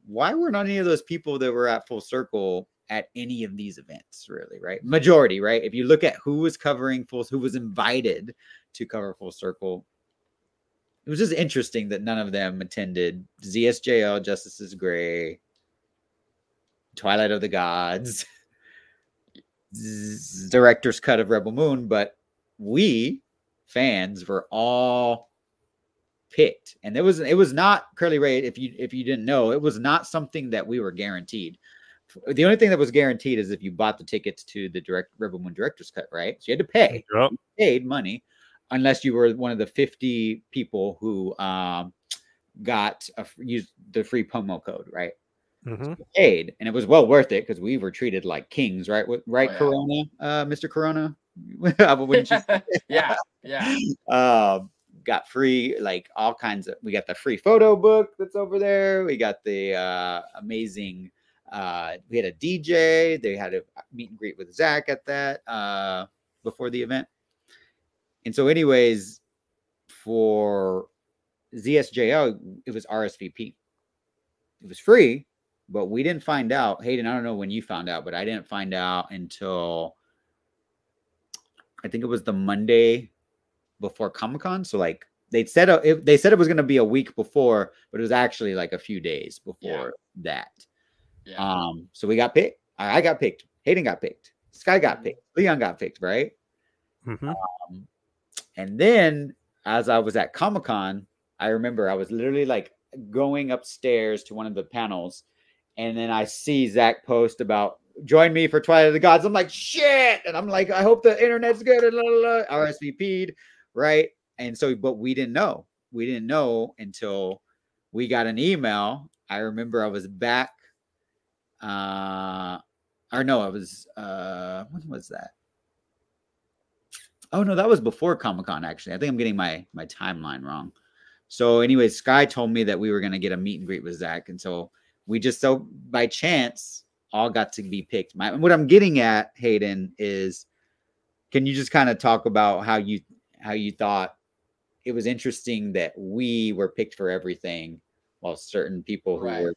why weren't any of those people that were at Full Circle at any of these events, really, right? Majority, right? If you look at who was covering who was invited to cover Full Circle, it was just interesting that none of them attended ZSJL, Justice is Gray, Twilight of the Gods, director's cut of Rebel Moon, but we fans were all picked. And it was not, Curly Ray, if you didn't know, it was not something that we were guaranteed. The only thing that was guaranteed is if you bought the tickets to the Rebel Moon director's cut, right? So you had to pay. Yep. You paid money. Unless you were one of the 50 people who used the free promo code, right? So paid, and it was well worth it because we were treated like kings, right? Right, yeah. Corona, Mr. Corona. Wouldn't you? Yeah. Got free, like all kinds of. We got the free photo book that's over there. We got the amazing. We had a DJ. They had a meet and greet with Zach at that before the event. And so anyways, for ZSJL, it was RSVP. It was free, but we didn't find out. Hayden, I don't know when you found out, but I didn't find out until I think it was the Monday before Comic-Con. So like they said it was going to be a week before, but it was actually like a few days before that. Yeah. So we got picked. I got picked. Hayden got picked. Sky got picked. Leon got picked, right? And then as I was at Comic-Con, I remember I was literally like going upstairs to one of the panels, and then I see Zach post about join me for Twilight of the Gods. I'm like, shit. And I'm like, I hope the internet's good. And RSVP'd, right? And so, but we didn't know. We didn't know until we got an email. I remember I was back. Or no, I was, when was that? Oh, no, that was before Comic-Con, actually. I think I'm getting my timeline wrong. So anyway, Sky told me that we were going to get a meet and greet with Zach. And so we just, so by chance, all got to be picked. What I'm getting at, Hayden, is can you just kind of talk about how you thought it was interesting that we were picked for everything while certain people who were.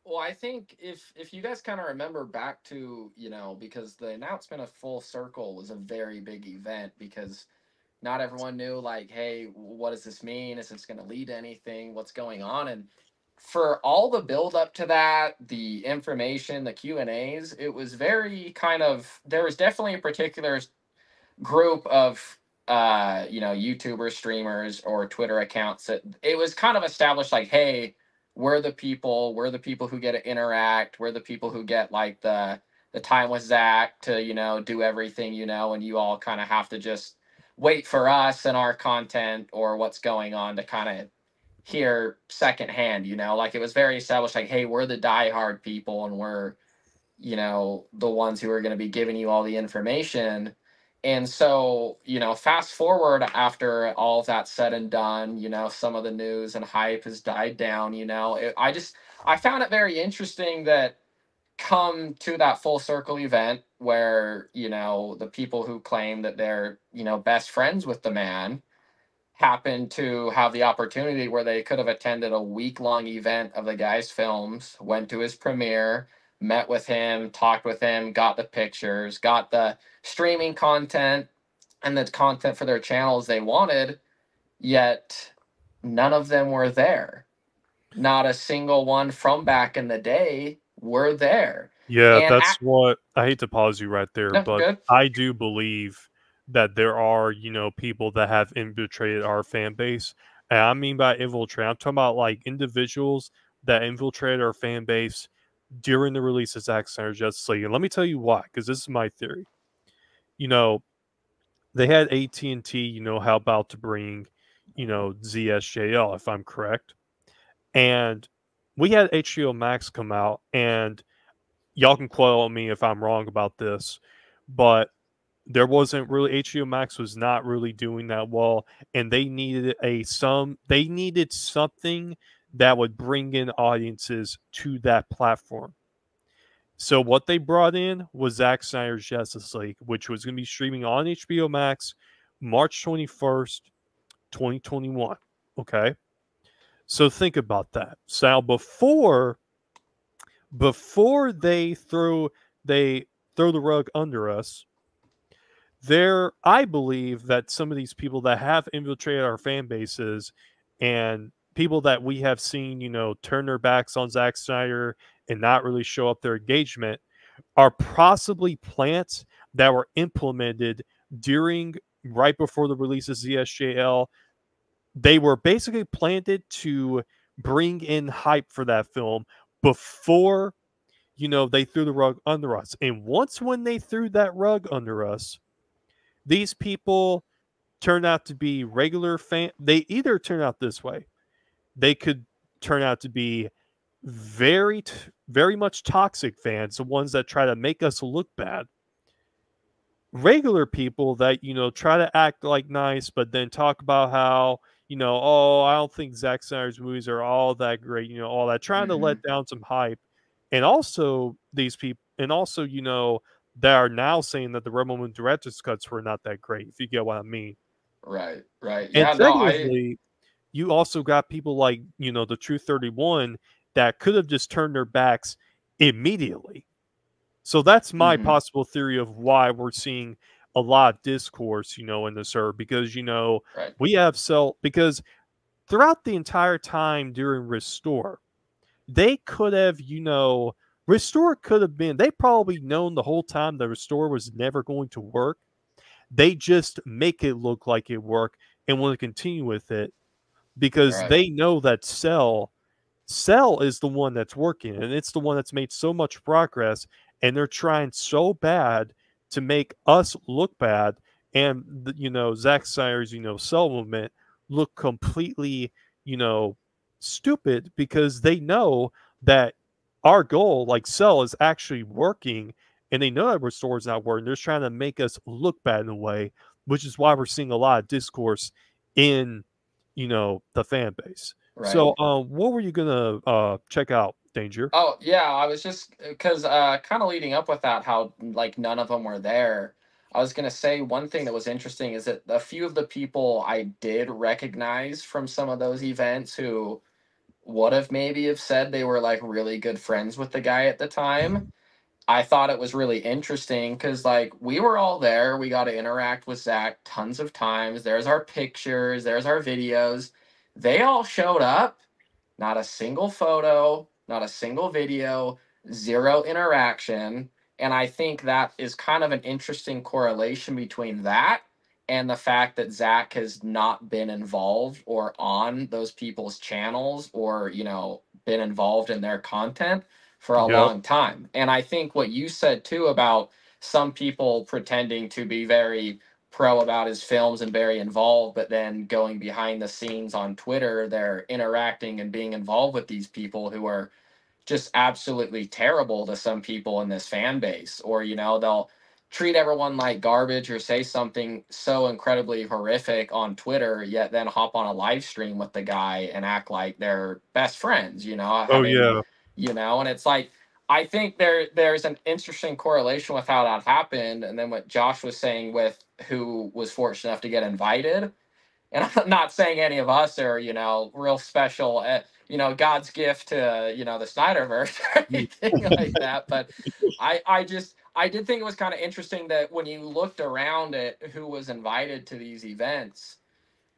Well, I think if you guys kind of remember back to, because the announcement of Full Circle was a very big event, because not everyone knew, like, hey, what does this mean? Is this going to lead to anything? What's going on? And for all the build up to that, the information, the Q&As, it was very kind of, there was definitely a particular group of YouTubers, streamers, or Twitter accounts that it was kind of established, like, hey, we're the people who get to interact, we're the people who get like the time with Zach to do everything, and you all kind of have to just wait for us and our content or what's going on to kind of hear secondhand, like it was very established, like, hey, we're the diehard people and we're the ones who are going to be giving you all the information. And so, fast forward after all of that said and done, some of the news and hype has died down, I found it very interesting that come to that Full Circle event where, the people who claim that they're, best friends with the man happened to have the opportunity where they could have attended a week-long event of the guy's films, went to his premiere, met with him, talked with him, got the pictures, got the streaming content and the content for their channels they wanted, yet none of them were there. Not a single one from back in the day were there. Yeah, and that's what I hate to pause you right there, but good. I do believe that there are, people that have infiltrated our fan base. And I mean by infiltrate, I'm talking about like individuals that infiltrated our fan base during the release of Zack Snyder Justice League. And let me tell you why, because this is my theory. They had AT&T, how about to bring, ZSJL, if I'm correct. And we had HBO Max come out, and y'all can quote me if I'm wrong about this, but there wasn't really, HBO Max was not really doing that well, and they needed something that would bring in audiences to that platform. So what they brought in was Zack Snyder's Justice League, which was going to be streaming on HBO Max March 21st, 2021. Okay? So think about that. So before they throw the rug under us, I believe that some of these people that have infiltrated our fan bases and people that we have seen, turn their backs on Zack Snyder and not really show up their engagement are possibly plants that were implemented right before the release of ZSJL. They were basically planted to bring in hype for that film before, they threw the rug under us. And when they threw that rug under us, these people turned out to be regular fans. They either turn out this way. They could turn out to be very, very much toxic fans, the ones that try to make us look bad. Regular people that, try to act like nice, but then talk about how, I don't think Zack Snyder's movies are all that great, all that, trying to let down some hype. And also these people, and also, that are now saying that the Rebel Moon director's cuts were not that great, if you get what I mean. Right. Yeah, and secondly, you also got people like, the True 31 that could have just turned their backs immediately. So that's my possible theory of why we're seeing a lot of discourse, in the server, because, we have because throughout the entire time during Restore, they could have, Restore could have been, they probably known the whole time that Restore was never going to work. They just make it look like it worked and want to continue with it. because Right. they know that Cell is the one that's working, and it's the one that's made so much progress, and they're trying so bad to make us look bad, and Zack Snyder's Cell movement look completely stupid, because they know that our goal, like Cell, is actually working, and they know that Restore's not working. They're just trying to make us look bad in a way, which is why we're seeing a lot of discourse in the fan base. Right. So, what were you gonna check out, Danger? Oh yeah, I was just because kind of leading up with that, how like none of them were there. I was gonna say one thing that was interesting is that a few of the people I did recognize from some of those events who would have maybe have said they were like really good friends with the guy at the time. I thought it was really interesting because like we were all there. We got to interact with Zach tons of times. There's our pictures, there's our videos. They all showed up, not a single photo, not a single video, zero interaction. And I think that is kind of an interesting correlation between that and the fact that Zach has not been involved or on those people's channels or, been involved in their content for a Yep. long time. And I think what you said too about some people pretending to be very pro about his films and very involved, but then going behind the scenes on Twitter, they're interacting and being involved with these people who are just absolutely terrible to some people in this fan base. Or, they'll treat everyone like garbage or say something so incredibly horrific on Twitter, yet then hop on a live stream with the guy and act like they're best friends, Oh yeah. and it's like, I think there's an interesting correlation with how that happened, and then what Josh was saying with who was fortunate enough to get invited. And I'm not saying any of us are, real special, God's gift to, the Snyderverse or anything like that. But I did think it was kind of interesting that when you looked around at who was invited to these events,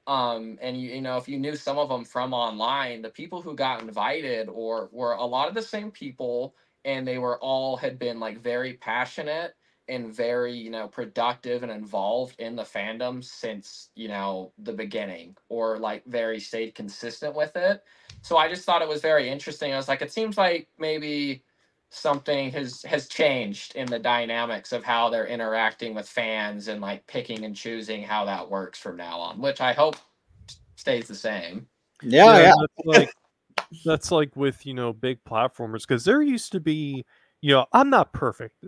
and if you knew some of them from online, the people who got invited or were a lot of the same people, and they were all had been like very passionate and very productive and involved in the fandom since the beginning, or like very stayed consistent with it. So I just thought it was very interesting. I was like, it seems like maybe something has changed in the dynamics of how they're interacting with fans and like picking and choosing how that works from now on, which I hope stays the same. Yeah. That's like with big platformers, because there used to be I'm not perfect.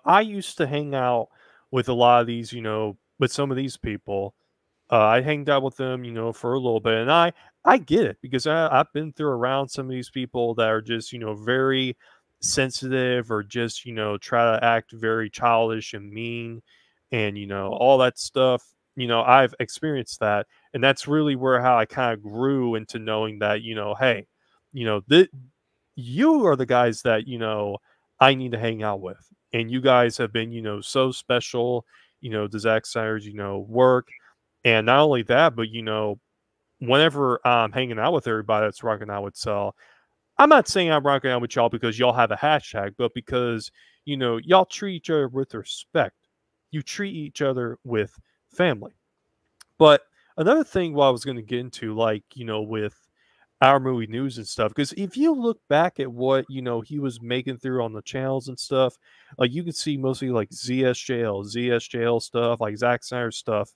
I used to hang out with a lot of these with some of these people. I hanged out with them for a little bit, and I get it, because I've been through around some of these people that are just very sensitive, or just try to act very childish and mean, and all that stuff. I've experienced that, and that's really where how I kind of grew into knowing that hey, you are the guys that I need to hang out with, and you guys have been so special to Zack Snyder's work. And not only that, but whenever I'm hanging out with everybody that's rocking out with Cell, I'm not saying I'm rocking out with y'all because y'all have a hashtag, but because y'all treat each other with respect. You treat each other with family. But another thing, what I was going to get into, like with our movie news and stuff, because if you look back at what he was making through on the channels and stuff, like you can see mostly like ZSJL stuff, like Zack Snyder stuff.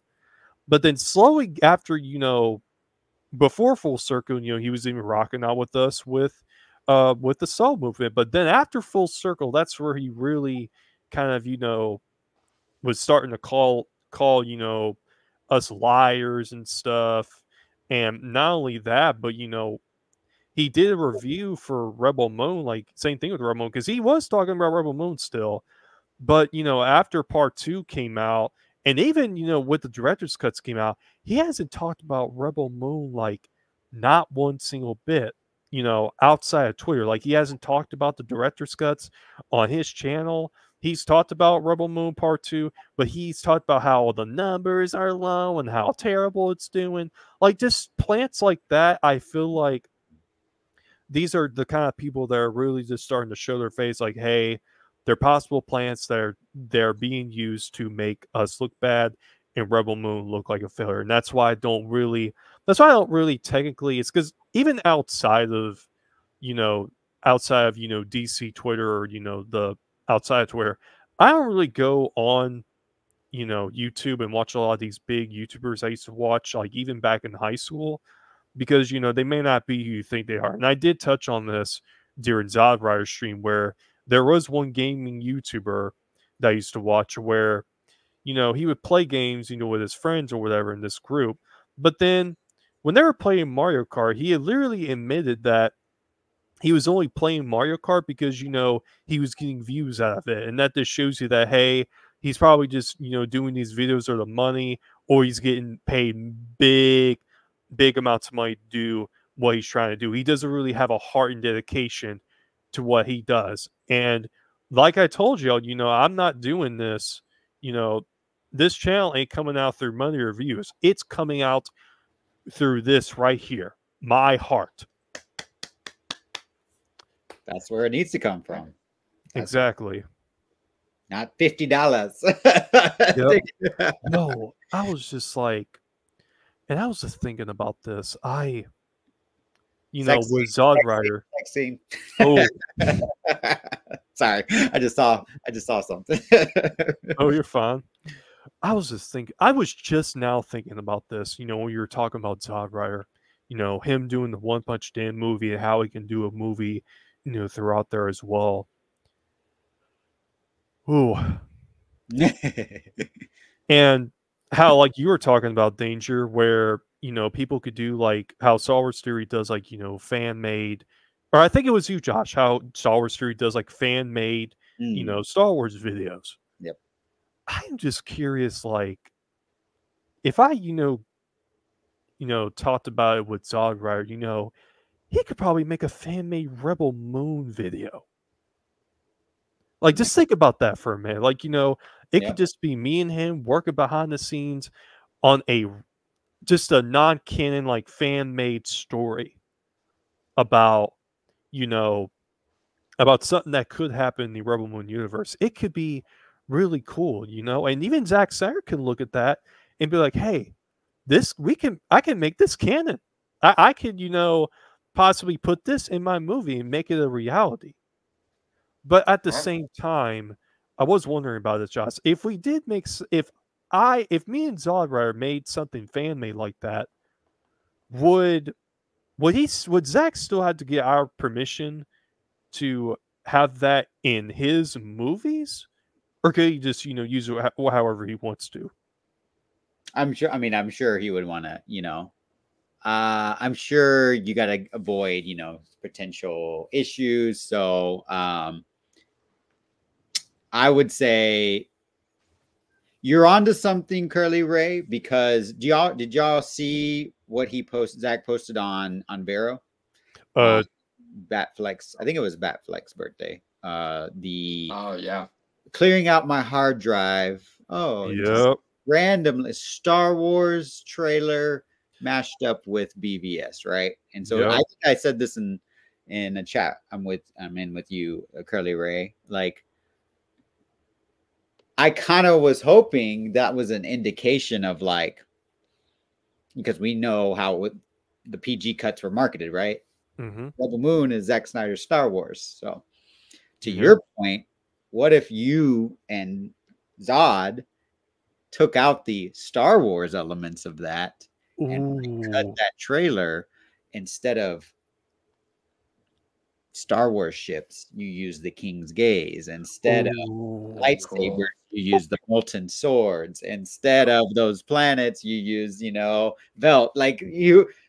But then slowly after, before Full Circle, he was even rocking out with us with the Soul movement. But then after Full Circle, that's where he really kind of, was starting to call us liars and stuff. And not only that, but he did a review for Rebel Moon, like same thing with Rebel Moon, because he was talking about Rebel Moon still. But after part 2 came out, and even with the director's cuts came out, he hasn't talked about Rebel Moon like not one single bit, outside of Twitter. Like he hasn't talked about the director's cuts on his channel. He's talked about Rebel Moon Part 2, but he's talked about how the numbers are low and how terrible it's doing. Like just plants like that, I feel like these are the kind of people that are really just starting to show their face, like, hey, they're possible plants that they're being used to make us look bad and Rebel Moon look like a failure. And that's why I don't really That's why I don't really technically. It's because even outside of, you know, DC Twitter, or the outside of Twitter, I don't really go on, YouTube and watch a lot of these big YouTubers I used to watch, like even back in high school, because they may not be who you think they are. And I did touch on this during Zodrider's stream, where there was one gaming YouTuber that I used to watch where, he would play games, with his friends or whatever in this group. But then when they were playing Mario Kart, he had literally admitted that he was only playing Mario Kart because, he was getting views out of it. And that just shows you that, hey, he's probably just, doing these videos for the money, or he's getting paid big amounts of money to do what he's trying to do. He doesn't really have a heart and dedication to what he does. And like I told y'all, I'm not doing this, this channel ain't coming out through money or views. It's coming out through this right here, my heart. That's where it needs to come from. Exactly. Not $50. Yep. No, I was just like, and I was just thinking about this. With Zodrider. Oh, sorry. I just saw something. Oh, you're fine. I was just now thinking about this, when you were talking about Zodrider, him doing the One Punch Man movie and how he can do a movie, throughout there as well. Ooh. And how, like, you were talking about Danger, where, people could do, like, how Star Wars Theory does, like, fan-made, or I think it was you, Josh, how Star Wars Theory does, like, fan-made, Star Wars videos. Yep. I'm just curious, like, if I, talked about it with Zodrider, he could probably make a fan-made Rebel Moon video. Like, just think about that for a minute. Like, it could just be me and him working behind the scenes on just a non-canon, like, fan-made story about, about something that could happen in the Rebel Moon universe. It could be really cool, and even Zack Snyder can look at that and be like, hey, I can make this canon. I could, possibly put this in my movie and make it a reality. But at the same time, I was wondering about this, Josh. If we did make, if me and Zodrider made something fan made like that, would Zack still have to get our permission to have that in his movies, or could he just use it however he wants to? I'm sure he would want to, I'm sure you got to avoid, potential issues. So I would say you're onto something, Curly Ray, because did y'all see what Zach posted on Vero? Batflex. I think it was Batflex birthday. Clearing out my hard drive. Oh, yep. Randomly Star Wars trailer mashed up with BVS, right? And so I think I said this in a chat I'm in with you, Curly Ray. Like, I kind of was hoping that was an indication of, like, because we know how the PG cuts were marketed, right? Mm-hmm. Rebel Moon is Zack Snyder's Star Wars. So to your point, what if you and Zod took out the Star Wars elements of that and cut that trailer? Instead of Star Wars ships, you use the King's Gaze. Instead of lightsabers, you use the molten swords. Instead of those planets, you use, Velt. Like,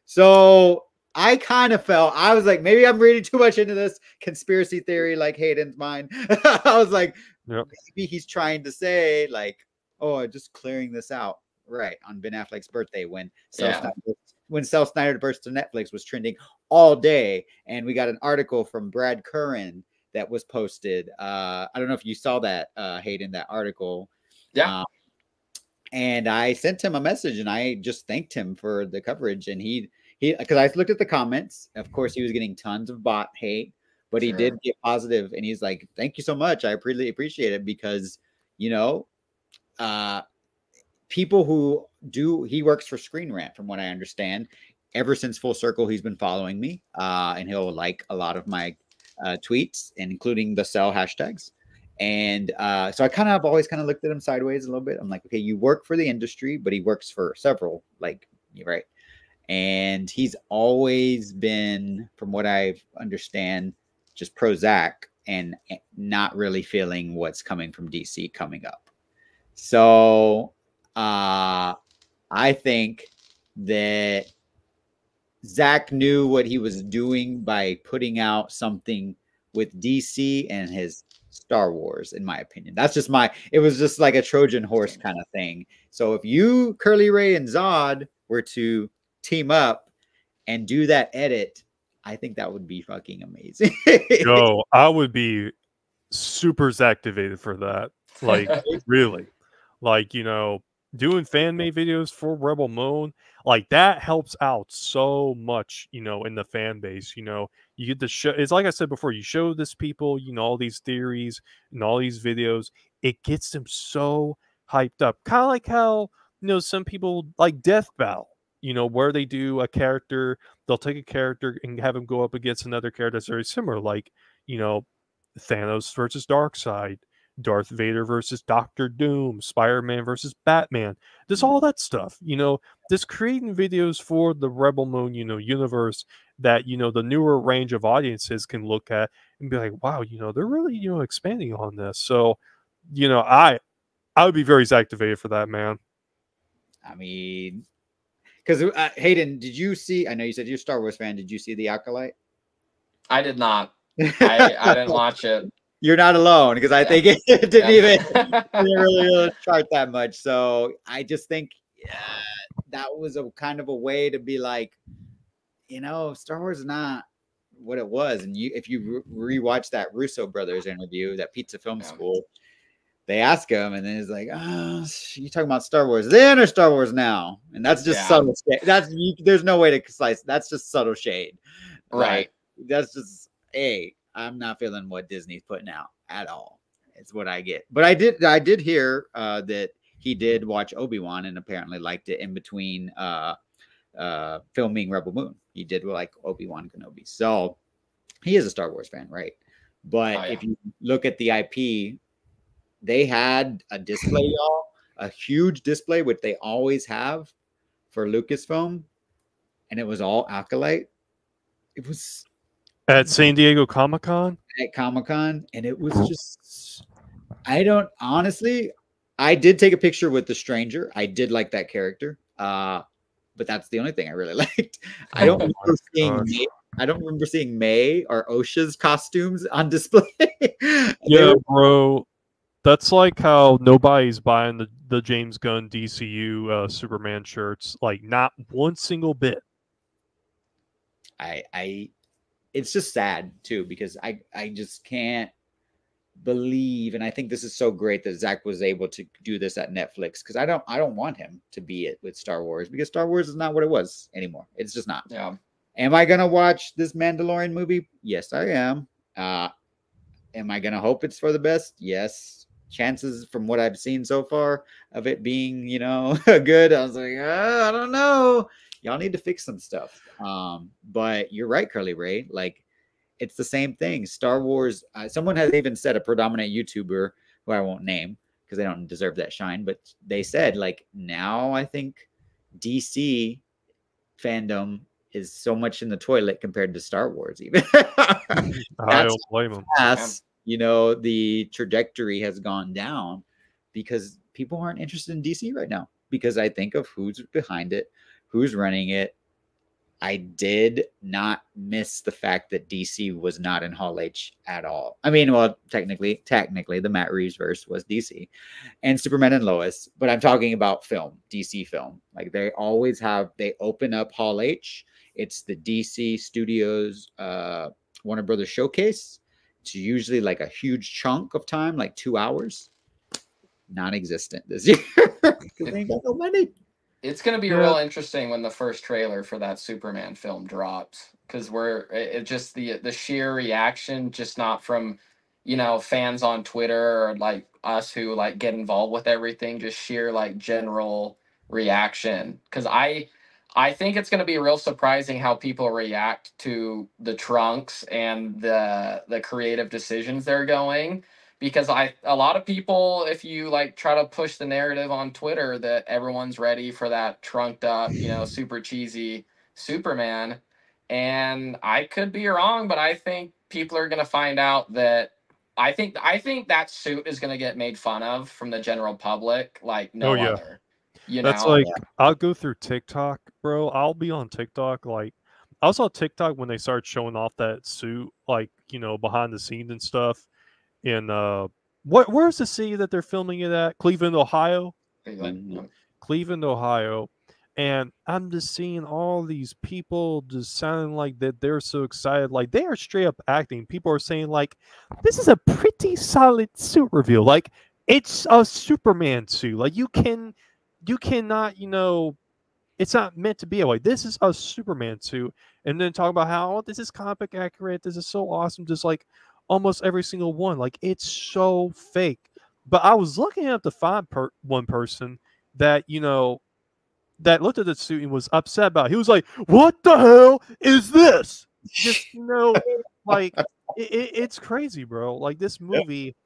so I kind of felt, I was like, maybe I'm reading too much into this conspiracy theory, like Hayden's mind. I was like, maybe he's trying to say, like, oh, just clearing this out, right, on Ben Affleck's birthday when Cell Snyder burst to Netflix was trending all day, and we got an article from Brad Curran that was posted. I don't know if you saw that, Hayden, that article. Yeah. And I sent him a message, and I just thanked him for the coverage. And he because I looked at the comments. Of course, he was getting tons of bot hate, but he did get positive, and he's like, "Thank you so much. I really appreciate it because, people who he works for Screen Rant, from what I understand. Ever since Full Circle, he's been following me, and he'll like a lot of my tweets, and including the sell hashtags. And so I have always kind of looked at him sideways a little bit. I'm like, okay, you work for the industry, but he works for several, like, right? And he's always been, from what I understand, just pro Zack and not really feeling what's coming from DC coming up. So I think that Zack knew what he was doing by putting out something with DC and his Star Wars, in my opinion. That's just it was just like a Trojan horse kind of thing. So if you, Curly Ray and Zod, were to team up and do that edit, I think that would be fucking amazing. Yo, I would be super activated for that. Like, really. Like, you know, doing fan-made videos for Rebel Moon, like, that helps out so much, you know, in the fan base. You know, you get to show, it's like I said before, you show this people, you know, all these theories and all these videos, it gets them so hyped up. Kind of like how, you know, some people like Death Battle, you know, where they do a character, they'll take a character and have him go up against another character that's very similar, like, you know, Thanos versus Darkseid, Darth Vader versus Doctor Doom, Spider-Man versus Batman. There's all that stuff, you know, just creating videos for the Rebel Moon, you know, universe that, you know, the newer range of audiences can look at and be like, wow, you know, they're really, you know, expanding on this. So, you know, I would be very activated for that, man. I mean, because Hayden, did you see? I know you said you're a Star Wars fan. Did you see The Acolyte? I did not. I didn't watch it. You're not alone, because I think it didn't even really chart that much. So I just think that was a kind of a way to be like, you know, Star Wars is not what it was. And if you rewatch that Russo brothers interview, that Pizza Film School, they ask him, and then he's like, "Oh, you talking about Star Wars then or Star Wars now?" And that's just subtle. There's no way to slice. That's just subtle shade, right? Like, that's just I'm not feeling what Disney's putting out at all. It's what I get. But I did hear that he did watch Obi-Wan and apparently liked it in between filming Rebel Moon. He did like Obi-Wan Kenobi. So he is a Star Wars fan, right? But if you look at the IP, they had a display, y'all, a huge display, which they always have for Lucasfilm, and it was all Acolyte. It was at San Diego Comic-Con? At Comic-Con, and it was just, I did take a picture with the Stranger. I did like that character. But that's the only thing I really liked. I don't remember seeing May or Osha's costumes on display. Yeah, bro. That's like how nobody's buying the James Gunn DCU Superman shirts. Like, not one single bit. It's just sad too, because I just can't believe, and I think this is so great that Zack was able to do this at Netflix, because I don't want him to be it with Star Wars, because Star Wars is not what it was anymore. It's just not. Yeah. Am I gonna watch this Mandalorian movie? Yes, I am. Am I gonna hope it's for the best? Yes. Chances from what I've seen so far of it being, you know, good, I was like, I don't know. Y'all need to fix some stuff. But you're right, Curly Ray. Like, it's the same thing. Star Wars, someone has even said, a predominant YouTuber who I won't name because they don't deserve that shine, but they said, like, now I think DC fandom is so much in the toilet compared to Star Wars even. I don't blame them. You know, the trajectory has gone down because people aren't interested in DC right now, because I think of who's behind it, who's running it. I did not miss the fact that DC was not in Hall H at all. I mean, well, technically, the Matt Reeves verse was DC and Superman and Lois, but I'm talking about film, DC film. Like, they always they open up Hall H. It's the DC Studios, Warner Brothers Showcase. It's usually like a huge chunk of time, like 2 hours. Non-existent this year because they ain't got no money. It's going to be real interesting when the first trailer for that Superman film drops, because just the sheer reaction, just not from, you know, fans on Twitter or like us who like get involved with everything, just sheer like general reaction. Because I think it's going to be real surprising how people react to the trunks and the creative decisions they're going. Because a lot of people, if you like try to push the narrative on Twitter that everyone's ready for that trunked up, you know, super cheesy Superman, and I could be wrong, but I think people are going to find out that I think that suit is going to get made fun of from the general public like Oh no yeah. other. You That's know? like I'll go through TikTok, bro. I'll be on TikTok. Like I was on TikTok when they started showing off that suit, like, you know, behind the scenes and stuff. In where's the city that they're filming it at? Cleveland, Ohio. Cleveland, Ohio. And I'm just seeing all these people just sounding like that they're so excited. Like they are straight up acting. People are saying like, this is a pretty solid suit reveal. Like it's a Superman suit. Like you cannot, you know, it's not meant to be a way. This is a Superman suit. And then talk about how, oh, this is comic accurate. This is so awesome. Just like almost every single one. Like it's so fake. But I was looking up to find one person that, you know, that looked at the suit and was upset about it. He was like, "What the hell is this?" Just, you know, like it's crazy, bro. Like this movie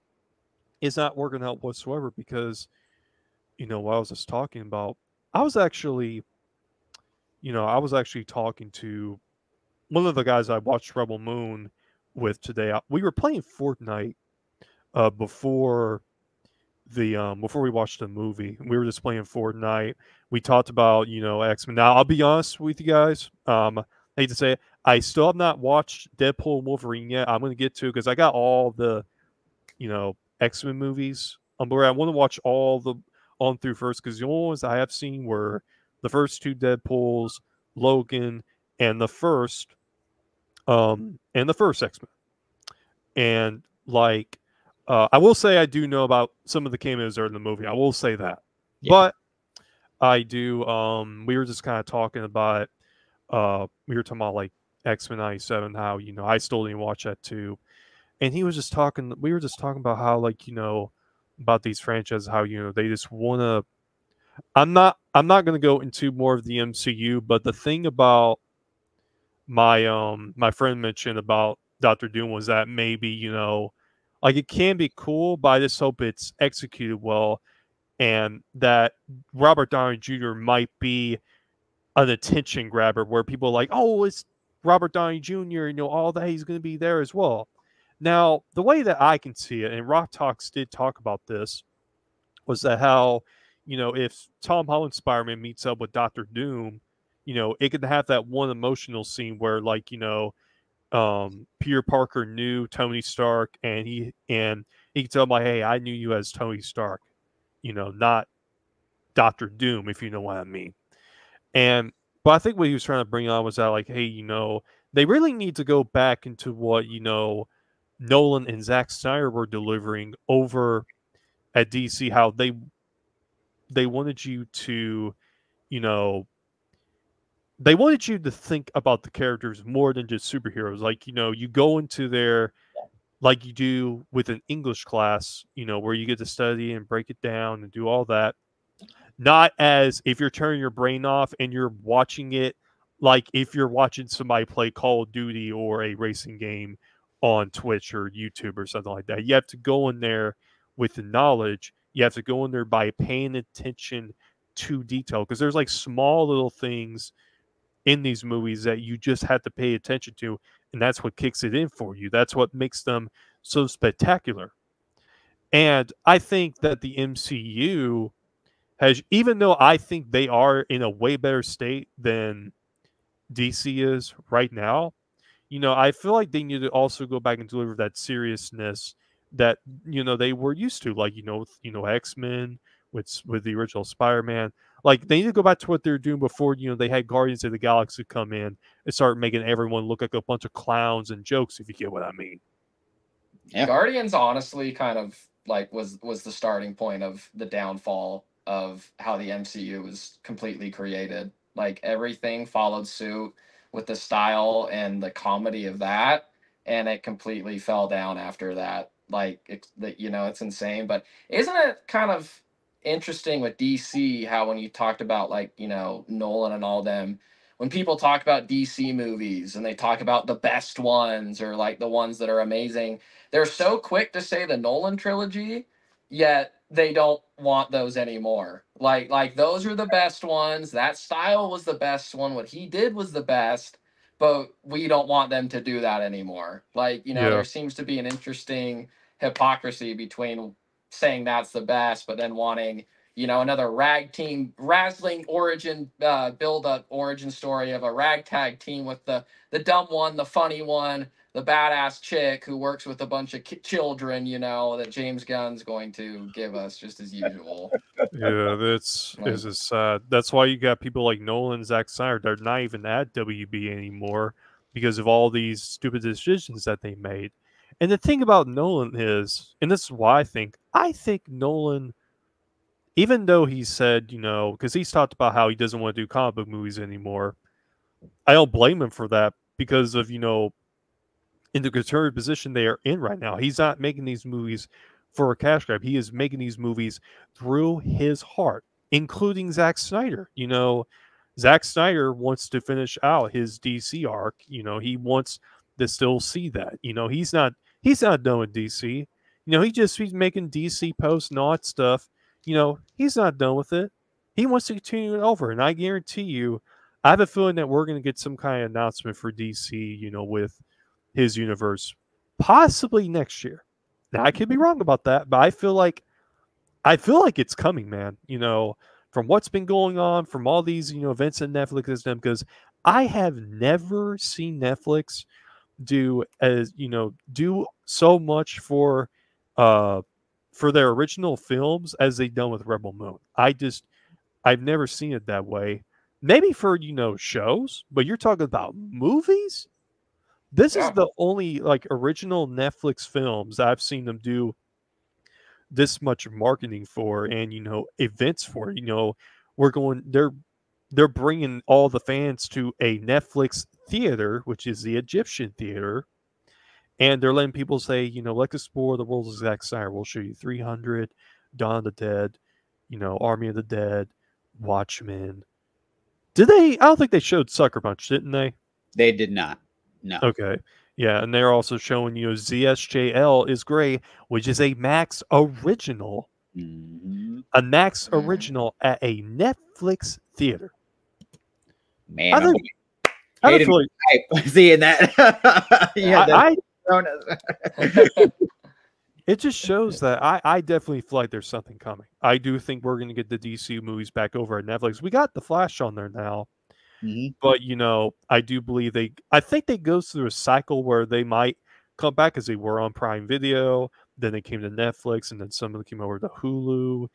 is not working out whatsoever because, you know, what I was just talking about, I was actually, you know, I was actually talking to one of the guys I watched Rebel Moon with today. We were playing Fortnite before before we watched the movie. We were just playing Fortnite. We talked about, you know, X-Men. Now I'll be honest with you guys. I hate to say it, I still have not watched Deadpool and Wolverine yet. I'm gonna get to because I got all the, you know, X-Men movies on board. I want to watch all the on through first because the only ones I have seen were the first two Deadpools, Logan, and the first X-Men. And like I will say I do know about some of the cameos that are in the movie. I will say that. Yeah. But I do we were just kind of talking about we were talking about like X-Men 97, how, you know, I still didn't watch that too. And he was just talking we were just talking about how, like, you know, about these franchises, how, you know, they just wanna I'm not gonna go into more of the MCU, but the thing about my friend mentioned about Doctor Doom was that maybe, you know, like it can be cool, but I just hope it's executed well, and that Robert Downey Jr. might be an attention grabber where people are like, oh, it's Robert Downey Jr., you know, all that, he's going to be there as well. Now, the way that I can see it, and Rock Talks did talk about this, was that how, you know, if Tom Holland's Spider-Man meets up with Doctor Doom, you know, it could have that one emotional scene where, like, you know, Peter Parker knew Tony Stark, and he can tell him like, hey, I knew you as Tony Stark, you know, not Doctor Doom, if you know what I mean. And but I think what he was trying to bring on was that, like, hey, you know, they really need to go back into what, you know, Nolan and Zack Snyder were delivering over at DC, how they wanted you to, you know, they wanted you to think about the characters more than just superheroes. Like, you know, you go into their, like you do with an English class, you know, where you get to study and break it down and do all that. Not as if you're turning your brain off and you're watching it like if you're watching somebody play Call of Duty or a racing game on Twitch or YouTube or something like that. You have to go in there with the knowledge. You have to go in there by paying attention to detail, because there's like small little things in these movies that you just have to pay attention to, and that's what kicks it in for you. That's what makes them so spectacular. And I think that the MCU has, even though I think they are in a way better state than DC is right now, you know, I feel like they need to also go back and deliver that seriousness that, you know, they were used to, like, you know, X-Men with the original Spider-Man. Like, they need to go back to what they were doing before, you know, they had Guardians of the Galaxy come in and start making everyone look like a bunch of clowns and jokes, if you get what I mean. Yeah. Guardians honestly kind of like was the starting point of the downfall of how the MCU was completely created. Like everything followed suit with the style and the comedy of that, and it completely fell down after that. like it's insane. But isn't it kind of interesting with DC how when you talked about like Nolan and all them, when people talk about DC movies and they talk about the best ones or like the ones that are amazing, they're so quick to say the Nolan trilogy, yet they don't want those anymore. Like those are the best ones. That style was the best one. What he did was the best, but we don't want them to do that anymore. Like, Yeah. there seems to be an interesting hypocrisy between saying that's the best, but then wanting, another rag team wrestling origin build up origin story of a ragtag team with the dumb one, the funny one, the badass chick who works with a bunch of children, that James Gunn's going to give us just as usual. Yeah, this is sad. That's why you got people like Nolan and Zack Snyder. They're not even at WB anymore because of all these stupid decisions that they made. And the thing about Nolan is, and this is why I think Nolan, even though he said, because he's talked about how he doesn't want to do comic book movies anymore, I don't blame him for that because of, in the conservative position they are in right now. He's not making these movies for a cash grab. He is making these movies through his heart, including Zack Snyder. Zack Snyder wants to finish out his DC arc. He wants to still see that. He's not done with DC. He's making DC post and all that stuff. He's not done with it. He wants to continue it over. And I guarantee you, I have a feeling that we're going to get some kind of announcement for DC, with his universe, possibly next year. Now, I could be wrong about that, but I feel like it's coming, man. From what's been going on, from all these, events that Netflix has done, because I have never seen Netflix do so much for their original films as they've done with Rebel Moon. I've never seen it that way. Maybe for, shows, but you're talking about movies? This is the only original Netflix films I've seen them do this much marketing for and events for. They're bringing all the fans to a Netflix theater, which is the Egyptian theater, and they're letting people say, let's explore the world of Zack Snyder. We'll show you 300, Dawn of the Dead, Army of the Dead, Watchmen. Did they? I don't think they showed Sucker Punch, didn't they? They did not. No. Okay. Yeah, and they're also showing, ZSJL is Gray, which is a Max original. Mm-hmm. A Max original at a Netflix theater. Man, I feel like seeing that. Yeah, it just shows that I definitely feel like there's something coming. I do think we're going to get the DC movies back over at Netflix. We got The Flash on there now. Mm-hmm. But, I do believe I think they go through a cycle where they might come back as they were on Prime Video, then they came to Netflix, and then some of them came over to Hulu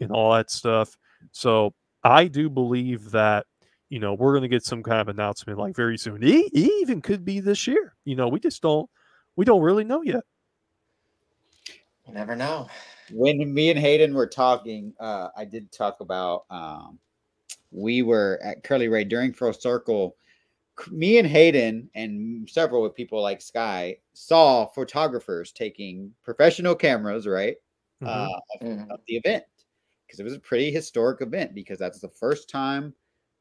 and all that stuff. So I do believe that, we're going to get some kind of announcement very soon. It even could be this year. We don't really know yet. You never know. When me and Hayden were talking, I did talk about we were at Curly Ray during Full Circle. Me and Hayden and several people like Sky saw photographers taking professional cameras, right, of the event, because it was a pretty historic event, because that's the first time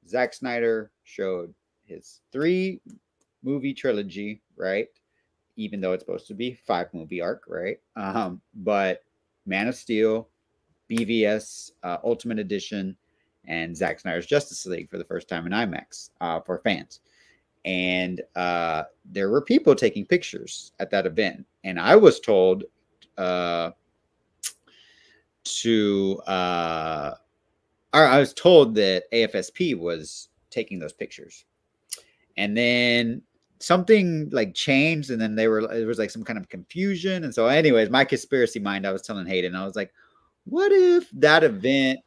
Zack Snyder showed his 3-movie trilogy, right? Even though it's supposed to be 5-movie arc, right? But Man of Steel, BVS, Ultimate Edition, and Zack Snyder's Justice League for the first time in IMAX for fans. And there were people taking pictures at that event. And I was told I was told that AFSP was taking those pictures. And then something changed, and then it was some kind of confusion. And so anyways, my conspiracy mind, I was telling Hayden, I was like, what if that event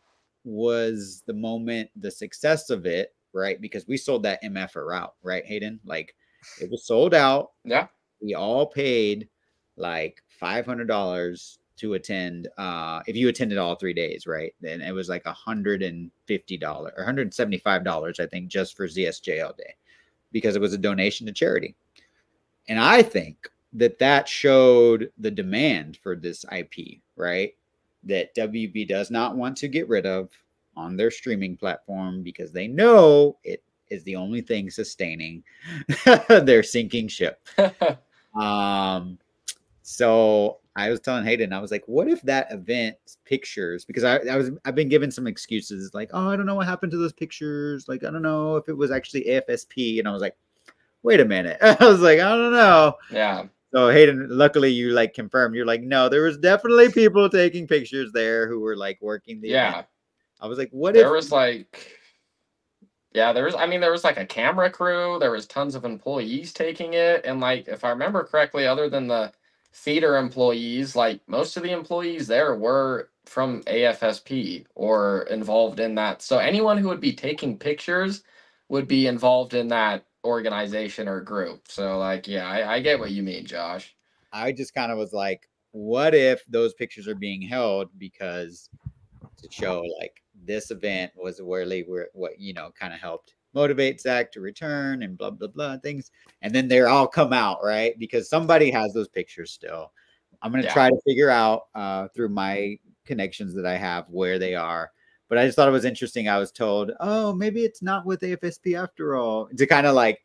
was the moment, the success of it, right? Because we sold that MF out, right, Hayden? It was sold out. Yeah. We all paid $500 to attend. If you attended all 3 days, right? Then it was $150 or $175, I think, just for ZSJL Day, because it was a donation to charity. And I think that showed the demand for this IP, right? That WB does not want to get rid of on their streaming platform because they know it is the only thing sustaining their sinking ship. So I was telling Hayden, I was like, what if that event pictures, because I've been given some excuses like, oh, I don't know what happened to those pictures. Like, I don't know if it was actually AFSP. And I was like, wait a minute. I was like, I don't know. Yeah. So Hayden, luckily you like confirmed. You're like, no, there was definitely people taking pictures there who were like working the event. I was like, what if there was like, yeah, there was, I mean, there was like a camera crew, there was tons of employees taking it. And like, if I remember correctly, other than the theater employees, like most of the employees there were from AFSP or involved in that. So anyone who would be taking pictures would be involved in that organization or group. So like, yeah, I get what you mean, Josh. I just kind of was like, what if those pictures are being held because to show like this event was really what, you know, kind of helped motivate Zack to return and blah, blah, blah things. And then they're all come out, right? Because somebody has those pictures still. I'm going to try to figure out through my connections that I have where they are. But I just thought it was interesting. I was told, oh, maybe it's not with AFSP after all. To kind of like,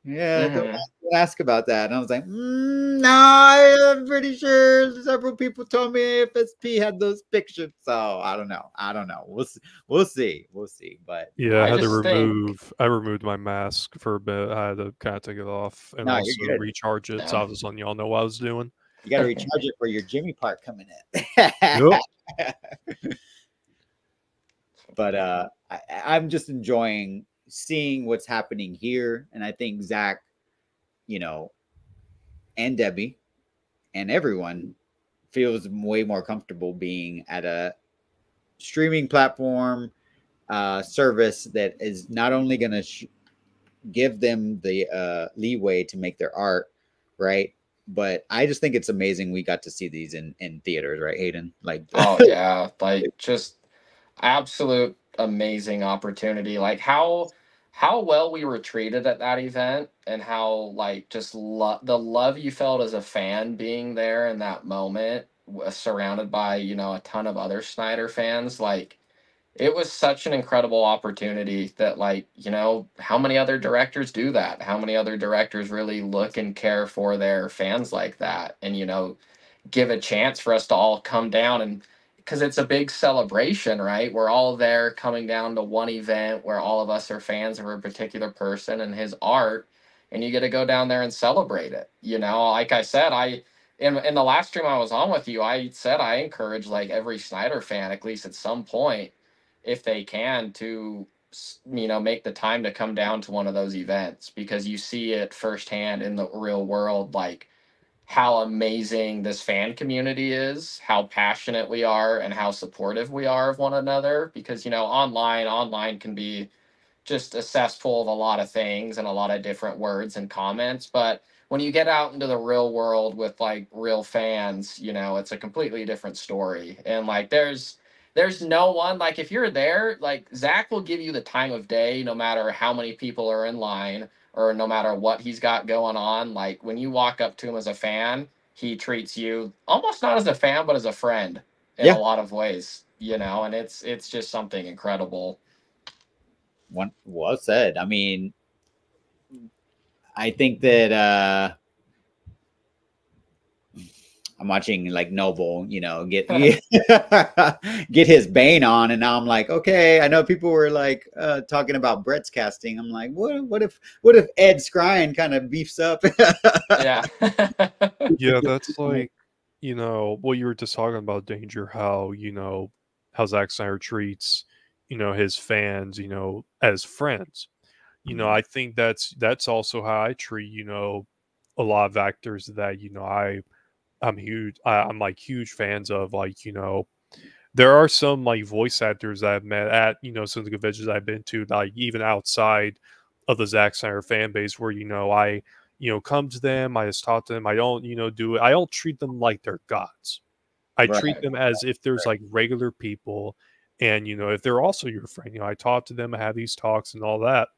don't ask about that. And I was like, no, I'm pretty sure several people told me AFSP had those pictures. So I don't know. We'll see. But yeah, I removed my mask for a bit. I had to kind of take it off and also recharge it. So I was just letting y'all know what I was doing. You got to recharge it for your Jimmy part coming in. Yep. But I'm just enjoying seeing what's happening here. And I think Zack, you know, and Debbie and everyone feels way more comfortable being at a streaming platform service that is not only going to give them the leeway to make their art, right? But I just think it's amazing we got to see these in theaters, right, Hayden? Like, oh yeah, like just absolute amazing opportunity. Like how well we were treated at that event and how like just the love you felt as a fan being there in that moment, surrounded by, you know, a ton of other Snyder fans. Like it was such an incredible opportunity that, like, you know, how many other directors do that? How many other directors really look and care for their fans like that? And, you know, give a chance for us to all come down, and because it's a big celebration, right? We're all there coming down to one event where all of us are fans of a particular person and his art, and you get to go down there and celebrate it. You know, like I said, in the last stream I was on with you, I said I encourage like every Snyder fan, at least at some point, if they can, to, you know, make the time to come down to one of those events, because you see it firsthand in the real world, like how amazing this fan community is, how passionate we are, and how supportive we are of one another. Because, you know, online can be just a cesspool of a lot of things and a lot of different words and comments. But when you get out into the real world with like real fans, you know, it's a completely different story. And like there's no one, like if you're there, like Zack will give you the time of day no matter how many people are in line, or no matter what he's got going on. Like when you walk up to him as a fan, he treats you almost not as a fan, but as a friend in a lot of ways, you know, and it's just something incredible. Well said. I mean, I think that I'm watching like Noble, you know, get his Bane on, and now I'm like, okay, I know people were like talking about Brett's casting. I'm like, what if Ed Skrein kind of beefs up? Yeah. Yeah, that's like, you know, what you were just talking about, Danger, how, you know, how Zack Snyder treats, you know, his fans, you know, as friends. You know, I think that's also how I treat, you know, a lot of actors that, you know, I'm like huge fans of. Like, you know, there are some like voice actors that I've met at, you know, some of the conventions I've been to, like even outside of the Zack Snyder fan base, where, you know, I, you know, come to them, I just talk to them. I don't, you know, I don't treat them like they're gods. I treat them as if there's like regular people. And, you know, if they're also your friend, you know, I talk to them, I have these talks and all that.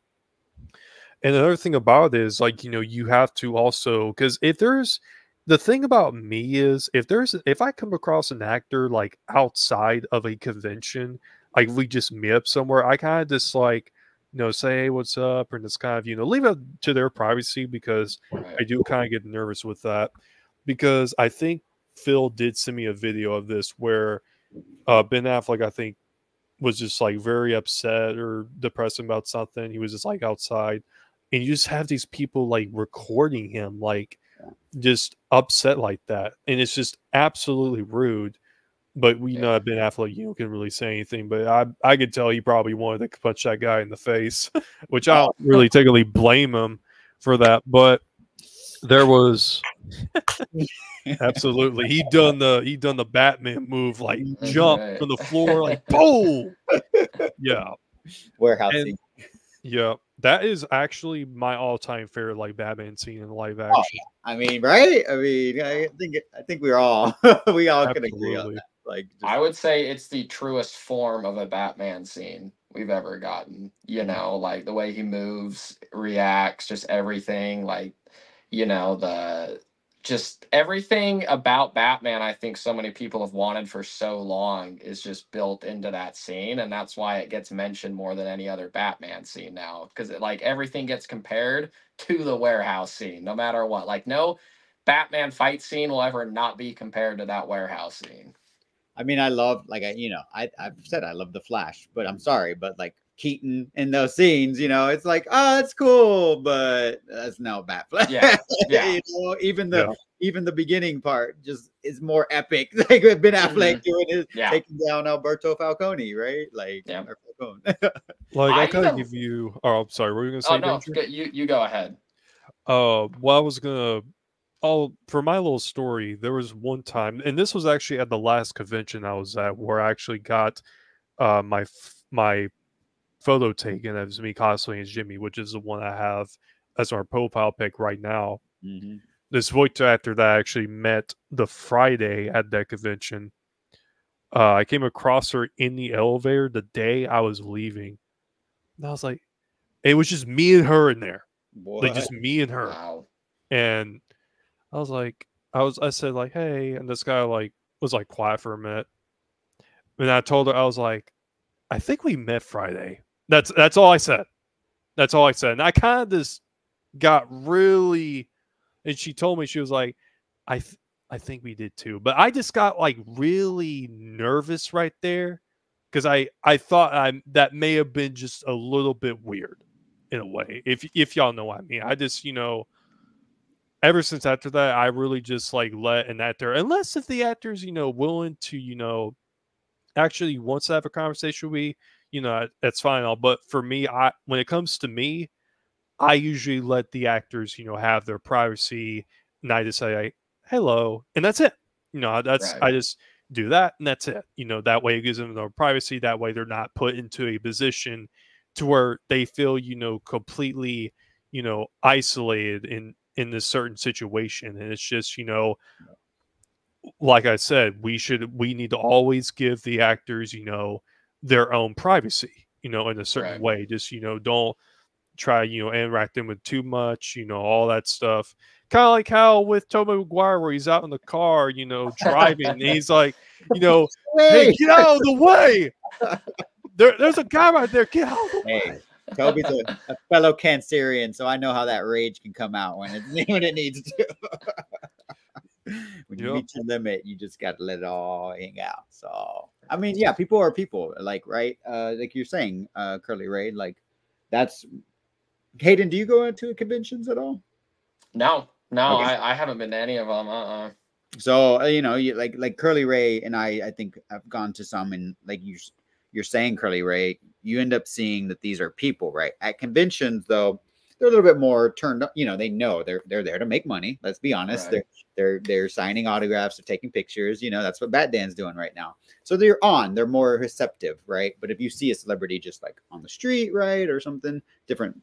And another thing about it is, like, you know, you have to also, because if there's the thing about me is, if I come across an actor like outside of a convention, like we just meet up somewhere, I kind of just like, you know, say, hey, what's up, and just kind of, you know, leave it to their privacy, because I do kind of get nervous with that. Because I think Phil did send me a video of this where Ben Affleck, I think, was just like very upset or depressed about something. He was just like outside, and you just have these people like recording him, like just upset like that, and it's just absolutely rude. But we know Ben Affleck, you know, can really say anything. But I could tell he probably wanted to punch that guy in the face, which I don't really technically blame him for that. But there was absolutely he done the Batman move, like jump from the floor, like boom. Yeah, warehouse and scene. yeah, that is actually my all-time favorite like Batman scene in live action. Oh, yeah. I mean, right? I mean, I think we're all we all can agree on that. Like, I would say it's the truest form of a Batman scene we've ever gotten. You know, like the way he moves, reacts, just everything. Like, you know, just everything about Batman, I think so many people have wanted for so long is just built into that scene, and that's why it gets mentioned more than any other Batman scene now, because like everything gets compared to the warehouse scene, no matter what. Like no Batman fight scene will ever not be compared to that warehouse scene. I mean, I love, like, I've said I love the Flash, but I'm sorry, but like Keaton in those scenes, you know, it's like, oh, it's cool, but that's no Batflash. Yeah, yeah. You know, even the beginning part just is more epic. Like Ben Affleck doing his taking down Alberto Falcone, right? Like, like I kind of give you. Oh, sorry. What were you gonna say? Oh no, you go ahead. Well, I was gonna. Oh, for my little story, there was one time, and this was actually at the last convention I was at, where I actually got my photo taken as me cosplaying as Jimmy, which is the one I have as our profile pic right now. Mm-hmm. This voice actor that I actually met the Friday at that convention, I came across her in the elevator the day I was leaving. And I was like, it was just me and her in there. What? Like just me and her. Wow. And I was like, I said like, hey, and this guy like was like quiet for a minute. And I told her, I was like, I think we met Friday. That's all I said. That's all I said. And I kind of just got really, and she told me, she was like, I think we did too. But I just got like really nervous right there, because I thought that may have been just a little bit weird in a way. If y'all know what I mean. I just, you know, ever since after that, I really just like let an actor, unless if the actor's, you know, willing to, you know, actually wants to have a conversation with me, you know, that's fine. But for me, when it comes to me, I usually let the actors, you know, have their privacy, and I just say, like, hello, and that's it. You know, I just do that, and that's it. You know, that way it gives them their privacy. That way they're not put into a position to where they feel, you know, completely, you know, isolated in this certain situation. And it's just, you know, like I said, we need to always give the actors, you know, their own privacy, you know, in a certain way. Just, you know, don't try, you know, interact them with too much, you know, all that stuff. Kind of like how with Tobey Maguire, where he's out in the car, you know, driving, and he's like, you know, hey, get out of the way. There's a guy right there. Get out of the way. Toby's a fellow Cancerian, so I know how that rage can come out when it needs to. When you reach your limit, you just got to let it all hang out. So, I mean, yeah, people are people, like, right? Like you're saying, Curly Ray, like, that's Hayden. Do you go into conventions at all? No, Okay. I haven't been to any of them. So, you know, you like Curly Ray and I think I've gone to some, and like you're saying, Curly Ray, you end up seeing that these are people, right? At conventions, though, they're a little bit more turned up. You know, they know they're there to make money. Let's be honest. Right. They're signing autographs, they're taking pictures. You know, that's what Batman's doing right now. So they're more receptive, right? But if you see a celebrity just like on the street, right, or something different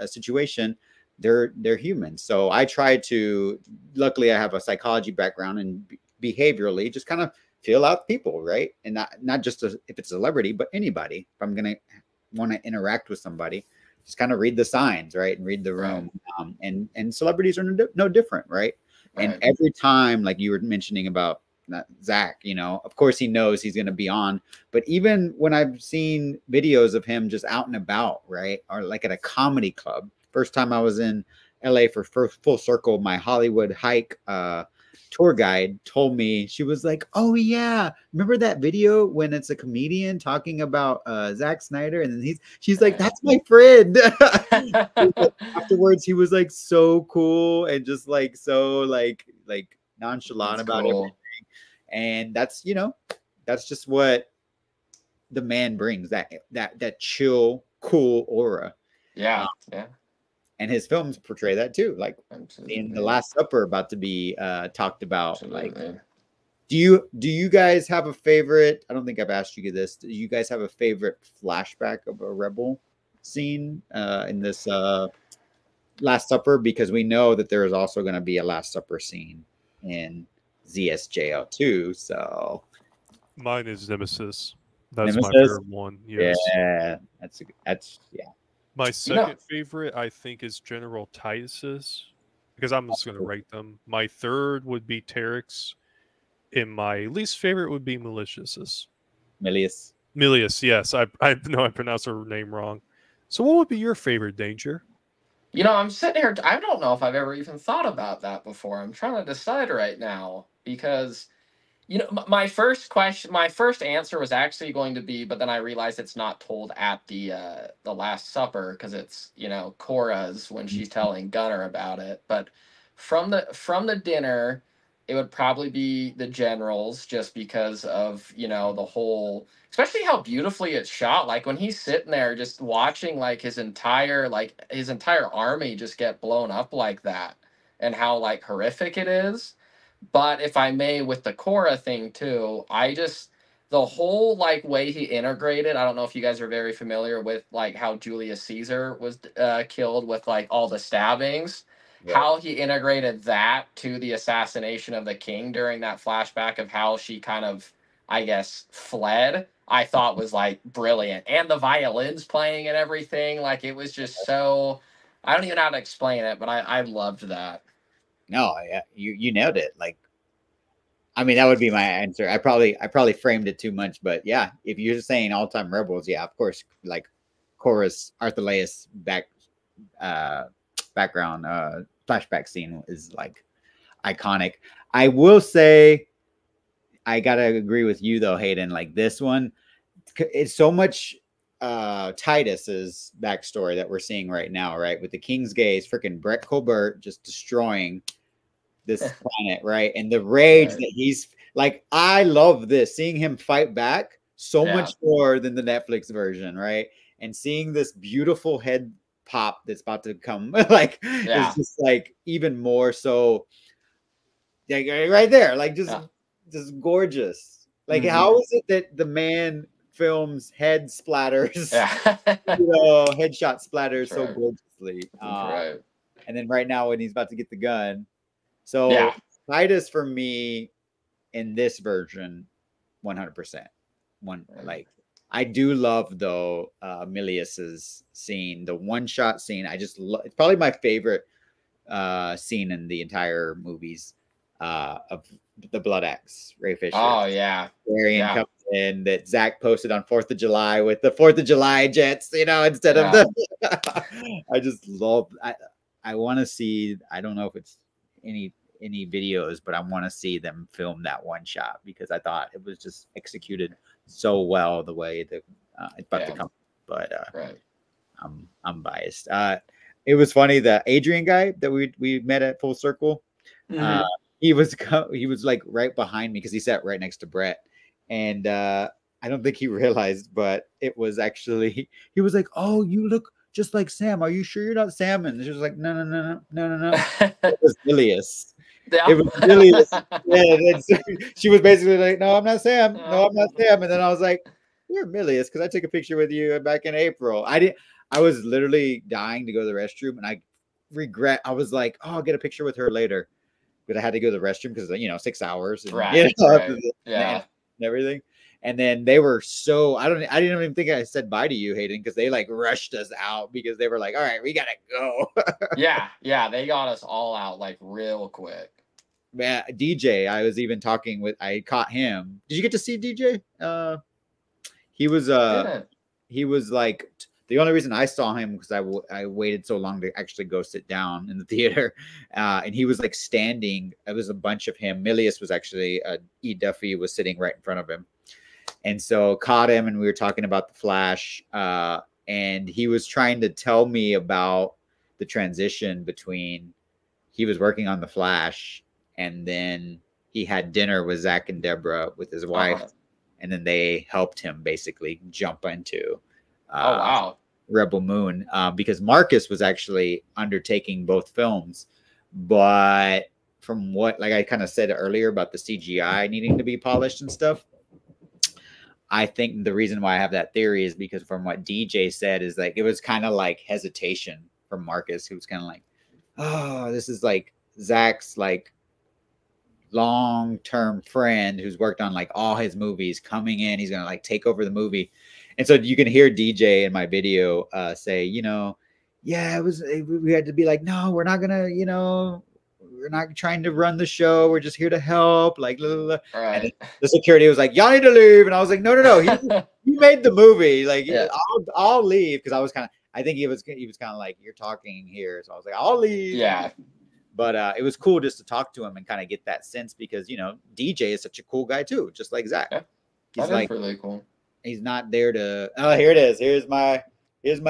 situation, they're human. So I try to. Luckily, I have a psychology background and behaviorally just kind of feel out people, right? And not just if it's a celebrity, but anybody. If I'm gonna want to interact with somebody. just kind of read the signs, right, and read the room. And celebrities are no different, right? And every time, like you were mentioning about Zach, you know, of course he knows he's going to be on, but even when I've seen videos of him just out and about, right, or like at a comedy club. First time I was in LA for Full Circle, my Hollywood hike tour guide told me, she was like, oh yeah, remember that video when it's a comedian talking about Zack Snyder, and then she's like, that's my friend. Afterwards he was like so cool and just like so like nonchalant about everything. And that's, you know, that's just what the man brings, that chill, cool aura. Yeah. And his films portray that too. Like in The Last Supper about to be talked about. Like, do you guys have a favorite? I don't think I've asked you this. Do you guys have a favorite flashback of a Rebel scene in this Last Supper? Because we know that there is also going to be a Last Supper scene in ZSJL 2. So mine is Nemesis. That's my favorite one. Yes. Yeah, that's My second favorite, I think, is General Titus's, because I'm just going to rank them. My third would be Tarek's, and my least favorite would be Malicious's. Milius, yes. I know I pronounced her name wrong. So what would be your favorite, Danger? You know, I'm sitting here, I don't know if I've ever even thought about that before. I'm trying to decide right now, because... You know, my first answer was actually going to be, but then I realized it's not told at the Last Supper, because it's, you know, Cora's when she's telling Gunnar about it. But from the dinner, it would probably be the Generals, just because of, you know, the whole, especially how beautifully it's shot. Like when he's sitting there just watching like his entire army just get blown up like that, and how like horrific it is. But if I may, with the Cora thing too, the whole like way he integrated, I don't know if you guys are very familiar with like how Julius Caesar was killed with like all the stabbings, how he integrated that to the assassination of the king during that flashback of how she kind of, I guess, fled, I thought was like brilliant. And the violins playing and everything, like it was just so, I don't even know how to explain it, but I loved that. No, yeah, you nailed it. Like, I mean, that would be my answer. I probably framed it too much, but yeah, if you're saying all time Rebels, yeah, of course, like Cora's Arthaleus background flashback scene is like iconic. I will say, I gotta agree with you though, Hayden. Like this one, it's so much Titus's backstory that we're seeing right now, right? With the King's Gaze, freaking Brett Colbert just destroying this planet, right? And the rage that he's like, I love this, seeing him fight back so much more than the Netflix version, right? And seeing this beautiful head pop that's about to come, like, it's just like even more so, like right there, like just gorgeous. Like, how is it that the man films head splatters, you know, headshot splatters so gorgeously? And then right now when he's about to get the gun, so Titus for me in this version, 100%. Like I do love though Milius's scene, the one-shot scene. I just it's probably my favorite scene in the entire movies of the Blood Axe, Ray Fisher. Oh yeah, comes in, that Zach posted on 4th of July with the 4th of July jets, you know, instead of the. I just love. I want to see. I don't know if it's any videos, but I want to see them film that one shot, because I thought it was just executed so well the way that it's about to come. But I'm biased. It was funny, the Adrian guy that we met at Full Circle. He was like right behind me because he sat right next to Brett, and I don't think he realized, but it was actually, he was like, "Oh, you look just like Sam. Are you sure you're not Sam?" And she was like, "No. It was Ilias." It was Ilias. Yeah, she was basically like, "No, I'm not Sam. No, I'm not Sam." And then I was like, "You're Milius," because I took a picture with you back in April. I was literally dying to go to the restroom, and I was like, "Oh, I'll get a picture with her later," but I had to go to the restroom because 6 hours and, and everything. And then they were so I didn't even think I said bye to you, Hayden, because they like rushed us out because they were like, all right, we gotta go. Yeah, they got us all out like real quick. Man, DJ, I was even talking with, I caught him. Did you get to see DJ? He was like, the only reason I saw him because I waited so long to actually go sit down in the theater, and he was like standing. It was a bunch of him. Milius was actually E. Duffy was sitting right in front of him, and so caught him, and we were talking about the Flash, and he was trying to tell me about the transition between he was working on the Flash, and then he had dinner with Zach and Deborah with his wife, and then they helped him basically jump into Rebel Moon, because Marcus was actually undertaking both films. But from what, like I kind of said earlier about the CGI needing to be polished and stuff, I think the reason why I have that theory is because from what DJ said is like, it was kind of like hesitation from Marcus, who was kind of like, oh, this is like Zach's like long-term friend who's worked on like all his movies coming in. He's going to like take over the movie. And so you can hear DJ in my video say, you know, yeah, we had to be like, no, we're not going to, you know, we're not trying to run the show. We're just here to help. Like, blah, blah, blah. And the security was like, y'all need to leave. And I was like, no. He made the movie. Like, I'll leave. Cause I think he was kind of like, you're talking here. So I was like, I'll leave. Yeah. But it was cool just to talk to him and kind of get that sense because, you know, DJ is such a cool guy too, just like Zach. Yeah. He's like really cool. He's not there to, oh, here it is. Here's my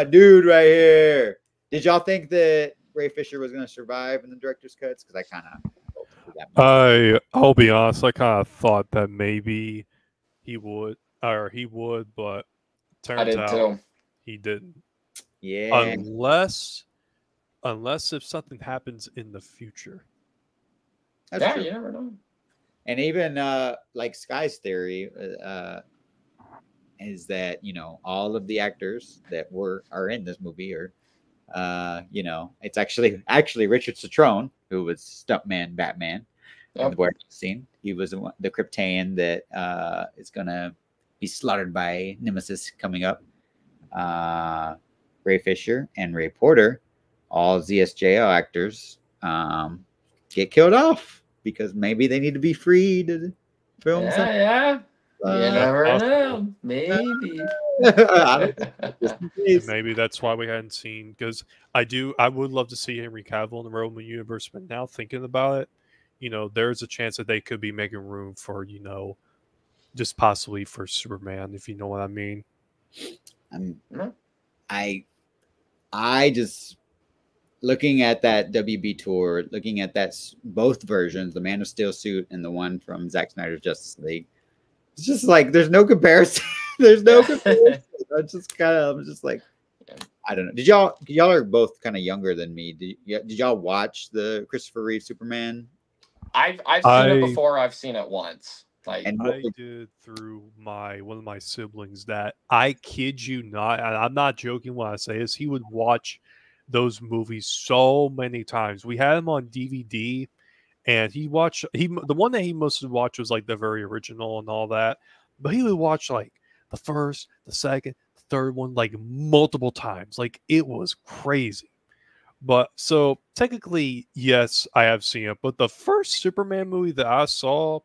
dude right here. Did y'all think that Ray Fisher was going to survive in the director's cuts? Because I kind of, I'll be honest, I kind of thought that maybe he would, but turns out he didn't. Yeah. Unless if something happens in the future. That's true. You never know. And even like Sky's theory is that, you know, all of the actors that are in this movie are, you know, it's actually Richard Citrone, who was stuntman Batman in the Boy scene. He was the Kryptonian that is gonna be slaughtered by Nemesis coming up. Ray Fisher and Ray Porter, all ZSJO actors, get killed off because maybe they need to be free to film something. Yeah. You never know. Maybe. Maybe that's why we hadn't seen, because I would love to see Henry Cavill in the Roman universe, but now thinking about it, you know, there's a chance that they could be making room for, you know, just possibly for Superman, if you know what I mean. I just looking at that WB tour, looking at both versions, the Man of Steel suit and the one from Zack Snyder's Justice League. It's just like there's no comparison. There's no comparison. I'm just like, I don't know. Y'all are both kind of younger than me. Did y'all watch the Christopher Reeve Superman? I've seen it before. I've seen it once. Like, and I did through one of my siblings that, I kid you not, and I'm not joking when I say this, he would watch those movies so many times. We had him on DVD, and the one that he mostly watched was like the very original and all that, but he would watch like the first, the second, the third one like multiple times. Like, it was crazy. But so technically, yes, I have seen it, but the first Superman movie that I saw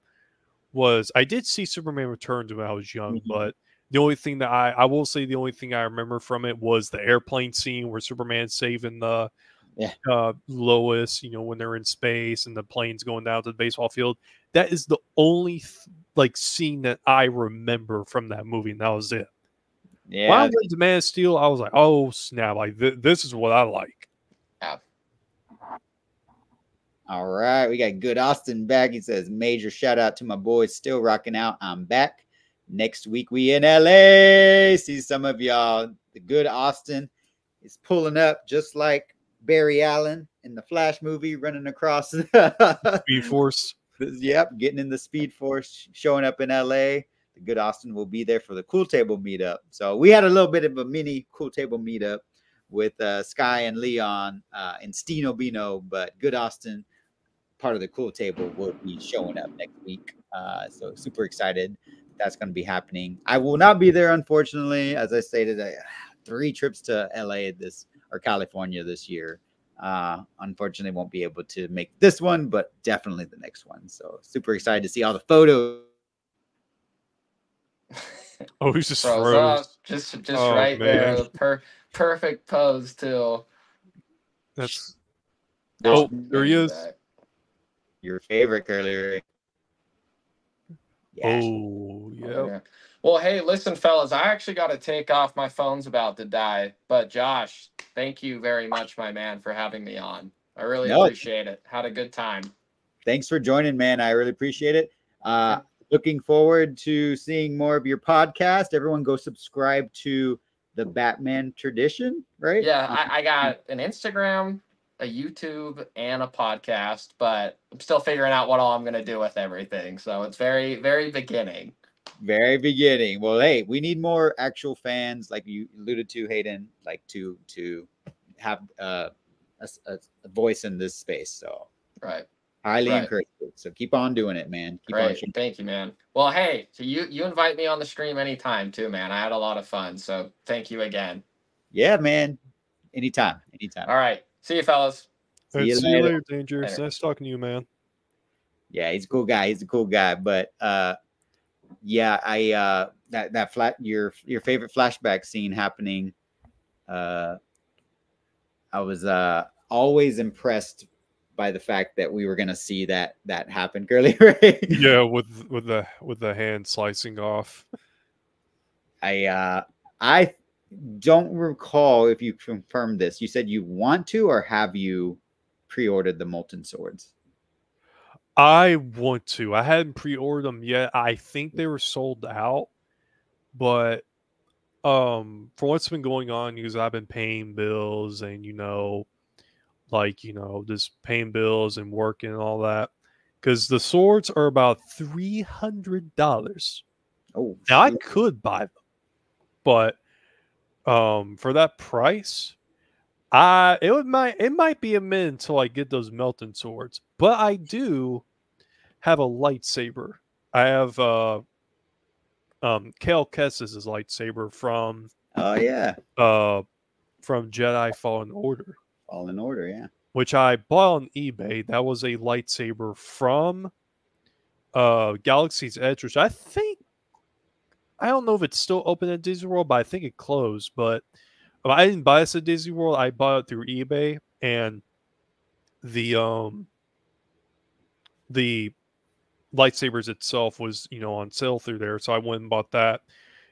I did see Superman Returns when I was young, but the only thing that I will say, the only thing I remember from it was the airplane scene where Superman's saving the Lois, you know, when they're in space and the plane's going down to the baseball field. That is the only scene that I remember from that movie, and that was it. Yeah. When I went to Man of Steel, I was like, oh snap! Like this is what I like. Yeah. All right, we got Good Austin back. He says, major shout out to my boys still rocking out. I'm back. Next week we in LA. See some of y'all. The Good Austin is pulling up just like Barry Allen in the Flash movie, running across Speed Force. Yep, getting in the Speed Force, showing up in LA. The Good Austin will be there for the Cool Table meetup. So we had a little bit of a mini Cool Table meetup with Sky and Leon and Stino Bino, but Good Austin, part of the Cool Table, will be showing up next week. So super excited. that's going to be happening. I will not be there, unfortunately. As I stated, 3 trips to LA or California this year. Unfortunately, won't be able to make this one, but definitely the next one. So super excited to see all the photos. Oh, he's just Froze froze. up. Just right there. The perfect pose too. That's Oh, there he is. Back. Your favorite earlier. Yeah. Oh, yeah. Well, hey, listen, fellas, I actually got to take off. My phone's about to die. But Josh, thank you very much, my man, for having me on. I really appreciate it. Had a good time. Thanks for joining, man. I really appreciate it. Looking forward to seeing more of your podcast. Everyone go subscribe to the Batman Tradition, right? Yeah, I got an Instagram, a YouTube, and a podcast, but I'm still figuring out what all I'm going to do with everything. So it's very, very beginning. Very beginning. Well, hey, we need more actual fans, like you alluded to, Hayden, like to have a voice in this space. So right. Highly encouraged. So keep on doing it, man. Keep on. Thank you, man. Well, hey, so you invite me on the stream anytime too, man. I had a lot of fun. So thank you again. Yeah, man. Anytime. All right. See you, fellas. See you later, Dangerous. Nice talking to you, man. Yeah, he's a cool guy. But yeah, your favorite flashback scene happening. I was always impressed by the fact that we were going to see that happen, Curly. Right? Yeah, with the hand slicing off. I don't recall if you confirmed this. You said you want to, or have you pre-ordered the Molten Swords? I want to. I hadn't pre-ordered them yet. I think they were sold out, but for what's been going on, because I've been paying bills and just paying bills and working and all that. Because the swords are about $300. Oh, now I could buy them, but for that price, it might be a minute until I get those melting swords. But I do have a lightsaber. I have Cal Kestis' lightsaber from from Jedi Fallen Order. Fallen Order, yeah. Which I bought on eBay. That was a lightsaber from Galaxy's Edge, which I don't know if it's still open at Disney World, but I think it closed. But I didn't buy this at Disney World. I bought it through eBay, and the lightsabers itself was on sale through there, so I went and bought that.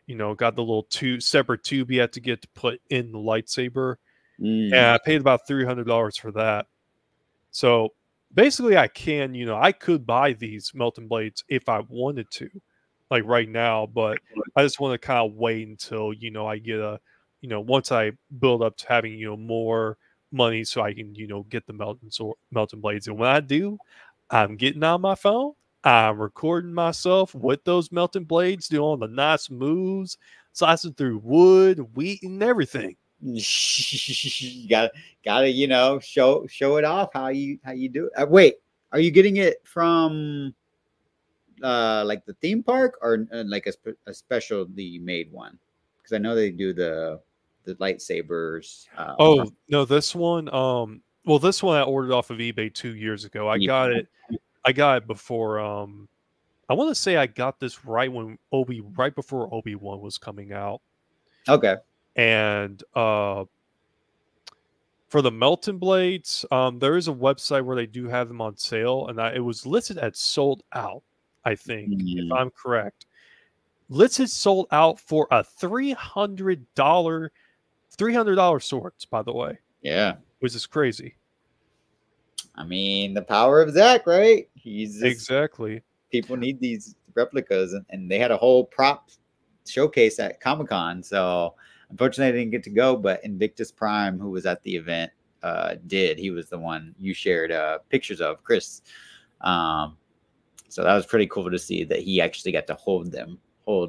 Got the little separate tube you had to get to put in the lightsaber. And I paid about $300 for that. So basically I could buy these melting blades if I wanted to, like right now, but I just want to kind of wait until, I get once I build up to having, more money so I can, get the melting blades. And when I do, I'm getting on my phone. I'm recording myself with those melting blades, doing all the nice moves, slicing through wood, wheat, and everything. You gotta show it off how you do it. Wait, are you getting it from like the theme park or like a specially made one? Because I know they do the lightsabers. No, this one this one I ordered off of eBay 2 years ago. I got it before I want to say I got this right before Obi-Wan was coming out. Okay. And for the melting blades, there is a website where they do have them on sale, and it was listed as sold out, I think, if I'm correct. Listed sold out for a $300 swords, by the way. Yeah. Which is crazy. I mean, the power of Zack, right? Exactly. People need these replicas, and they had a whole prop showcase at Comic-Con, so unfortunately, I didn't get to go, but Invictus Prime, who was at the event, did. He was the one you shared pictures of, Chris. So that was pretty cool to see that he actually got to hold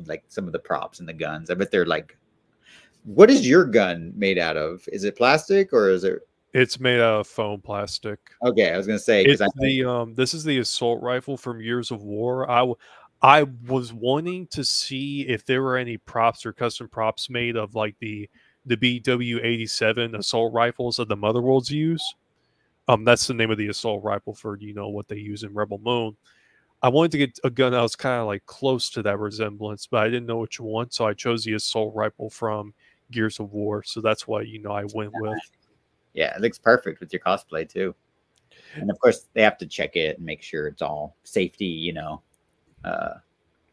like some of the props and the guns. I bet they're like, what is your gun made out of? Is it plastic or is it? It's made out of foam plastic. Okay, I was gonna say this is the assault rifle from Years of War. I was wanting to see if there were any props or custom props made of like the BW-87 assault rifles that the Motherworlds use. That's the name of the assault rifle for, you know, what they use in Rebel Moon. I wanted to get a gun that was kind of like close to that resemblance, but I didn't know which one, so I chose the assault rifle from Gears of War. So that's why, you know, I went with. Yeah, it looks perfect with your cosplay too. And of course, they have to check it and make sure it's all safety, you know,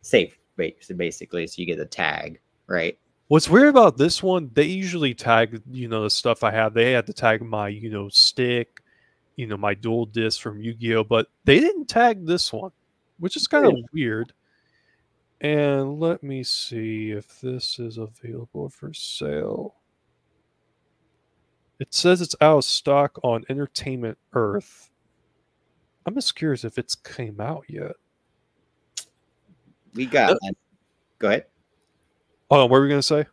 safe basically. So you get a tag, right? What's weird about this one, they usually tag, you know, the stuff I have. They had to tag my, you know, stick, you know, my dual disc from Yu-Gi-Oh, but they didn't tag this one, which is kind of weird. And let me see if this is available for sale. It says it's out of stock on Entertainment Earth. I'm just curious if it's came out yet. We got. Go ahead. Oh, what were we going to say?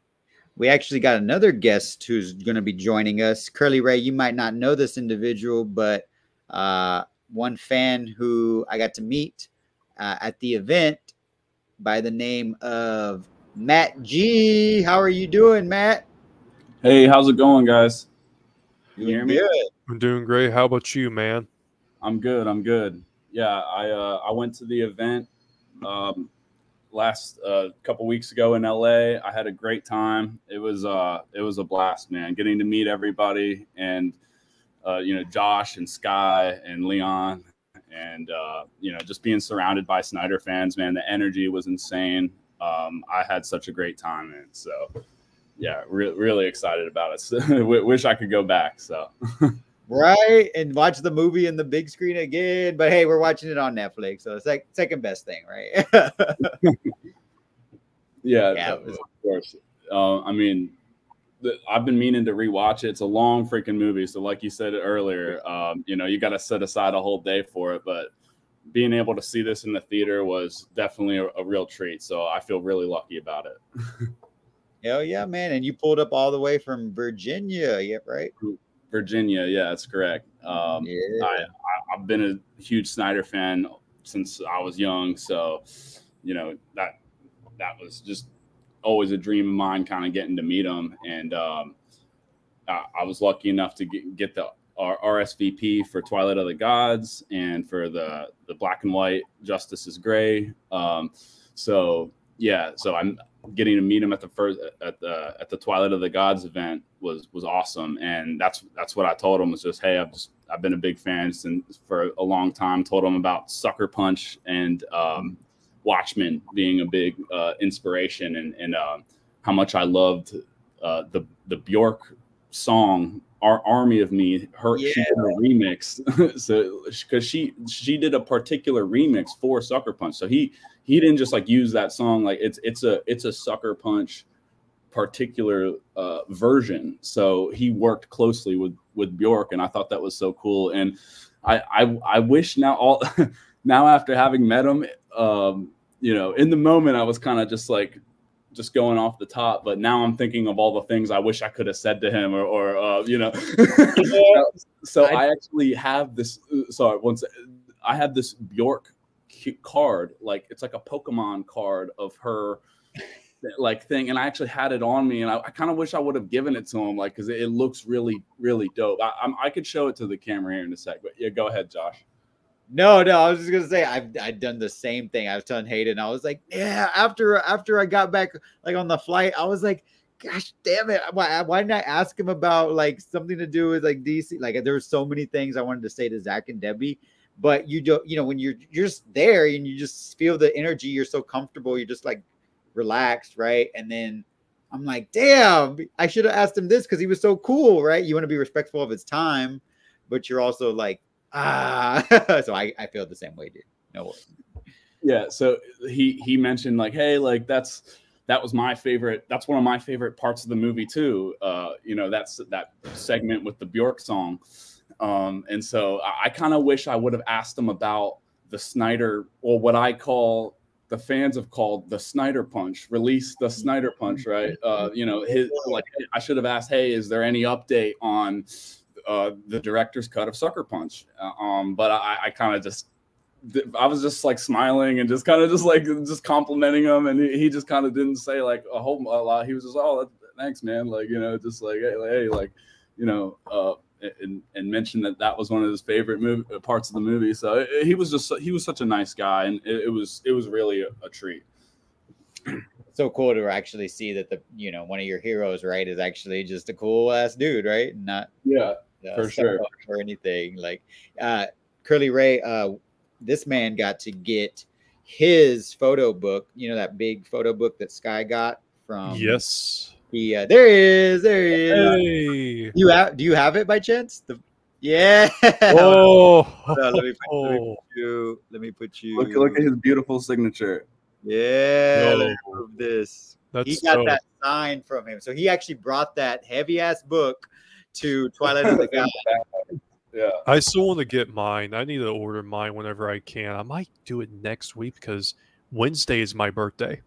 We actually got another guest who's going to be joining us. Curly Ray, you might not know this individual, but one fan who I got to meet at the event by the name of Matt G. How are you doing, Matt? Hey, how's it going, guys? You hear me? Good. I'm doing great. How about you, man? I'm good. I'm good. Yeah, I went to the event last couple weeks ago in LA. I had a great time. It was a blast, man. Getting to meet everybody and you know, Josh and Sky and Leon and you know, just being surrounded by Snyder fans, man. The energy was insane. I had such a great time, and so yeah, really excited about it. So, wish I could go back. So. Right, and watch the movie in the big screen again. But hey, we're watching it on Netflix, so it's like second best thing, right? yeah, of course. I mean, I've been meaning to rewatch it. It's a long freaking movie, so like you said earlier, you know, you got to set aside a whole day for it. But being able to see this in the theater was definitely a real treat. So I feel really lucky about it. Hell yeah, man! And you pulled up all the way from Virginia, yeah, right? Virginia, yeah, that's correct. I've been a huge Snyder fan since I was young, so you know that was just always a dream of mine, kind of getting to meet him. And I was lucky enough to get the RSVP for Twilight of the Gods and for the black and white Justice is Gray. So I'm getting to meet him at the Twilight of the Gods event was awesome, and that's what I told him was just, hey, I've been a big fan for a long time. Told him about Sucker Punch and Watchmen being a big inspiration, and how much I loved the Bjork song "Our Army of Me." She did a remix, so because she did a particular remix for Sucker Punch, so he didn't just like use that song, like it's a Sucker Punch particular version. So he worked closely with Bjork, and I thought that was so cool. And I wish now now after having met him, you know, in the moment I was kind of just going off the top, but now I'm thinking of all the things I wish I could have said to him, or you know. So I actually have this. I have this Bjork card, like it's like a Pokemon card of her like thing, and I actually had it on me, and I kind of wish I would have given it to him, like, because it looks really dope. I could show it to the camera here in a sec, but yeah, go ahead, Josh. No, I was just gonna say I've done the same thing. I was telling Hayden, I was like, yeah, after I got back like on the flight, I was like, gosh damn it, why didn't I ask him about like something to do with like DC? Like there were so many things I wanted to say to Zach and Debbie, but you don't, you know, when you're just there and you just feel the energy, you're so comfortable, you're just like relaxed, right? And then I'm like, damn, I should have asked him this because he was so cool, right? You want to be respectful of his time, but you're also like, so I feel the same way, dude. No worries. Yeah, so he mentioned like, hey, like that was my favorite. That's one of my favorite parts of the movie too. You know, that's that segment with the Bjork song. And so I kind of wish I would have asked him about the Snyder, or what the fans have called the Snyder Punch. Release the Snyder Punch, right? You know, I should have asked, hey, is there any update on the director's cut of Sucker Punch? But I kind of just I was just like smiling and just kind of just complimenting him, and he just kind of didn't say like a whole lot. He was just, oh, thanks, man, like, you know, just like, hey, like, you know, and mentioned that was one of his favorite parts of the movie. So he was such a nice guy, and it was really a treat. So cool to actually see that one of your heroes, right, is actually just a cool ass dude, right? Not for sure or anything like Curly Ray. This man got to get his photo book, that big photo book that Sky got from. Yes. There he is. Hey. Do you have it by chance? Yeah. Oh. Let me put you. Look at his beautiful signature. Yeah. Let's move this. He got that signed from him. So he actually brought that heavy ass book to Twilight of the God. Yeah. I still want to get mine. I need to order mine whenever I can. I might do it next week because Wednesday is my birthday.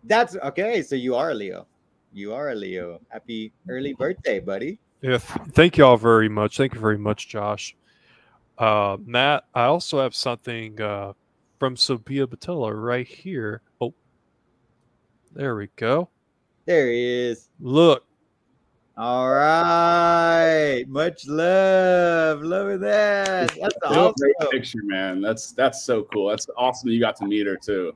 That's okay. So you are a Leo. Happy early birthday, buddy. Yeah. Thank you all very much. Thank you very much, Josh. Matt, I also have something from Sophia Batella right here. Oh, there we go. There he is. Look. All right. Much love. Love at that. That's awesome. Great picture, man. That's so cool. That's awesome that you got to meet her too.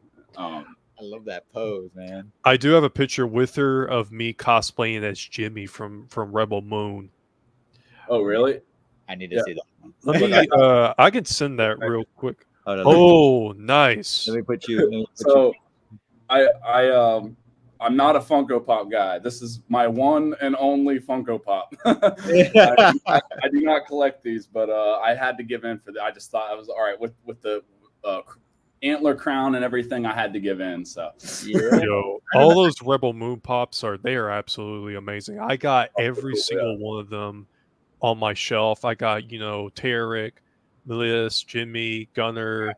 I love that pose, man. I do have a picture with her of me cosplaying as Jimmy from Rebel Moon. Oh, really? I need to see that one. Let me I can send that real quick. Oh, nice. Let me put you. So I'm not a Funko Pop guy. This is my one and only Funko Pop. I do not collect these, but I had to give in for that. I just thought I was all right with the antler crown and everything. I had to give in. So Yo, all those Rebel Moon Pops they are absolutely amazing. I got every single one of them on my shelf. I got Tarek, Liz, Jimmy, Gunner,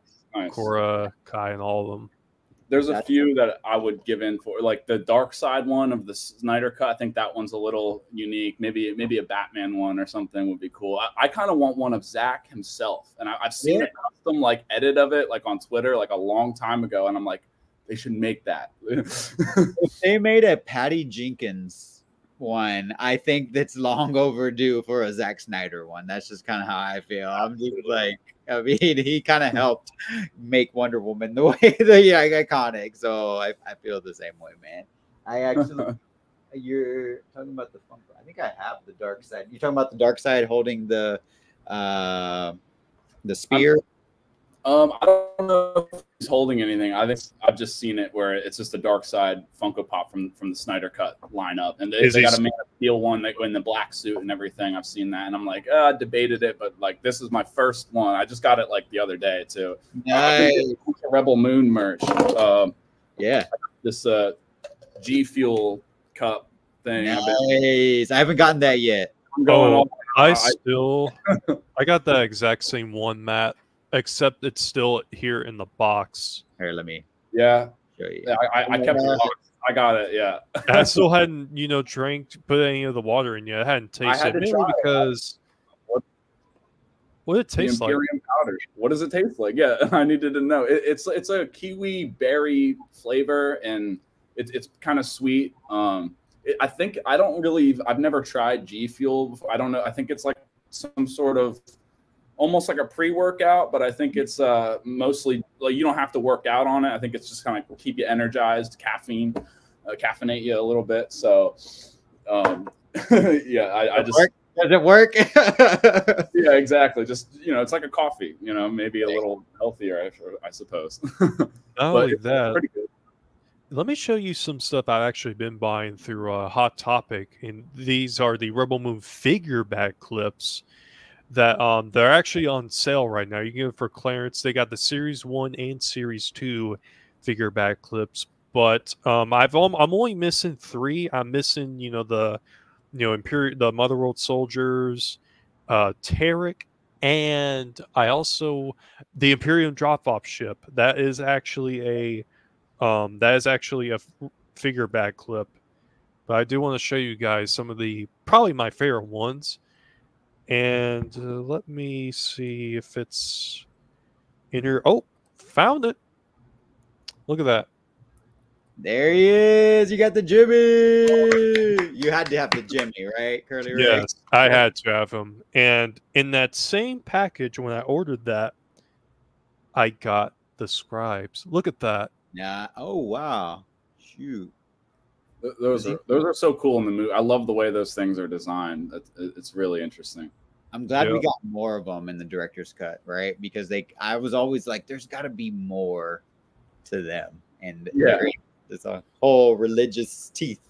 Cora, Kai, and all of them. There's a few that I would give in for, like the Dark Side one of the Snyder Cut. I think that one's a little unique. Maybe a Batman one or something would be cool. I kind of want one of Zack himself, and I've seen a custom edit of it on Twitter a long time ago, and I'm like, they should make that. If they made a Patty Jenkins one, I think that's long overdue for a Zack Snyder one. That's just kind of how I feel. I'm just he kind of helped make Wonder Woman the way iconic. So I feel the same way, man. I actually, you're talking about the Funko. I think I have the Dark Side. You're talking about the Dark Side holding the spear. I don't know if he's holding anything. I think I've just seen it where it's just a Dark Side Funko Pop from the Snyder Cut lineup, and they got a Man of Steel one in the black suit and everything. I've seen that, and I'm like, I debated it, but this is my first one. I just got it the other day too. Nice. Rebel Moon merch. Yeah, this G Fuel cup thing. Nice. I haven't gotten that yet. I'm going I got that exact same one, Matt. Except it's still here in the box. Here, let me. Yeah. Show you. I kept the box. I got it. Yeah. I still hadn't, put any of the water in yet. I hadn't tasted it because what it tastes like. Imperium powder. What does it taste like? Yeah, I needed to know. It's a kiwi berry flavor, and it's kind of sweet. I've never tried G Fuel before. I don't know. I think it's some sort of almost like a pre-workout, but I think it's mostly you don't have to work out on it. I think it's just kind of keep you energized, caffeinate you a little bit. So yeah, I just does it work? Yeah, exactly. Just it's like a coffee. Maybe a little healthier, I suppose. Not only that, pretty good. Let me show you some stuff I've actually been buying through Hot Topic, and these are the Rebel Moon figure bag clips. That they're actually on sale right now. You can get them for clearance. They got the Series 1 and Series 2 figure bag clips, but I'm only missing 3. I'm missing the the Motherworld Soldiers, Tarek, and I also the Imperium drop-off ship. That is actually a figure bag clip. But I do want to show you guys some of probably my favorite ones. And let me see if it's inner. Oh, found it. Look at that. There he is. You got the Jimmy. You had to have the Jimmy, right, Curly Ray? Yes, I had to have him. And in that same package, when I ordered that, I got the scribes. Look at that. Yeah. Oh wow. Shoot. Those are so cool in the movie. I love the way those things are designed. It's really interesting. I'm glad we got more of them in the director's cut, right? Because I was always like, there's got to be more to them. And there's a whole religious teeth.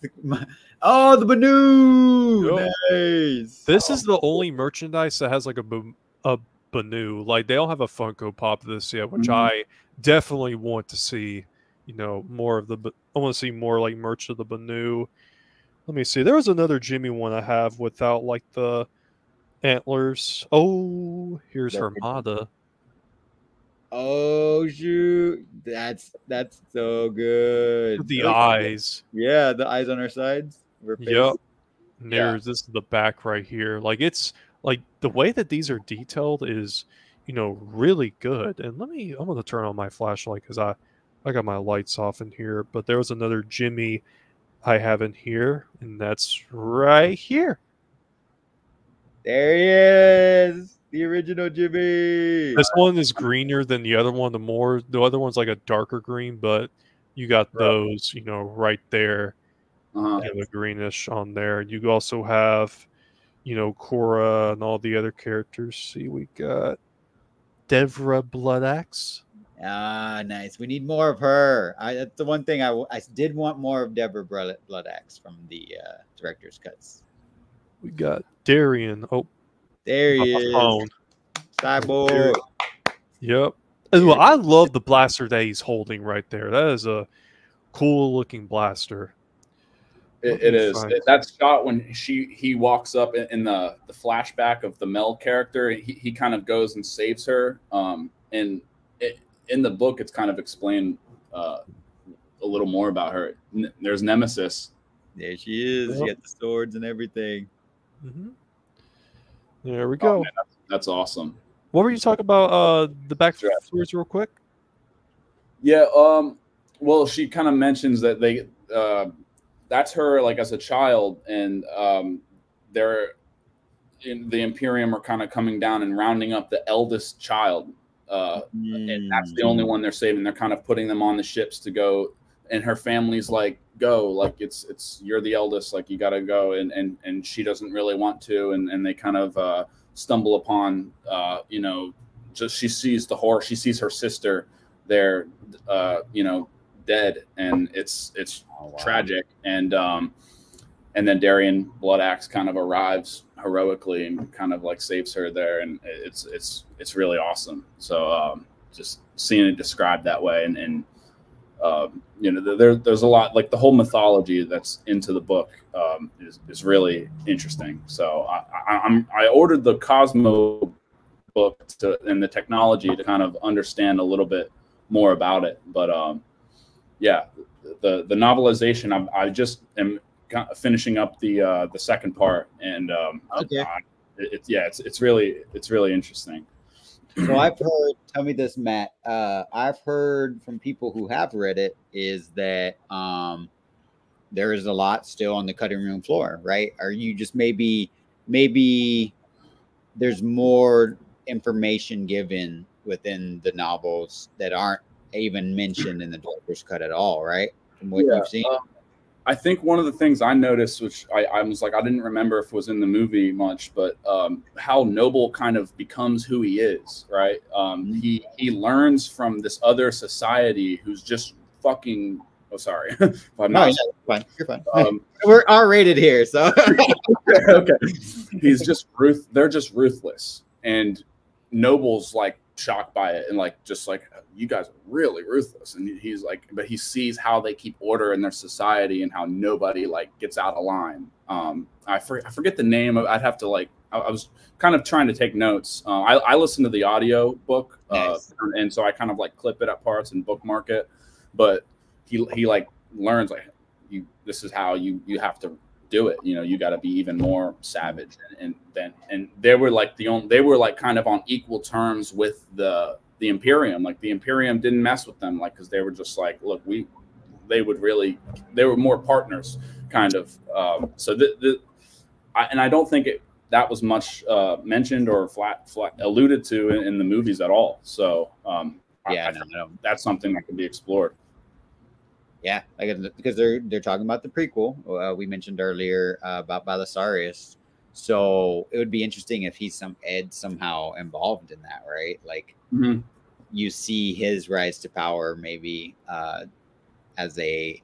Oh, the Banu! Nice. This is the only merchandise that has like a Banu. Like they don't have a Funko Pop of this yet, which I definitely want to see. You know, more of the. I want to see more like merch of the Banu. Let me see. There was another Jimmy one I have without like the antlers. Oh, here's Hermada. Oh shoot, that's so good. The eyes. Yeah, the eyes on her sides. Yep. And this is the back right here. Like it's like the way that these are detailed is, you know, really good. And I'm gonna turn on my flashlight because I got my lights off in here. But there was another Jimmy I have in here, and that's right here. There he is. The original Jimmy. This one is greener than the other one. The other one's like a darker green, but you got those, you know, right there. The greenish on there. You also have, you know, Cora and all the other characters. See, we got Devra Bloodaxe. Ah, nice. We need more of her. That's the one thing I did want more of Devra Bloodaxe from the director's cuts. We got Darian. Oh. There he is. Cyborg. Yep. Well, I love the blaster that he's holding right there. That is a cool looking blaster. It is. That shot when he walks up in the flashback of the Mel character, he kind of goes and saves her. And in the book, it's kind of explained a little more about her. There's Nemesis. There she is. She got the swords and everything. There we go. Oh, man, that's awesome. What were you talking about? The back swords, real quick. Yeah. Well, she kind of mentions that that's her like as a child, and they're in the Imperium are kind of coming down and rounding up the eldest child, and that's the only one they're saving. They're kind of putting them on the ships to go, and her family's like, go, like it's you're the eldest, like you gotta go, and she doesn't really want to, and they kind of stumble upon you know, just she sees the horror, she sees her sister there, you know, dead, and it's tragic, and then Darian Bloodaxe kind of arrives heroically and kind of like saves her there, and it's really awesome. So just seeing it described that way, and you know, there's a lot, like the whole mythology that's into the book is really interesting. So I ordered the Cosmo book and the technology to kind of understand a little bit more about it. But yeah, the novelization, I just am finishing up the second part, and it's really interesting. So I've heard, tell me this, Matt. I've heard from people who have read it is that there is a lot still on the cutting room floor, right? Are you just maybe there's more information given within the novels that aren't even mentioned in the director's cut at all, right? From what you've seen. I think one of the things I noticed, which I was like, I didn't remember if it was in the movie much, but how Noble kind of becomes who he is, right? He learns from this other society who's just fucking. Oh, sorry. I'm not. No, fine. You're fine. We're R-rated here, so. Okay. He's just They're just ruthless, and Noble's like shocked by it, and like just like, you guys are really ruthless, and he's like, but he sees how they keep order in their society and how nobody like gets out of line. I forget the name of. I'd have to like. I was kind of trying to take notes. I listen to the audio book, nice. And so I kind of like clip it at parts and bookmark it. But he like learns like this is how you have to do it. You know, you got to be even more savage, and they were like they were like kind of on equal terms with the the Imperium. Like the Imperium didn't mess with them, like, because they were just like, look, they were more partners, kind of. So I don't think that was much mentioned or flat alluded to in the movies at all. So I that's something that could be explored. Yeah, because they're talking about the prequel we mentioned earlier about Belisarius. So it would be interesting if he's somehow involved in that, right? Like you see his rise to power maybe as a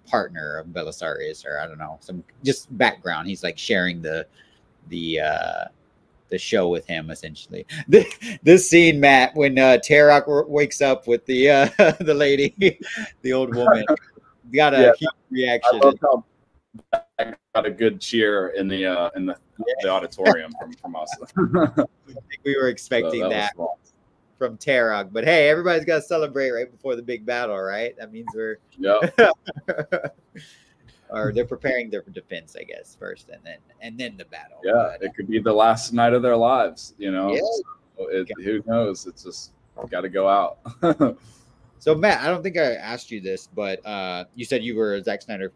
partner of Belisarius, or I don't know, some just background. He's like sharing the show with him, essentially. This scene, Matt, when Tarok wakes up with the lady, the old woman, got a huge reaction. I got a good cheer in the auditorium from us. I think we were expecting that from Tarok, but hey, everybody's got to celebrate right before the big battle, right? That means we're or they're preparing their defense, I guess, first, and then the battle. Yeah, but it could be the last night of their lives, you know. Yeah. So who knows? It's just got to go out. So Matt, I don't think I asked you this, but you said you were a Zack Snyder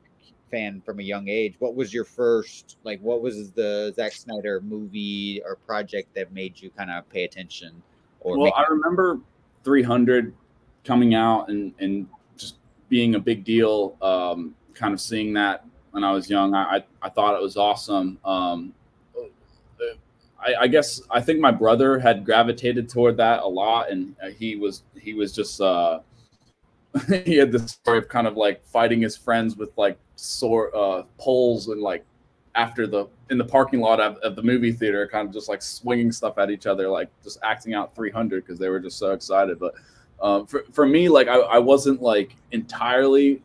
fan from a young age. What was your first, like, what was the Zack Snyder movie or project that made you kind of pay attention? I remember 300 coming out and just being a big deal. Kind of seeing that when I was young, I thought it was awesome. I guess I think my brother had gravitated toward that a lot, and he was just he had this story of kind of like fighting his friends with like sword poles, and like in the parking lot of the movie theater, kind of just like swinging stuff at each other, like just acting out 300 because they were just so excited. But for me, like I wasn't like entirely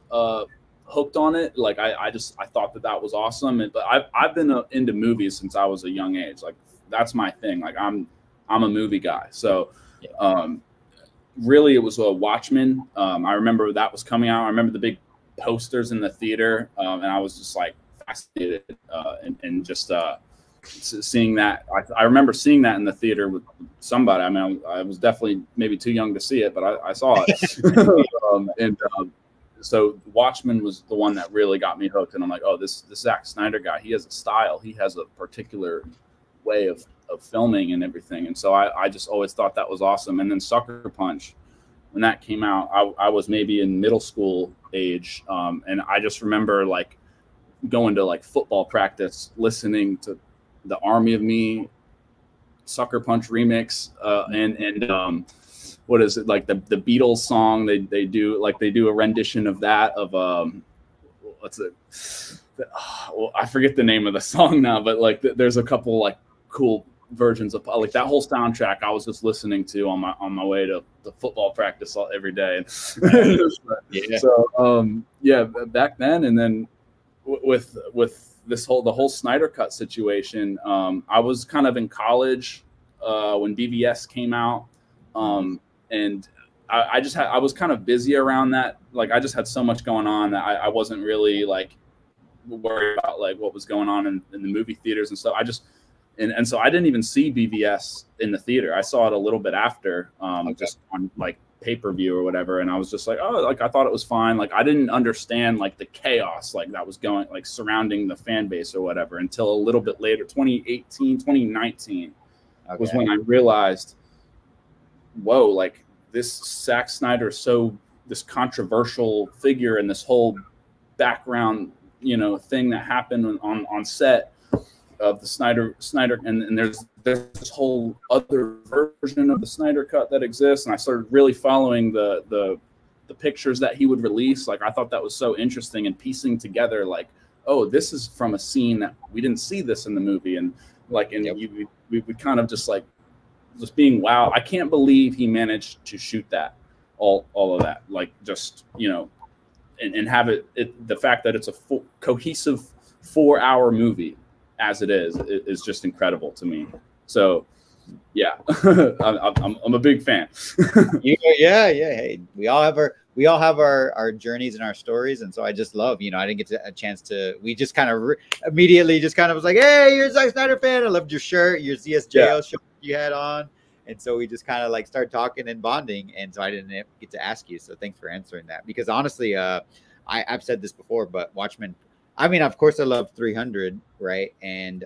hooked on it. Like I thought that was awesome. But I've been into movies since I was a young age. Like that's my thing. Like I'm a movie guy. So really it was a Watchmen. I remember that was coming out. I remember the big posters in the theater, and I was just like fascinated and just seeing that. I remember seeing that in the theater with somebody. I mean, I was definitely maybe too young to see it, but I saw it. So Watchmen was the one that really got me hooked, and I'm like, oh, this Zack Snyder guy, he has a style, he has a particular way of filming and everything, and so I just always thought that was awesome. And then Sucker Punch, when that came out, I was maybe in middle school age, and I just remember like going to like football practice, listening to the Army of Me Sucker Punch remix, and what is it, like the Beatles song? They do a rendition of that of what's it? Well, I forget the name of the song now, but like there's a couple like cool versions of like that whole soundtrack. I was just listening to on my way to the football practice every day. So back then, and then with the whole Snyder Cut situation, I was kind of in college when BVS came out. And I was kind of busy around that. Like I just had so much going on that I wasn't really like worried about like what was going on in the movie theaters and stuff. And so I didn't even see BVS in the theater. I saw it a little bit after, just on like pay-per-view or whatever. And I was just like, oh, like I thought it was fine. Like I didn't understand like the chaos like that was going like surrounding the fan base or whatever until a little bit later, 2019 was when I realized, whoa, like this Zack Snyder is so this controversial figure, and this whole background, you know, thing that happened on set of the Snyder and there's this whole other version of the Snyder Cut that exists. And I started really following the pictures that he would release. Like I thought that was so interesting, and piecing together like, oh, this is from a scene that we didn't see this in the movie, and like we would kind of just like just being wow, I can't believe he managed to shoot that all of that, like just, you know, and have it the fact that it's a cohesive 4-hour movie as it is just incredible to me. So yeah, I'm a big fan. Yeah. Hey, we all have our journeys and our stories, and so I just love, you know, I didn't get a chance to. We just kind of immediately just kind of was like, hey, you're a Zack Snyder fan. I loved your shirt, your ZSJO shirt you had on, And so we just kind of like started talking and bonding. And so I didn't get to ask you. So thanks for answering that. Because honestly, I've said this before, but Watchmen, I mean, of course I love 300, right? And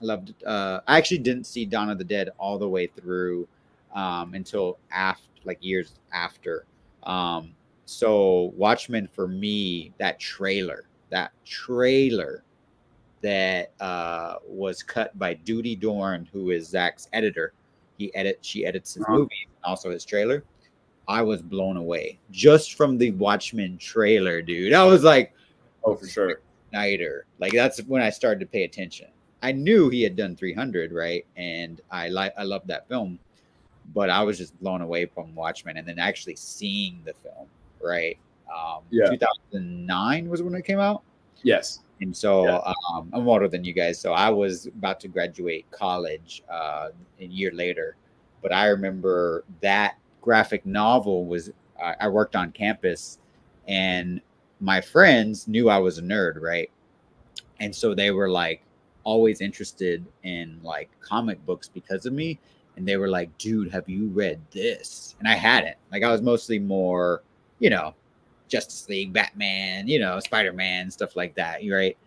loved, I actually didn't see Dawn of the Dead all the way through until after, like years after. So Watchmen for me, that trailer that was cut by Duty Dorn, who is Zach's editor. She edits his movies and also his trailer. I was blown away just from the Watchmen trailer, dude. I was like, oh, for sure. Snyder. Like that's when I started to pay attention. I knew he had done 300, right? And I loved that film, but I was just blown away from Watchmen and then actually seeing the film, right? 2009 was when it came out. Yes. And so I'm older than you guys. So I was about to graduate college a year later. But I remember that graphic novel was, I worked on campus and my friends knew I was a nerd, right? And so they were like always interested in like comic books because of me. And they were like, dude, have you read this? And I hadn't. Like I was mostly more, you know, Justice League, Batman, you know, Spider-Man, stuff like that, right?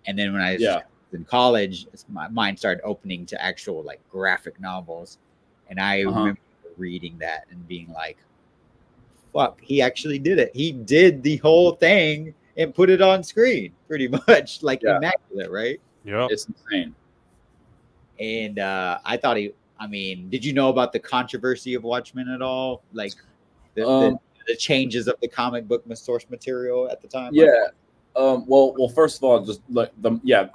And then when I was in college, my mind started opening to actual like graphic novels. And I remember reading that and being like, fuck, he actually did it. He did the whole thing and put it on screen pretty much, like immaculate, right? Yeah. It's insane. And I thought did you know about the controversy of Watchmen at all? Like the changes of the comic book source material at the time? Well, first of all, just like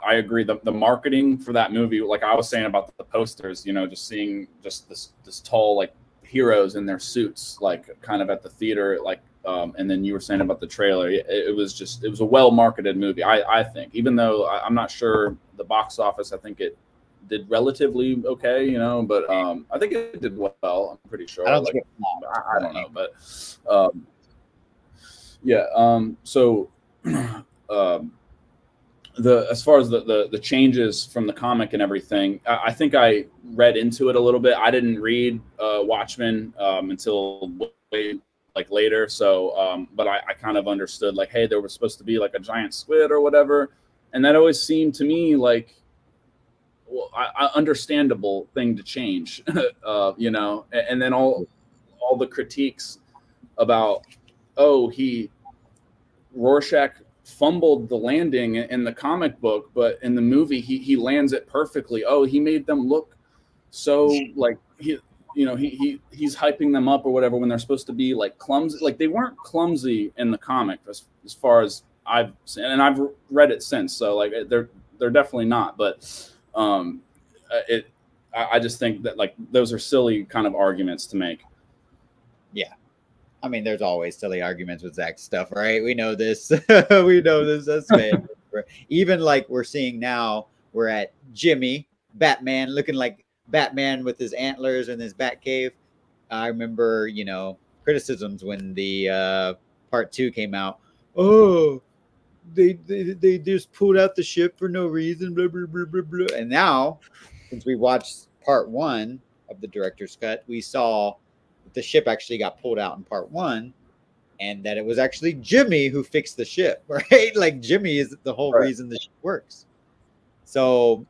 I agree. The marketing for that movie, like I was saying about the posters, you know, just seeing just this tall like heroes in their suits, like kind of at the theater, like, and then you were saying about the trailer. It was a well marketed movie. I think, even though I'm not sure the box office, I think it did relatively okay, you know, but I think it did well. I'm pretty sure. I don't know, but so as far as the changes from the comic and everything, I think I read into it a little bit. I didn't read Watchmen until way like later, so but I kind of understood like, hey, there was supposed to be like a giant squid or whatever, and that always seemed to me like, well, understandable thing to change, you know, and then all the critiques about, Rorschach fumbled the landing in the comic book, but in the movie he lands it perfectly. Oh, he made them look so like he's hyping them up or whatever when they're supposed to be like clumsy. Like they weren't clumsy in the comic as far as I've seen, and I've read it since. So like they're definitely not, but I just think that like those are silly kind of arguments to make. Yeah. I mean, there's always silly arguments with Zach stuff, right? We know this. We know this. That's man. Even like we're seeing now, we're at Jimmy, Batman, looking like Batman with his antlers and his bat cave. I remember, you know, criticisms when the part 2 came out. Oh, they just pulled out the ship for no reason, blah, blah, blah, blah, blah. And now, since we watched part 1 of the director's cut, we saw the ship actually got pulled out in part 1 and that it was actually Jimmy who fixed the ship, right? Like Jimmy is the whole reason the ship works. So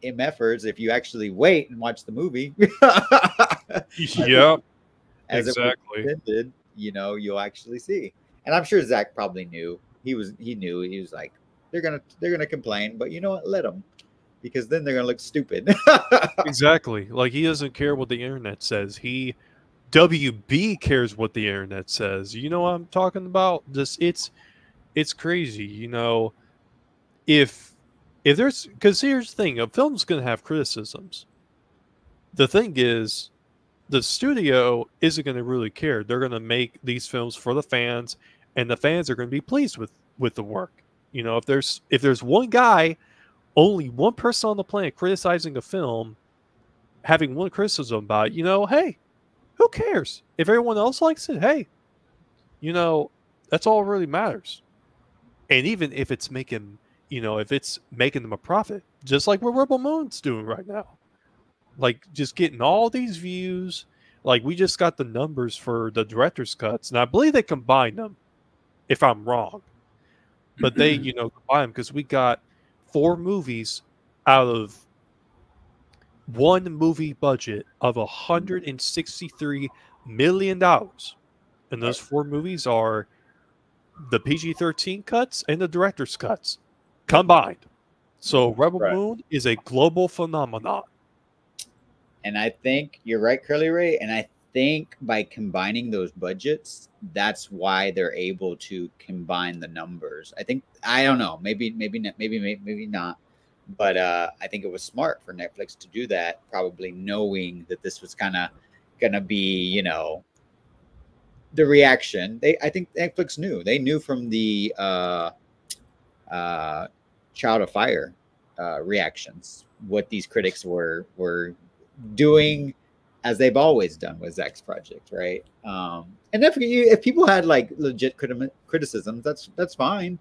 MFers, if you actually wait and watch the movie, as exactly it intended, you know, you'll actually see. And I'm sure Zach probably knew. He knew. He was like, they're gonna complain, but you know what? Let them, because then they're gonna look stupid. Exactly. Like he doesn't care what the internet says. WB cares what the internet says. You know what I'm talking about? It's crazy. You know, if there's, because here's the thing, a film's going to have criticisms. The thing is, the studio isn't going to really care. They're going to make these films for the fans, and the fans are going to be pleased with the work. You know, if there's one guy, only one person on the planet criticizing a film, having one criticism about it, you know, hey, who cares? If everyone else likes it, hey, you know, that's all really matters. And even if it's making, you know, if it's making them a profit, just like what Rebel Moon's doing right now. like just getting all these views. Like we just got the numbers for the director's cuts, and I believe they combined them, if I'm wrong. But they, combined them because we got 4 movies out of one movie budget of $163 million. And those 4 movies are the PG-13 cuts and the director's cuts combined. So Rebel Moon is a global phenomenon. And I think you're right, Curly Ray. And I think by combining those budgets, that's why they're able to combine the numbers. I think, I don't know, maybe not. But I think it was smart for Netflix to do that, probably knowing that this was kind of going to be, the reaction. I think Netflix knew. They knew from the Child of Fire reactions what these critics were doing, as they've always done with Zack's project, right? And if people had like legit criticisms, that's fine.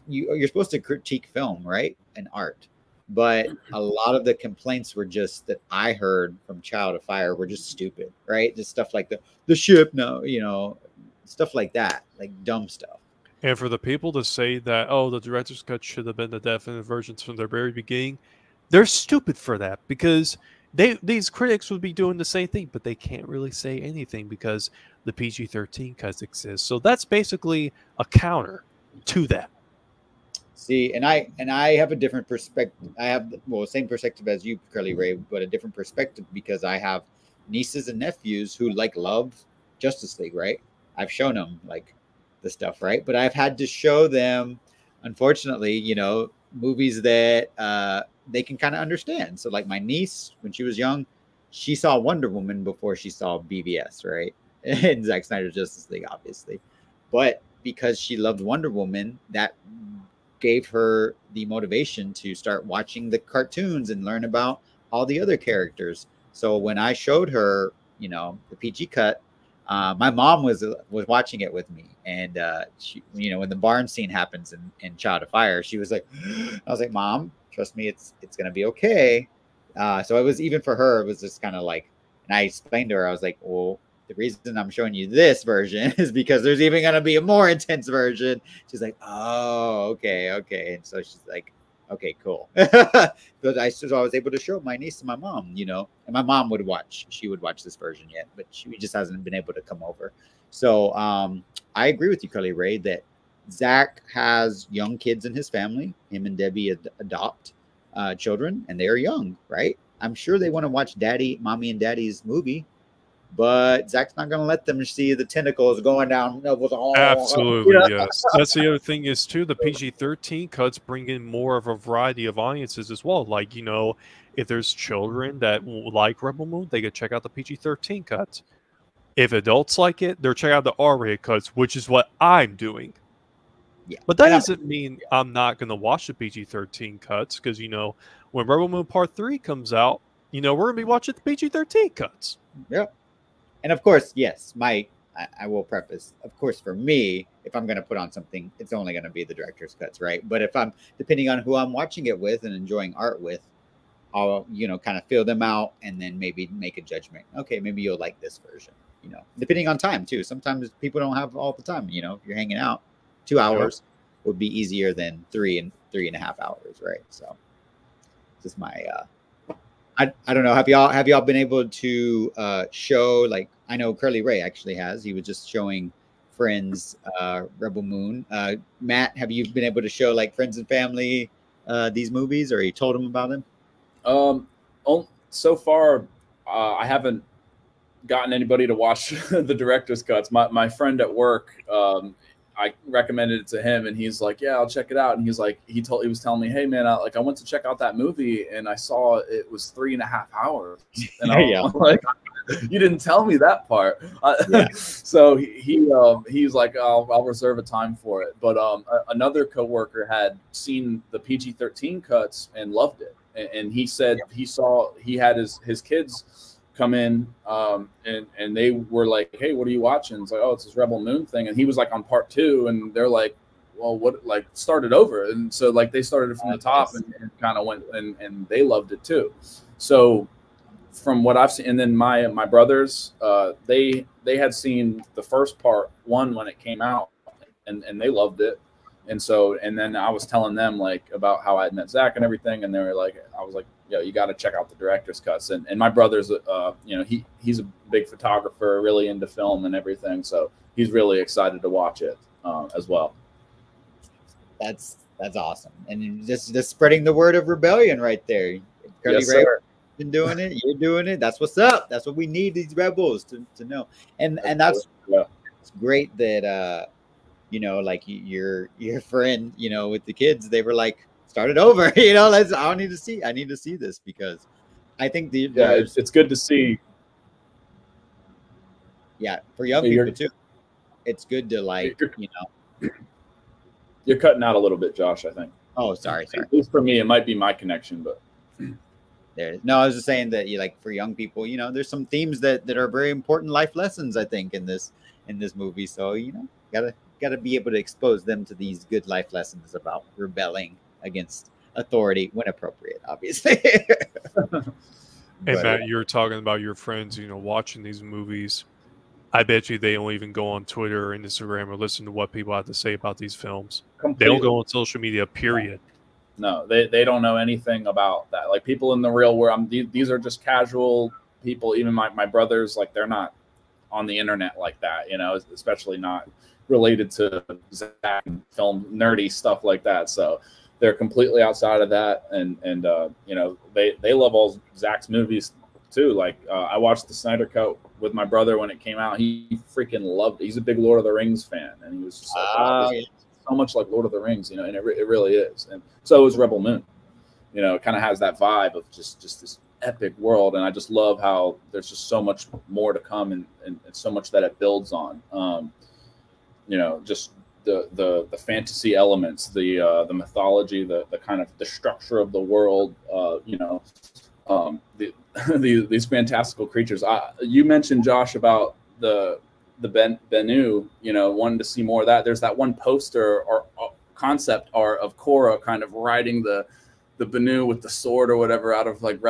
You're supposed to critique film, right, and art. But a lot of the complaints were just that I heard from Child of Fire were just stupid, right? Just stuff like the ship, stuff like that, like dumb stuff. And for the people to say that, oh, the director's cut should have been the definitive versions from the very beginning, they're stupid for that, because these critics would be doing the same thing, but they can't really say anything because the PG-13 cuts exist. So that's basically a counter to that. See, and I have a different perspective. I have same perspective as you, Curly Ray, but a different perspective because I have nieces and nephews who love Justice League, right? I've shown them like the stuff, right? But I've had to show them, unfortunately, movies that they can kind of understand. So like my niece, when she was young, she saw Wonder Woman before she saw BVS, right? And Zack Snyder's Justice League, obviously. But because she loved Wonder Woman, that gave her the motivation to start watching the cartoons and learn about all the other characters. So when I showed her, the PG cut, my mom was watching it with me, and she, when the barn scene happens in Child of Fire, she was like, I was like, Mom, trust me, it's gonna be okay. So it was, even for her, it was just kind of like, and I explained to her, I was like, well, the reason I'm showing you this version is because there's even going to be a more intense version. She's like, oh, okay. And so she's like, okay, cool. But so I was able to show my niece and my mom, and my mom would watch. She would watch this version yet, but she just hasn't been able to come over. So I agree with you, Curly Ray, that Zack has young kids in his family. Him and Debbie adopt children, and they are young, right? I'm sure they want to watch mommy and daddy's movie. But Zack's not going to let them see the tentacles going down. Absolutely, yes. That's the other thing is, too, the PG-13 cuts bring in more of a variety of audiences as well. Like, if there's children that like Rebel Moon, they could check out the PG-13 cuts. If adults like it, they'll check out the R-rated cuts, which is what I'm doing. Yeah. But that doesn't mean I'm not going to watch the PG-13 cuts, because, when Rebel Moon Part 3 comes out, we're going to be watching the PG-13 cuts. Yep. And of course, yes, I will preface, of course, for me, if I'm going to put on something, it's only going to be the director's cuts, right? But if I'm, depending on who I'm watching it with and enjoying art with, I'll, kind of feel them out and then maybe make a judgment. Okay, maybe you'll like this version, depending on time too. Sometimes people don't have all the time, if you're hanging out, 2 hours would be easier than 3.5 hours, right? So just my, I don't know. Have y'all been able to show, like, I know Curly Ray actually has. He was just showing friends Rebel Moon. Matt, have you been able to show like friends and family these movies, or you told them about them? So far, I haven't gotten anybody to watch the director's cuts. My friend at work, I recommended it to him, and he's like, "Yeah, I'll check it out." And he's like, he was telling me, "Hey, man, I went to check out that movie, and I saw it was 3.5 hours." And I'm like, "You didn't tell me that part." So he's like, "I'll reserve a time for it." But another coworker had seen the PG-13 cuts and loved it, and he said he had his kids come in and they were like, "Hey, what are you watching?" It's like, "Oh, it's this Rebel Moon thing." And he was like on part 2, and they're like, "Well, what, like, started over?" And so like they started it from the top and kind of went, and they loved it too. So from what I've seen, and then my brothers, they had seen the first part one when it came out, and they loved it. And so, and then I was telling them like about how I'd met Zach and everything, and they were like, I was like, yo, you got to check out the director's cuts. And my brother's, you know, he's a big photographer, really into film and everything, so he's really excited to watch it as well. That's awesome, and just spreading the word of rebellion right there. Curly Yes, Ray sir. been doing it. You're doing it. That's what's up. That's what we need these rebels to know. And that's it's great that you know, like your friend, you know, with the kids, they were like, start it over. You know, I need to see this, because I think it's good to see. Yeah, for young people too. It's good to like, you know. You're cutting out a little bit, Josh, I think. Oh, sorry. At least for me, it might be my connection, but there. No, I was just saying that, you like, for young people, you know, there's some themes that are very important life lessons, I think, in this movie. So, you know, gotta be able to expose them to these good life lessons about rebelling against authority when appropriate, obviously. And Matt, you were talking about your friends, you know, watching these movies. I bet you they don't even go on Twitter or Instagram or listen to what people have to say about these films. Completely. They don't go on social media, period. No, they don't know anything about that. Like, people in the real world, these are just casual people. Even my brothers, like, they're not on the internet like that, you know, especially not related to Zach film nerdy stuff like that. So they're completely outside of that. And you know, they love all Zach's movies too. Like, I watched the Snyder Cut with my brother when it came out. He freaking loved it. He's a big Lord of the Rings fan, and he was just like, wow, this is so much like Lord of the Rings, you know, and it really is. And so is Rebel Moon. You know, it kind of has that vibe of just this epic world, and I just love how there's just so much more to come, and so much that it builds on. You know, just the fantasy elements, the mythology, the kind of the structure of the world. You know, these fantastical creatures. You mentioned, Josh, about the Bennu, you know, wanting to see more of that. There's that one poster or concept art of Korra kind of riding the Bennu with the sword or whatever out of like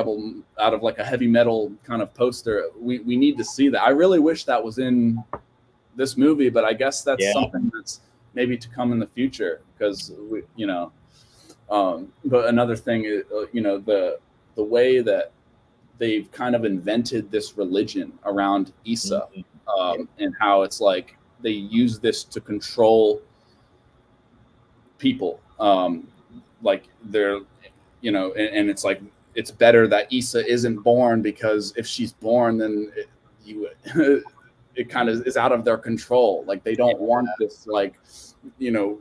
a heavy metal kind of poster. We need to see that. I really wish that was in this movie, but I guess that's something that's maybe to come in the future, because we, you know, but another thing is, you know, the way that they've kind of invented this religion around Issa, and how it's like they use this to control people. Like, they're, you know, and it's like, it's better that Issa isn't born, because if she's born, then it kind of is out of their control. Like, they don't want this, like, you know,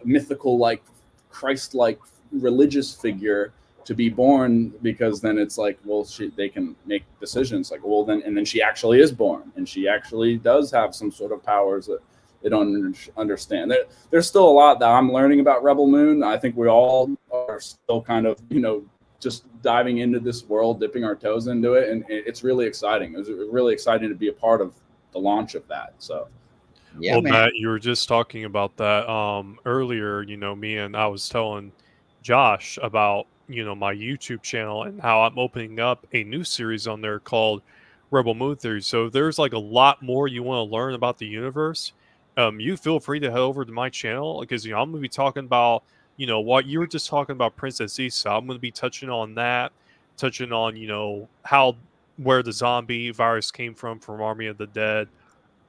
mythical, like, Christ-like religious figure to be born, because then it's like, well, they can make decisions like, well, then she actually is born, and she actually does have some sort of powers that they don't understand. There's still a lot that I'm learning about Rebel Moon. I think we all are still kind of, you know, just diving into this world, dipping our toes into it, and it's really exciting. It was really exciting to be a part of the launch of that. So, yeah, well, Matt, you were just talking about that earlier. You know, I was telling Josh about, you know, my YouTube channel and how I'm opening up a new series on there called Rebel Moon Theory. So if there's like a lot more you want to learn about the universe, you feel free to head over to my channel, because, you know, I'm going to be talking about, you know, what you were just talking about, Princess Issa. I'm going to be touching on that, you know, where the zombie virus came from Army of the Dead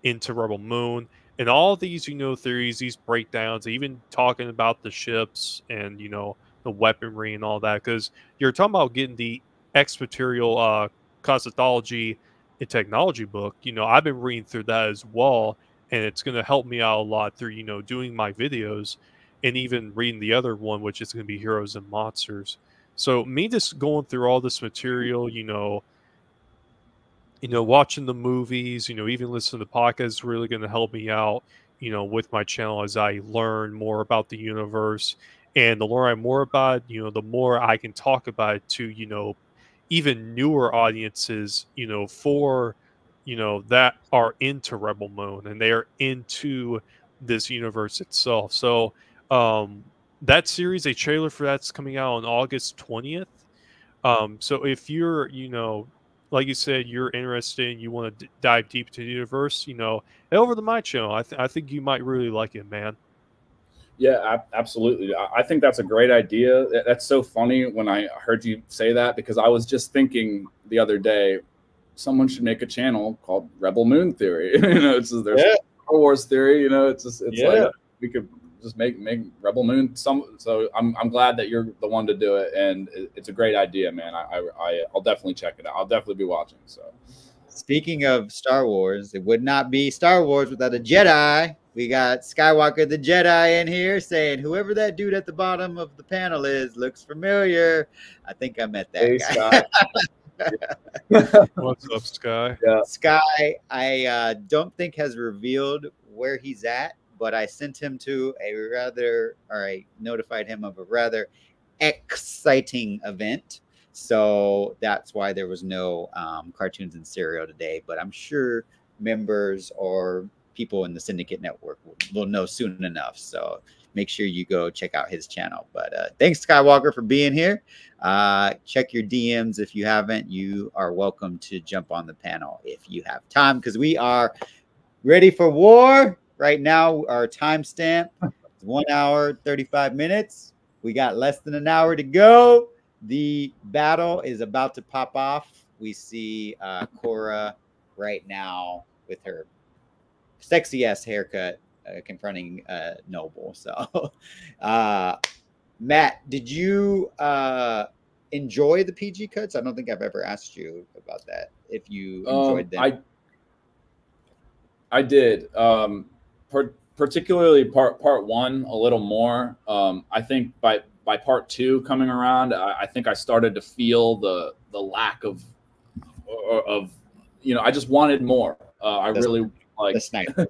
into Rebel Moon, and all these, you know, theories, these breakdowns, even talking about the ships and, you know, the weaponry and all that, because you're talking about getting the extraterritorial cosmology and technology book. You know, I've been reading through that as well, and it's going to help me out a lot through, you know, doing my videos, and even reading the other one, which is going to be Heroes and Monsters. So me just going through all this material, you know, watching the movies, you know, even listening to the podcast is really going to help me out, you know, with my channel as I learn more about the universe. And the more I more about it, you know, the more I can talk about it to, you know, even newer audiences, you know, for, you know, that are into Rebel Moon and they are into this universe itself. So that series, a trailer for that's coming out on August 20th. So if you're, like you said, you're interested and you want to dive deep into the universe, head over to my channel. I think you might really like it, man. Yeah, absolutely. I think that's a great idea. That's so funny when I heard you say that, because I was just thinking the other day, someone should make a channel called Rebel Moon Theory. There's Star Wars Theory. It's like we could just make Rebel Moon So I'm glad that you're the one to do it, and it's a great idea, man. I'll definitely check it out. I'll definitely be watching. So, speaking of Star Wars, it would not be Star Wars without a Jedi. We got Skywalker the Jedi in here saying, whoever that dude at the bottom of the panel is looks familiar. I think I met that guy. What's up, Sky? Yeah. Sky, I don't think has revealed where he's at, but I sent him to I notified him of a rather exciting event. So that's why there was no cartoons and cereal today. But I'm sure members or people in the Syndicate Network will know soon enough. So make sure you go check out his channel. But thanks, Skywalker, for being here. Check your DMs if you haven't. You are welcome to jump on the panel if you have time, because we are ready for war. Right now, our timestamp is 1 hour, 35 minutes. We got less than an hour to go. The battle is about to pop off. We see Cora right now with her sexy ass haircut confronting Noble. So, Matt, did you enjoy the PG cuts? I don't think I've ever asked you about that. If you enjoyed them, I did. Particularly part one a little more. I think by part two coming around, I think I started to feel the lack of I just wanted more. I really like the Snyder.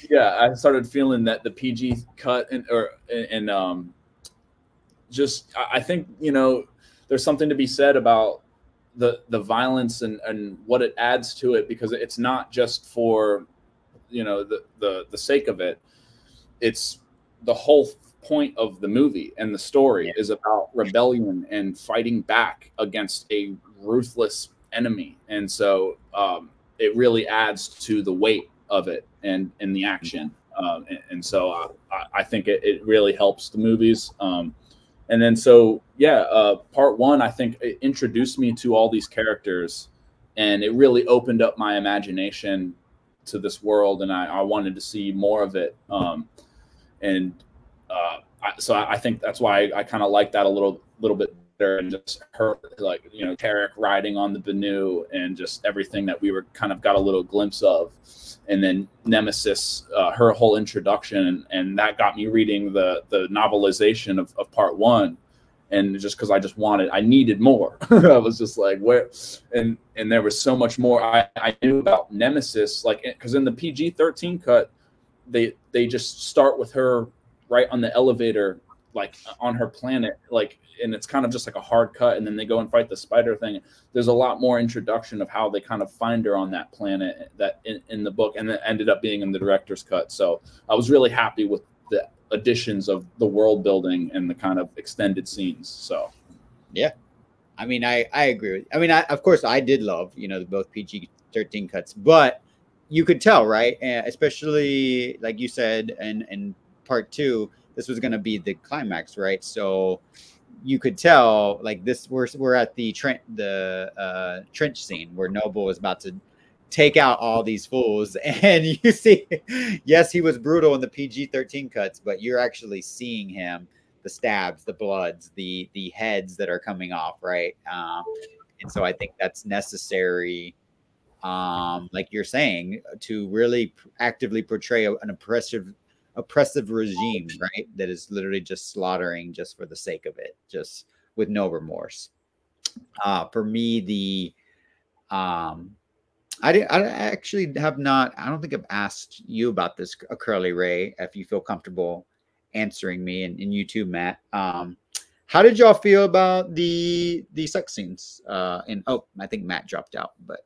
Yeah, I started feeling that the PG cut and just I think there's something to be said about the violence and what it adds to it, because it's not just for the sake of it. It's the whole point of the movie, and the story is about rebellion and fighting back against a ruthless enemy, and so it really adds to the weight of it and the action, and so I think it really helps the movies. And then part one, I think it introduced me to all these characters, and it really opened up my imagination to this world, and I wanted to see more of it. So I think that's why I kind of like that a little bit better, and just her, like, Tarek riding on the Banu and just everything that we were kind of got a little glimpse of. And then Nemesis, her whole introduction, and that got me reading the novelization of part one. And just because I needed more. I was just like, where? And there was so much more I knew about Nemesis, like, because in the PG-13 cut, they just start with her right on the elevator, like on her planet, like, and it's kind of just like a hard cut, and then they go and fight the spider thing. There's a lot more introduction of how they kind of find her on that planet that in the book, and it ended up being in the director's cut. So I was really happy with the additions of the world building and the kind of extended scenes. So yeah, I mean, I agree with. I mean, of course, I did love both PG-13 cuts, but you could tell, right? Especially like you said, and part two, this was going to be the climax, right? So you could tell, like, this we're at the trench scene where Noble is about to take out all these fools, and you see, yes, he was brutal in the PG-13 cuts, but you're actually seeing him, the stabs, the bloods, the heads that are coming off, right? And so I think that's necessary, like you're saying, to really actively portray an oppressive regime, right? That is literally just slaughtering just for the sake of it, just with no remorse. For me, I actually have not. I don't think I've asked you about this, Curly Ray. If you feel comfortable answering me, and you too, Matt. How did y'all feel about the sex scenes? I think Matt dropped out, but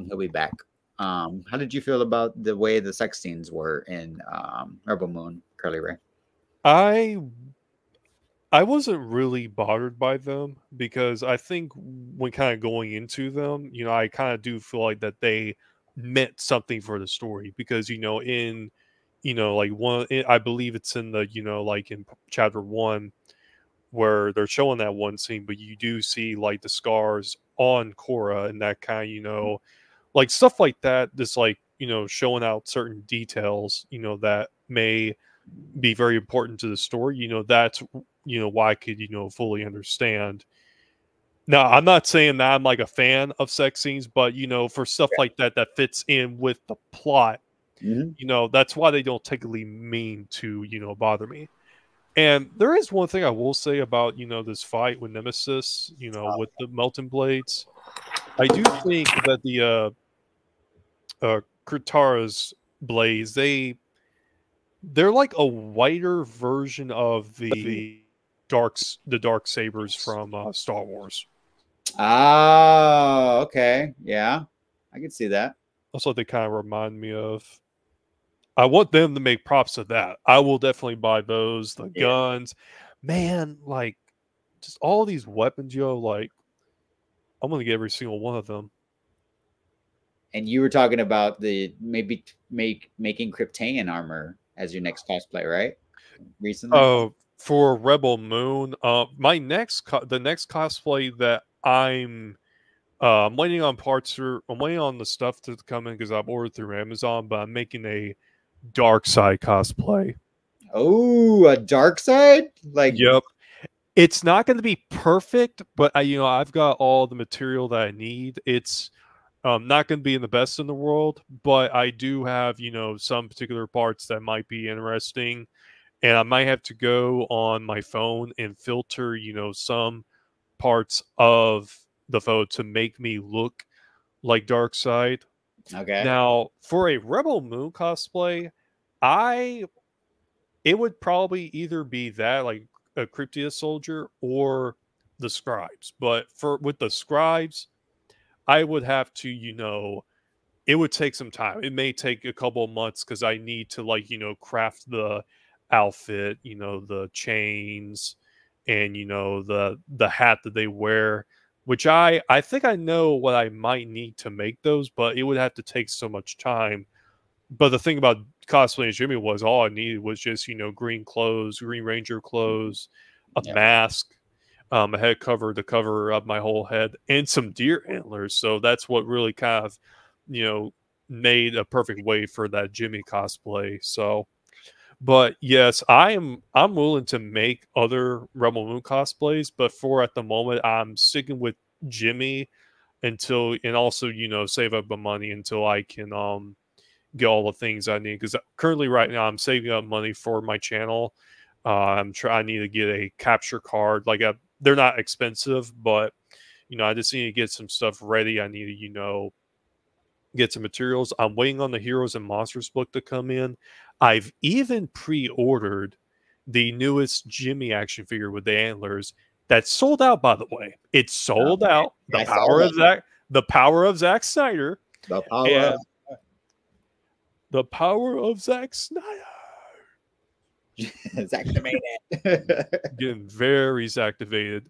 he'll be back. How did you feel about the way the sex scenes were in Rebel Moon, Curly Ray? I wasn't really bothered by them because I think when kind of going into them, I kind of do feel like that they meant something for the story because in like I believe it's in the like in chapter 1 where they're showing that one scene, but you do see like the scars on Korra and that kind of like stuff like that. Just like showing out certain details that may be very important to the story. That's why I could fully understand. Now, I'm not saying that I'm like a fan of sex scenes, but for stuff like that that fits in with the plot, that's why they don't technically mean to bother me. And there is one thing I will say about this fight with Nemesis, with the melting blades. I do think that the Katara's blades, they're like a whiter version of the dark sabers from Star Wars. Oh, okay, yeah, I can see that. That's what they kind of remind me of. I want them to make props to that. I will definitely buy those. The guns, man, like just all these weapons, like I'm gonna get every single one of them. And you were talking about the maybe making Kryptonian armor as your next cosplay, right? Recently. Oh, for Rebel Moon, my next the next cosplay that I'm waiting on parts or I'm waiting on the stuff to come in because I've ordered through Amazon, but I'm making a dark side cosplay. Oh, a dark side? Like, yep. It's not going to be perfect, but I've got all the material that I need. It's not going to be in the best in the world, but I do have some particular parts that might be interesting, and I might have to go on my phone and filter some parts of the photo to make me look like Darkseid. Okay. Now, for a Rebel Moon cosplay, it would probably either be that, like a Cryptia soldier, or the scribes. But with the scribes, I would have to, it would take some time. It may take a couple of months because I need to craft the outfit, the chains, and the hat that they wear. Which I think I know what I might need to make those, but it would have to take so much time. But the thing about cosplaying Jimmy was all I needed was just green clothes, Green Ranger clothes, a mask, a head cover to cover up my whole head, and some deer antlers. So that's what really kind of made a perfect way for that Jimmy cosplay. So, but yes, I'm willing to make other Rebel Moon cosplays, but at the moment I'm sticking with Jimmy until, and also save up the money until I can get all the things I need, because currently right now I'm saving up money for my channel. I need to get a capture card. They're not expensive, but I just need to get some stuff ready. I need to get some materials. I'm waiting on the Heroes and Monsters book to come in. I've even pre-ordered the newest Jimmy action figure with the antlers. That's sold out, by the way. It's sold out. The power of Zack Snyder. The power of Zack Snyder. Zack activated. Getting very Zactivated.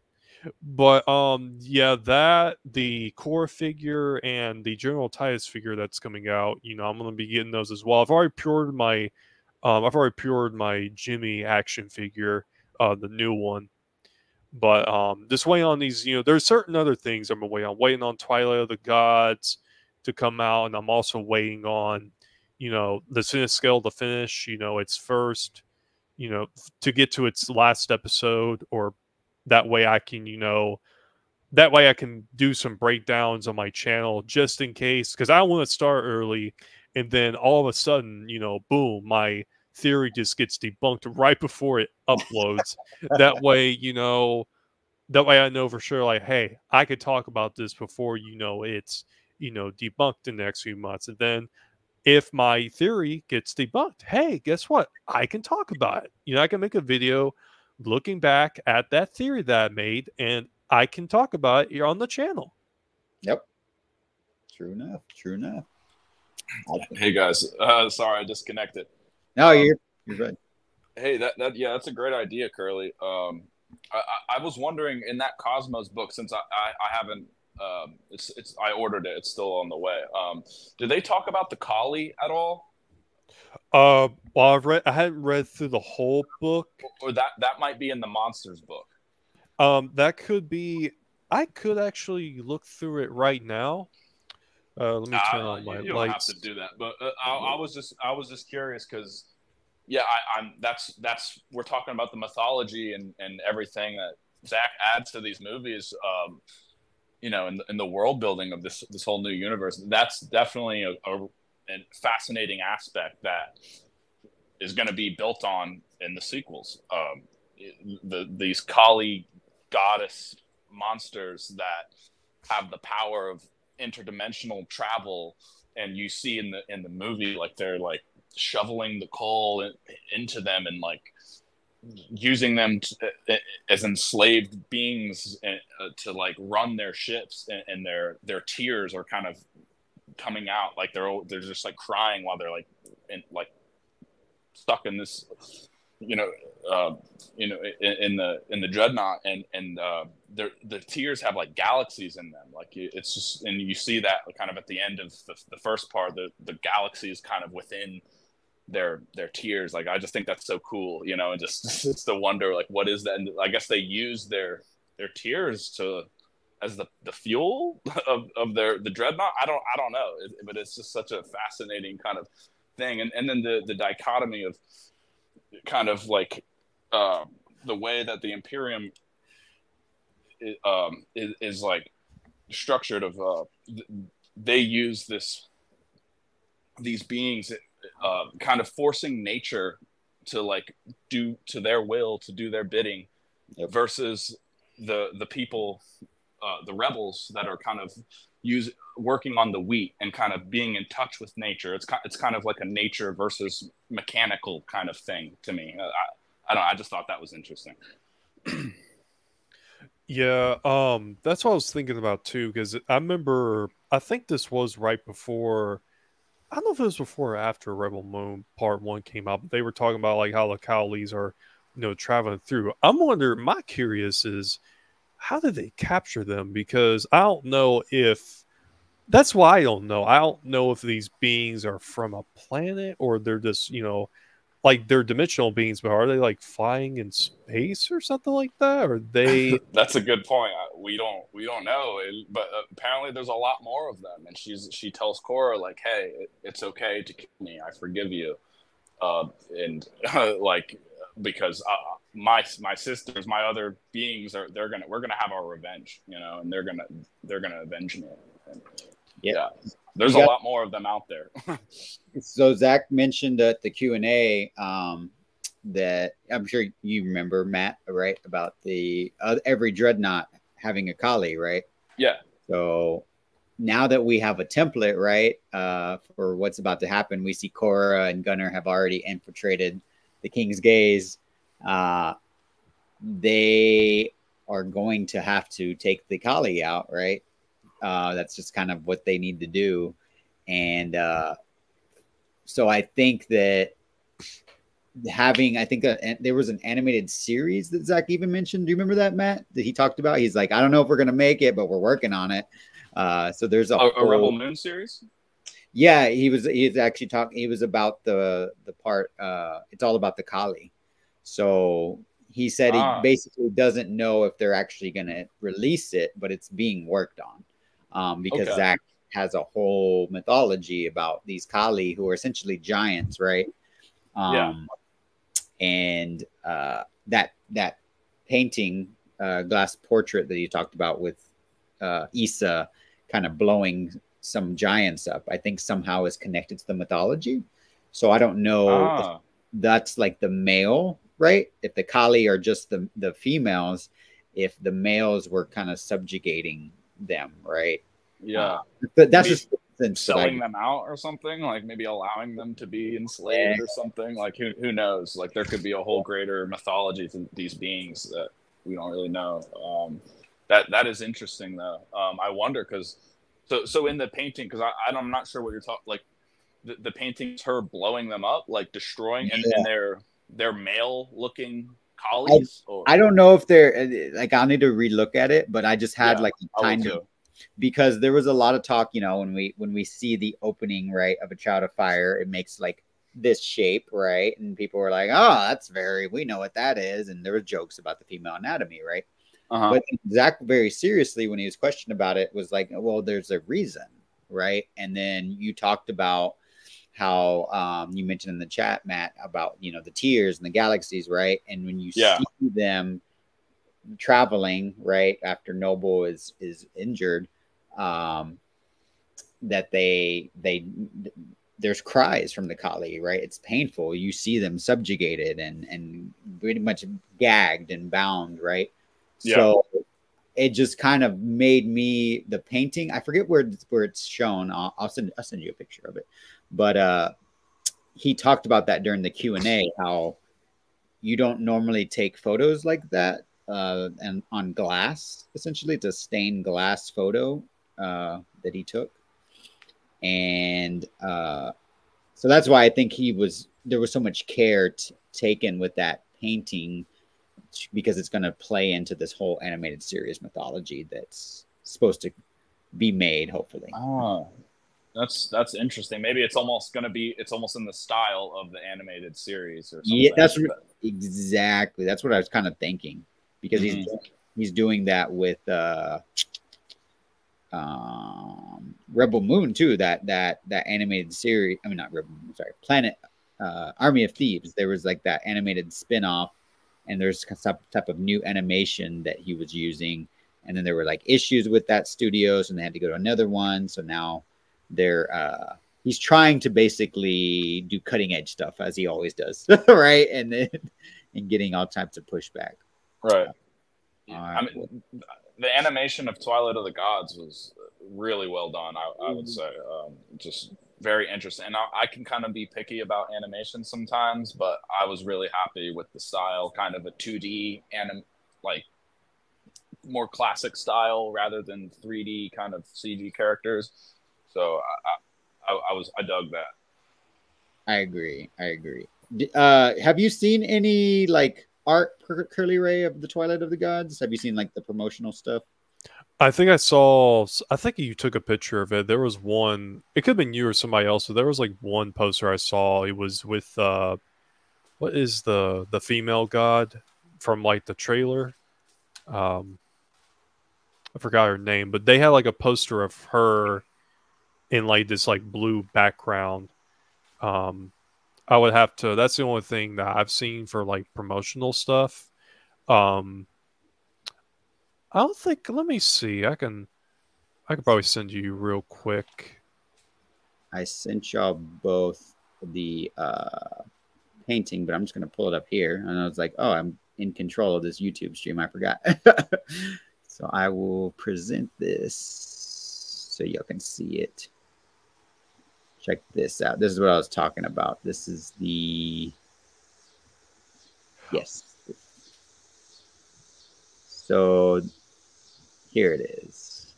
But yeah, the core figure and the General Titus figure that's coming out, I'm gonna be getting those as well. I've already pre-ordered my Jimmy action figure, the new one. But just waiting on these, there's certain other things I'm waiting on. Waiting on Twilight of the Gods to come out, and I'm also waiting on the Cinema Scale to finish, its first, to get to its last episode, or that way I can, do some breakdowns on my channel just in case, because I want to start early, and then all of a sudden, boom, my theory just gets debunked right before it uploads. That way, I know for sure, like, hey, I could talk about this before it's debunked in the next few months. And then if my theory gets debunked, hey, guess what? I can talk about it. I can make a video looking back at that theory that I made, and I can talk about it here on the channel. Yep. True enough. True enough. Hey guys, sorry I disconnected. No, you're right. Hey, that's a great idea, Curly. I was wondering in that Cosmos book, since I haven't, I ordered it. It's still on the way. Did they talk about the Kali at all? Well, I hadn't read through the whole book. Or that might be in the monsters book. That could be. I could actually look through it right now. Let me turn on my you don't lights. have to do that, but I was just curious because, yeah, that's we're talking about the mythology and everything that Zach adds to these movies. You know, in the world building of this whole new universe, that's definitely a fascinating aspect that is going to be built on in the sequels. These Kali goddess monsters that have the power of interdimensional travel, and you see in the movie, like they're like shoveling the coal into them and like using them as enslaved beings to like run their ships, and their tears are kind of coming out, like they're just like crying while they're like stuck in this, in the dreadnought, and the tears have like galaxies in them, like it's just, and you see that kind of at the end of the first part, the galaxy is kind of within their tears. Like, I just think that's so cool, and just it's the wonder, like, what is that? And I guess they use their tears as the fuel of the dreadnought. I don't know, but it's just such a fascinating kind of thing. And then the dichotomy of kind of like the way that the Imperium is like structured, of they use these beings kind of forcing nature to like do to their will, to do their bidding. Yep. Versus the people, the rebels that are kind of working on the wheat and kind of being in touch with nature. It's kind of like a nature versus mechanical kind of thing to me. I just thought that was interesting. Yeah, that's what I was thinking about too, because I remember, I think this was right before, I don't know if it was before or after Rebel Moon Part 1 came out, but they were talking about like how the Cowleys are, traveling through. I'm wondering, my curious is, how did they capture them? Because I don't know if, that's why I don't know. I don't know if these beings are from a planet or they're just, like they're dimensional beings, but are they like flying in space or something like that? Or they? That's a good point. We don't know, but apparently there's a lot more of them. And she tells Korra like, "Hey, it's okay to kill me. I forgive you." And like, because my sisters, my other beings we're gonna have our revenge, and they're gonna avenge me. And, yeah. There's a lot more of them out there. So Zach mentioned at the Q&A that I'm sure you remember, Matt, right? About the every dreadnought having a Kali, right? Yeah. So now that we have a template, right, for what's about to happen, we see Korra and Gunnar have already infiltrated the King's Gaze. They are going to have to take the Kali out, right? That's just kind of what they need to do. And so I think that there was an animated series that Zach even mentioned. Do you remember that, Matt? That he talked about? He's like, I don't know if we're going to make it, but we're working on it. So there's a Rebel Moon series. Yeah, he's actually talking. He was about the part. It's all about the Kali. So he said he basically doesn't know if they're actually going to release it, but it's being worked on. Because Zach has a whole mythology about these Kali who are essentially giants, right? And that painting, glass portrait that you talked about with Issa kind of blowing some giants up, I think somehow is connected to the mythology. So I don't know if that's like the male, right? If the Kali are just the females, if the males were kind of subjugating them, right? Yeah. But that's just selling them out or something, like maybe allowing them to be enslaved or something. Like who knows? Like there could be a whole greater mythology to these beings that we don't really know. That is interesting though. I wonder because so in the painting, because I'm not sure what you're talking, like the painting's her blowing them up, like destroying, and they're male looking Collies? I don't know if they're like, I'll need to relook at it, but I just had like I will kind of, too. because there was a lot of talk, you know, when we see the opening, right, of A Child of Fire, it makes like this shape, right? And people were like, oh, that's we know what that is. And there were jokes about the female anatomy, right? But Zach, very seriously, when he was questioned about it, was like, well, there's a reason, right? And then you talked about how you mentioned in the chat, Matt, about, you know, the tears and the galaxies, right? And when you see them traveling, right, after Noble is injured, that there's cries from the Kali, right? It's painful. You see them subjugated and pretty much gagged and bound, right? So it just kind of made me, the painting, I forget where it's shown. I'll send you a picture of it. But he talked about that during the Q&A, how you don't normally take photos like that and on glass. Essentially, it's a stained glass photo that he took. And so that's why I think there was so much care taken with that painting, because it's going to play into this whole animated series mythology that's supposed to be made, hopefully. Oh, that's interesting. Maybe it's almost in the style of the animated series or something. Yeah, exactly. That's what I was kind of thinking, because he's doing that with Rebel Moon too. That animated series. I mean, not Rebel Moon. Sorry, Planet Army of Thieves. There was like that animated spin-off, and there's some type of new animation that he was using, and then there were like issues with that studios, and they had to go to another one. So now he's trying to basically do cutting edge stuff, as he always does, right? And getting all types of pushback. Right. I mean, the animation of Twilight of the Gods was really well done, I would say. Just very interesting. And I can kind of be picky about animation sometimes, but I was really happy with the style, kind of a 2D like more classic style rather than 3D kind of CG characters. So I dug that. I agree. Have you seen any like art, Curly Ray, of the Twilight of the Gods? Have you seen like the promotional stuff? I think you took a picture of it. There was one, it could have been you or somebody else, but there was like one poster I saw. It was with what is the female god from like the trailer? I forgot her name, but they had like a poster of her in like this like blue background. I would have to, that's the only thing that I've seen for like promotional stuff. I don't think, let me see. I could probably send you real quick. I sent y'all both the painting, but I'm just going to pull it up here. And I was like, oh, I'm in control of this YouTube stream. I forgot. So I will present this so y'all can see it. Check this out. This is what I was talking about. This is the... Yes. So here it is.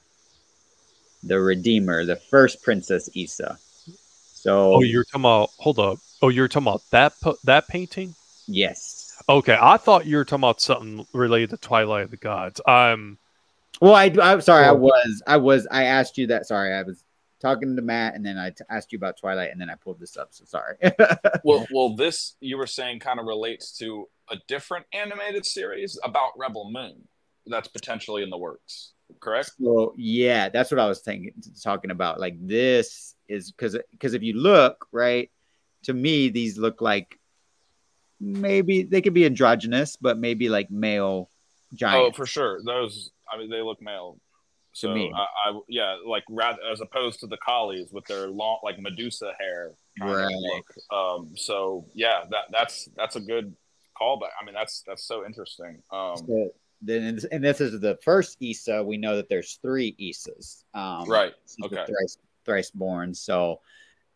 The Redeemer, the first Princess Issa. So... Oh, you're talking about... Hold up. Oh, you're talking about that painting? Yes. Okay, I thought you were talking about something related to Twilight of the Gods. Well, I'm sorry. I asked you that. Sorry, I was talking to Matt, and then I asked you about Twilight, and then I pulled this up. So sorry. well, this you were saying kind of relates to a different animated series about Rebel Moon that's potentially in the works, correct? So yeah, that's what I was talking about. Like this is because if you look right, to me these look like maybe they could be androgynous, but maybe like male giants. Oh, for sure. Those, I mean, they look male. So to me, like rather as opposed to the collies with their long, like Medusa hair kind of look. So yeah, that's a good callback. I mean, that's so interesting. So then, and this is the first Issa. We know that there's 3 Issas. Right. Okay. Thrice born. So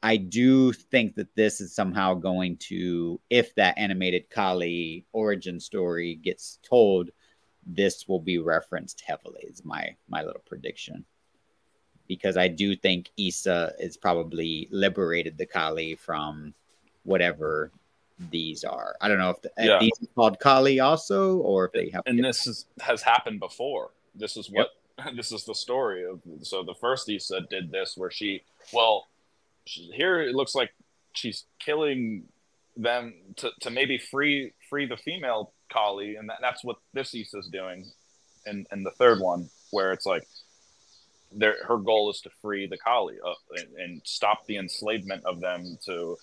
I do think that this is somehow going to, if that animated Kali origin story gets told, this will be referenced heavily, is my little prediction. Because I do think Issa is probably liberated the Kali from whatever these are. I don't know if Yeah. these are called Kali also, or if they have. And this has happened before. This is what this is the story of. So the first Issa did this, where here it looks like she's killing them to maybe free the female Kali, and that's what this Issa's doing, and the third one, where it's like her goal is to free the Kali and stop the enslavement of them to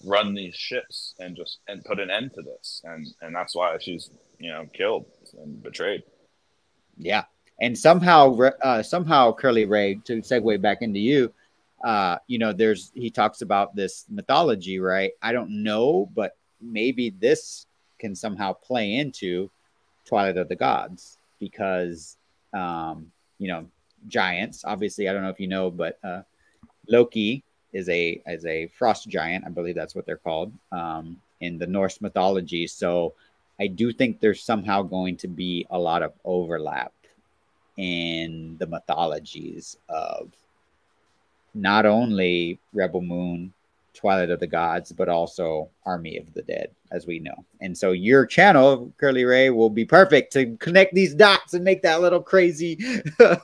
run these ships and put an end to this, and that's why she's killed and betrayed. Yeah, and somehow Curly Ray, to segue back into you, he talks about this mythology, right? I don't know, but maybe this can somehow play into Twilight of the Gods, because giants, obviously, I don't know if you know, but Loki is a frost giant. I believe that's what they're called in the Norse mythology. So I do think there's somehow going to be a lot of overlap in the mythologies of not only Rebel Moon, Twilight of the Gods, but also Army of the Dead, as we know. And so your channel, Curly Ray, will be perfect to connect these dots and make that little crazy. Yeah,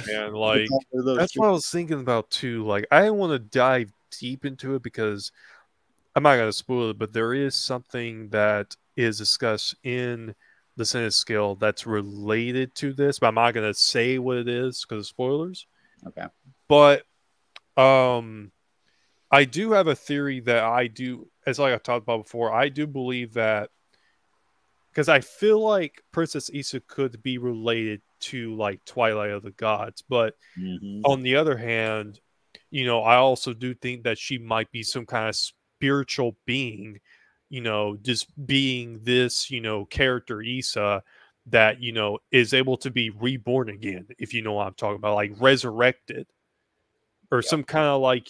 man, like that's what I was thinking about too. Like, I want to dive deep into it because I'm not going to spoil it, but there is something that is discussed in the Senate skill that's related to this, but I'm not going to say what it is because of spoilers. Okay. But I do have a theory that I do, as like I talked about before, I do believe that, because I feel like Princess Issa could be related to like Twilight of the Gods, but on the other hand, I also do think that she might be some kind of spiritual being, just being this, character Issa that, is able to be reborn again, if you know what I'm talking about, like resurrected, or some kind of like,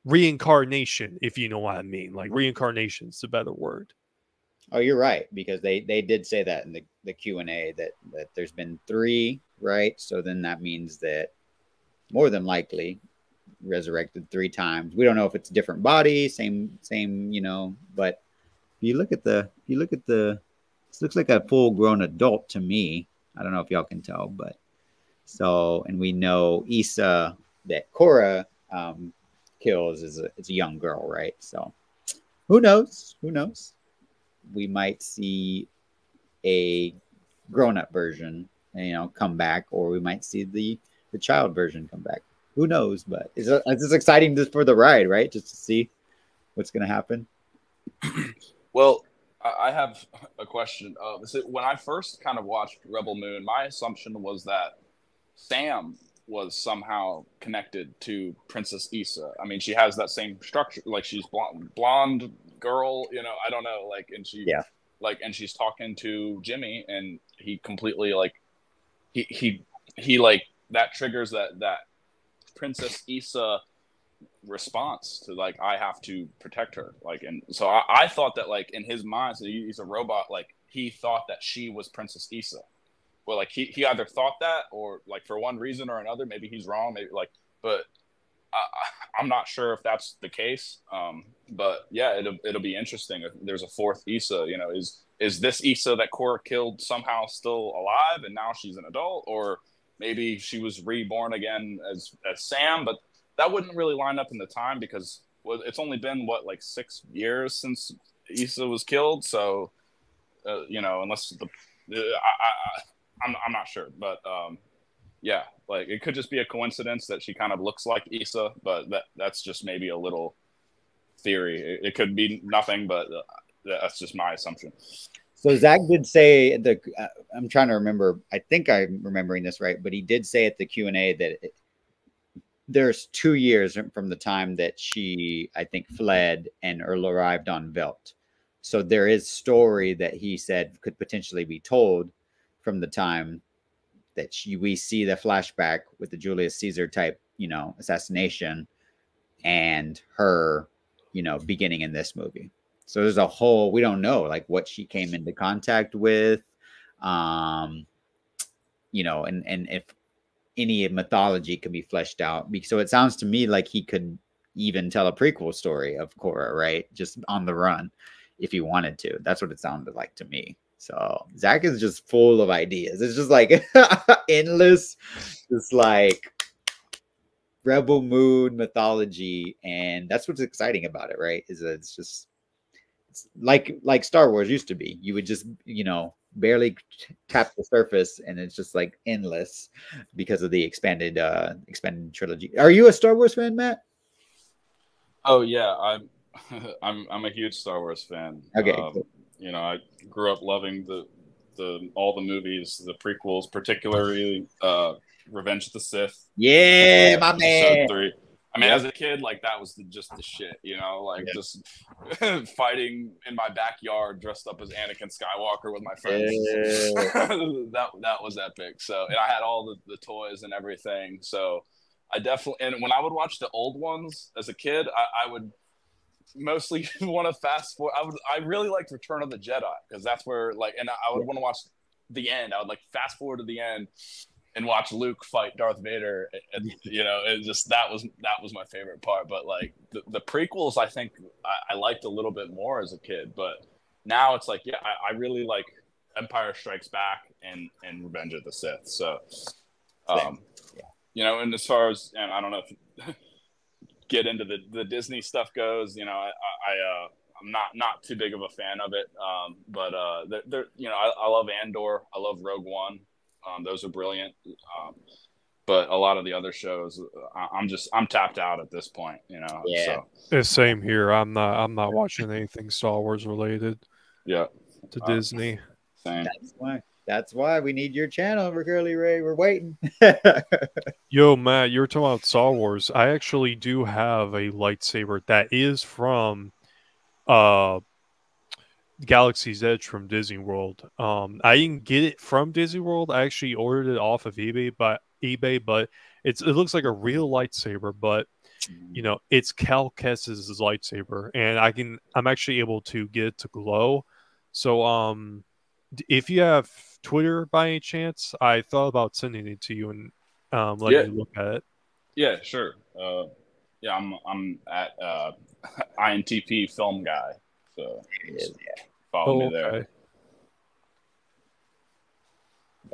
reincarnation, if you know what I mean. Like reincarnation is a better word. Oh, you're right, because they did say that in the Q&A that there's been 3, right? So then that means that more than likely resurrected 3 times. We don't know if it's a different body, same, but if you look at this looks like a full-grown adult to me. I don't know if y'all can tell, but and we know Issa that Korra kills is a young girl, right? So who knows? We might see a grown-up version, come back, or we might see the child version come back. Who knows? But it's just exciting just for the ride, right? Just to see what's going to happen. Well, I have a question. When I first kind of watched Rebel Moon, my assumption was that Sam was somehow connected to Princess Issa. I mean, she has that same structure, like she's blonde girl, I don't know, like, and and she's talking to Jimmy, and he completely like he like that triggers that Princess Issa response to like, I have to protect her, like, and so I thought that like in his mind, so he's a robot, like he thought that she was Princess Issa. Well, like he either thought that, or like for one reason or another, maybe he's wrong, maybe like, but I'm not sure if that's the case. But yeah, it'll be interesting if there's a 4th Issa. Is this Issa that Korra killed somehow still alive and now she's an adult, or maybe she was reborn again as Sam? But that wouldn't really line up in the time, because it's only been what, like 6 years since Issa was killed. So unless I'm not sure, but yeah, like it could just be a coincidence that she kind of looks like Issa, but that's just maybe a little theory. It could be nothing, but that's just my assumption. So Zach did say I'm trying to remember. I think I'm remembering this right, but he did say at the Q&A that there's 2 years from the time that she, I think, fled and arrived on Velt. So there is story that he said could potentially be told from the time that we see the flashback with the Julius Caesar type, assassination, and her, beginning in this movie. So there's a whole, we don't know like what she came into contact with, and if any mythology could be fleshed out. So it sounds to me like he could even tell a prequel story of Korra, right? Just on the run if he wanted to. That's what it sounded like to me. So Zach is just full of ideas. It's just like endless, just like Rebel Moon mythology, and that's what's exciting about it, right? Is that it's like Star Wars used to be. You would just, barely tap the surface, and it's just like endless because of the expanded trilogy. Are you a Star Wars fan, Matt? Oh yeah, I'm a huge Star Wars fan. Okay, cool. I grew up loving all the movies, the prequels, particularly Revenge of the Sith. Yeah, my man. Episode 3. I mean, as a kid, like that was just the shit, just fighting in my backyard, dressed up as Anakin Skywalker with my friends. That was epic. So, and I had all the toys and everything. So, I definitely, and when I would watch the old ones as a kid, I would mostly want to fast forward. I really liked Return of the Jedi because that's where and I would want to watch the end. I would like fast forward to the end and watch Luke fight Darth Vader. And, it just that was my favorite part. But like the prequels, I think I liked a little bit more as a kid. But now it's like, I really like Empire Strikes Back and Revenge of the Sith. So, and as far as, and I don't know if get into the Disney stuff goes, I'm not too big of a fan of it. But I love Andor. I love Rogue One. Those are brilliant. But a lot of the other shows, I'm tapped out at this point, Yeah. So. It's same here. I'm not watching anything Star Wars related. Yeah. To Disney. Same. That's why we need your channel, Curly Ray. We're waiting. Yo, Matt, you were talking about Star Wars. I actually do have a lightsaber that is from Galaxy's Edge from Disney World. I didn't get it from Disney World. I actually ordered it off of eBay, but it looks like a real lightsaber, but it's Cal Kestis' lightsaber, and I'm actually able to get it to glow. So if you have Twitter by any chance, I thought about sending it to you and letting you look at it. Yeah, sure. I'm at INTP Film Guy. So follow me there.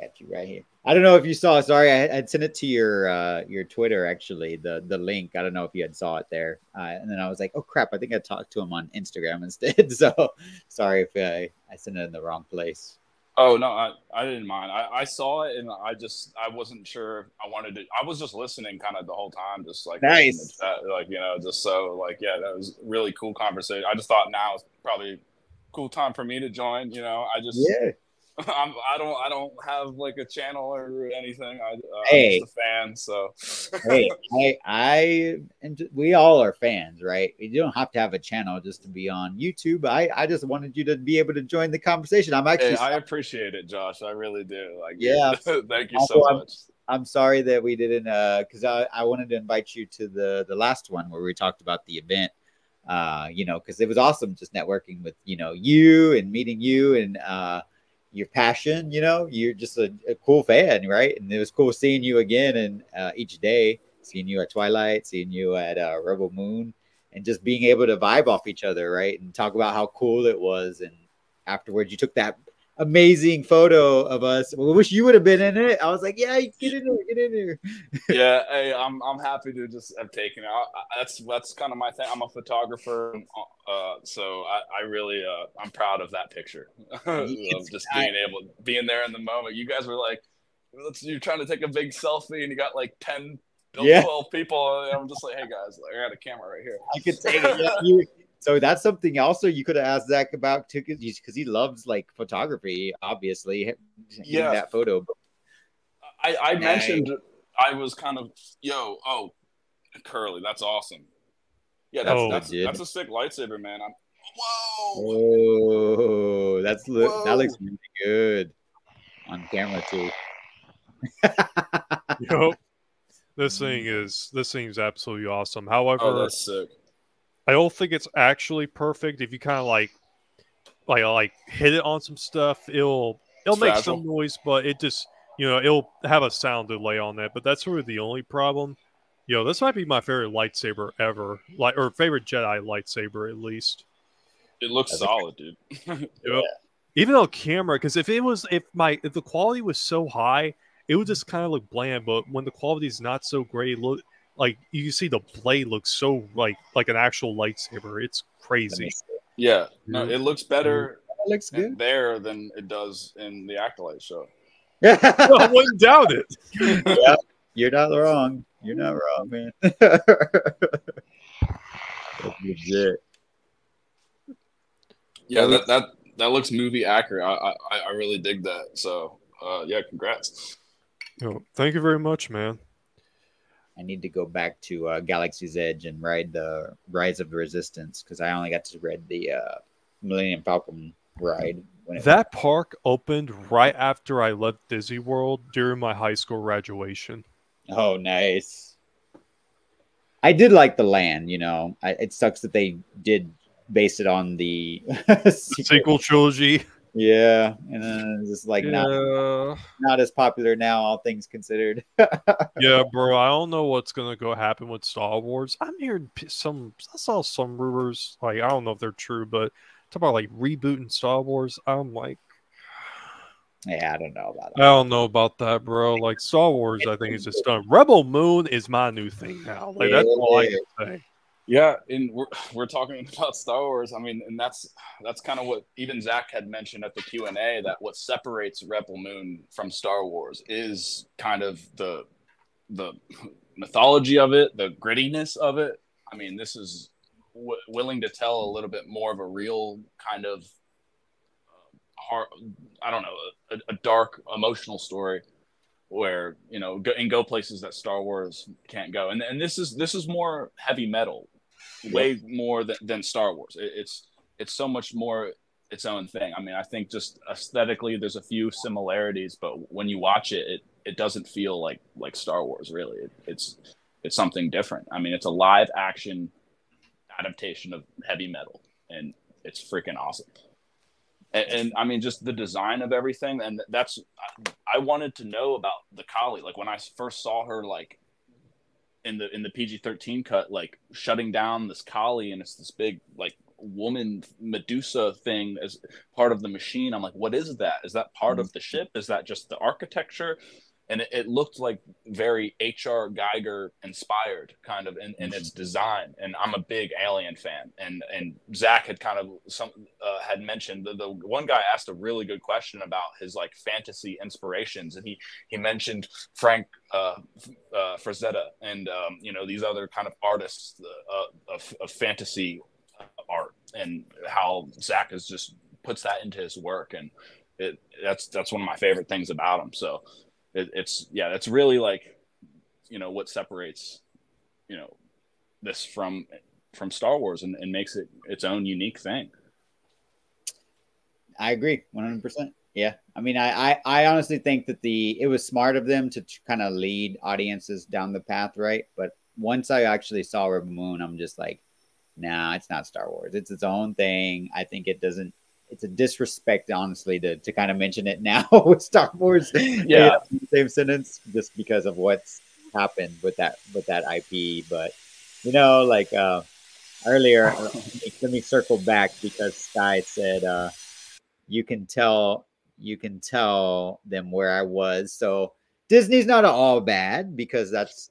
Got you right here. I don't know if you saw. Sorry, I'd sent it to your Twitter actually. The link. I don't know if you had saw it there. And then I was like, oh crap! I think I talked to him on Instagram instead. So sorry if I sent it in the wrong place. Oh no, I didn't mind. I saw it and I wasn't sure if I wanted to. I was just listening kind of the whole time, just like nice, just so that was really cool conversation. I just thought now is probably a cool time for me to join. I don't have like a channel or anything. I'm just a fan. So we all are fans, right? You don't have to have a channel just to be on YouTube. I just wanted you to be able to join the conversation. I appreciate it, Josh. I really do. Thank you so much. I'm sorry that we didn't because I wanted to invite you to the last one where we talked about the event. Because it was awesome just networking with you and meeting you and your passion, you're just a cool fan, right? And it was cool seeing you again and each day, seeing you at Twilight, seeing you at Rebel Moon, and just being able to vibe off each other, right? And talk about how cool it was. And afterwards, you took that amazing photo of us. We wish you would have been in it. I was like, yeah, get in there. Yeah, hey, I'm happy to just have taken it. That's kind of my thing. I'm a photographer, so I really I'm proud of that picture of just being there in the moment. You guys were like, you're trying to take a big selfie, and you got like 10, 12 people, and I'm just like, hey guys, I got a camera right here. I could take it. So that's something also you could have asked Zach about too, because he loves like photography, obviously. That photo. I mentioned I was kind of Curly, that's awesome. Yeah, that's a sick lightsaber, man. That looks really good on camera too. This thing's absolutely awesome. However, that's sick. I don't think it's actually perfect. If you kind of like hit it on some stuff, it'll make some noise, but it just it'll have a sound delay on that. But that's really the only problem. Yo, this might be my favorite lightsaber ever, like or favorite Jedi lightsaber at least. It looks solid, dude. Yep. Even though camera, because if the quality was so high, it would just kind of look bland. But when the quality is not so great, look like you see the blade looks so like an actual lightsaber. It's crazy. Yeah, no, it looks better. It looks good there than it does in the Acolyte show. I wouldn't doubt it. Yeah, you're not wrong. You're not wrong, man. Legit. Yeah, that looks movie accurate. I really dig that. So yeah, congrats. Yo, thank you very much, man. I need to go back to Galaxy's Edge and ride the Rise of the Resistance because I only got to ride the Millennium Falcon ride. That park opened right after I left Disney World during my high school graduation. Oh, nice. I did like the land, you know. It sucks that they did base it on the sequel trilogy. Yeah, and then it's just like not as popular now, all things considered. Yeah, bro, I don't know what's gonna happen with Star Wars. I'm hearing I saw some rumors, like I don't know if they're true, but talk about like rebooting Star Wars. I'm like, yeah, I don't know about that. I don't know about that, bro. Like Star Wars, I think is just done. Rebel Moon is my new thing now. Like that's all I can say. Yeah, and we're talking about Star Wars. I mean, and that's kind of what even Zach had mentioned at the Q&A, that what separates Rebel Moon from Star Wars is kind of the mythology of it, the grittiness of it. I mean, this is willing to tell a little bit more of a real kind of hard, I don't know, a dark emotional story where, you know, go places that Star Wars can't go. And this is more heavy metal, way more than Star Wars. It's so much more its own thing. I mean, I think just aesthetically there's a few similarities, but when you watch it doesn't feel like Star Wars really. It's something different. I mean, it's a live action adaptation of heavy metal, and it's freaking awesome. And I mean, just the design of everything. And I wanted to know about the Kali. Like when I first saw her, like in the PG-13 cut, like shutting down this Kali, and it's this big, like woman Medusa thing as part of the machine. I'm like, what is that? Is that part of the ship? Is that just the architecture? And it looked like very H.R. Geiger inspired kind of in its design. And I'm a big Alien fan. And Zach had kind of had mentioned the one guy asked a really good question about his like fantasy inspirations. And he mentioned Frank Frazetta and, you know, these other kind of artists of fantasy art, and how Zach is just puts that into his work. And that's one of my favorite things about him. So it's really like, you know, what separates, you know, this from Star Wars and makes it its own unique thing. I agree 100%. Yeah. I mean, I honestly think that it was smart of them to kind of lead audiences down the path, right? But once I actually saw Rebel Moon, I'm just like, nah, it's not Star Wars. It's its own thing. I think it's a disrespect, honestly, to kind of mention it now with Star Wars. Yeah, in the same sentence, just because of what's happened with that IP. But you know, like earlier, let me circle back because Sky said you can tell them where I was. So Disney's not all bad, because that's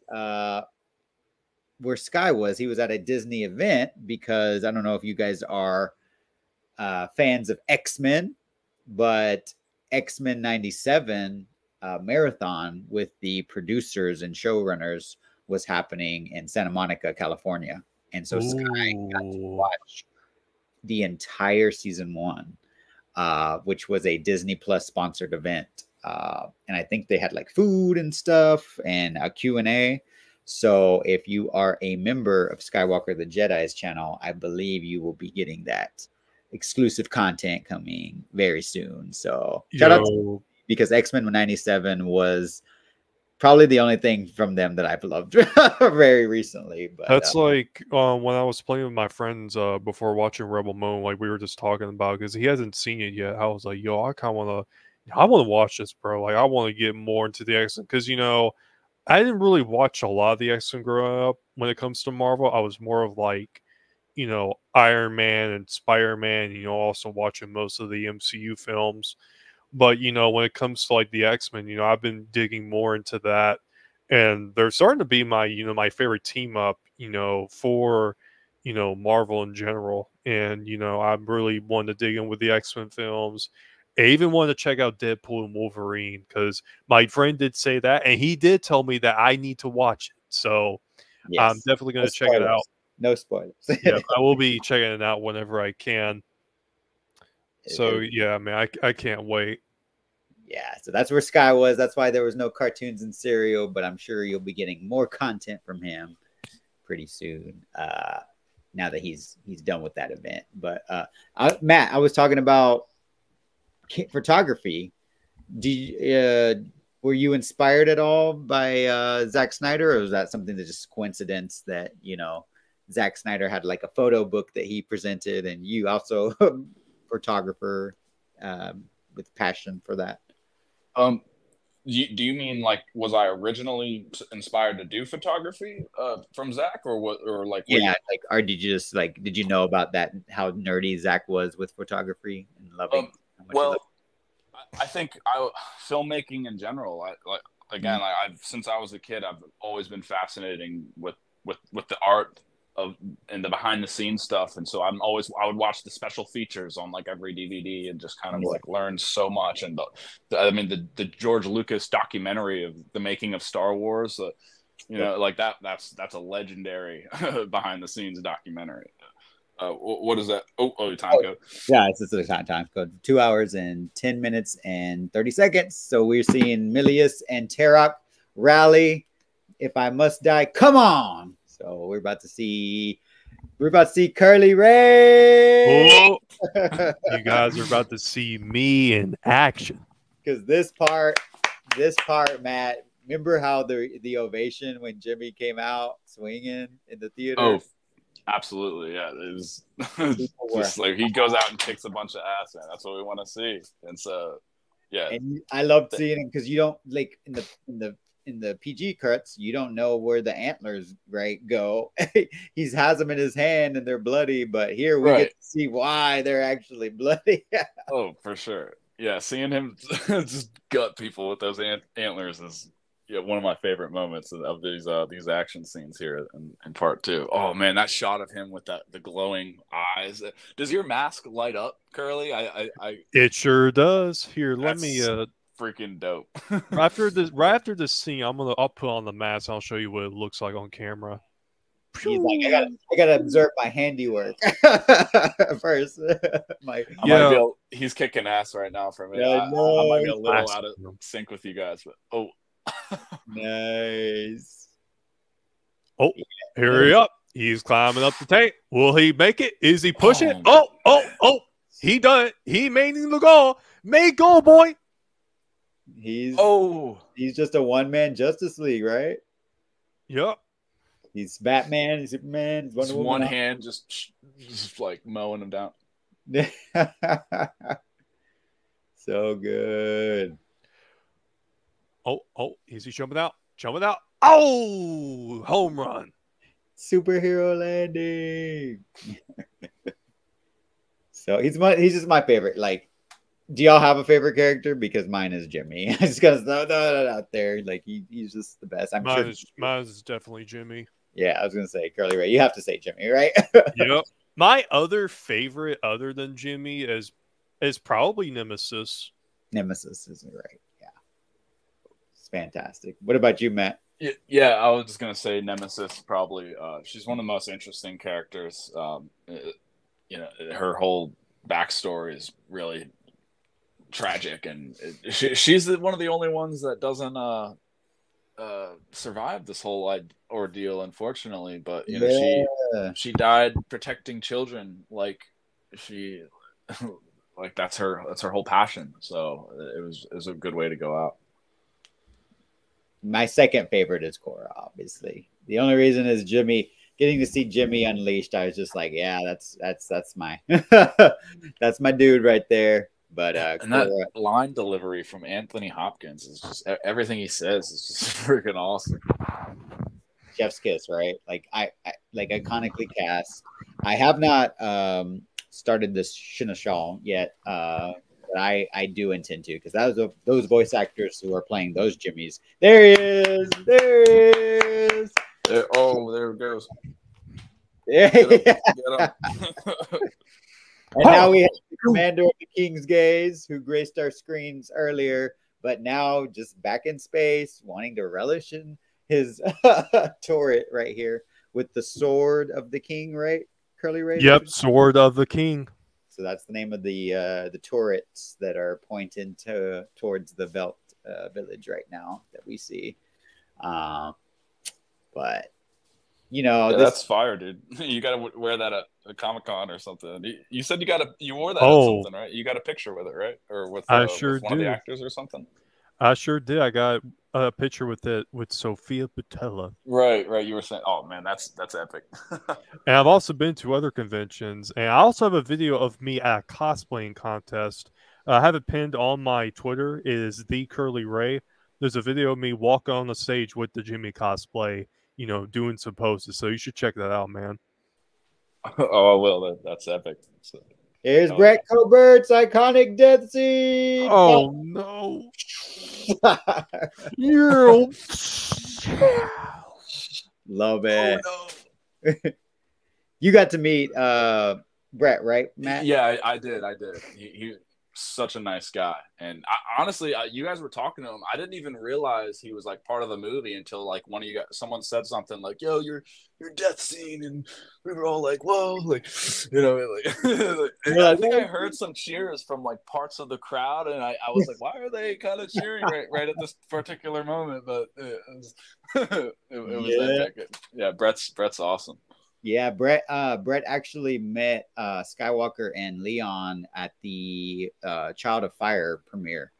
where Sky was. He was at a Disney event, because I don't know if you guys are fans of X-Men, but X-Men 97 marathon with the producers and showrunners was happening in Santa Monica, California. And so Sky got to watch the entire season 1, which was a Disney Plus sponsored event. And I think they had like food and stuff and a Q&A. So if you are a member of Skywalker the Jedi's channel, I believe you will be getting that exclusive content coming very soon. So shout out to, because X-Men 97 was probably the only thing from them that I've loved very recently. But that's like when I was playing with my friends before watching Rebel Moon, like we were just talking about, because he hasn't seen it yet. I was like, yo, I want to watch this, bro. Like I want to get more into the X-Men, because you know, I didn't really watch a lot of the X-Men growing up. When it comes to Marvel, I was more of like, you know, Iron Man and Spider-Man, you know, also watching most of the MCU films. But, you know, when it comes to like the X-Men, you know, I've been digging more into that. And they're starting to be my, you know, my favorite team up, you know, for, you know, Marvel in general. And, you know, I'm really wanting to dig in with the X-Men films. I even wanted to check out Deadpool and Wolverine because my friend did say that, and he did tell me that I need to watch it. So I'm Yes. definitely going No to check it out. spoilers. No spoilers. Yeah, I will be checking it out whenever I can. So yeah, man, I can't wait. Yeah, so that's where Sky was. That's why there was no cartoons and cereal, but I'm sure you'll be getting more content from him pretty soon. Now that he's done with that event. But Matt, I was talking about photography. Were you inspired at all by Zack Snyder, or was that something that just coincidence that, you know, Zack Snyder had like a photo book that he presented, and you also photographer with passion for that? Do you mean like, was I originally inspired to do photography from Zach, or what, or like? Yeah, like, or did you just like, did you know about that, how nerdy Zach was with photography and loving? Well, I think filmmaking in general. I've since I was a kid, I've always been fascinating with the art of and the behind the scenes stuff, and so I would watch the special features on like every DVD and just kind of like learn so much. And the George Lucas documentary of the making of Star Wars, you know, like that's a legendary behind the scenes documentary. What is that? Time code. Yeah, it's just a time code. 2 hours and 10 minutes and 30 seconds. So we're seeing Milius and Terok rally. If I must die, come on. So we're about to see Curly Ray. You guys are about to see me in action. Because this part, Matt, remember how the ovation when Jimmy came out swinging in the theater? Oh, absolutely, yeah. It was just like he goes out and kicks a bunch of ass, man. That's what we want to see. And so, yeah. And I loved seeing him because you don't like in the PG cuts, you don't know where the antlers go. He has them in his hand and they're bloody, but here we get to see why they're actually bloody. Oh, for sure. Yeah, seeing him just gut people with those antlers is one of my favorite moments of these action scenes here in part 2. Oh man, that shot of him with the glowing eyes. Does your mask light up, Curly? It sure does. Here, let me freaking dope. right after this scene, I'll put on the mask. I'll show you what it looks like on camera. He's like, I gotta observe my handiwork first. He's kicking ass right now for me. I might be a little out of sync with you guys, but nice. Oh, hurry up! He's climbing up the tank. Will he make it? Is he pushing? Oh! He done it. He made the goal. Made goal, boy. He's just a one-man Justice League, right? Yep. He's Batman, he's Superman, he's Wonder Woman. One hand just like mowing him down. So good. Oh, is he jumping out? Oh, home run. Superhero landing. So he's just my favorite. Like, do y'all have a favorite character? Because mine is Jimmy. I just gotta throw that out there. Like he's just the best. Mine is definitely Jimmy. Yeah, I was gonna say Curly Ray. You have to say Jimmy, right? Yep. My other favorite, other than Jimmy, is probably Nemesis. Nemesis is right. Yeah, it's fantastic. What about you, Matt? Yeah, I was just gonna say Nemesis. Probably, she's one of the most interesting characters. Her whole backstory is really tragic, and she's one of the only ones that doesn't survive this whole ordeal, unfortunately. But she died protecting children. Like that's her whole passion. So it was a good way to go out. My second favorite is Cora, obviously. The only reason is Jimmy. Getting to see Jimmy unleashed, I was just like, yeah, that's my that's my dude right there. But and that line delivery from Anthony Hopkins is just everything he says is just freaking awesome. Chef's kiss, right? Like I like iconically cast. I have not started this Shinashal yet, but I do intend to, because that was those voice actors who are playing those Jimmies. There he is. There he is. There it goes. Yeah. Get him. And now we have the commander of the King's Gaze, who graced our screens earlier, but now just back in space, wanting to relish in his turret right here with the sword of the king, right? Curly Ray. Yep, sword of the king. So that's the name of the turrets that are pointing towards the Belt Village right now that we see. But you know, that's fire, dude. You got to wear that at a Comic-Con or something. You said you wore that at something, right? You got a picture with it, right? Or with, with one of the actors or something? I sure did. I got a picture with it with Sophia Butella. Right. You were saying, oh man, that's epic. And I've also been to other conventions, and I also have a video of me at a cosplaying contest. I have it pinned on my Twitter. It is the Curly Ray. There's a video of me walking on the stage with the Jimmy cosplay, you know, doing some poses. So you should check that out, man. Oh, I will. That's epic. Here's Brett Cobert's iconic death scene. Oh no! Love it. Oh, no. You got to meet Brett, right, Matt? Yeah, I did. He such a nice guy, and honestly, you guys were talking to him. I didn't even realize he was like part of the movie until like one of you guys, someone said something like, "Yo, your death scene," and we were all like, "Whoa!" Like, you know, like. And I think I heard some cheers from like parts of the crowd, and I was like, "Why are they kind of cheering right at this particular moment?" But it was epic. Yeah, Brett's awesome. Yeah, Brett actually met Skywalker and Leon at the Child of Fire premiere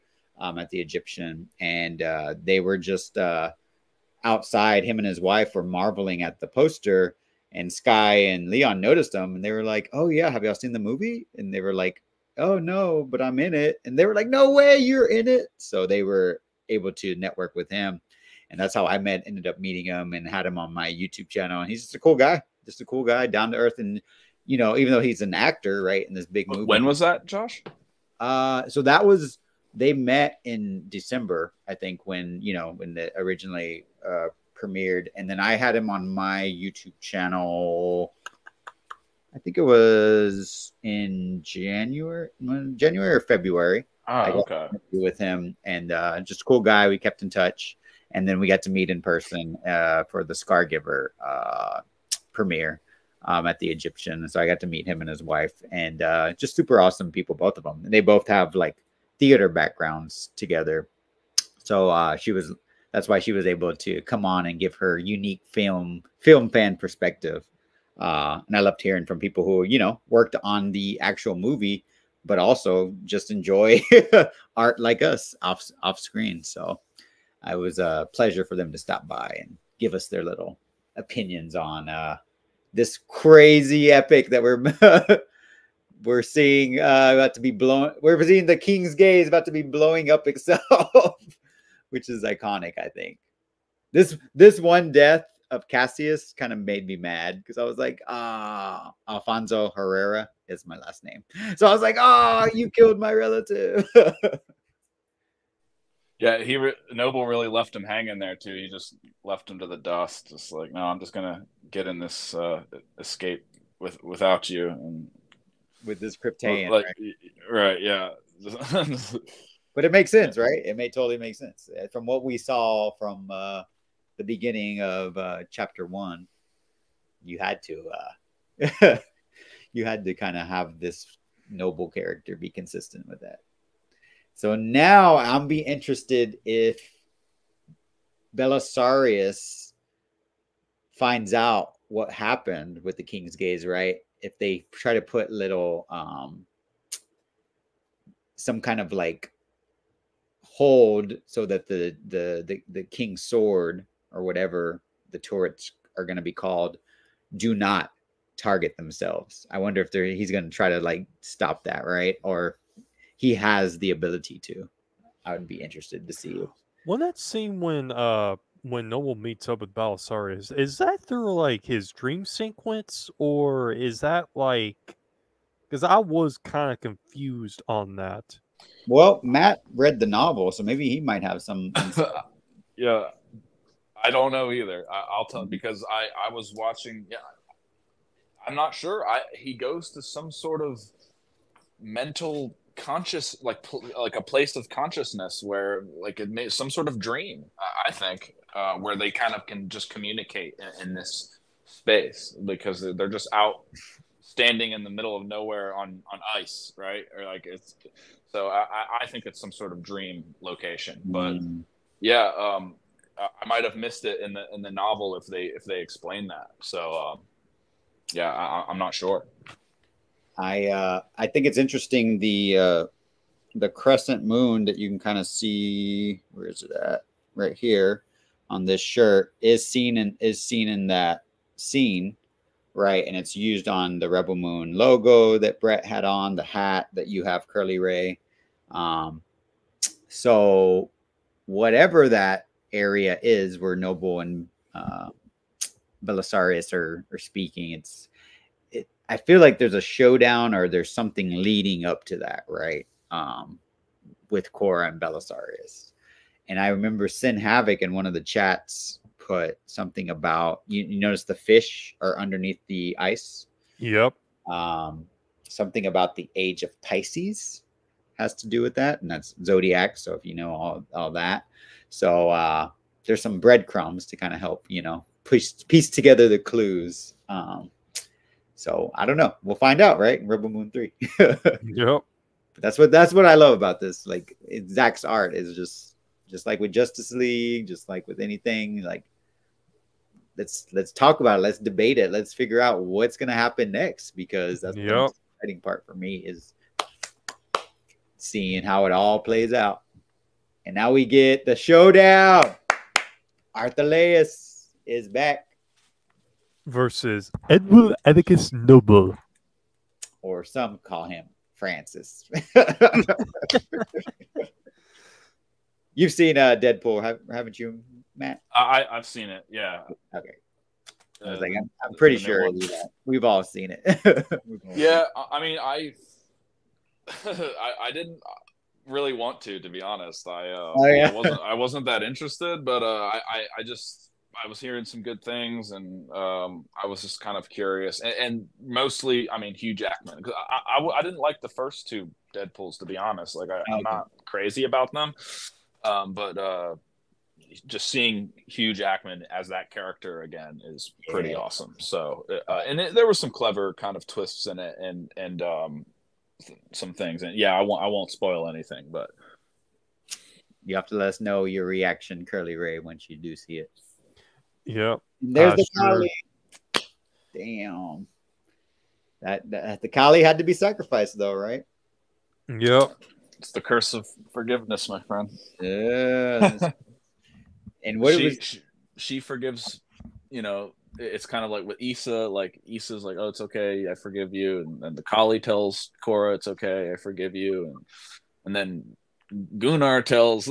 at the Egyptian, and they were just outside. Him and his wife were marveling at the poster, and Sky and Leon noticed them, and they were like, "Oh yeah, have y'all seen the movie?" And they were like, "Oh no, but I'm in it." And they were like, "No way, you're in it!" So they were able to network with him, and that's how I ended up meeting him and had him on my YouTube channel. And he's just a cool guy. Just a cool guy, down to earth, and you know, even though he's an actor, right, in this big movie. When was that, Josh? So that was, they met in December, I think, when they originally premiered, and then I had him on my YouTube channel. I think it was in January or February. I got with him, and just a cool guy. We kept in touch, and then we got to meet in person for the Scargiver premiere at the Egyptian. So I got to meet him and his wife, and just super awesome people, both of them. And they both have like theater backgrounds together. So that's why she was able to come on and give her unique film fan perspective. And I loved hearing from people who, worked on the actual movie, but also just enjoy art like us off screen. So it was a pleasure for them to stop by and give us their little opinions on this crazy epic that we're seeing about to be blown. We're seeing the King's Gaze about to be blowing up itself, which is iconic. I think this one death of Cassius kind of made me mad, because I was like, Alfonso Herrera is my last name, so I was like, you killed my relative. Yeah, Noble really left him hanging there too. He just left him to the dust. Just like, no, I'm just gonna get in this escape without you, and with this Kryptonian, like, right? Yeah. But it makes sense, right? It totally make sense from what we saw from the beginning of chapter 1. You had to kind of have this Noble character be consistent with that. So now I'm be interested if Belisarius finds out what happened with the King's Gaze, right? If they try to put little some kind of like hold so that the King's sword or whatever the turrets are going to be called do not target themselves. I wonder if he's going to try to like stop that, right? Or he has the ability to. I would be interested to see. Well, that scene when Noble meets up with Belisarius, is that through like his dream sequence, or is that like? Because I was kind of confused on that. Well, Matt read the novel, so maybe he might have some. Yeah, I don't know either. I'll tell because I was watching. Yeah, I'm not sure. He goes to some sort of mental conscious, like a place of consciousness where like it made some sort of dream. I think where they kind of can just communicate in this space because they're just out standing in the middle of nowhere on ice, right? Or like it's. So I think it's some sort of dream location, but yeah, I might have missed it in the novel if they explain that. So yeah, I'm not sure. I think it's interesting the crescent moon that you can kind of see. Where is it at? Right here on this shirt is seen in that scene, right? And it's used on the Rebel Moon logo that Brett had on, the hat that you have, Curly Ray. So whatever that area is where Noble and Belisarius are speaking, I feel like there's a showdown or there's something leading up to that, right? With Korra and Belisarius. And I remember Sin Havoc in one of the chats put something about, you notice the fish are underneath the ice. Yep. Something about the age of Pisces has to do with that. And that's Zodiac. So if you know all that. So there's some breadcrumbs to kind of help, piece together the clues. So I don't know. We'll find out, right? In Rebel Moon 3. Yep. But that's what I love about this. Like Zack's art is just like with Justice League, just like with anything. Like let's talk about it. Let's debate it. Let's figure out what's gonna happen next, because that's the most exciting part for me is seeing how it all plays out. And now we get the showdown. Arthur is back. Versus Edward Atticus Noble. Or some call him Francis. You've seen Deadpool, haven't you, Matt? I've seen it, yeah. Okay. I was like, I'm pretty sure we've all seen it. Yeah, I mean, I didn't really want to be honest. I wasn't that interested, but I was hearing some good things, and I was just kind of curious, and mostly, I mean, Hugh Jackman. Because I didn't like the first two Deadpools, to be honest. Like I'm not crazy about them, but just seeing Hugh Jackman as that character again is pretty awesome. So, and there were some clever kind of twists in it, and some things, and yeah, I won't spoil anything, but you have to let us know your reaction, Curly Ray, once you do see it. Yep. There's the Kali. Damn. That the Kali had to be sacrificed, though, right? Yep. It's the curse of forgiveness, my friend. Yeah. And what she forgives, it's kind of like with Issa, like Issa's like, oh, it's okay, I forgive you, and the Kali tells Korra, it's okay, I forgive you, and then Gunnar tells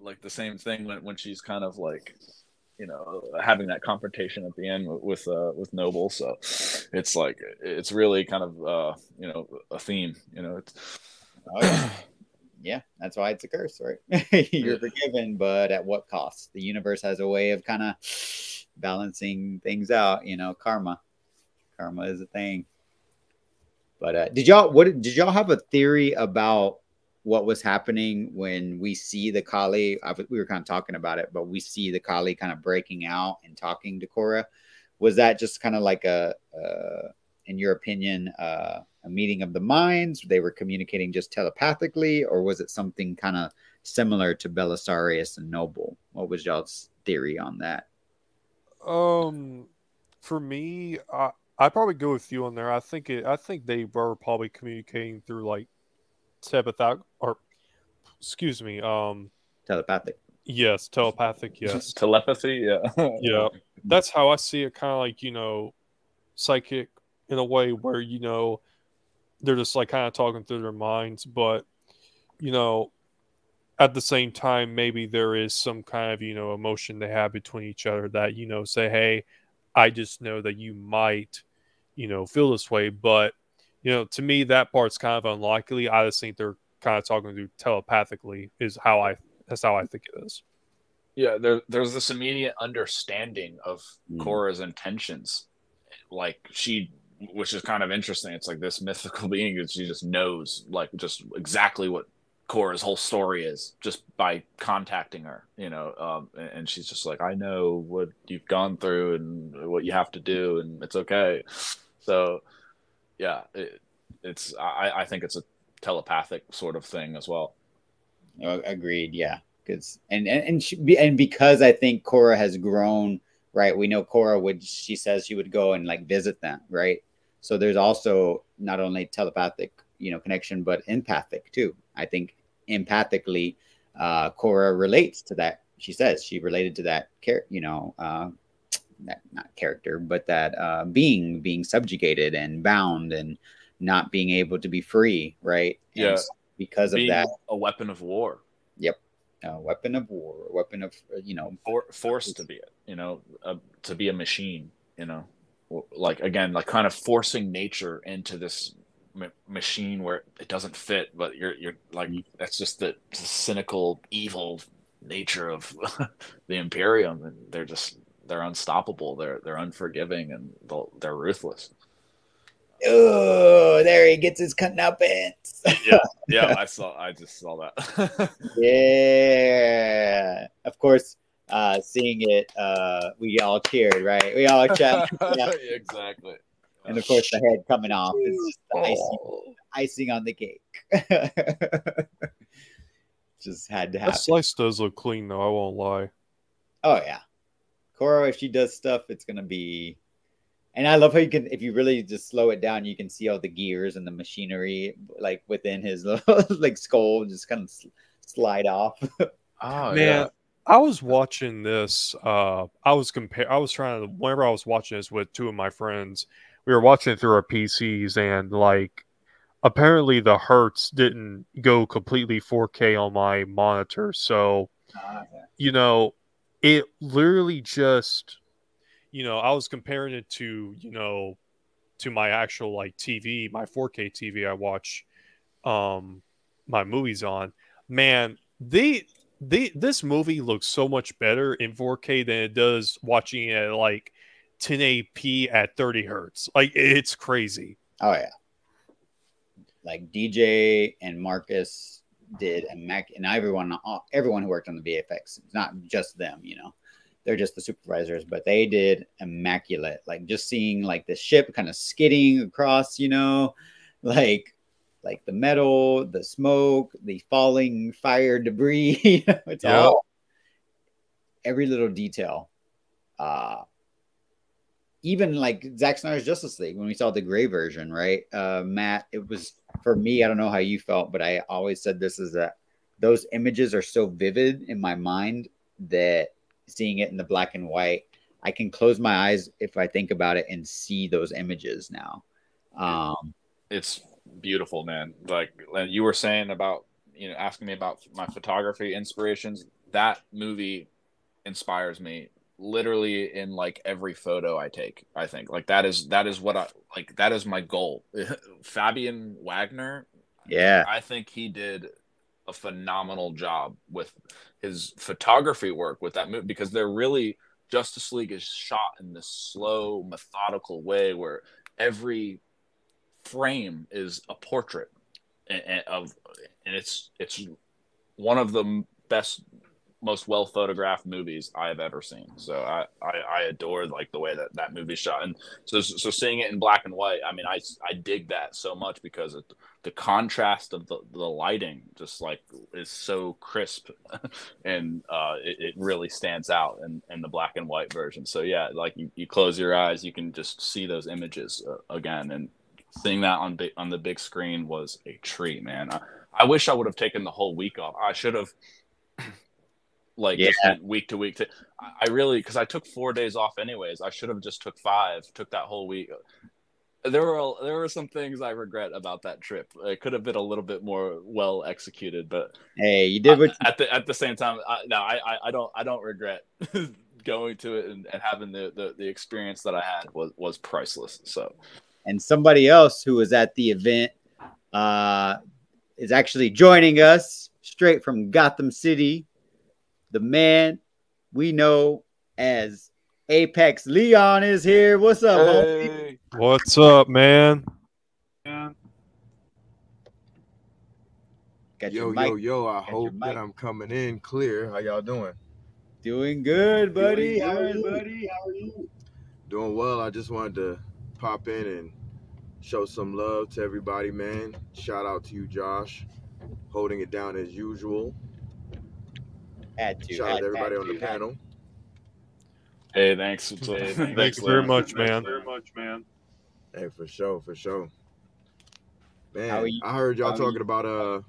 like the same thing when she's kind of like having that confrontation at the end with Noble. So it's like it's really kind of a theme, yeah, that's why it's a curse, right? You're forgiven, but at what cost? The universe has a way of kind of balancing things out. Karma is a thing. But did y'all have a theory about what was happening when we see the Kali? We were kind of talking about it, but we see the Kali kind of breaking out and talking to Korra. Was that just kind of like in your opinion, a meeting of the minds? They were communicating just telepathically, or was it something kind of similar to Belisarius and Noble? What was y'all's theory on that? For me, I probably go with you on there. I think they were probably communicating through like telepathic. Yes, telepathic. Yes, telepathy. Yeah, yeah. That's how I see it. Kind of like psychic in a way where they're just like kind of talking through their minds, but you know, at the same time, maybe there is some kind of, you know, emotion they have between each other that, you know, say, hey, I just know that you might, you know, feel this way. But, you know, to me, that part's kind of unlikely. I just think they're kind of talking to telepathically that's how I think it is. Yeah, there's this immediate understanding of Korra's intentions. Like which is kind of interesting. It's like this mythical being that she just knows, like, just exactly what Korra's whole story is just by contacting her, you know, and she's just like, I know what you've gone through and what you have to do, and it's okay. So, yeah, I think it's a telepathic sort of thing as well. Agreed. Yeah. And because I think Korra has grown, right? We know Korra she says she would go and like visit them, right? So there's also not only telepathic, you know, connection, but empathic too. I think empathically, Korra relates to that. She says she related to that you know, that not character, but that being subjugated and bound and not being able to be free, right? Yeah. And because of that, a weapon of war. Yep. A weapon of war, a weapon of, you know, forced to be it, you know, to be a machine, you know, like, again, like kind of forcing nature into this machine where it doesn't fit, but you're like, that's just the cynical, evil nature of the Imperium, and they're unstoppable, they're unforgiving, and they're ruthless. Oh, there he gets his comeuppance. Yeah, I just saw that. Yeah, of course. Seeing it, we all cheered, right? We all cheered. Yeah. Exactly. And of course, the head coming off is just the icing on the cake. Just had to happen. That slice does look clean, though. I won't lie. Oh yeah, Korra, if she does stuff, it's gonna be. And I love how you can, if you really just slow it down, you can see all the gears and the machinery like within his like skull just kind of slide off. Oh man, yeah. I was watching this. I was trying to, whenever I was watching this with two of my friends, we were watching it through our PCs, and like apparently the hertz didn't go completely 4K on my monitor, so you know, it literally just. You know, I was comparing it to, you know, to my actual like TV, my 4K TV I watch my movies on. Man, this movie looks so much better in 4K than it does watching it at like 1080p at 30 hertz. Like, it's crazy. Oh yeah. Like DJ and Marcus did and everyone who worked on the VFX. It's not just them, you know. They're just the supervisors, but they did immaculate. Like just seeing like the ship kind of skidding across, you know, like the metal, the smoke, the falling fire debris. You know, it's all every little detail. Even like Zack Snyder's Justice League, when we saw the gray version, right? Matt, it was for me. I don't know how you felt, but I always said this is that those images are so vivid in my mind that. Seeing it in the black and white, I can close my eyes if I think about it and see those images now. It's beautiful, man. Like you were saying about, you know, asking me about my photography inspirations. That movie inspires me literally in like every photo I take. I think like that is what I like. That is my goal. Fabian Wagner. Yeah, I think he did a phenomenal job with his photography work with that movie, because they're really, Justice League is shot in this slow, methodical way where every frame is a portrait and it's one of the best, most well photographed movies I have ever seen. So I adore like the way that movie's shot, and so seeing it in black and white, I mean, I dig that so much because the contrast of the lighting just like is so crisp, and it really stands out in the black and white version. So yeah, like you close your eyes, you can just see those images again, and seeing that on the big screen was a treat, man. I wish I would have taken the whole week off. I should have. Like just week to week. I really, because I took 4 days off anyways. I should have just took 5, took that whole week. there were some things I regret about that trip. It could have been a little bit more well executed, but hey, you did what at the same time, I don't regret going to it and having the experience that I had was priceless. So, and somebody else who was at the event is actually joining us straight from Gotham City. The man we know as Apex Leon is here. What's up, homie? What's up, man? Got Yo, your mic. yo, I hope that I'm coming in clear. How y'all doing? Doing good, buddy. How are you? Doing well. I just wanted to pop in and show some love to everybody, man. Shout out to you, Josh, holding it down as usual. Shout out to everybody on the panel. Hey, thanks. Thanks very much, man. Hey, for sure. Man, How are you? I heard y'all talking about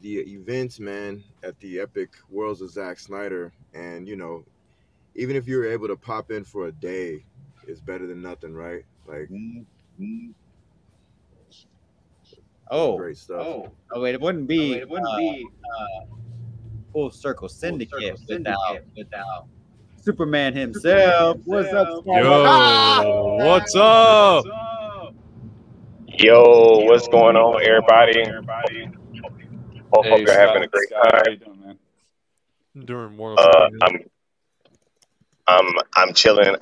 the events, man, at the Epic Worlds of Zack Snyder, and you know, even if you're able to pop in for a day, it's better than nothing, right? Like, great stuff. Oh, wait, it wouldn't be Full Circle Syndicate without Superman himself. What's up, Snyder? Yo, what's up? Yo, what's going on, everybody? Hope you're having a great Scott, how time. you doing, man? Doing wonderful. I'm chilling.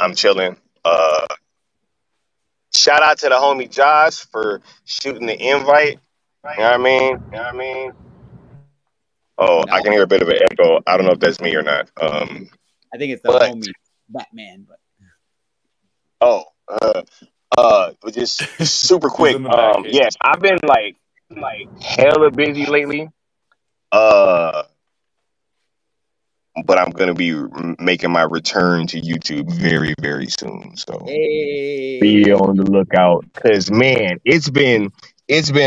Shout out to the homie Josh for shooting the invite. You know what I mean? Oh, I can hear a bit of an echo. I don't know if that's me or not. I think it's the homie Batman. But just super quick. Yes, I've been like hella busy lately. But I'm gonna be making my return to YouTube very, very soon. So be on the lookout, cause man, it's been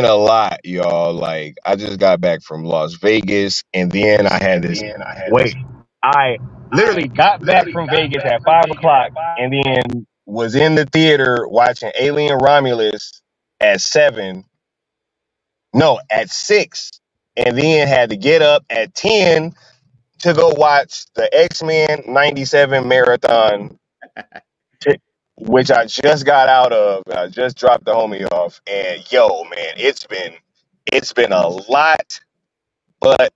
a lot, y'all. Like I just got back from Las Vegas, and then I had this. Wait, I literally got back from Vegas at 5 o'clock, and then was in the theater watching Alien Romulus at 7. No, at 6, and then had to get up at 10 to go watch the X-Men 97 marathon, which I just got out of. I just dropped the homie off, and yo, man, it's been a lot. But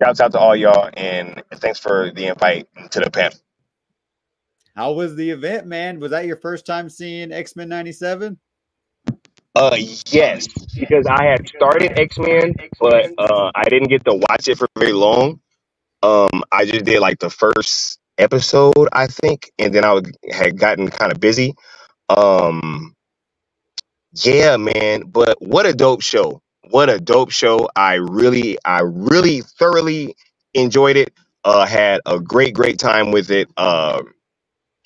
shouts out to all y'all, and thanks for the invite to the panel. How was the event, man? Was that your first time seeing X-Men 97? Yes, because I had started X-Men, but I didn't get to watch it for very long. I just did like the first episode, I think, and then had gotten kind of busy. Yeah, man, but what a dope show. I really thoroughly enjoyed it. Had a great time with it.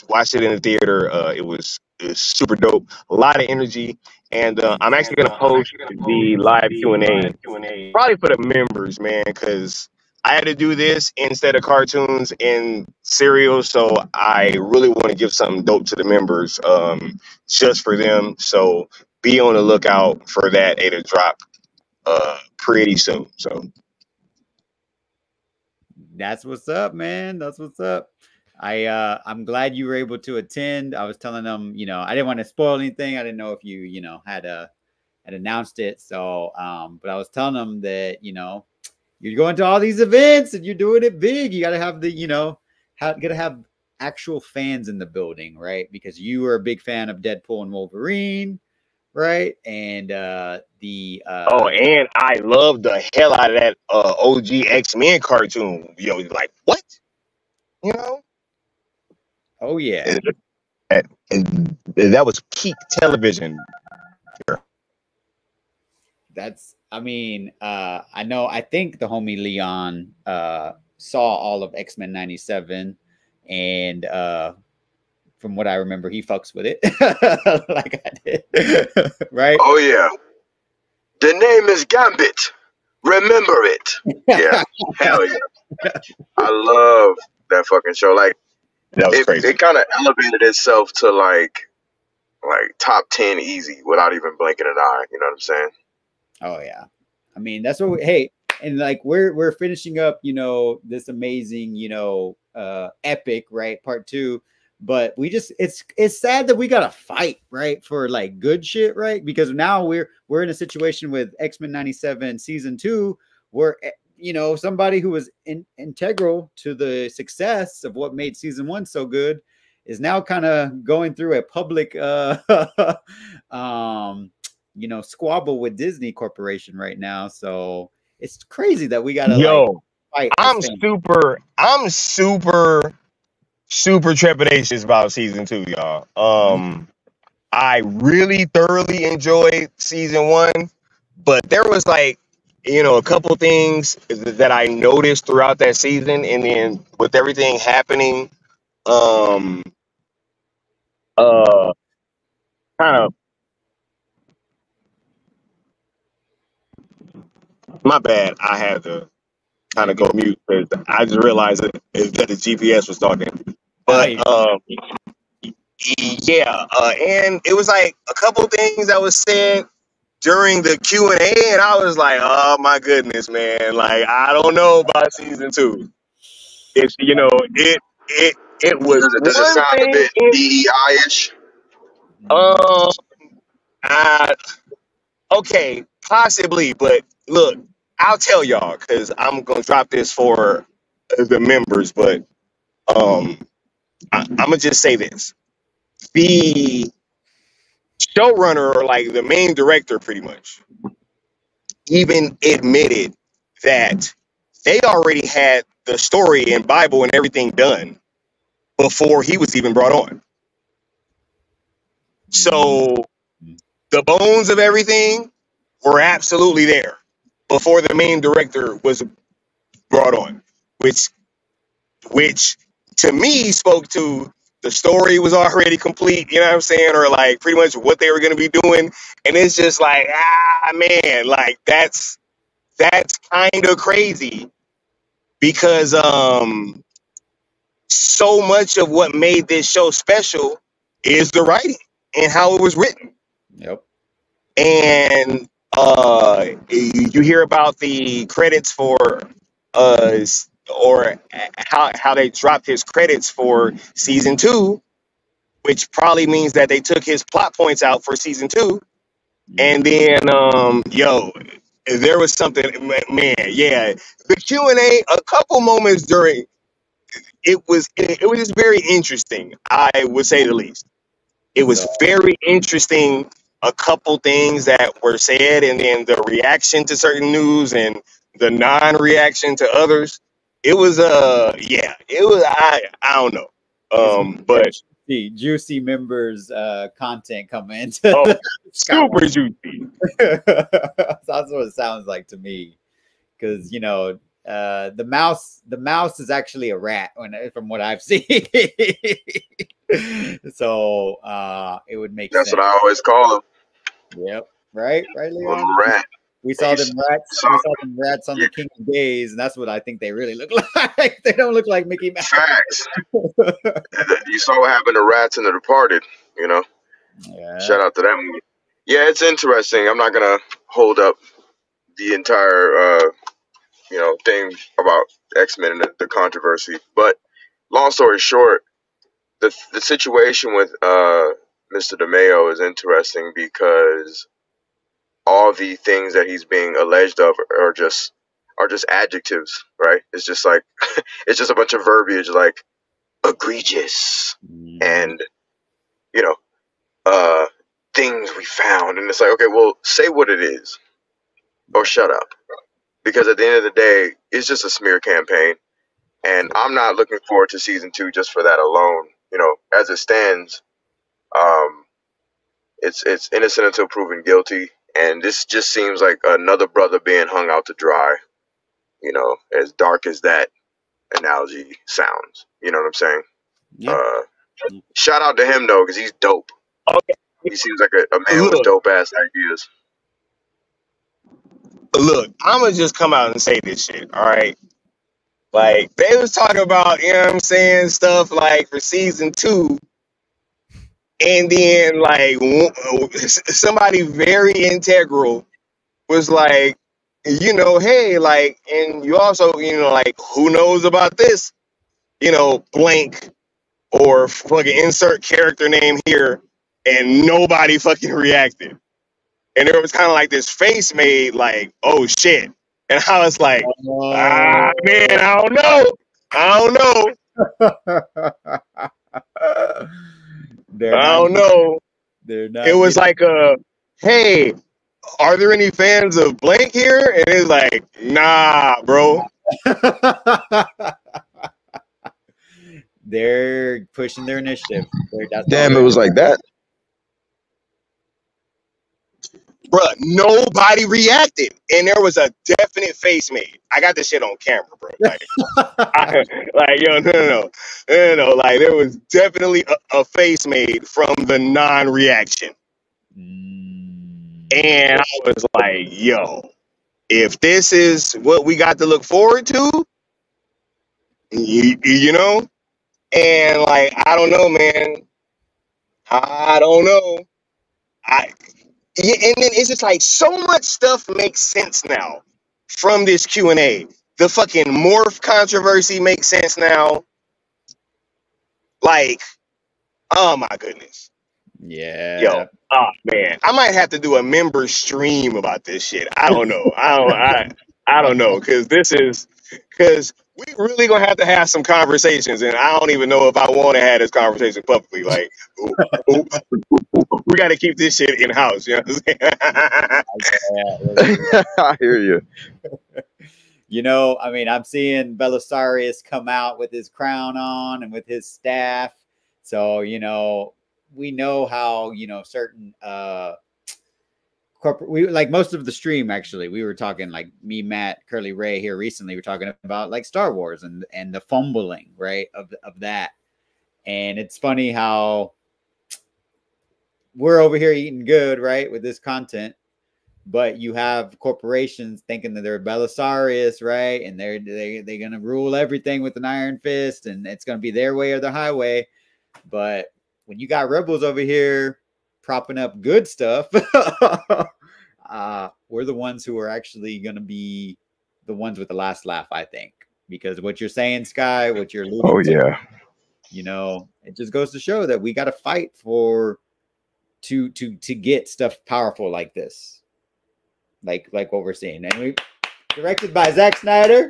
Watched it in the theater. It was super dope. A lot of energy. And I'm actually going to post the live Q&A probably for the members, man, because I had to do this instead of cartoons and serials. So I really want to give something dope to the members just for them. So be on the lookout for that. It'll drop pretty soon. So that's what's up, man. That's what's up. I'm glad you were able to attend. I was telling them, I didn't want to spoil anything. I didn't know if you, had announced it. So, but I was telling them that, you're going to all these events and you're doing it big. You got to have the, got to have actual fans in the building, right? Because you are a big fan of Deadpool and Wolverine, right? And and I love the hell out of that OG X-Men cartoon. Like what? Oh yeah, that was peak television. I think the homie Leon saw all of X-Men 97, and from what I remember, he fucks with it like I did, right? Oh yeah, the name is Gambit. Remember it. Yeah, hell yeah. I love that fucking show. Like, That was crazy. It kind of elevated itself to like top 10 easy without even blinking an eye. You know what I'm saying? Oh yeah, I mean that's what hey, and like we're finishing up, you know, this amazing, you know, epic, right, part 2. But we just it's sad that we gotta fight, right, for like good shit, right? Because now we're in a situation with X-Men 97 season 2 where, you know, somebody who was integral to the success of what made season 1 so good is now kind of going through a public you know, squabble with Disney Corporation right now. So it's crazy that we gotta like fight. I'm super trepidatious about season 2, y'all. I really thoroughly enjoyed season 1, but there was like, you know, a couple things that I noticed throughout that season, and then with everything happening, kind of, my bad. I had to kind of go mute because I just realized that the GPS was talking. But yeah, and it was like a couple things that was said during the Q&A, and I was like, oh my goodness, man, like I don't know about season 2. It's, you know, it was Does it sound a bit DEI-ish? Okay, possibly, but look, I'll tell y'all because I'm gonna drop this for the members, but I'm gonna just say this: the showrunner, or like the main director, pretty much even admitted that they already had the story and Bible and everything done before he was even brought on. So the bones of everything were absolutely there before the main director was brought on, which to me spoke to the story was already complete, you know what I'm saying, or like pretty much what they were going to be doing. And it's just like, man, like that's kind of crazy because so much of what made this show special is the writing and how it was written. Yep. And you hear about the credits for or how they dropped his credits for season 2, which probably means that they took his plot points out for season 2. And then there was something, man, yeah, the Q&A, a couple moments during it was just very interesting, I would say the least. It was very interesting, a couple things that were said, and then the reaction to certain news and the non-reaction to others. It was it was I don't know. But juicy members content coming into super juicy. That's what it sounds like to me. Because you know, the mouse is actually a rat from what I've seen. So it would make sense. That's what I always call him. Yep. Right, Leon? Rat. We saw them rats on the King of Gays, and that's what I think they really look like. They don't look like Mickey Mouse. Facts. You saw what happened to rats in The Departed, you know? Yeah. Shout out to that movie. Yeah, it's interesting. I'm not gonna hold up the entire thing about X-Men and the controversy. But long story short, the situation with Mr. DeMeo is interesting because all the things that he's being alleged of are just adjectives, right? It's just like it's just a bunch of verbiage like egregious and things we found, and it's like, okay, well, say what it is or shut up, because at the end of the day, it's just a smear campaign, and I'm not looking forward to season 2 just for that alone. You know, as it stands, it's innocent until proven guilty. And this just seems like another brother being hung out to dry, you know, as dark as that analogy sounds. You know what I'm saying? Yeah. Shout out to him, though, because he's dope. Okay. He seems like a man with dope-ass ideas. Look, I'm going to just come out and say this shit, all right? Like they was talking about, you know what I'm saying, stuff like for season 2, and then like somebody very integral was like, you know, hey, like, and you also, you know, like, who knows about this, you know, blank or fucking insert character name here, and nobody fucking reacted. And there was kind of like this face made, like, oh shit. And I was like, man, I don't know. They're not. It was like hey, are there any fans of blank here? And it's like, nah, bro. They're pushing their initiative. Damn, it was like that. Bruh, nobody reacted, and there was a definite face made. I got this shit on camera, bro. Like, yo, no. Like, there was definitely a face made from the non-reaction, and I was like, yo, if this is what we got to look forward to, you know, and like, I don't know, man. I don't know. Yeah, and then it's just like so much stuff makes sense now from this Q&A. The fucking morph controversy makes sense now. Like, oh my goodness. Yeah. Yo, oh man, I might have to do a member stream about this shit. I don't know. I don't know, because we really gonna have to have some conversations, and I don't even know if I want to have this conversation publicly. Like, we got to keep this shit in house. You know what I'm saying? I hear you. You know, I mean, I'm seeing Belisarius come out with his crown on and with his staff. So, you know, we know how, you know, certain corporate, like most of the stream, actually, we were talking, like me, Matt, Curly Ray here recently, we're talking about like Star Wars and the fumbling, right, of that. And it's funny how we're over here eating good, right, with this content, but you have corporations thinking that they're Belisarius, right, and they're gonna rule everything with an iron fist, and it's gonna be their way or the highway. But when you got rebels over here propping up good stuff, we're the ones who are actually gonna be the ones with the last laugh, I think, because what you're saying, Sky, what you're alluding to, you know, it just goes to show that we got to fight for to get stuff powerful like this, like what we're seeing. And we directed by Zack Snyder.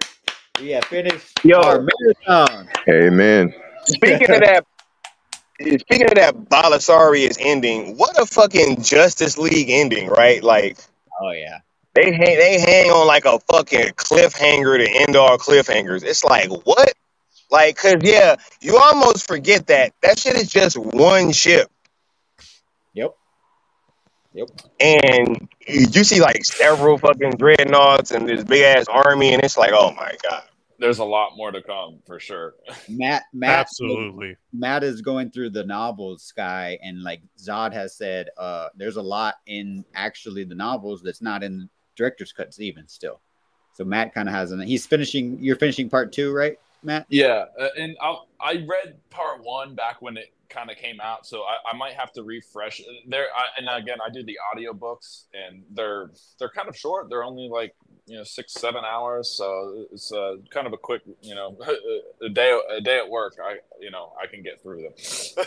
We have finished our marathon. Amen. Speaking of that Belisarius ending, what a fucking Justice League ending, right? Like, oh yeah, they hang on like a fucking cliffhanger to end all cliffhangers. It's like, what? Like, cause yeah, you almost forget that shit is just one ship. Yep. And you see like several fucking dreadnoughts and this big ass army, and it's like, oh my god. There's a lot more to come for sure. Matt, absolutely. Matt is going through the novels, Sky, and like Zod has said, there's a lot in actually the novels that's not in the director's cuts even still. So Matt kind of has he's finishing. You're finishing part 2, right, Matt? Yeah, and I read part 1 back when it kind of came out, so I might have to refresh there. And again, I do the audiobooks, and they're kind of short. They're only like 6-7 hours, so it's kind of a quick a day at work. I can get through them. So,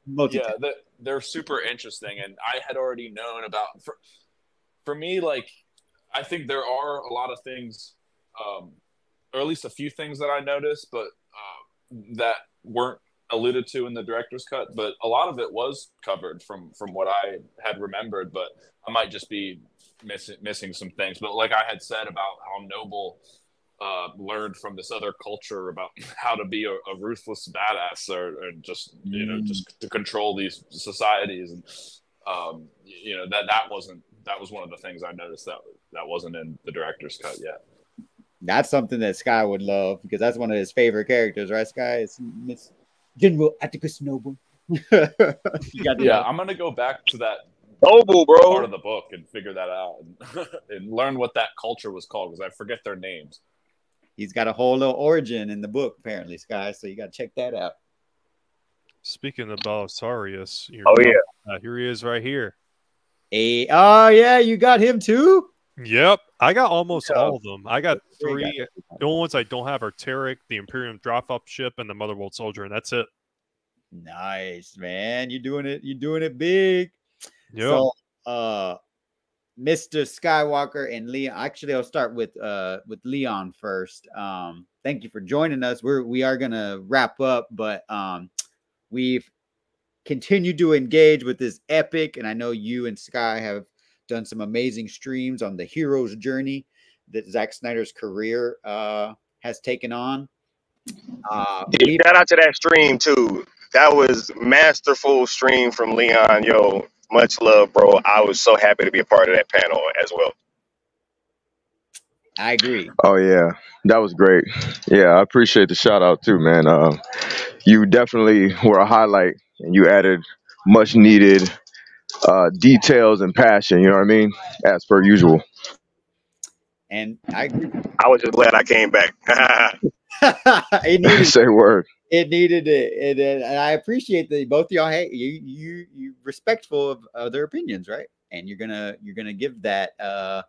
but yeah, they're super interesting, and I had already known about. For me, like, I think there are a lot of things, or at least a few things that I noticed, but that weren't alluded to in the director's cut. But a lot of it was covered from what I had remembered. But I might just be missing some things. But like I had said about how Noble learned from this other culture about how to be a ruthless badass, or just just to control these societies, and that was one of the things I noticed that wasn't in the director's cut yet. That's something that Sky would love, because that's one of his favorite characters, right, Sky? It's Miss General Atticus Noble. I'm gonna go back to that Noble, bro, part of the book and figure that out and learn what that culture was called, because I forget their names. He's got a whole little origin in the book, apparently, Sky. So you got to check that out. Speaking of Belisarius, Oh yeah, here he is right here. Oh yeah, you got him too. Yep, I got almost all of them. I got Three 3. guys. The only ones I don't have are Tarek, the Imperium drop-up ship, and the Motherworld Soldier, and that's it. Nice, man. You're doing it. You're doing it big. Yep. So, Mr. Skywalker and Leon. Actually, I'll start with Leon first. Thank you for joining us. We are gonna wrap up, but we've continued to engage with this epic, and I know you and Sky have done some amazing streams on the hero's journey that Zack Snyder's career has taken on. Shout out to that stream too. That was masterful stream from Leon. Yo, much love, bro. I was so happy to be a part of that panel as well. I agree. Oh yeah, that was great. Yeah, I appreciate the shout out too, man. You definitely were a highlight, and you added much needed details and passion. You know what I mean? As per usual. And I agree. I was just glad I came back. It needed, Say word. it needed it, and I appreciate that both of y'all. Hey, you respectful of other opinions, right? And you're gonna give that.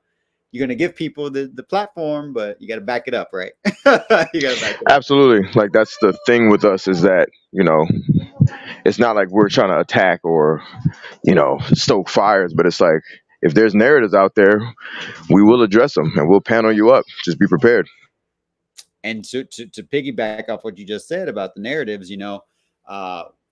You're gonna give people the platform, but you got to back it up, right? You got to back it up. Absolutely. Like that's the thing with us is that, you know, it's not like we're trying to attack or, you know, stoke fires, but it's like if there's narratives out there, we will address them and we'll panel you up. Just be prepared. And to piggyback off what you just said about the narratives, you know,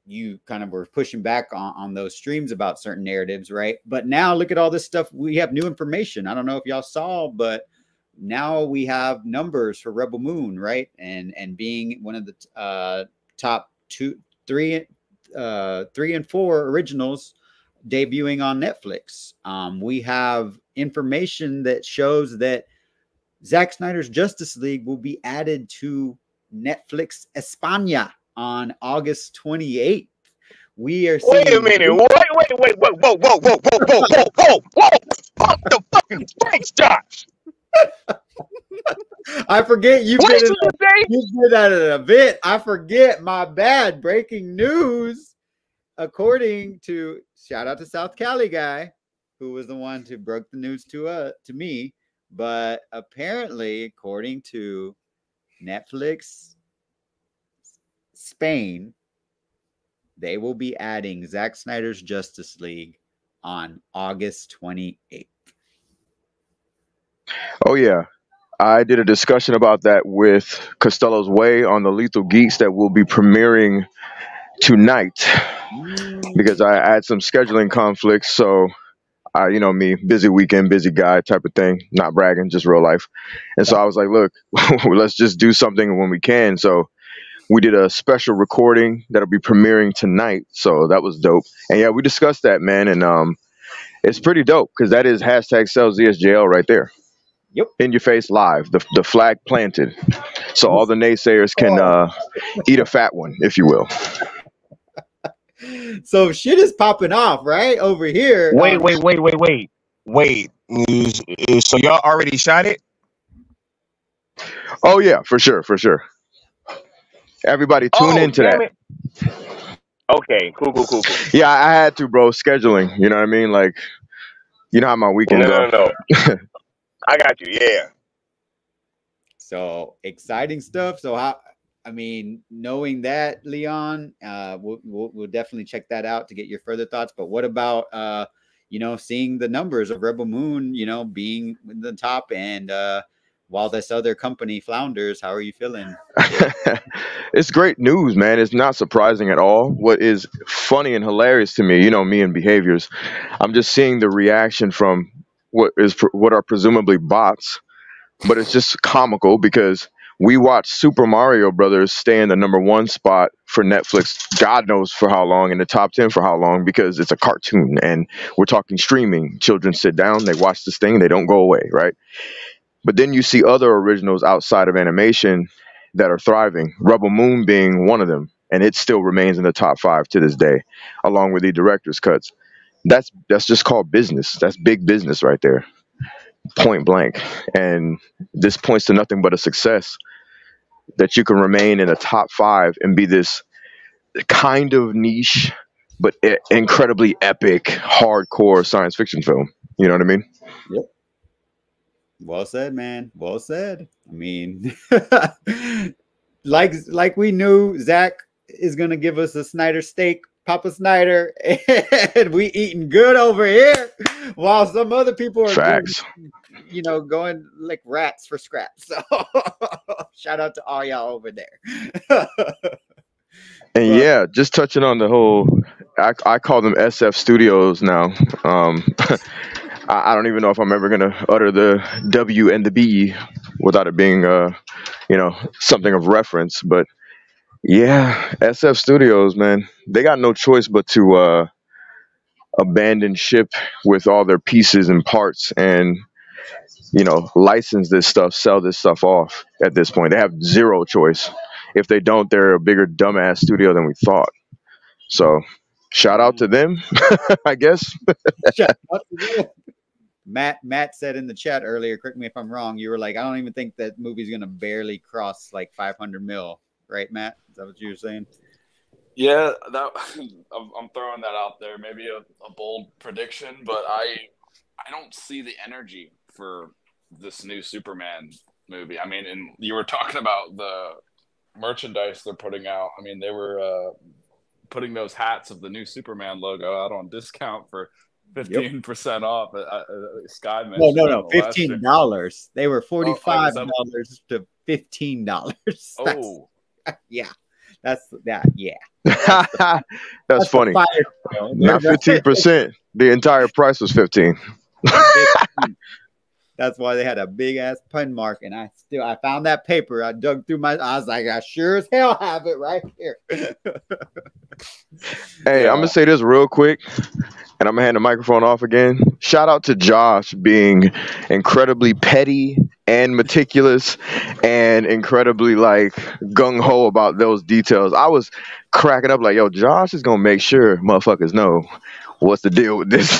you kind of were pushing back on those streams about certain narratives, right? But now look at all this stuff. We have new information. I don't know if y'all saw, but now we have numbers for Rebel Moon, right? And being one of the top 3 and 4 originals debuting on Netflix. We have information that shows that Zack Snyder's Justice League will be added to Netflix España on August 28th. We are seeing. Wait a minute. Wait. Whoa. Pump the fucking brakes, Josh. I forget you've What been did you say? you've been at an event. I forget. My bad. Breaking news. According to shout out to South Cali guy, who was the one who broke the news to me. But apparently, according to Netflix Spain, they will be adding Zack Snyder's Justice League on August 28th. Oh yeah. I did a discussion about that with Costello's Way on the Lethal Geeks that will be premiering tonight because I had some scheduling conflicts. So you know me, busy weekend, busy guy type of thing, not bragging, just real life. And so I was like, look, let's just do something when we can. So we did a special recording that'll be premiering tonight. So that was dope. And yeah, we discussed that, man. And it's pretty dope because that is #SellZSJL right there. Yep. In your face live, the flag planted. So all the naysayers can eat a fat one, if you will. So shit is popping off right over here. Wait. So y'all already shot it? Oh yeah, for sure. Everybody tune into that. It. Okay, cool. Yeah, I had to, bro. Scheduling, you know what I mean? Like, you know how my weekends are. No. I got you. Yeah. So exciting stuff. So knowing that, Leon, we'll definitely check that out to get your further thoughts. But what about seeing the numbers of Rebel Moon, being in the top and while this other company flounders? How are you feeling? It's great news, man. It's not surprising at all. What is funny and hilarious to me, me and behaviors, I'm just seeing the reaction from what are presumably bots, but it's just comical because we watched Super Mario Brothers stay in the #1 spot for Netflix, God knows for how long, in the top 10 for how long, because it's a cartoon and we're talking streaming. Children sit down, they watch this thing, they don't go away, right? But then you see other originals outside of animation that are thriving, Rebel Moon being one of them, and it still remains in the top 5 to this day, along with the director's cuts. That's just called business. That's big business right there. point blank. And this points to nothing but a success that you can remain in the top 5 and be this kind of niche but incredibly epic, hardcore science fiction film. You know what I mean? Yep. Well said, man. Well said. I mean, like we knew Zach is gonna give us a Snyder steak, Papa Snyder, and we eating good over here, while some other people are Facts. doing, going like rats for scraps. So shout out to all y'all over there. And yeah, just touching on the whole, I call them SF Studios now. I don't even know if I'm ever gonna utter the W and the B without it being, something of reference. But yeah, SF Studios, man, they got no choice but to abandon ship with all their pieces and parts and license this stuff, sell this stuff off. At this point, they have zero choice. If they don't, they're a bigger dumbass studio than we thought. So shout out to them, I guess. Shout out to them. Matt said in the chat earlier, correct me if I'm wrong, you were like, I don't even think that movie's gonna barely cross like 500 mil, right, Matt? Is that what you were saying? Yeah, I'm throwing that out there. Maybe a bold prediction, but I don't see the energy for this new Superman movie. I mean, and you were talking about the merchandise they're putting out. I mean, they were putting those hats of the new Superman logo out on discount for 15% off at Sky. No, $15. They were $45 to $15. Oh, yeah, that's that. Yeah, that's funny. Not 15%. The entire price was 15. That's why they had a big ass pun mark, and I found that paper. I dug through I was like, I sure as hell have it right here. Hey, I'm gonna say this real quick, and I'm gonna hand the microphone off again. Shout out to Josh being incredibly petty and meticulous and incredibly like gung ho about those details. I was cracking up like, yo, Josh is gonna make sure motherfuckers know what's the deal with this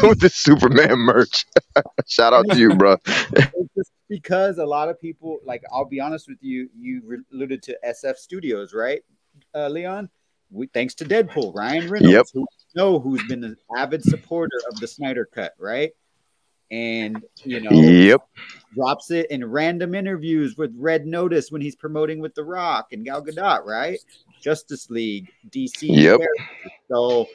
with this Superman merch. Shout out to you, bro. It's just because a lot of people, like, I'll be honest with you, you alluded to SF Studios, right, Leon? Thanks to Deadpool, Ryan Reynolds, who's been an avid supporter of the Snyder Cut, right? And drops it in random interviews with Red Notice when he's promoting with The Rock and Gal Gadot, right? Justice League, DC. So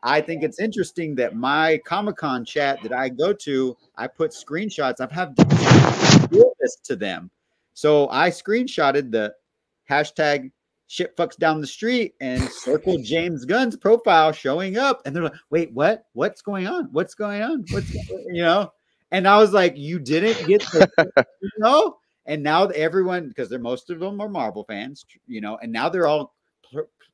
I think it's interesting that my Comic-Con chat that I go to, I put screenshots. I've had this to them. So I screenshotted the hashtag shit fucks down the street and circled James Gunn's profile showing up. And they're like, wait, what? What's going on? What's going on? And I was like, you didn't get the, And now everyone, because most of them are Marvel fans, and now they're all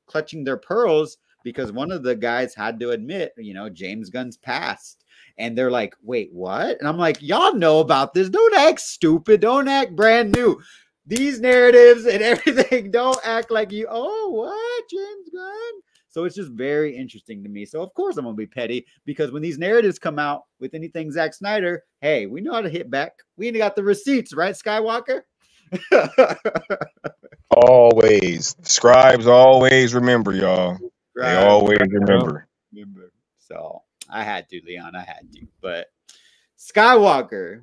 clutching their pearls because one of the guys had to admit, James Gunn's passed. And they're like, wait, what? And I'm like, y'all know about this. Don't act stupid. Don't act brand new. These narratives and everything, don't act like what, James Gunn? So it's just very interesting to me. So of course I'm going to be petty because when these narratives come out with anything Zack Snyder, hey, we know how to hit back. We ain't got the receipts, right, Skywalker? Always. Scribes always remember, y'all. They always remember. So I had to, Leon. I had to. But Skywalker,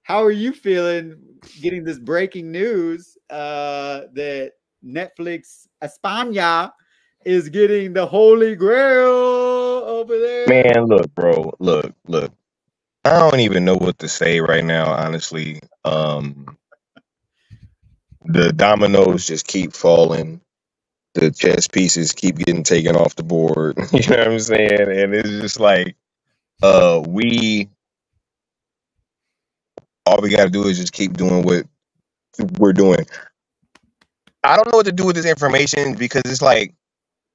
how are you feeling getting this breaking news that Netflix España is getting the Holy Grail over there? Man, look, bro. Look. I don't even know what to say right now, honestly. The dominoes just keep falling. The chess pieces keep getting taken off the board. You know what I'm saying? And it's just like all we got to do is just keep doing what we're doing. I don't know what to do with this information because it's like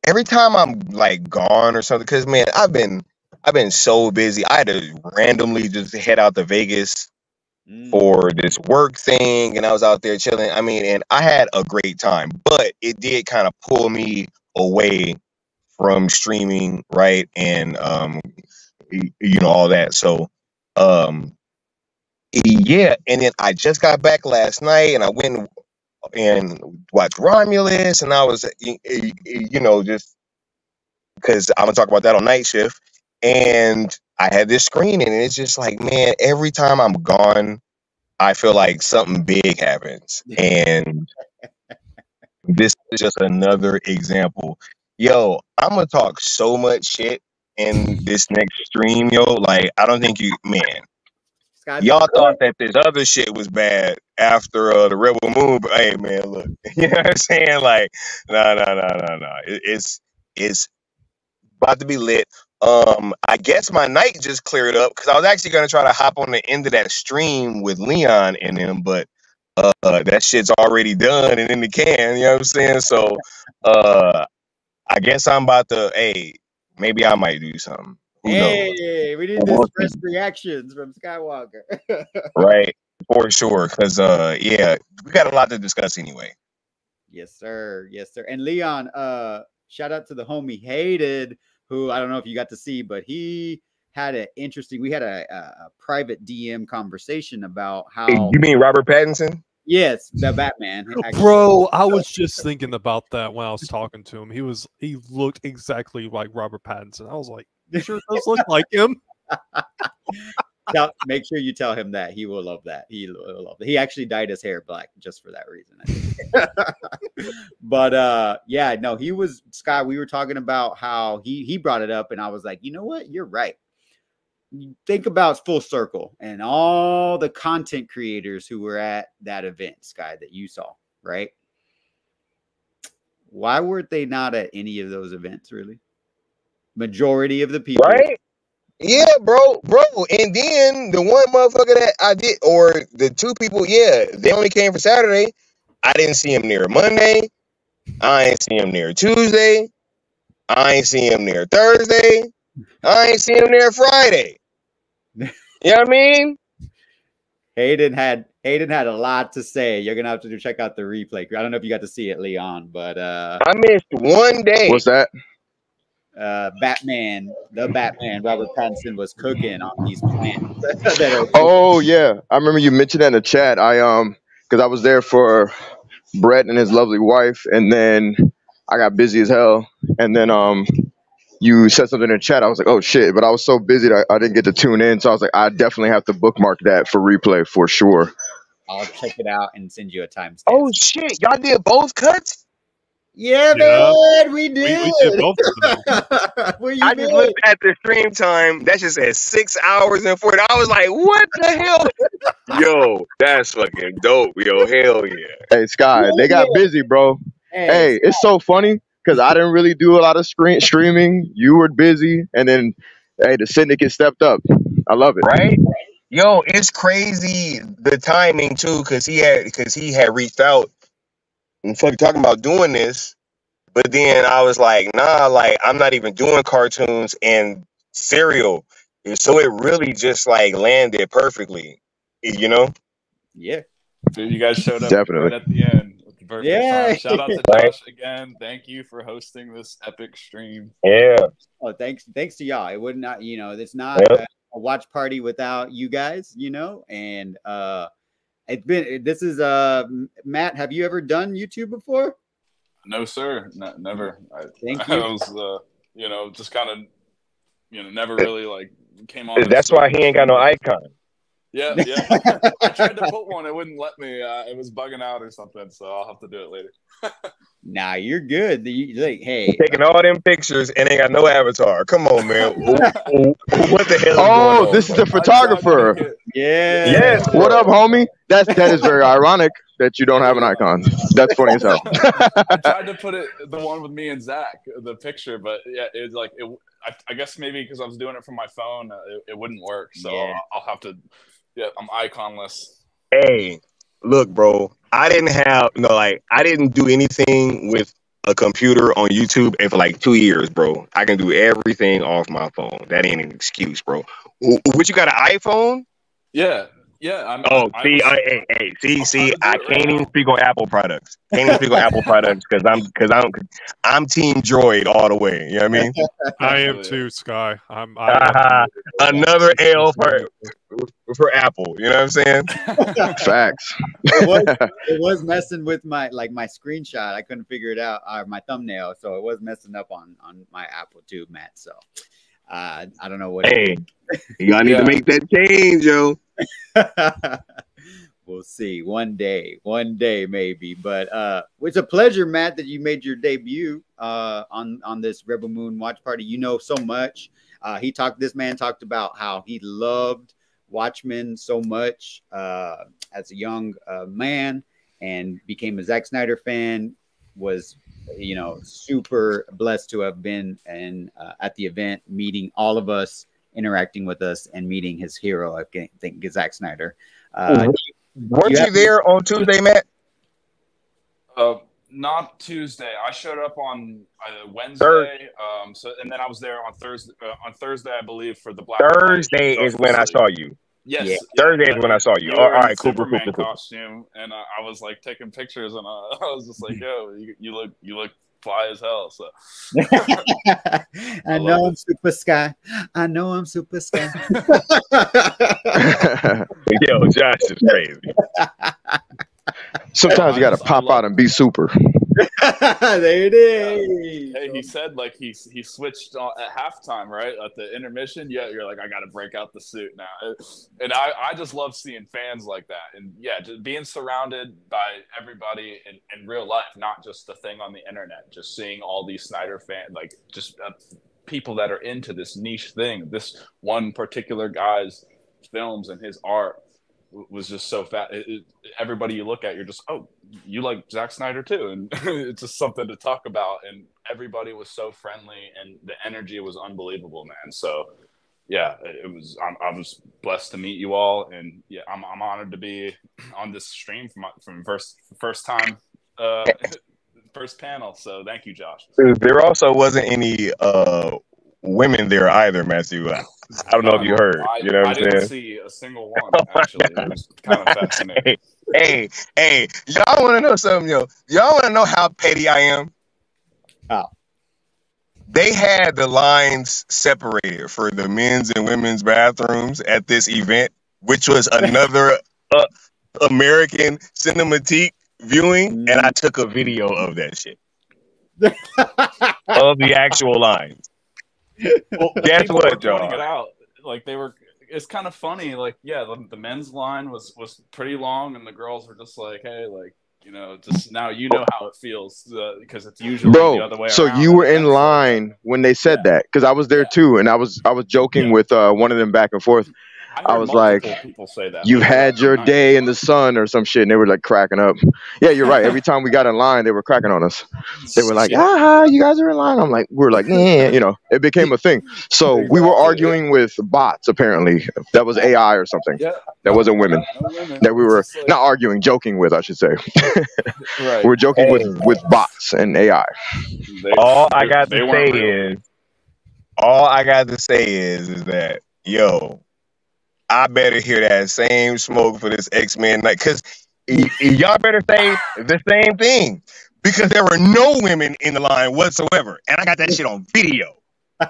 every time I'm like gone or something, because man, I've been so busy. I had to randomly just head out to Vegas for this work thing, and I was out there chilling. I mean, and I had a great time, but it did kind of pull me away from streaming, right? And all that. So Yeah, and then I just got back last night, and I went and watched Romulus, and I was, just because I'm gonna talk about that on night shift, and I had this screening, and it's just like, man, every time I'm gone, I feel like something big happens, and this is just another example. Yo, I'm gonna talk so much shit in this next stream, yo. Like, I don't think y'all thought that this other shit was bad after the Rebel Moon, but hey, man, look, you know what I'm saying? Like, no. It's about to be lit. I guess my night just cleared up because I was actually gonna try to hop on the end of that stream with Leon and them, but that shit's already done and in the can. You know what I'm saying? So, I guess I'm about to. Hey, maybe I might do something. Who knows? Hey, we need this first reactions from Skywalker. Right, for sure. Because yeah, we got a lot to discuss anyway. Yes, sir. Yes, sir. And Leon, shout out to the homie Hated, who I don't know if you got to see, but he had an interesting. We had a private DM conversation about how. You mean Robert Pattinson? Yes, the Batman. Actually. Bro, I was just thinking about that when I was talking to him. He looked exactly like Robert Pattinson. I was like, you sure does look like him. Make sure you tell him that. He will love that. He will love it. He actually dyed his hair black just for that reason, I think. But yeah, no, he was Scott. We were talking about how he brought it up, and I was like, you know what? You're right. Think about full circle and all the content creators who were at that event, Sky, that you saw, right? Why weren't they not at any of those events, really? Majority of the people. Right? Yeah, bro. And then the one motherfucker that I did, or the two people, yeah, they only came for Saturday. I didn't see him near Monday. I ain't see him near Tuesday. I ain't see him near Thursday. I ain't see him near Friday. You know what I mean? Hayden had a lot to say. You're gonna have to check out the replay. I don't know if you got to see it, Leon, but I missed one day. What's that? The Batman, Robert Pattinson was cooking on these plants. Oh yeah, I remember you mentioned that in the chat. Because I was there for Brett and his lovely wife, and then I got busy as hell, and then you said something in the chat. I was like, oh shit, but I was so busy that I didn't get to tune in. So I was like, I definitely have to bookmark that for replay for sure. I'll check it out and send you a timestamp. Oh shit, y'all did both cuts? Yeah, man, we did. We did both of them. I just looked at the stream time. That just said 6 hours and 40. I was like, what the hell? Yo, that's fucking dope. Yo, hell yeah. Hey, Sky, they got busy, bro. Hey, it's so funny because I didn't really do a lot of streaming. You were busy, and then hey, the syndicate stepped up. I love it. Right? Yo, it's crazy the timing too, because he had reached out and fucking talking about doing this, but then I was like, nah, like I'm not even doing cartoons and serial, so it really just like landed perfectly, you know? Yeah. Dude, you guys showed up Definitely right at the end. Yeah. Shout out to Josh again. Thank you for hosting this epic stream. Yeah. Oh, thanks to y'all. It would not, it's not a watch party without you guys, and this is Matt, have you ever done YouTube before? No, sir. Never. Thank you. I was just kind of never really like came on. That's why he ain't got no icon. Yeah. I tried to put one, it wouldn't let me. It was bugging out or something, so I'll have to do it later. Nah, you're good. Hey, taking all them pictures and ain't got no avatar. Come on, man. What the hell? Oh, this is the photographer. Yeah. Yes. What up, homie? That is very ironic that you don't have an icon. That's funny as hell. I tried to put the one with me and Zach, the picture, but yeah, it's like I guess maybe because I was doing it from my phone, it wouldn't work. So I'll have to. Yeah, I'm iconless. Hey, look, bro. I didn't do anything with a computer on YouTube for like 2 years, bro. I can do everything off my phone. That ain't an excuse, bro. What, you got an iPhone? Yeah, Yeah. See, I can't even speak on Apple products. Can't even speak on Apple products because I'm Team Droid all the way. You know what I mean? I am too, Sky. I'm another L for Apple. You know what I'm saying? Facts. It was messing with my screenshot. I couldn't figure it out, or my thumbnail, so it was messing up on my Apple too, Matt. So I don't know what. Hey, y'all need to make that change, yo. We'll see. One day maybe. But it's a pleasure, Matt, that you made your debut on this Rebel Moon watch party. You know so much. This man talked about how he loved Watchmen so much as a young man, and became a Zack Snyder fan. Was super blessed to have been at the event, meeting all of us, interacting with us, and meeting his hero. I think Zack Snyder. Weren't you there on Tuesday, Matt? Not Tuesday. I showed up on Wednesday. And then I was there on Thursday. On Thursday, I believe, for the Black. Thursday is when I saw you. Yes, yeah. Thursday is when I saw you. All right, cool. Costume, and I was like taking pictures, and I was just like, "Yo, you look fly as hell." So I know I'm Super Sky. I know I'm Super Sky. Yo, Josh is crazy. Sometimes you got to pop out and be super. There it is. Hey, he said like he switched at halftime, right? At the intermission. Yeah, you're like, I got to break out the suit now. And I just love seeing fans like that. And yeah, just being surrounded by everybody in real life, not just the thing on the internet, just seeing all these Snyder fans, like just people that are into this niche thing, this one particular guy's films and his art was just so fat. Everybody you look at, you're just, oh, you like Zack Snyder too, and it's just something to talk about. And everybody was so friendly, and the energy was unbelievable, man. So yeah, it was. I was blessed to meet you all, and yeah, I'm honored to be on this stream from first time, first panel. So thank you, Josh. There also wasn't any women there either, Matthew. I don't know if you heard. You know what I'm saying? I didn't see a single one, actually. It was kind of fascinating. Hey, y'all want to know something, yo? Y'all want to know how petty I am? How? They had the lines separated for the men's and women's bathrooms at this event, which was another American cinematique viewing, and I took a video of that shit. Of the actual lines. Well, guess what, pointing it out, like they were. It's kind of funny. Like, yeah, the men's line was pretty long, and the girls were just like, "Hey, like, just now you know how it feels because it's usually the other way so around." So you were in line when they said that, because I was there too, and I was joking with one of them back and forth. I was like, people say that "You've had your day in the sun" or some shit, and they were like cracking up. Yeah, you're right. Every time we got in line, they were cracking on us. They were like, "Ah, you guys are in line." I'm like, we're like, yeah, it became a thing. So we were arguing with bots. Apparently, that was AI or something. That wasn't women. That we were not arguing, joking with, I should say. Right. We're joking with bots and AI. All I got to say is that, yo, I better hear that same smoke for this X-Men night, because y'all better say the same thing, because there were no women in the line whatsoever, and I got that shit on video.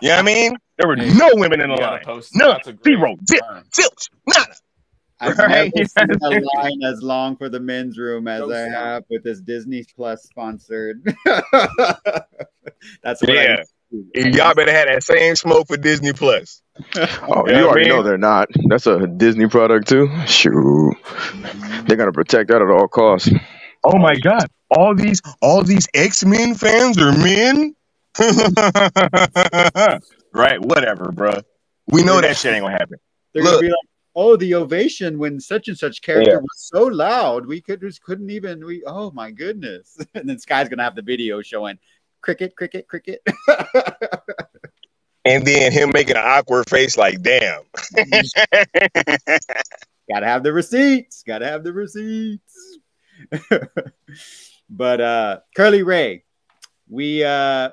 You know what I mean? There were no women in the line. None. Zero. Zilch. Nada. I've never seen a line as long for the men's room as I have with this Disney Plus sponsored. That's what y'all better have that same smoke for Disney Plus. Oh, you already know they're not. That's a Disney product too. Shoot, they're gonna protect that at all costs. Oh my God! All these X-Men fans are men. Right? Whatever, bro. We know that shit ain't gonna happen. They're gonna be like, "Oh, the ovation when such and such character was so loud, we couldn't even. Oh my goodness!" And then Sky's gonna have the video showing cricket, cricket, cricket. And then him making an awkward face like, damn. Gotta have the receipts. Gotta have the receipts. But Curly Ray, we have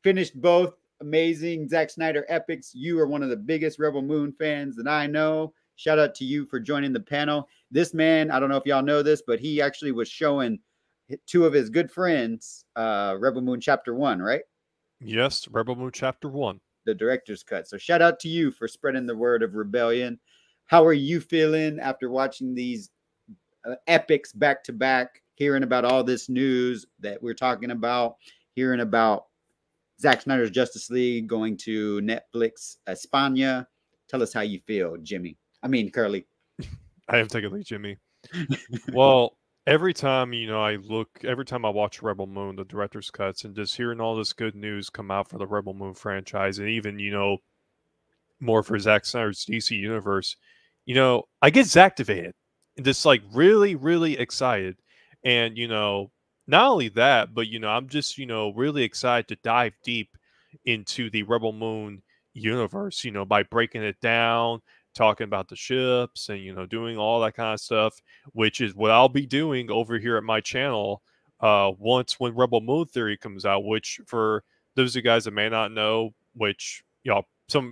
finished both amazing Zack Snyder epics. You are one of the biggest Rebel Moon fans that I know. shout out to you for joining the panel. This man, I don't know if y'all know this, but he actually was showing 2 of his good friends, Rebel Moon Chapter 1, right? Yes, Rebel Moon Chapter 1. The director's cut. So shout out to you for spreading the word of Rebellion. How are you feeling after watching these epics back to back, hearing about all this news that we're talking about, hearing about Zack Snyder's Justice League going to Netflix España? Tell us how you feel, Jimmy. I mean, Curly. I am technically Jimmy. Well, every time, every time I watch Rebel Moon, the director's cuts, and just hearing all this good news come out for the Rebel Moon franchise, and even, more for Zack Snyder's DC universe, I get Zactivated and just like really, really excited. And, not only that, but, I'm just, really excited to dive deep into the Rebel Moon universe, by breaking it down, talking about the ships and, doing all that kind of stuff, which is what I'll be doing over here at my channel when Rebel Moon Theory comes out, which for those of you guys that may not know, which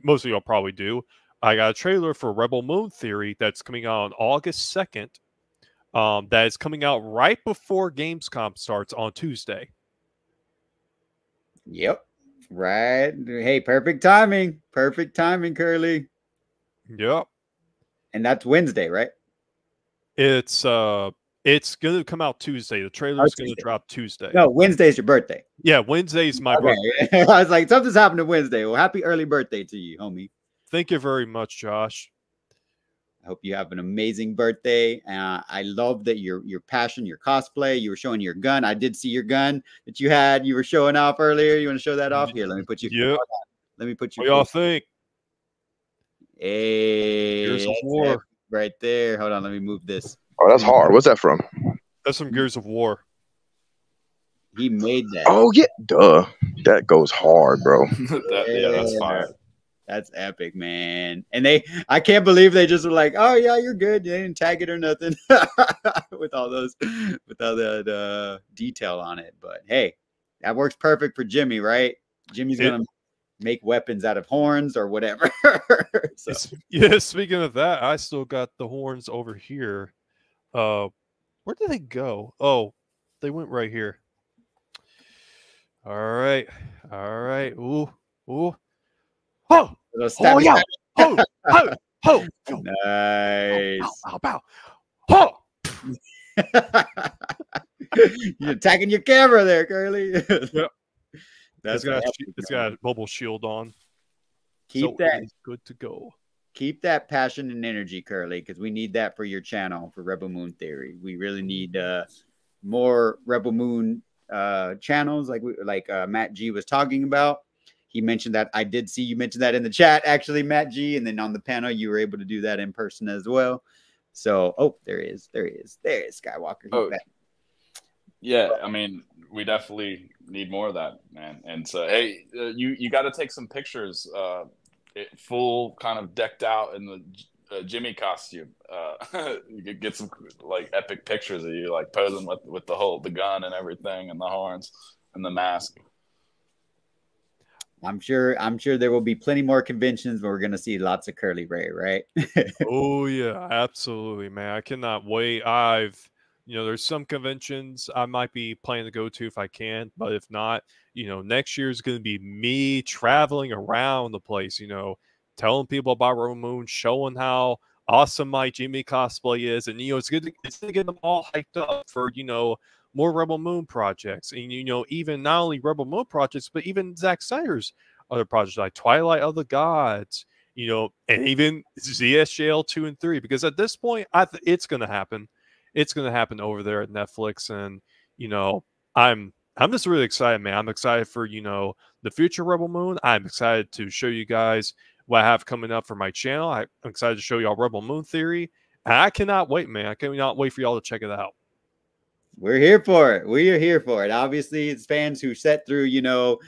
most of y'all probably do, I got a trailer for Rebel Moon Theory that's coming out on August 2nd. That is coming out right before Gamescom starts on Tuesday. Yep. Right. Hey, perfect timing. Perfect timing, Curly. Yep. And that's Wednesday, right? It's gonna come out Tuesday. The trailer's gonna drop Tuesday. No, Wednesday's your birthday. Yeah, Wednesday's my birthday. I was like, something's happening Wednesday. Well, happy early birthday to you, homie. Thank you very much, Josh. I hope you have an amazing birthday. I love that your passion, your cosplay. You were showing your gun. I did see your gun that you had. You were showing off earlier. You want to show that off? Here, let me put you. Yep. Let me put you. What y'all think? Hey, Gears of War. Right there. Hold on. Let me move this. Oh, that's hard. What's that from? That's some Gears of War. He made that. Oh, yeah. Duh. That goes hard, bro. Yeah, that's fire. That's epic, man. And I can't believe they just were like, oh yeah, you're good. They didn't tag it or nothing with all the detail on it. But hey, that works perfect for Jimmy, right? Jimmy's gonna make weapons out of horns or whatever. So. Yeah, speaking of that, I still got the horns over here. Where did they go? Oh, they went right here. All right. Ooh. Oh, yeah. Oh. Nice. Bow. Oh. You're attacking your camera there, Curly. Yep. It's got a mobile shield on. Keep that good to go. Keep that passion and energy, Curly, because we need that for your channel for Rebel Moon Theory. We really need more Rebel Moon channels, like Matt G was talking about. He mentioned that. I did see you mention that in the chat, actually, Matt G. And then on the panel, you were able to do that in person as well. So, there he is, Skywalker. Oh, yeah. I mean, we definitely need more of that, man. And so, hey, you got to take some pictures, full kind of decked out in the Jimmy costume. You could get some like epic pictures of you like posing with the gun and everything and the horns and the mask. I'm sure there will be plenty more conventions where we're going to see lots of Curly Ray, right? Oh yeah, absolutely, man. I cannot wait. There's some conventions I might be planning to go to if I can, but if not, next year is going to be me traveling around the place, telling people about Rebel Moon, showing how awesome my Jimmy cosplay is, and it's good to get them all hyped up for more Rebel Moon projects, and even not only Rebel Moon projects, but even Zack Snyder's other projects like Twilight of the Gods, and even ZSJL 2 and 3. Because at this point, it's going to happen. It's going to happen over there at Netflix, and I'm just really excited, man. I'm excited for the future Rebel Moon. I'm excited to show you guys what I have coming up for my channel. I'm excited to show y'all Rebel Moon Theory, and I cannot wait, man. I cannot wait for y'all to check it out. We're here for it. We are here for it. Obviously, it's fans who sat through, a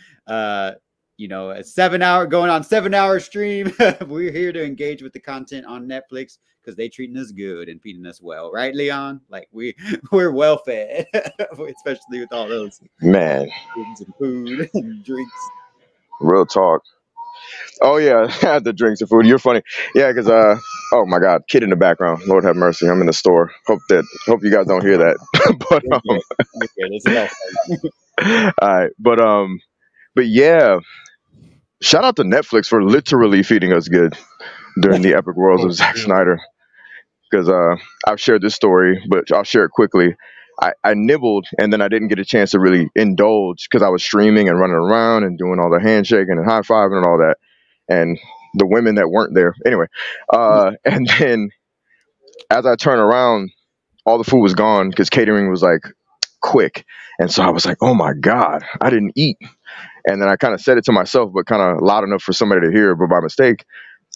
7-hour stream. We're here to engage with the content on Netflix because they treating us good and feeding us well, right, Leon? Like we're well fed, especially with all those man and food and drinks. Real talk. Oh yeah, I had the drinks and food. You're funny. Yeah, because oh my God, kid in the background. Lord have mercy. I'm in the store. Hope you guys don't hear that. But You're good. You're good. This is all fun. all right, but yeah, shout out to Netflix for literally feeding us good during the epic worlds of Zack Snyder. Because I've shared this story, but I'll share it quickly. I nibbled and then I didn't get a chance to really indulge because I was streaming and running around and doing all the handshaking and high fiving and all that. And the women that weren't there. Anyway, and then as I turn around, all the food was gone because catering was like quick. And so I was like, oh my God, I didn't eat. And then I kind of said it to myself, but kind of loud enough for somebody to hear, but by mistake.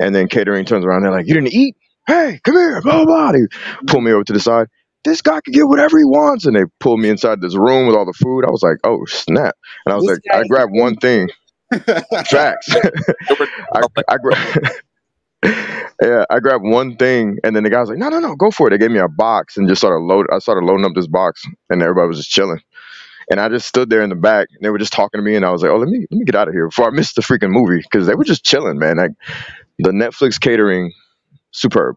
And then catering turns around, they're like, you didn't eat? Hey, come here, blah, blah, blah. They pull me over to the side. This guy can get whatever he wants. And they pulled me inside this room with all the food. I was like, oh, snap. And I was like, I grabbed one thing. Facts. I grabbed one thing, and then the guy was like, no, go for it. They gave me a box and just I started loading up this box, and everybody was just chilling. And I just stood there in the back, and they were just talking to me, and I was like, oh, let me get out of here before I missed the freaking movie, because they were just chilling, man. Like, the Netflix catering, superb.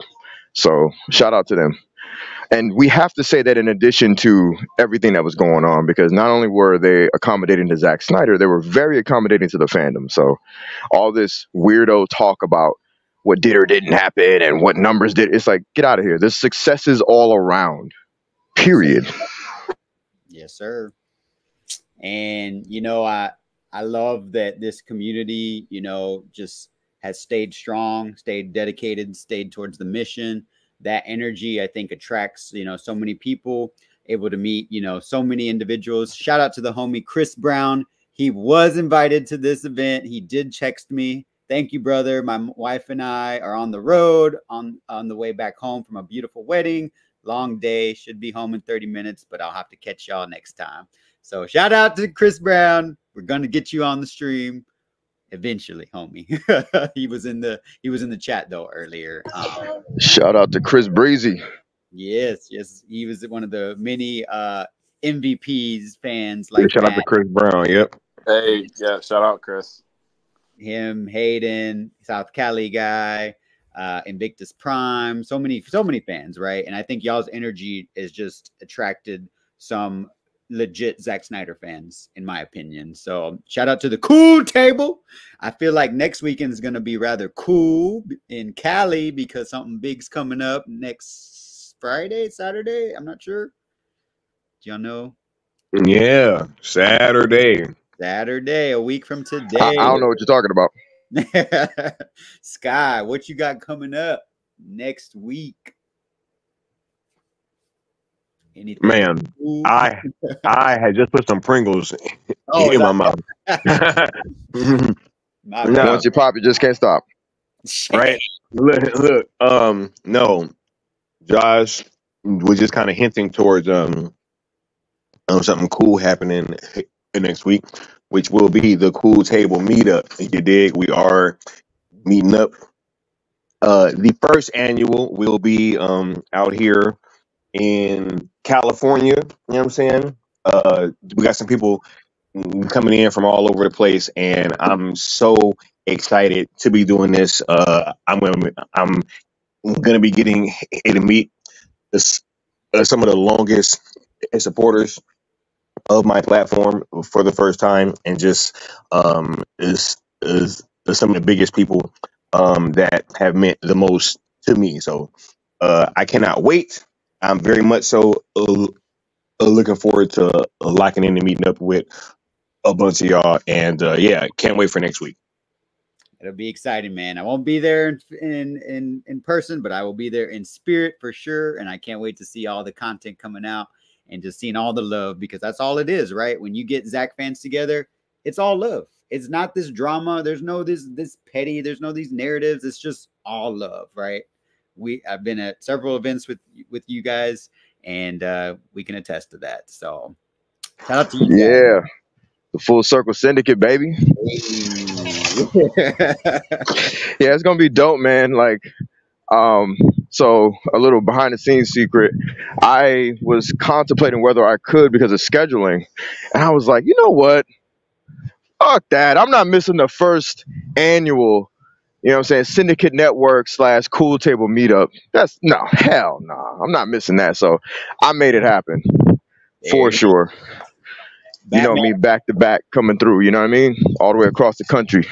So shout out to them. And we have to say that in addition to everything that was going on, because not only were they accommodating to Zack Snyder, they were very accommodating to the fandom. So all this weirdo talk about what did or didn't happen and what numbers did, it's like, get out of here. There's successes all around, period. Yes, sir. And, I love that this community, just has stayed strong, stayed dedicated, stayed towards the mission. That energy, I think, attracts, so many people, able to meet, so many individuals. Shout out to the homie Chris Brown. He was invited to this event. He did text me. Thank you, brother. My wife and I are on the road on the way back home from a beautiful wedding. Long day. Should be home in 30 minutes, but I'll have to catch y'all next time. So shout out to Chris Brown. We're going to get you on the stream eventually, homie. he was in the chat though earlier. Shout out to Chris Breezy. Yes, he was one of the many MVPs fans. Like shout out to Chris Brown. Yep. Hey, yeah, shout out Chris. Him, Hayden, South Cali guy, Invictus Prime. So many fans, right? And I think y'all's energy is just attracted some legit Zack Snyder fans, in my opinion. So shout out to the cool table. I feel like next weekend is going to be rather cool in Cali because something big's coming up next Friday, Saturday. I'm not sure. Do y'all know? Yeah, Saturday, a week from today. I don't know what you're talking about. Sky, what you got coming up next week? Anything? Man, I had just put some Pringles in my mouth. Once you pop, you just can't stop. Right? Look, no, Josh was just kind of hinting towards something cool happening next week, which will be the Cool Table meetup. You dig? We are meeting up. The first annual will be out here in California. You know what I'm saying? We got some people coming in from all over the place, and I'm so excited to be doing this. I'm gonna be getting to meet some of the longest supporters of my platform for the first time, and just is some of the biggest people that have meant the most to me. So I cannot wait. I'm very much so looking forward to locking in and meeting up with a bunch of y'all, and yeah, can't wait for next week. It'll be exciting, man. I won't be there in person, but I will be there in spirit for sure. And I can't wait to see all the content coming out and just seeing all the love, because that's all it is, right? When you get Zack fans together, it's all love. It's not this drama. There's no this petty. There's no these narratives. It's just all love, right? I've been at several events with you guys, and we can attest to that. So shout out to you guys. Yeah. The Full Circle Syndicate, baby. Yeah, it's gonna be dope, man. Like, so a little behind the scenes secret. I was contemplating whether I could because of scheduling, and I was like, you know what? Fuck that. I'm not missing the first annual, you know what I'm saying, Syndicate Network / Cool Table Meetup. That's no, hell no. I'm not missing that. So I made it happen There for it is. sure. You know Batman, me back to back coming through, you know what I mean? All the way across the country.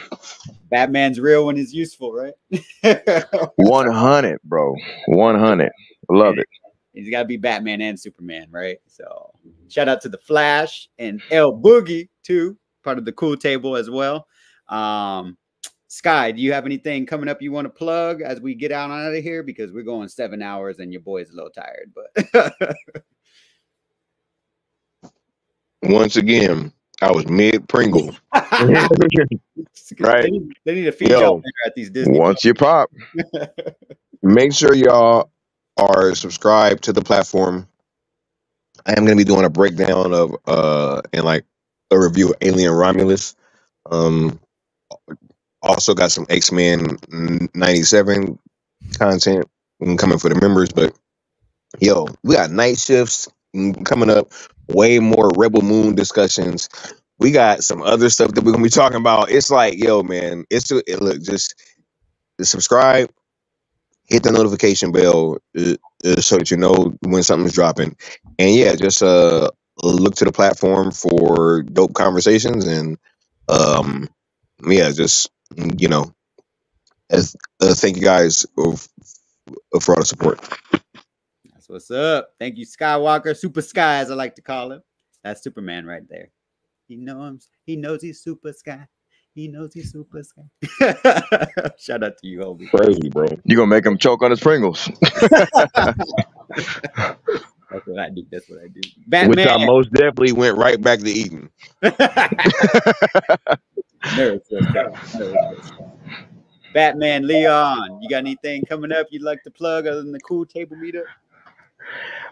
Batman's real when it's useful, right? 100, bro. 100. Love it. He's got to be Batman and Superman, right? So shout out to the Flash and El Boogie too, part of the Cool Table as well. Sky, do you have anything coming up you want to plug as we get out of here? Because we're going 7 hours and your boy's a little tired, but Once again, I was mid Pringle. Right? They need to feed y'all better at these Disney. Once you pop, make sure y'all are subscribed to the platform. I am going to be doing a breakdown of and like a review of Alien Romulus. Also got some X-Men 97 content coming for the members, but yo, we got night shifts coming up, way more Rebel Moon discussions. We got some other stuff that we're gonna be talking about. It's like, yo, man, look, just subscribe, hit the notification bell so that you know when something's dropping, and yeah, just look to the platform for dope conversations, and yeah, just thank you guys for all the support. That's what's up. Thank you, Skywalker, Super Sky, as I like to call him. That's Superman right there. He knows he's Super Sky. He knows he's Super Sky. Shout out to you, Hobie. Crazy, bro. You gonna make him choke on his Pringles. That's what I do. That's what I do. Batman. Which I most definitely went right back to eating. Batman Leon, you got anything coming up you'd like to plug other than the Cool Table Meetup?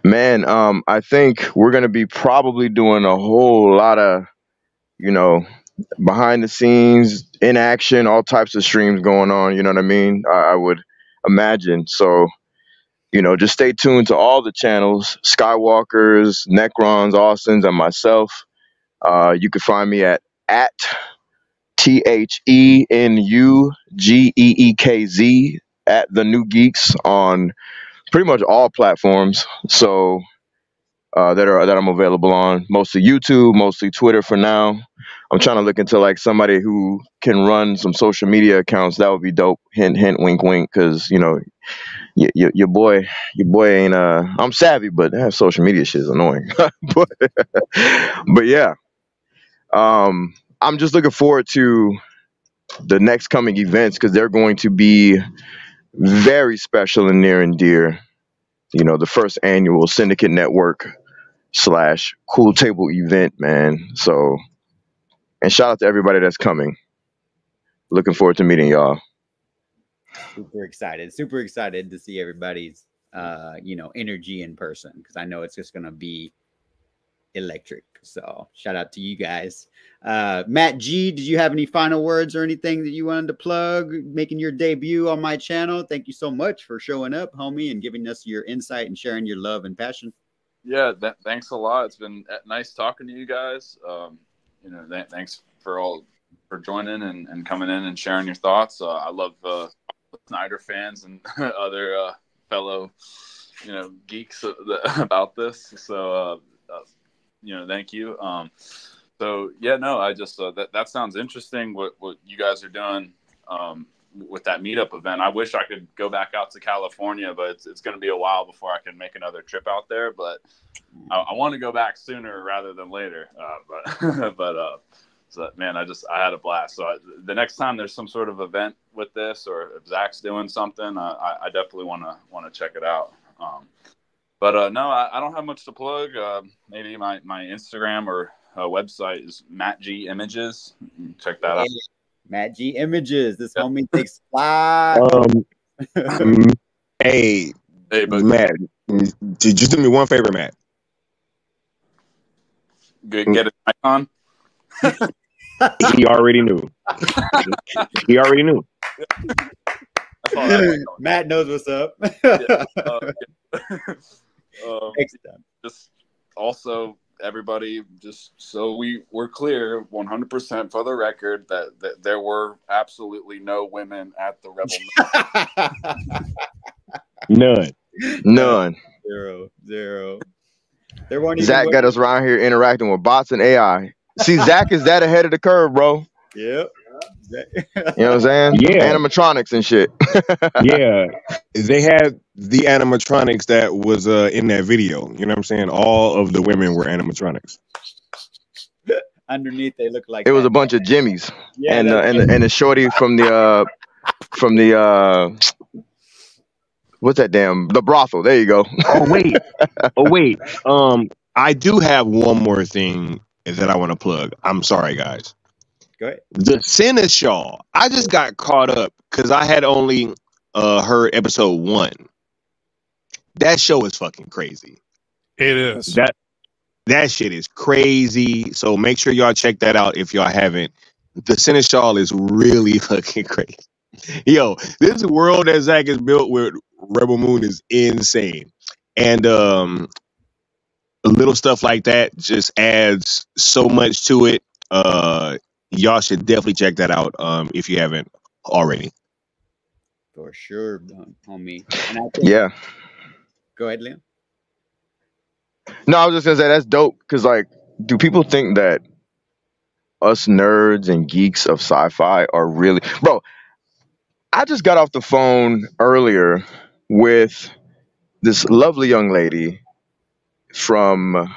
Man, I think we're gonna be probably doing a whole lot of, behind the scenes, in action, all types of streams going on. You know what I mean? I would imagine. So, just stay tuned to all the channels: Skywalkers, Necrons, Austins, and myself. You can find me at TheNuGeekz at the New Geeks on pretty much all platforms. So that I'm available on, mostly YouTube, mostly Twitter for now. I'm trying to look into like somebody who can run some social media accounts. That would be dope. Hint, hint, wink, wink. Because your boy ain't. I'm savvy, but social media shit is annoying. but yeah, I'm just looking forward to the next coming events because they're going to be very special and near and dear. The first annual Syndicate Network / Cool Table event, man. So, and shout out to everybody that's coming. Looking forward to meeting y'all. Super excited to see everybody's energy in person, because I know it's just gonna be electric. So shout out to you guys. Matt G, did you have any final words or anything that you wanted to plug, making your debut on my channel? Thank you so much for showing up, homie, and giving us your insight and sharing your love and passion. Yeah, thanks a lot. It's been nice talking to you guys. Thanks for joining and coming in and sharing your thoughts. I love Snyder fans and other fellow geeks about this. So thank you. So yeah, no, I just that sounds interesting. What you guys are doing with that meetup event. I wish I could go back out to California, but it's going to be a while before I can make another trip out there. But I want to go back sooner rather than later. So man, I had a blast. So the next time there's some sort of event with this, or if Zach's doing something, I definitely want to check it out. No, I don't have much to plug. Maybe my Instagram or website is Matt G Images. Check that out. Matt G Images. This homie takes fly. Hey, but Matt, just do me one favor, Matt. Get his mic on. He already knew. He already knew. Matt knows what's up. Next time. Just also everybody, just so we're clear, 100% for the record, that there were absolutely no women at the Rebel. None. Zero. There weren't even Zach got us around here interacting with bots and AI. See, Zach is that ahead of the curve, bro. Yep. You know what I'm saying? Yeah. Animatronics and shit. Yeah, they had the animatronics that was in that video. You know what I'm saying? All of the women were animatronics. Underneath, they look like It was a bunch of Jimmies. Yeah, and the shorty from the what's that damn the brothel? There you go. Oh wait. I do have one more thing that I want to plug. I'm sorry, guys. Go ahead. The Seneschal. I just got caught up because I had only heard episode 1. That show is fucking crazy. It is. That shit is crazy. So make sure y'all check that out if y'all haven't. The Seneschal is really fucking crazy. Yo, this world that Zach has built with Rebel Moon is insane. And little stuff like that just adds so much to it. Y'all should definitely check that out if you haven't already. For sure, homie. And I think, Yeah. Go ahead, Liam. No, I was just gonna say that's dope because, like, do people think that us nerds and geeks of sci-fi are really, bro? I just got off the phone earlier with this lovely young lady from.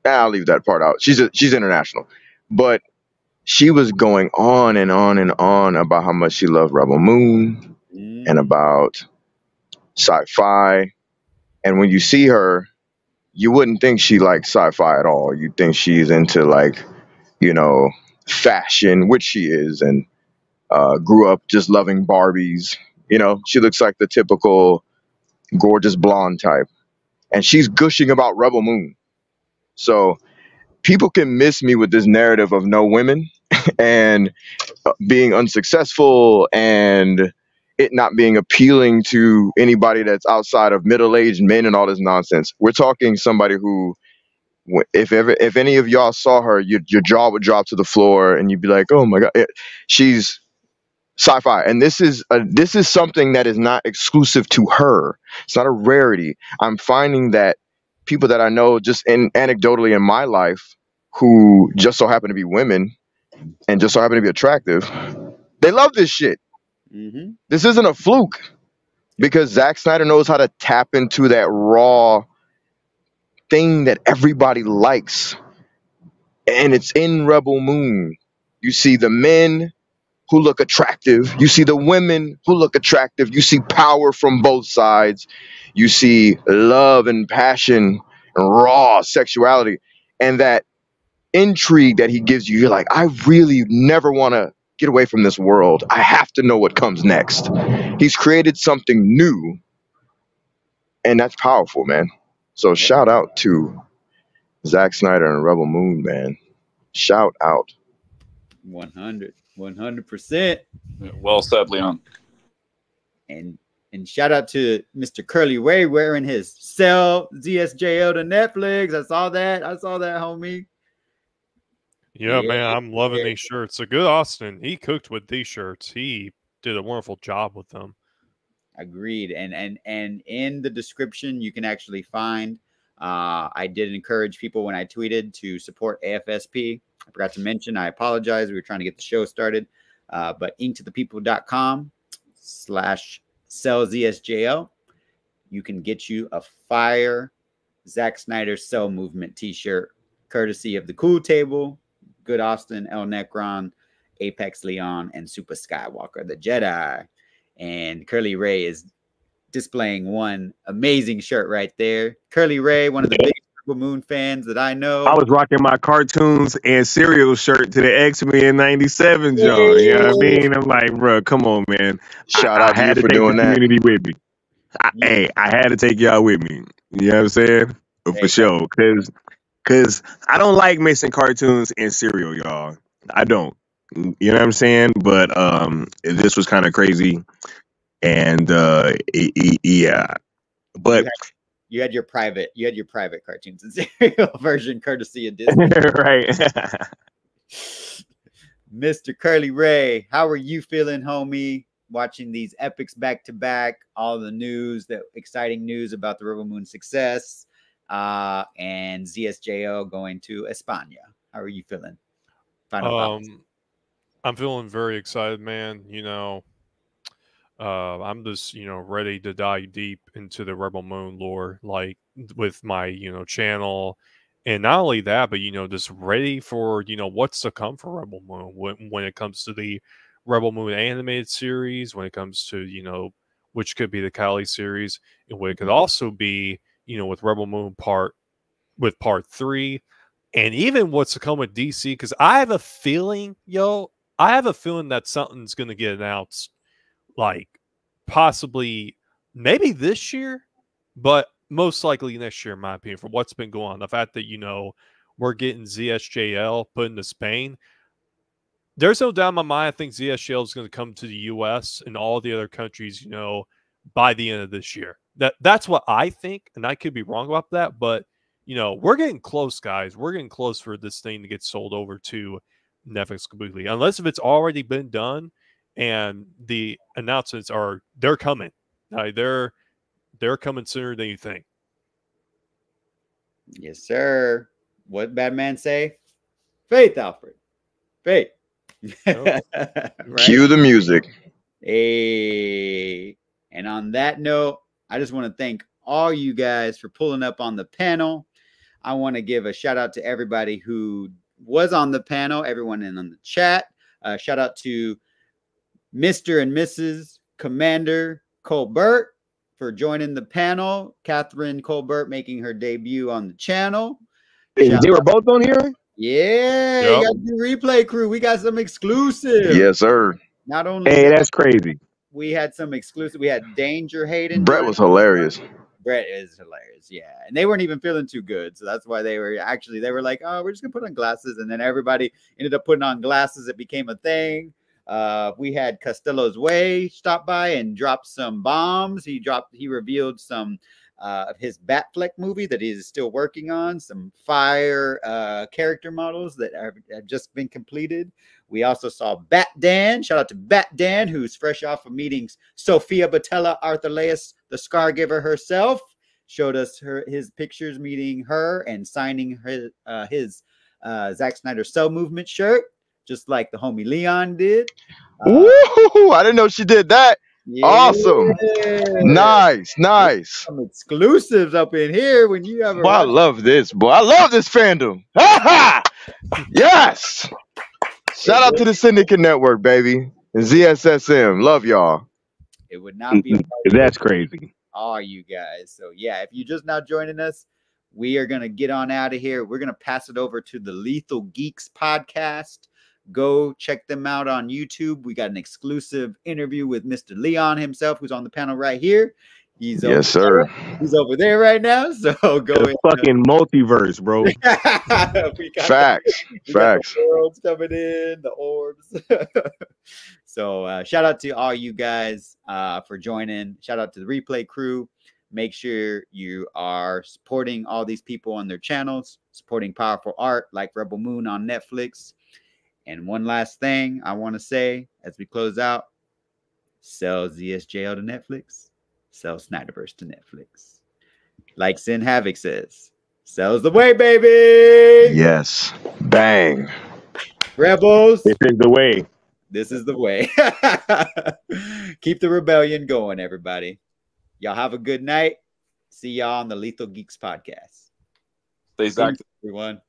I'll leave that part out. She's international, but she was going on and on and on about how much she loved Rebel Moon and about sci-fi. And when you see her, you wouldn't think she likes sci-fi at all. You'd think she's into, like, you know, fashion, which she is, and grew up just loving Barbies. You know, she looks like the typical gorgeous blonde type. And she's gushing about Rebel Moon. So people can miss me with this narrative of no women and being unsuccessful and it not being appealing to anybody that's outside of middle-aged men and all this nonsense. We're talking somebody who, if any of y'all saw her, your jaw would drop to the floor and you'd be like, oh my God, she's sci-fi. And this is something that is not exclusive to her. It's not a rarity. I'm finding that people that I know just anecdotally in my life who just so happen to be women and just so happen to be attractive, they love this shit. Mm-hmm. This isn't a fluke because Zack Snyder knows how to tap into that raw thing that everybody likes. And it's in Rebel Moon. You see the men who look attractive. You see the women who look attractive. You see power from both sides. You see love and passion and raw sexuality. And that intrigue that he gives you, you're like, I really never want to get away from this world. I have to know what comes next. He's created something new. And that's powerful, man. So shout out to Zack Snyder and Rebel Moon, man. Shout out. 100%. Well said, Leon. And shout out to Mr. Curly Ray wearing his Cell ZSJL to Netflix. I saw that, homie. Yeah, man, I'm loving these shirts. So good, Austin. He cooked with these shirts. He did a wonderful job with them. Agreed. And in the description, you can actually find. I did encourage people when I tweeted to support AFSP. I forgot to mention. I apologize. We were trying to get the show started, but inktothepeople.com/sellzsjl. You can get you a fire Zack Snyder Cell Movement T-shirt, courtesy of the Cool Table, Good Austin, El Necron, Apex Leon, and Super Skywalker, the Jedi. And Curly Ray is displaying one amazing shirt right there. Curly Ray, one of the biggest Rebel Moon fans that I know. I was rocking my cartoons and cereal shirt to the X-Men '97, John. You know what I mean? I'm like, bro, come on, man. Shout out to you for doing that. Community with me. Hey, I had to take y'all with me. You know what I'm saying? For sure. Because I don't like mixing cartoons and cereal, y'all. I don't. You know what I'm saying? But this was kind of crazy. And yeah. But You had your private cartoons and serial version, courtesy of Disney. Right. Mr. Curly Ray, how are you feeling, homie? Watching these epics back to back, all the news, the exciting news about the Rebel Moon success, and ZSJO going to España. How are you feeling? Final thoughts. I'm feeling very excited, man. You know, I'm just, you know, ready to dive deep into the Rebel Moon lore, like with my, you know, channel. And not only that, but, you know, just ready for, you know, what's to come for Rebel Moon when it comes to the Rebel Moon animated series, when it comes to, you know, which could be the Chalice series, and what it could also be, you know, with Rebel Moon part 3, and even what's to come with DC. Because I have a feeling, that something's going to get announced, like possibly maybe this year, but most likely next year, in my opinion, from what's been going on. The fact that, you know, we're getting ZSJL put into Spain. There's no doubt in my mind, I think ZSJL is going to come to the U.S. and all the other countries, you know, by the end of this year. That's what I think, and I could be wrong about that, but, you know, we're getting close, guys. We're getting close for this thing to get sold over to Netflix completely, unless if it's already been done and the announcements they're coming. They're coming sooner than you think. Yes, sir. What Batman say? Faith, Alfred. Faith. Right? Cue the music. Hey. And on that note, I just want to thank all you guys for pulling up on the panel. I want to give a shout out to everybody who was on the panel, everyone in on the chat. Shout out to Mr. and Mrs. Commander Colbert for joining the panel. Catherine Colbert making her debut on the channel. They were both on here? Yeah, Yep. you got the replay crew. We got some exclusive. Yes, sir. Not only that's crazy. We had some exclusive. We had Danger Hayden. Brett was hilarious. Brett is hilarious, yeah. And they weren't even feeling too good, so that's why they were like, oh, we're just gonna put on glasses, and then everybody ended up putting on glasses. It became a thing. We had Costello's Way stop by and drop some bombs. He revealed some of his Batfleck movie that he is still working on, some fire character models that have just been completed. We also saw Bat Dan. Shout out to Bat Dan, who's fresh off of meeting Sophia Botella Arthurlaeus, the Scargiver herself. Showed us his pictures meeting her and signing his Zack Snyder Cell Movement shirt, just like the homie Leon did. Woo! I didn't know she did that. Yeah. Awesome. Nice. Some exclusives up in here when you have. Boy, I love this, boy. I love this fandom. Yes. Shout out to the Syndicate Network, baby. And ZSSM. Love y'all. It would not be. That's crazy. All you guys. So yeah, if you're just now joining us, we are going to get on out of here. We're going to pass it over to the Lethal Geeks podcast. Go check them out on YouTube. We got an exclusive interview with Mr. Leon himself, who's on the panel right here. He's yes, sir. He's over there right now. So go the fucking multiverse, bro. Facts. The worlds coming in, the orbs. So shout out to all you guys for joining. Shout out to the replay crew. Make sure you are supporting all these people on their channels, supporting powerful art like Rebel Moon on Netflix. And one last thing I want to say as we close out: sell ZSJL to Netflix, sell Snyderverse to Netflix. Like Sin Havoc says, sell's the way, baby. Yes. Bang. Rebels. This is the way. This is the way. Keep the rebellion going, everybody. Y'all have a good night. See y'all on the Lethal Geeks podcast. Stay Zack, everyone.